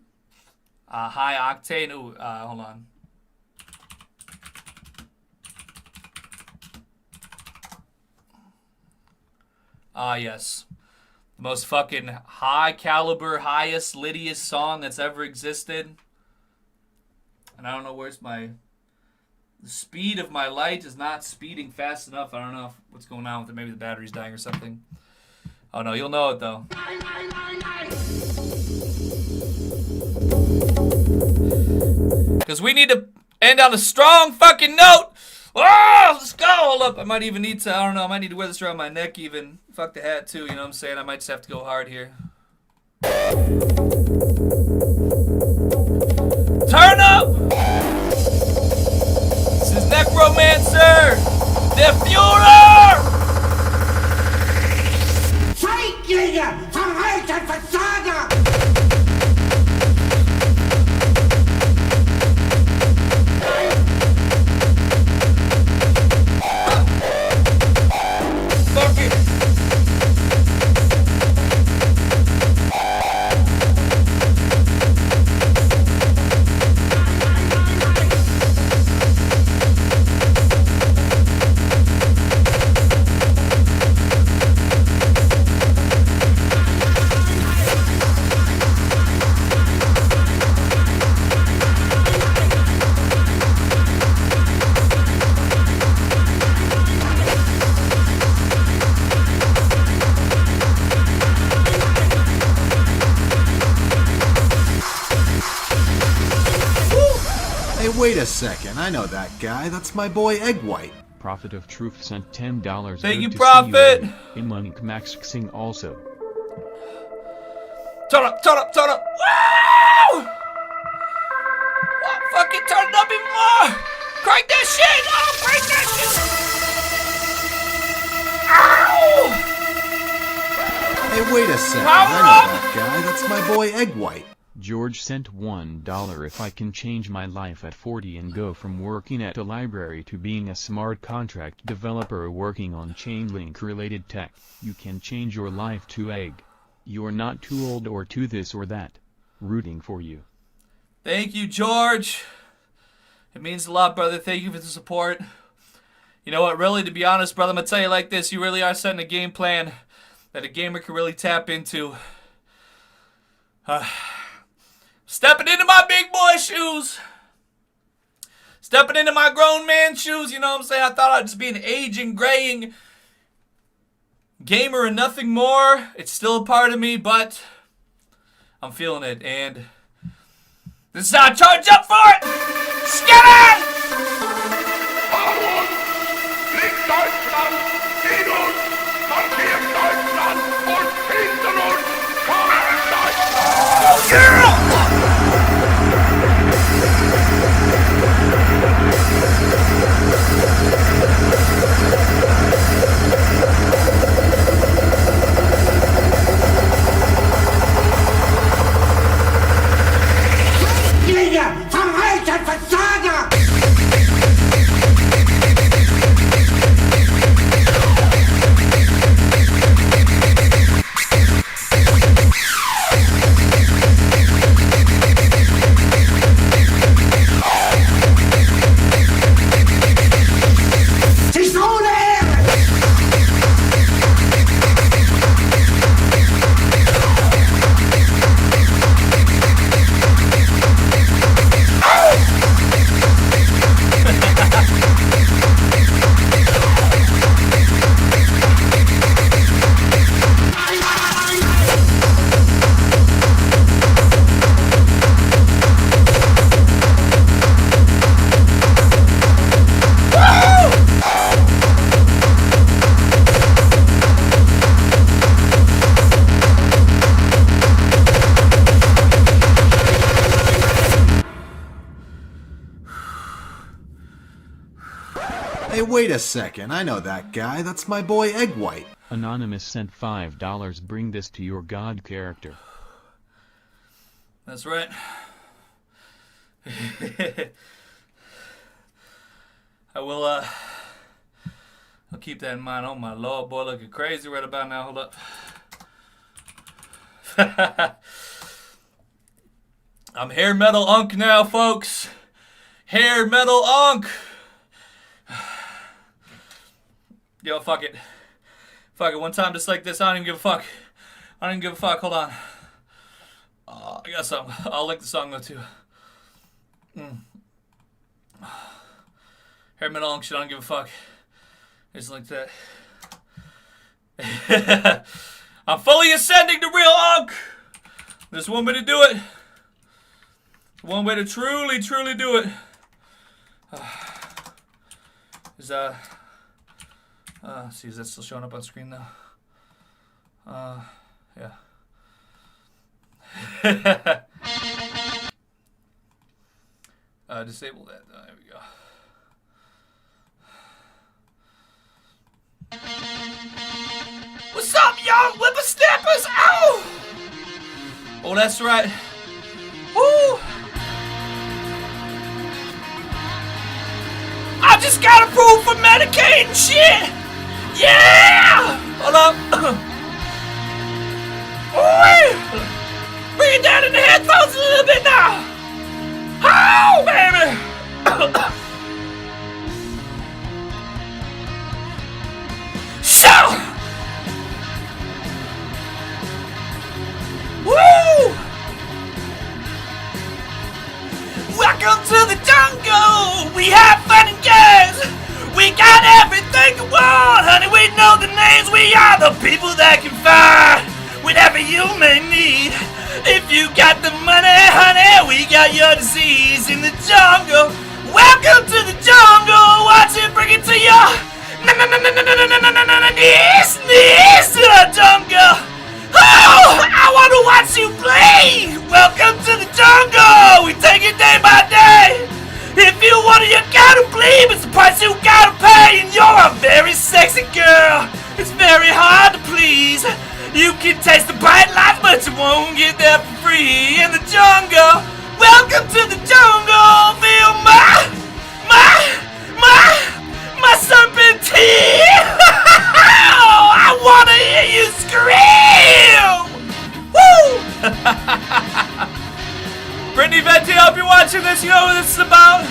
High octane. Ooh, hold on. Yes. The most fucking high caliber, highest, littiest song that's ever existed. And I don't know where's my... The speed of my light is not speeding fast enough. I don't know what's going on with it. Maybe the battery's dying or something. Oh no, you'll know it though. Because we need to end on a strong fucking note. Oh, let's go. Hold up. I might even need to, I don't know, I might need to wear this around my neck even. Fuck the hat too, you know what I'm saying? I might just have to go hard here. Turn up! This is Necromancer! Der Führer! Feiglinge! Verreiter Versager! Fuck it! Wait a second, I know that guy. That's my boy Egg White. Prophet of Truth sent $10. Thank Good you, to Prophet. See you. Imanik Max Sing also. Turn up, turn up, turn up. Wow! Oh, fucking turn it up even more! Crank that shit! Oh, crank that shit! Ow! Hey, wait a second, Power I know up! that guy. That's my boy Egg White. George sent $1. If I can change my life at 40 and go from working at a library to being a smart contract developer working on Chainlink related tech, you can change your life to Egg. You're not too old or too this or that. Rooting for you. Thank you, George. It means a lot, brother. Thank you for the support. You know what, really, to be honest, brother, I'm gonna tell you like this. You really are setting a game plan that a gamer can really tap into. Stepping into my big boy shoes. Stepping into my grown man shoes, you know what I'm saying? I thought I'd just be an aging, graying gamer and nothing more. It's still a part of me, but I'm feeling it. And this is how I charge up for it. Skinner! Verreiter Versager! Hey, wait a second. I know that guy. That's my boy Egg White. Anonymous sent $5. Bring this to your god character. That's right. I will, I'll keep that in mind. Oh my lord, boy, looking crazy right about now. Hold up. I'm hair metal unk now, folks. Hair metal unk. Yo, fuck it. Fuck it. One time just like this, I don't even give a fuck. I don't even give a fuck. Hold on. I got something. I'll link the song though too. Hair metal unk shit, I don't give a fuck. Just like that. I'm fully ascending to real unk. There's one way to do it. One way to truly, truly do it. See, is that still showing up on screen though? Yeah. Disable that. There we go. What's up, y'all whippersnappers? Ow! Oh, that's right. Woo! I just got approved for Medicaid and shit! Yeah! Hold up. Ooh! Bring it down in the headphones a little bit now! Oh, baby! So! Woo! Welcome to the jungle! We have fun and games! We got everything you want, honey! We know the names! We are the people that can find whatever you may need. If you got the money, honey, we got your disease in the jungle. Welcome to the jungle! Watch it, bring it to you! This to the jungle! Oh, I want to watch you play! Welcome to the jungle! We take it day by day! If you want it, you gotta believe it's the price you gotta pay! And you're a very sexy girl! It's very hard to please! You can taste the bright light, but you won't get there for free in the jungle! Welcome to the jungle! Feel my serpentine! I wanna hear you scream! Woo! Brittany Venti, I hope you're watching this. You know what this is about?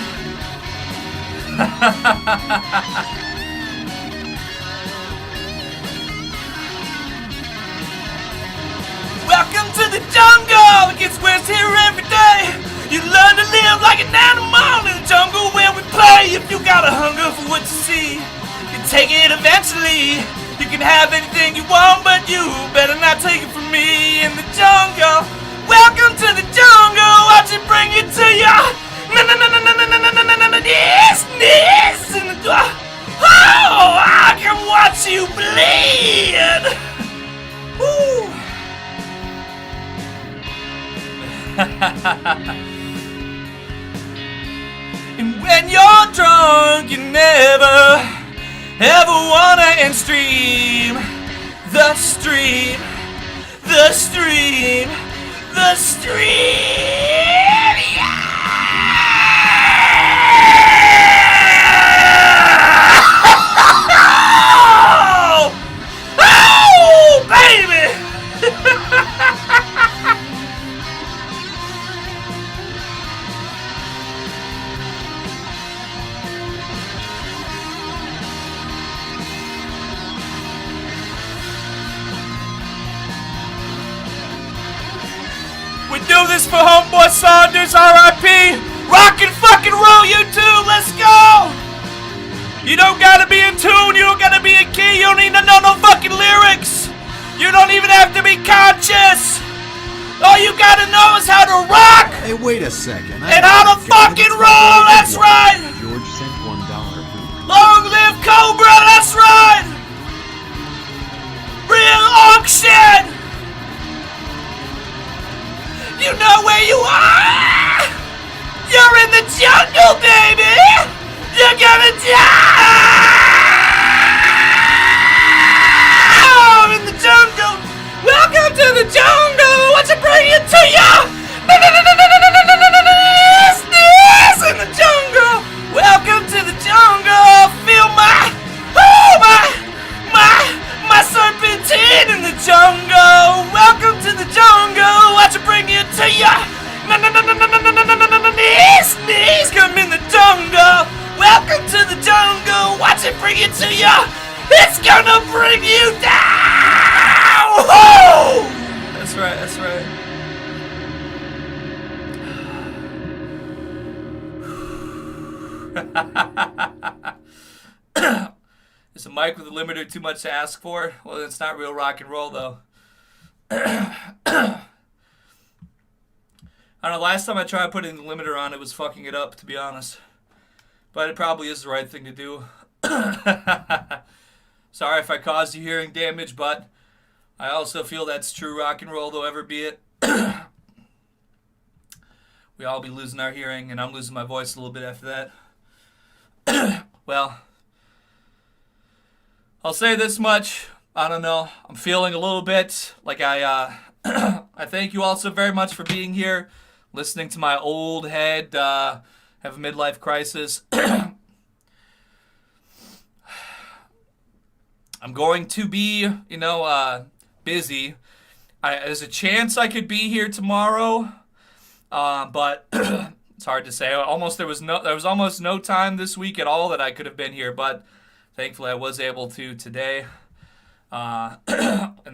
Welcome to the jungle! It gets worse here every day. You learn to live like an animal in the jungle where we play. If you got a hunger for what you see, you take it eventually. You can have anything you want, but you better not take it from me in the jungle. Welcome to the jungle. Watch it bring it to ya. This. Oh, I can watch you bleed. Woo. And when you're drunk, you never ever wanna end stream. The stream. The stream. The stream. Yeah! Oh, baby! We do this for homeboy Saunders, R.I.P. Rock and fucking roll, you two, let's go! You don't gotta be in tune, you don't gotta be in key, you don't need to know no fucking lyrics! You don't even have to be conscious! All you gotta know is how to rock! Hey, wait a second. And how to fucking roll, that's right! George sent $1. Long live Cobra, that's right! Real auction! You know where you are! You're in the jungle, baby! You're gonna die! the jungle. Watch it bring it to ya. This in the jungle. Welcome to the jungle. Feel my serpentine in the jungle. Welcome to the jungle. Watch it bring it to ya. Knees come in the jungle. Welcome to the jungle. Watch it bring it to ya. It's gonna bring you down. Woo! That's right. That's right. Is a mic with a limiter too much to ask for? Well, it's not real rock and roll, though. I don't know, last time I tried putting the limiter on, it was fucking it up, to be honest. But it probably is the right thing to do. Sorry if I caused you hearing damage, but I also feel that's true rock and roll, though ever be it. We all be losing our hearing, and I'm losing my voice a little bit after that. Well, I'll say this much. I don't know. I'm feeling a little bit like I thank you all so very much for being here, listening to my old head have a midlife crisis. I'm going to be, busy. There's a chance I could be here tomorrow, but it's hard to say. There was almost no time this week at all that I could have been here, but thankfully I was able to today. And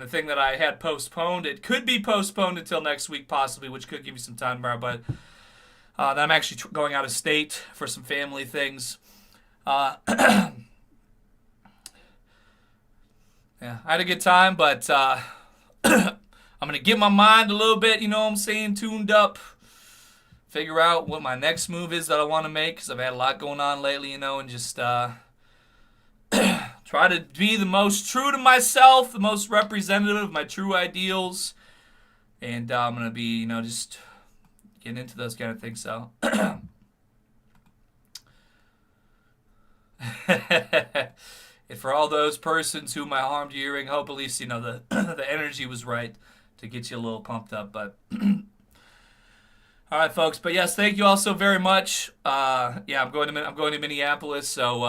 the thing that I had postponed, it could be postponed until next week possibly, which could give you some time tomorrow, but I'm actually going out of state for some family things. Yeah, I had a good time, but I'm going to get my mind a little bit, tuned up, figure out what my next move is that I want to make, because I've had a lot going on lately, and just try to be the most true to myself, the most representative of my true ideals, and I'm going to be, just getting into those kind of things, so. And for all those persons whom I harmed your hearing, hope at least, the energy was right to get you a little pumped up, but. All right, folks, but yes, thank you all so very much. Yeah, I'm going to Minneapolis, so,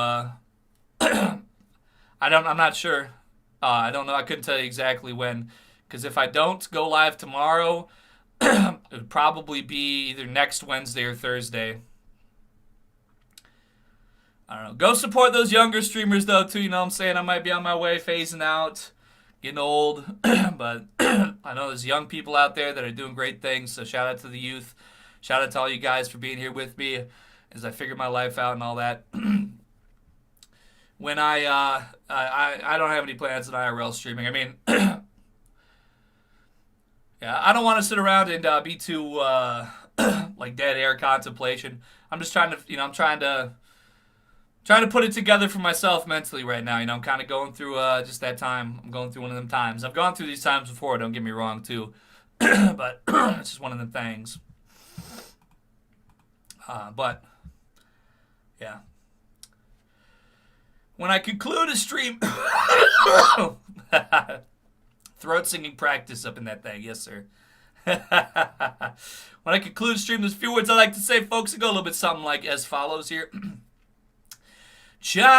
I'm not sure. I don't know. I couldn't tell you exactly when, because if I don't go live tomorrow, it would probably be either next Wednesday or Thursday. I don't know. Go support those younger streamers, though, too. You know what I'm saying? I might be on my way, phasing out, getting old. But I know there's young people out there that are doing great things, so shout out to the youth. Shout out to all you guys for being here with me as I figure my life out and all that. When I don't have any plans in IRL streaming. I mean, yeah, I don't want to sit around and be too like dead air contemplation. I'm just trying to, I'm trying to put it together for myself mentally right now. I'm kind of going through just that time. I'm going through one of them times. I've gone through these times before. Don't get me wrong, too, but it's just one of them things. But yeah. When I conclude a stream... Throat singing practice up in that thing. Yes, sir. When I conclude a stream, there's a few words I like to say, folks. It go a little bit something like as follows here. Ciao.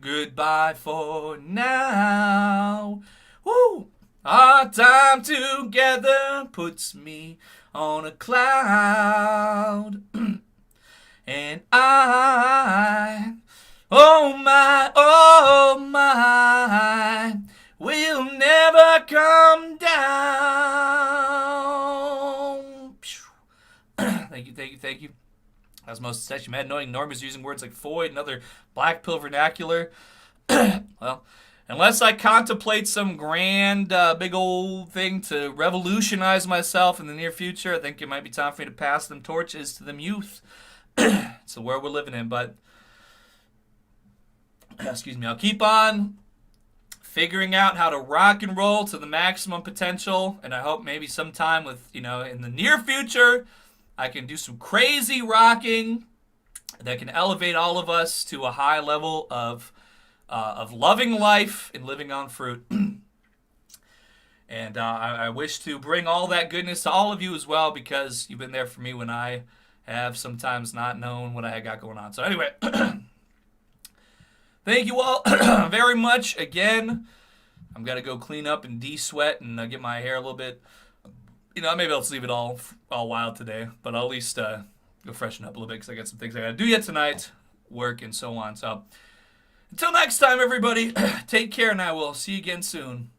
Goodbye for now. Woo. Our time together puts me on a cloud. And I, oh my, will never come down. Thank you. That was most section mad knowing Norm is using words like void and other black pill vernacular. Well, unless I contemplate some grand, big old thing to revolutionize myself in the near future, I think it might be time for me to pass them torches to them youth. It's the world we're living in, but excuse me, I'll keep on figuring out how to rock and roll to the maximum potential, and I hope maybe sometime with, in the near future, I can do some crazy rocking that can elevate all of us to a high level of loving life and living on fruit. And I wish to bring all that goodness to all of you as well, because you've been there for me when I have sometimes not known what I had got going on. So anyway, thank you all very much. Again, I'm going to go clean up and de-sweat and get my hair a little bit. Maybe I'll just leave it all wild today, but I'll at least go freshen up a little bit because I got some things I got to do yet tonight, work and so on. So until next time, everybody, take care, and I will see you again soon.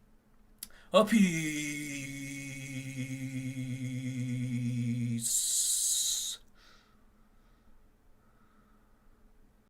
Peace.